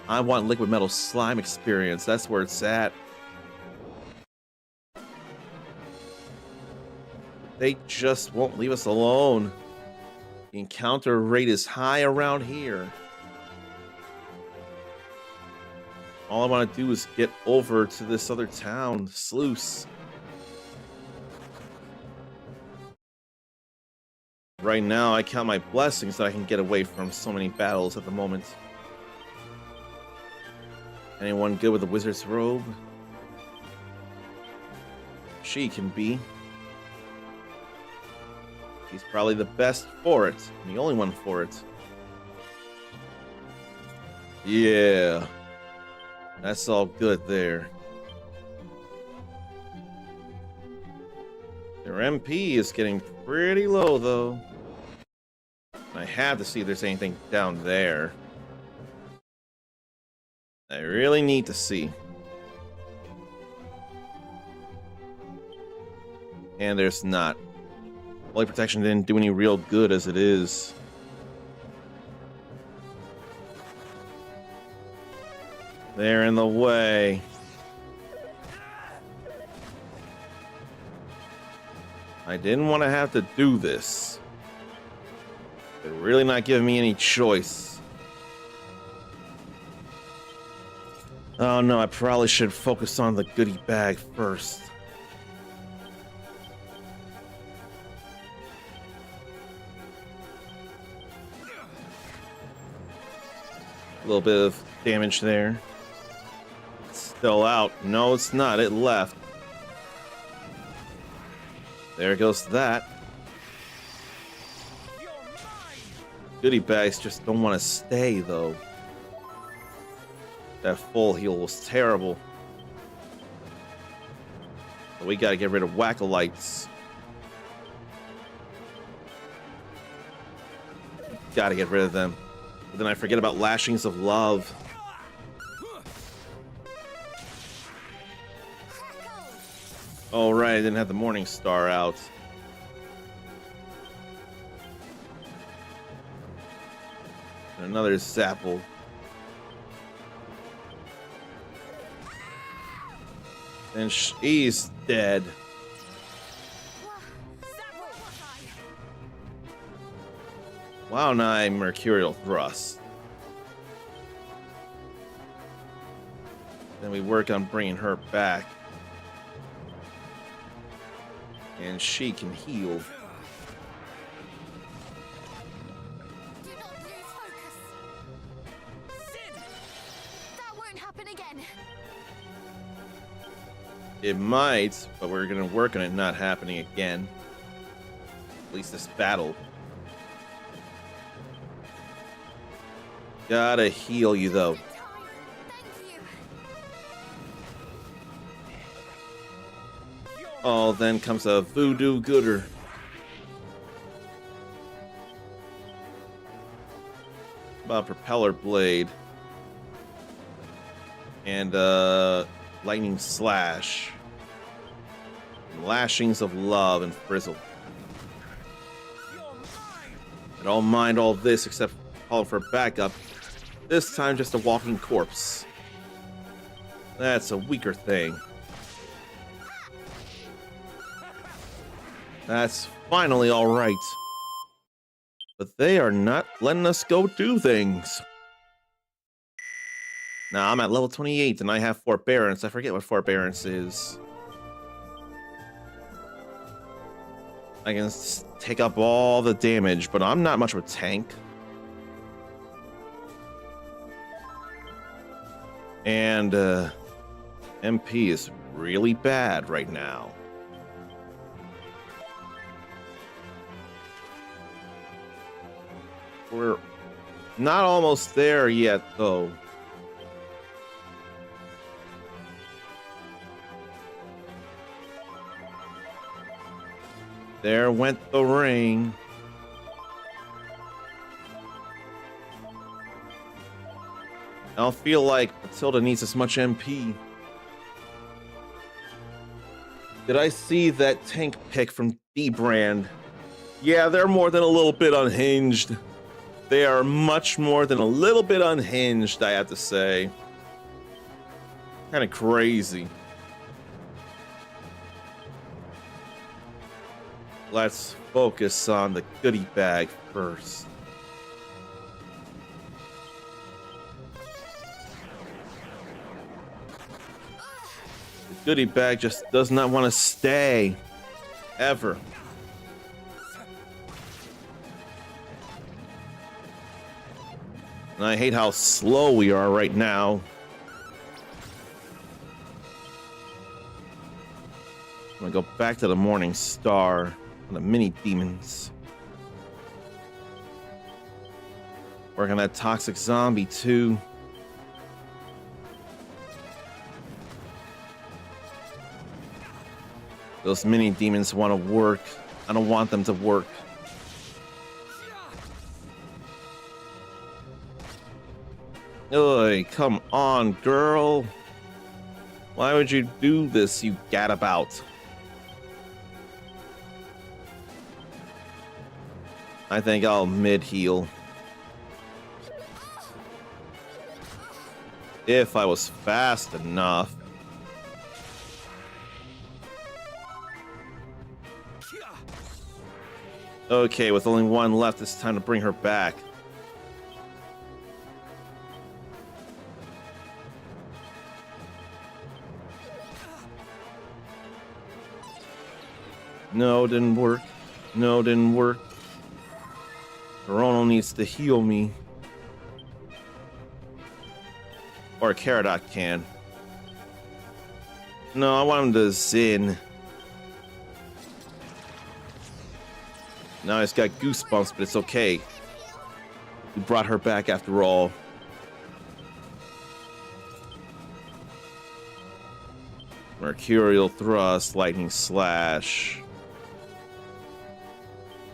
I want liquid metal slime experience. That's where it's at. They just won't leave us alone. The encounter rate is high around here. All I want to do is get over to this other town, Sluice. Right now, I count my blessings that I can get away from so many battles at the moment. Anyone good with the wizard's robe? She can be. She's probably the best for it, and the only one for it. Yeah. That's all good there. Their MP is getting pretty low, though. I have to see if there's anything down there. I really need to see. And there's not. Holy Protection didn't do any real good as it is. They're in the way. I didn't want to have to do this. They're really not giving me any choice. Oh no, I probably should focus on the goodie bag first. A little bit of damage there. Still out. No, it's not. It left. There goes that. Goodie bags just don't want to stay, though. That full heal was terrible. But we gotta get rid of Whack-A-Lights. Gotta get rid of them. But then I forget about Lashings of Love. Oh, right, I didn't have the Morning Star out. And another Zapple. And she's dead. Wow, nigh Mercurial Thrust. Then we work on bringing her back. And she can heal. Do not lose focus. Sid! That won't happen again. It might, but we're gonna work on it not happening again. At least this battle. Gotta heal you though. Thank you. Oh, then comes a voodoo gooder. About propeller blade. And lightning slash. And lashings of love and frizzle. I don't mind all this except calling for backup. This time just a walking corpse. That's a weaker thing. That's finally alright. But they are not letting us go do things. Now I'm at level 28 and I have Forbearance. I forget what Forbearance is. I can take up all the damage, but I'm not much of a tank. And MP is really bad right now. We're not almost there yet, though. There went the ring. I don't feel like Matilda needs as much MP. Did I see that tank pick from D-Brand? Yeah, they're more than a little bit unhinged. They are much more than a little bit unhinged, I have to say. Kind of crazy. Let's focus on the goodie bag first. The goodie bag just does not want to stay. Ever. And I hate how slow we are right now. I'm gonna go back to the Morning Star on the mini demons. Work on that toxic zombie too. Those mini demons want to work. I don't want them to work. Oy, come on, girl. Why would you do this, you gadabout? I think I'll mid-heal. If I was fast enough. Okay, with only one left, it's time to bring her back. No, didn't work. No, didn't work. Ronald needs to heal me. Or Caradoc can. No, I want him to Zin. Now he's got goosebumps, but it's okay. We brought her back after all. Mercurial Thrust, Lightning Slash.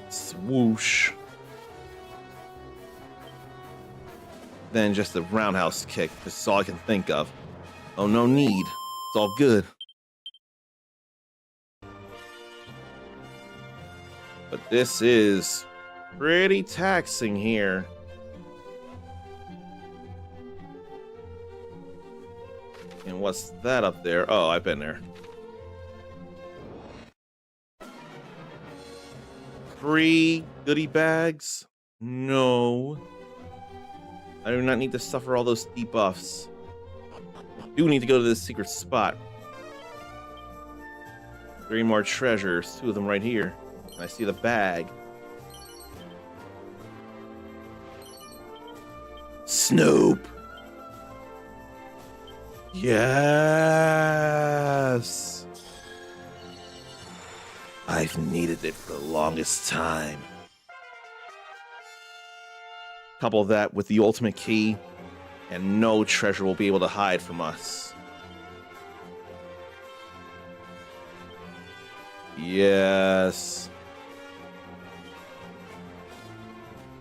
Swoosh. Then just a roundhouse kick. That's all I can think of. Oh, no need. It's all good. But this is pretty taxing here. And what's that up there? Oh, I've been there. Free goodie bags? No. I do not need to suffer all those debuffs. I do need to go to this secret spot. 3 more treasures, 2 of them right here. I see the bag. Snoop! Yes! I've needed it for the longest time. Couple that with the ultimate key, and no treasure will be able to hide from us. Yes.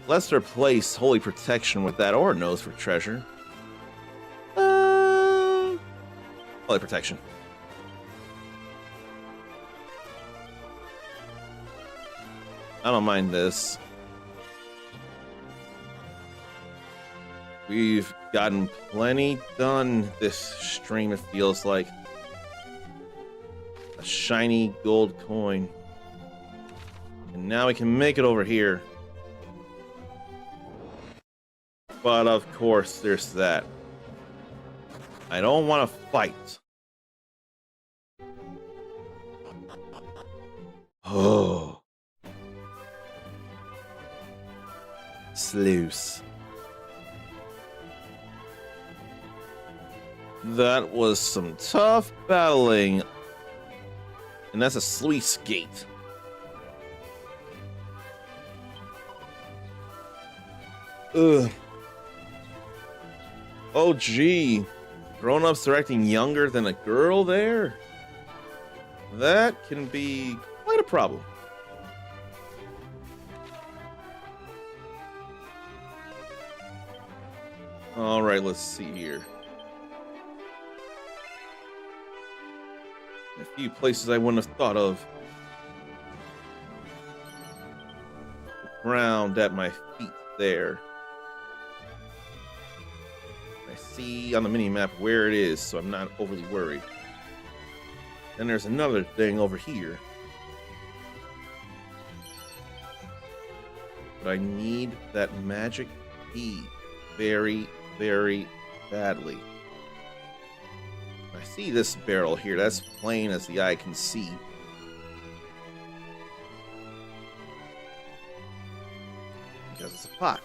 Let's replace Holy Protection with that Ore Nose for treasure. Holy Protection. I don't mind this. We've gotten plenty done this stream, it feels like. A shiny gold coin. And now we can make it over here. But of course, there's that. I don't want to fight. Oh. Sluice. That was some tough battling. And that's a sluice gate. Ugh. Oh, gee. Grown-ups are acting younger than a girl there? That can be quite a problem. All right, let's see here. A few places I wouldn't have thought of. The ground at my feet there. I see on the mini-map where it is, so I'm not overly worried. Then there's another thing over here. But I need that magic key very, very badly. I see this barrel here. That's plain as the eye can see. Because it's a pot.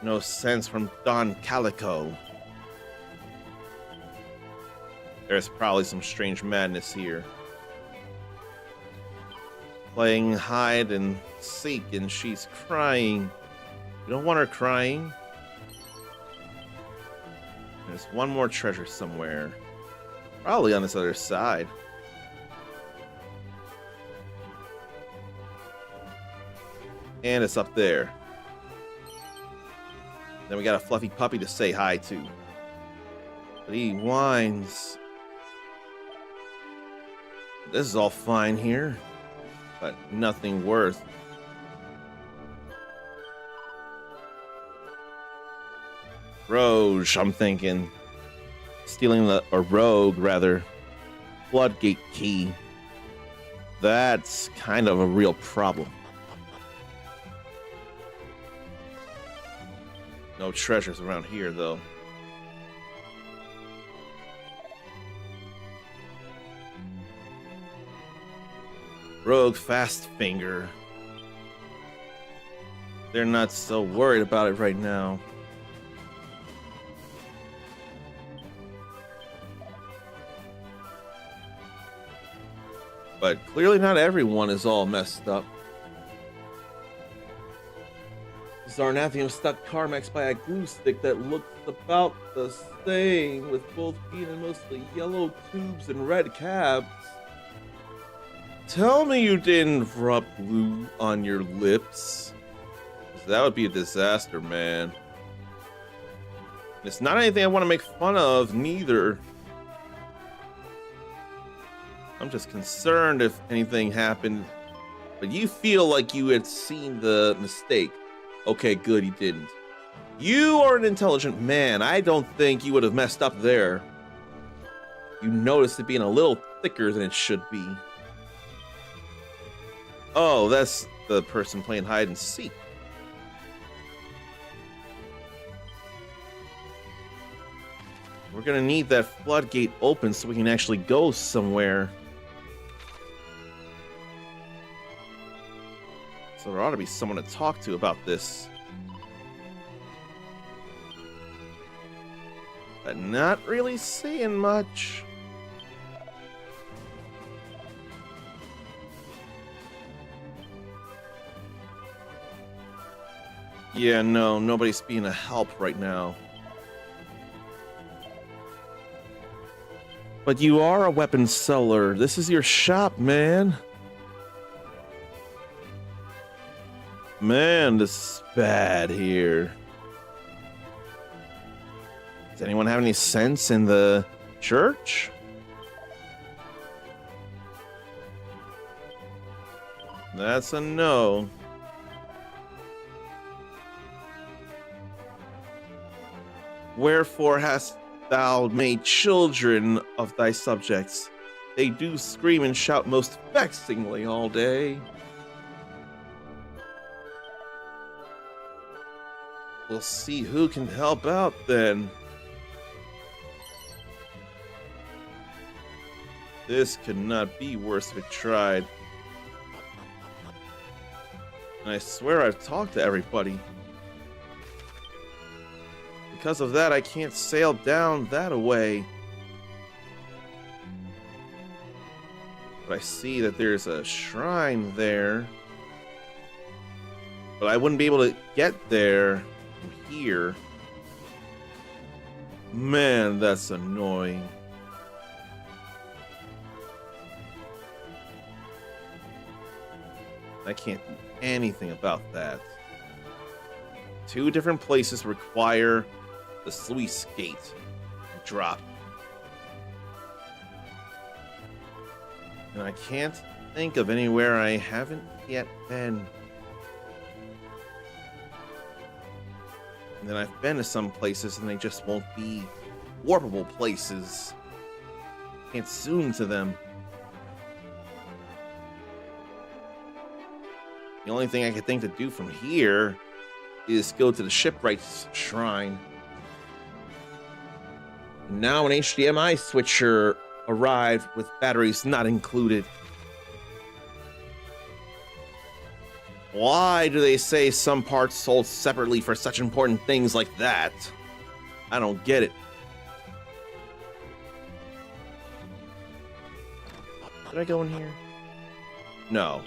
No sense from Don Calico. There's probably some strange madness here. Playing hide and seek, and she's crying. You don't want her crying. There's one more treasure somewhere. Probably on this other side. And it's up there. Then we got a fluffy puppy to say hi to. But he whines. This is all fine here, but nothing worth. Rogue, I'm thinking. Stealing a rogue, rather. Floodgate key. That's kind of a real problem. No treasures around here, though. Rogue Fast Finger. They're not so worried about it right now. But clearly not everyone is all messed up. Zarnathium stuck Carmex by a glue stick that looked about the same, with both being in mostly yellow tubes and red caps. Tell me you didn't rub glue on your lips. 'Cause that would be a disaster, man. It's not anything I want to make fun of, neither. I'm just concerned if anything happened. But you feel like you had seen the mistake. Okay, good, you didn't. You are an intelligent man. I don't think you would have messed up there. You noticed it being a little thicker than it should be. Oh, that's the person playing hide and seek. We're gonna need that floodgate open so we can actually go somewhere. So there ought to be someone to talk to about this. But not really seeing much. Yeah, no, nobody's being a help right now. But you are a weapons seller. This is your shop, man. Man, this is bad here. Does anyone have any sense in the church? That's a no. Wherefore hast thou made children of thy subjects? They do scream and shout most vexingly all day. We'll see who can help out then. This could not be worse if it tried. And I swear I've talked to everybody. Because of that, I can't sail down that way. But I see that there's a shrine there. But I wouldn't be able to get there from here. Man, that's annoying. I can't do anything about that. 2 different places require the sluice gate drop. And I can't think of anywhere I haven't yet been. And then I've been to some places and they just won't be warpable places. Can't zoom to them. The only thing I could think to do from here is go to the shipwright's shrine. Now an HDMI switcher arrived with batteries not included. Why do they say some parts sold separately for such important things like that? I don't get it. Did I go in here? No.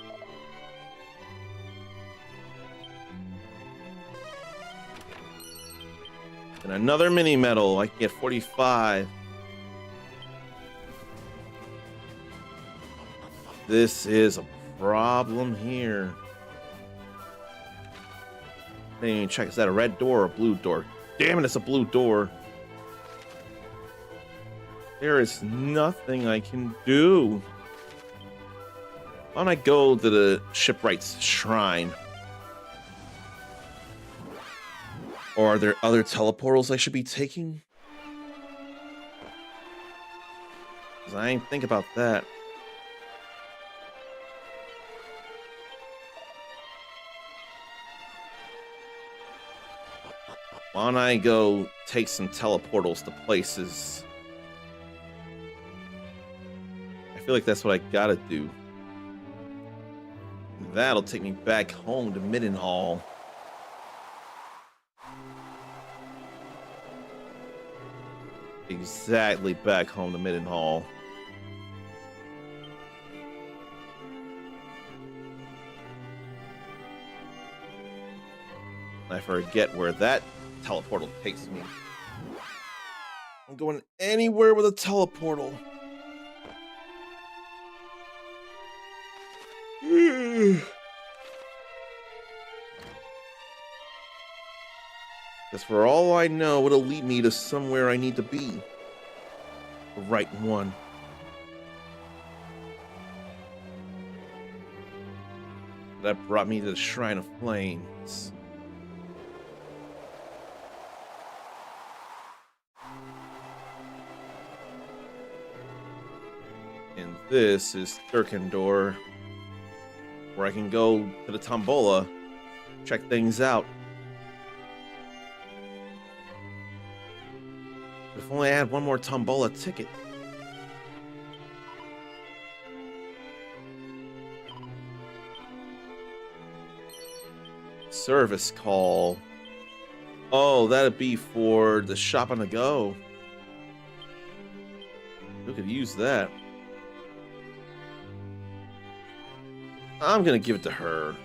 And another mini medal. I can get 45. This is a problem here. I didn't even check. Is that a red door or a blue door? Damn it, it's a blue door. There is nothing I can do. Why don't I go to the shipwright's shrine? Or are there other teleportals I should be taking? Because I ain't think about that. Why don't I go take some teleportals to places? I feel like that's what I gotta do. That'll take me back home to Middenhall. Exactly back home to Middenhall. I forget where that teleportal takes me. I'm going anywhere with a teleportal. Because for all I know, it'll lead me to somewhere I need to be. The right one. That brought me to the Shrine of Flames. And this is Durkendor, where I can go to the Tombola, check things out. If only I had one more Tombola ticket. Service call. Oh, that'd be for the shop on the go. Who could use that? I'm gonna give it to her.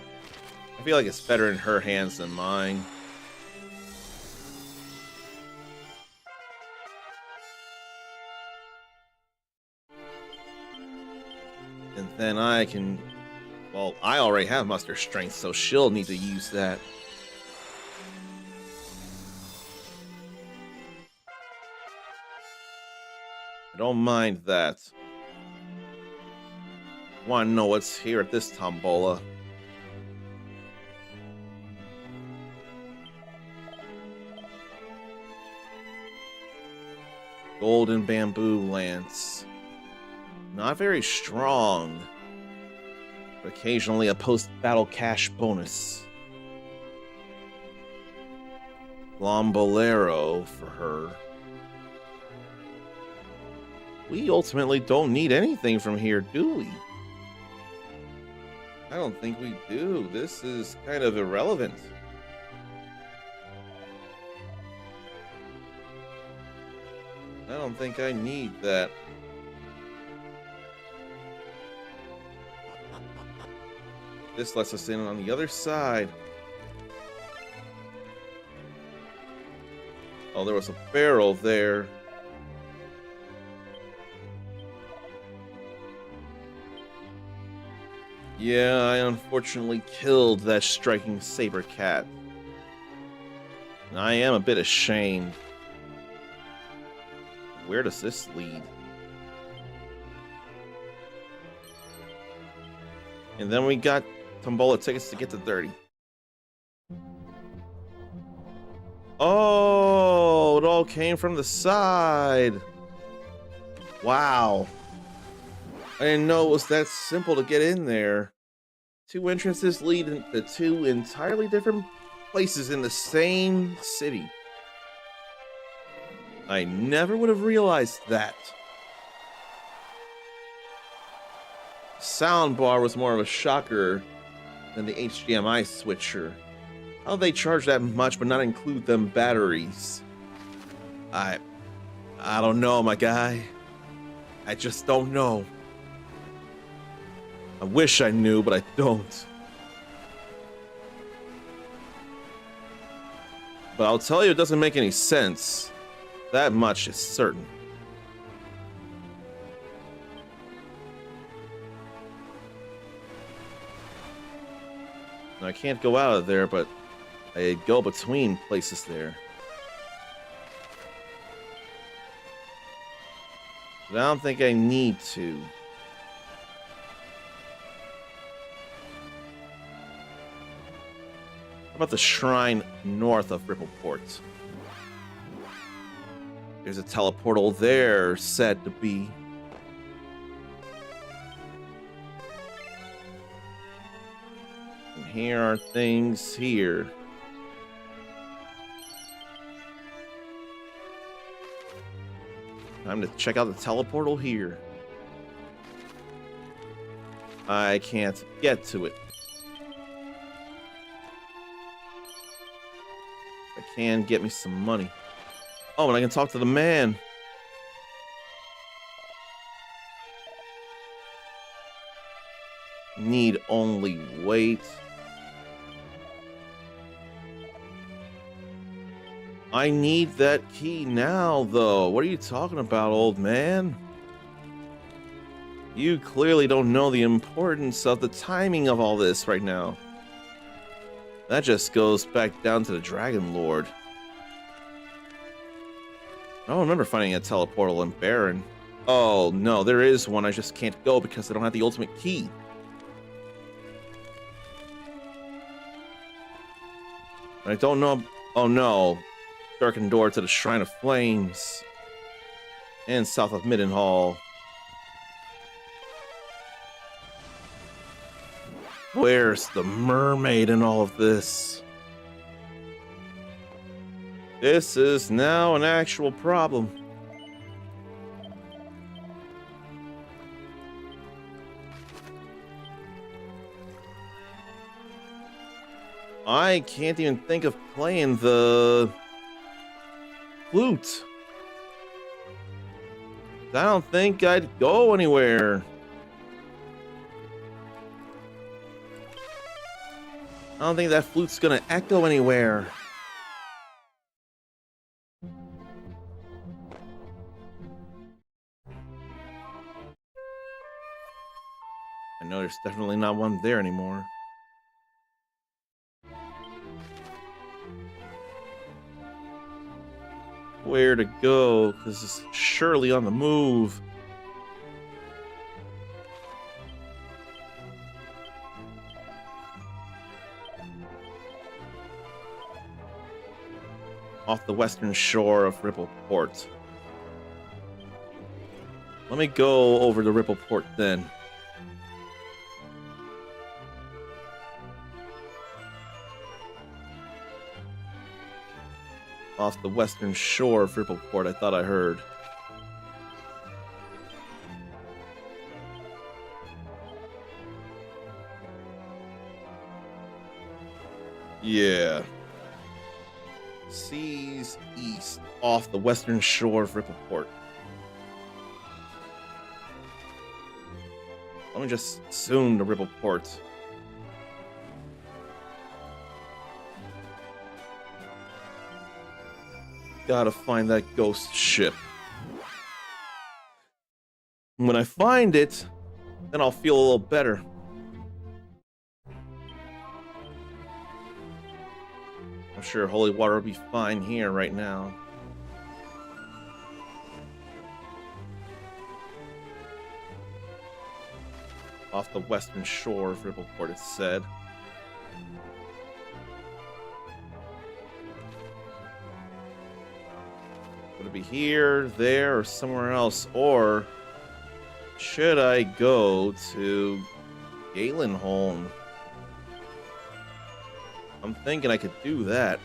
I feel like it's better in her hands than mine. And then I can... Well, I already have muster strength, so she'll need to use that. I don't mind that. Want to know what's here at this Tombola. Golden Bamboo Lance. Not very strong. But occasionally a post-battle cash bonus. Glombolero for her. We ultimately don't need anything from here, do we? I don't think we do. This is kind of irrelevant. I don't think I need that. This lets us in on the other side. Oh, there was a barrel there. Yeah, I unfortunately killed that striking saber cat. I am a bit ashamed. Where does this lead? And then we got Tombola tickets to get to 30. Oh, it all came from the side. Wow. I didn't know it was that simple to get in there. Two entrances lead to two entirely different places in the same city. I never would have realized that. Soundbar was more of a shocker than the HDMI switcher. How they charge that much but not include them batteries? I don't know, my guy. I just don't know. I wish I knew, but I don't. But I'll tell you, it doesn't make any sense. That much is certain. I can't go out of there, but I go between places there. But I don't think I need to. How about the shrine north of Rippleport? There's a teleportal there, said to be. And here are things here. Time to check out the teleportal here. I can't get to it. I can get me some money. Oh, and I can talk to the man. Need only wait. I need that key now, though. What are you talking about, old man? You clearly don't know the importance of the timing of all this right now. That just goes back down to the Dragon Lord. I don't remember finding a teleportal in Baron. Oh, no, there is one. I just can't go because I don't have the ultimate key. I don't know. Oh, no. Darkened door to the Shrine of Flames. And south of Middenhall. Where's the mermaid in all of this? This is now an actual problem. I can't even think of playing the flute. I don't think I'd go anywhere. I don't think that flute's gonna echo anywhere. I know there's definitely not one there anymore. Where to go? Because it's surely on the move. Off the western shore of Rippleport. Let me go over to Rippleport then. Off the western shore of Rippleport, I thought I heard. Yeah. Seas east, off the western shore of Rippleport. Let me just zoom to Rippleport. Gotta find that ghost ship. When I find it, then I'll feel a little better. sure holy water will be fine here right now. Off the western shore of Rippleport, it said. Would it be here, there, or somewhere else? Or should I go to Galenholm? I'm thinking I could do that.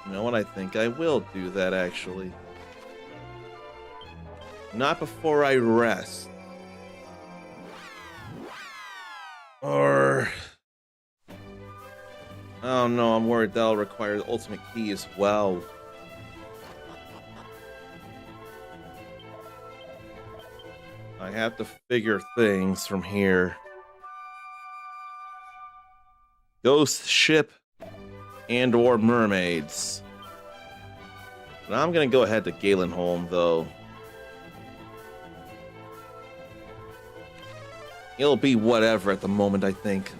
You know what? I think I will do that, actually. Not before I rest. Or... oh no, I'm worried that'll require the ultimate key as well. I have to figure things from here. Ghost ship and or mermaids. But I'm gonna go ahead to Galenholm though. It'll be whatever at the moment, I think.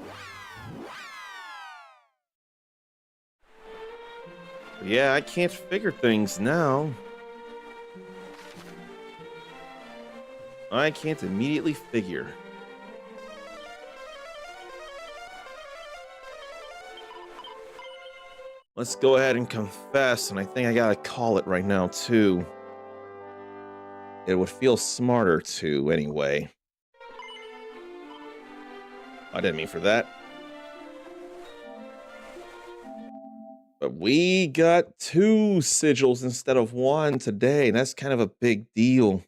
But yeah, I can't figure things now. I can't immediately figure. Let's go ahead and confess, and I think I gotta call it right now, too. It would feel smarter to, anyway. I didn't mean for that. But we got 2 sigils instead of 1 today, and that's kind of a big deal.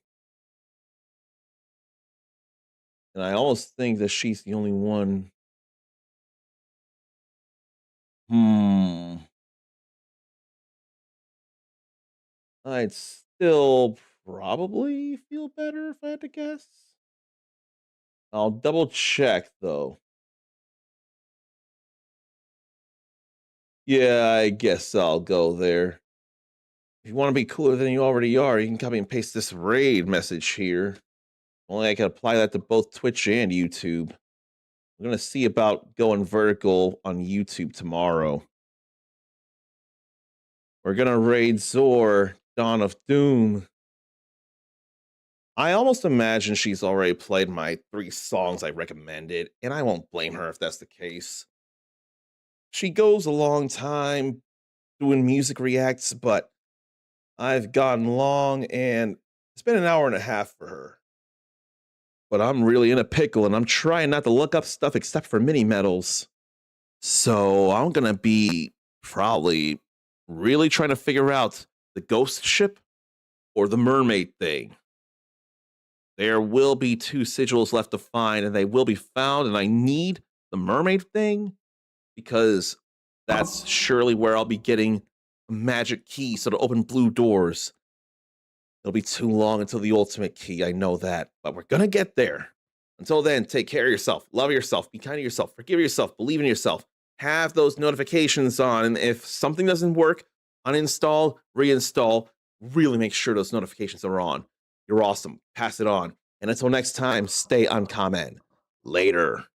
And I almost think that she's the only one. I'd still probably feel better if I had to guess. I'll double check, though. Yeah, I guess I'll go there. If you want to be cooler than you already are, you can copy and paste this raid message here. Only I can apply that to both Twitch and YouTube. I'm going to see about going vertical on YouTube tomorrow. We're going to raid Zor, Dawn of Doom. I almost imagine she's already played my 3 songs I recommended, and I won't blame her if that's the case. She goes a long time doing music reacts, but I've gone long, and it's been an hour and a half for her. But I'm really in a pickle, and I'm trying not to look up stuff except for mini medals. So I'm going to be probably really trying to figure out the ghost ship or the mermaid thing. There will be 2 sigils left to find, and they will be found, and I need the mermaid thing because that's surely where I'll be getting a magic key so to open blue doors. It'll be too long until the ultimate key, I know that, but we're gonna get there. Until then, take care of yourself, love yourself, be kind to yourself, forgive yourself, believe in yourself, have those notifications on, and if something doesn't work, uninstall, reinstall, really make sure those notifications are on. You're awesome. Pass it on. And until next time, stay uncommon. Later.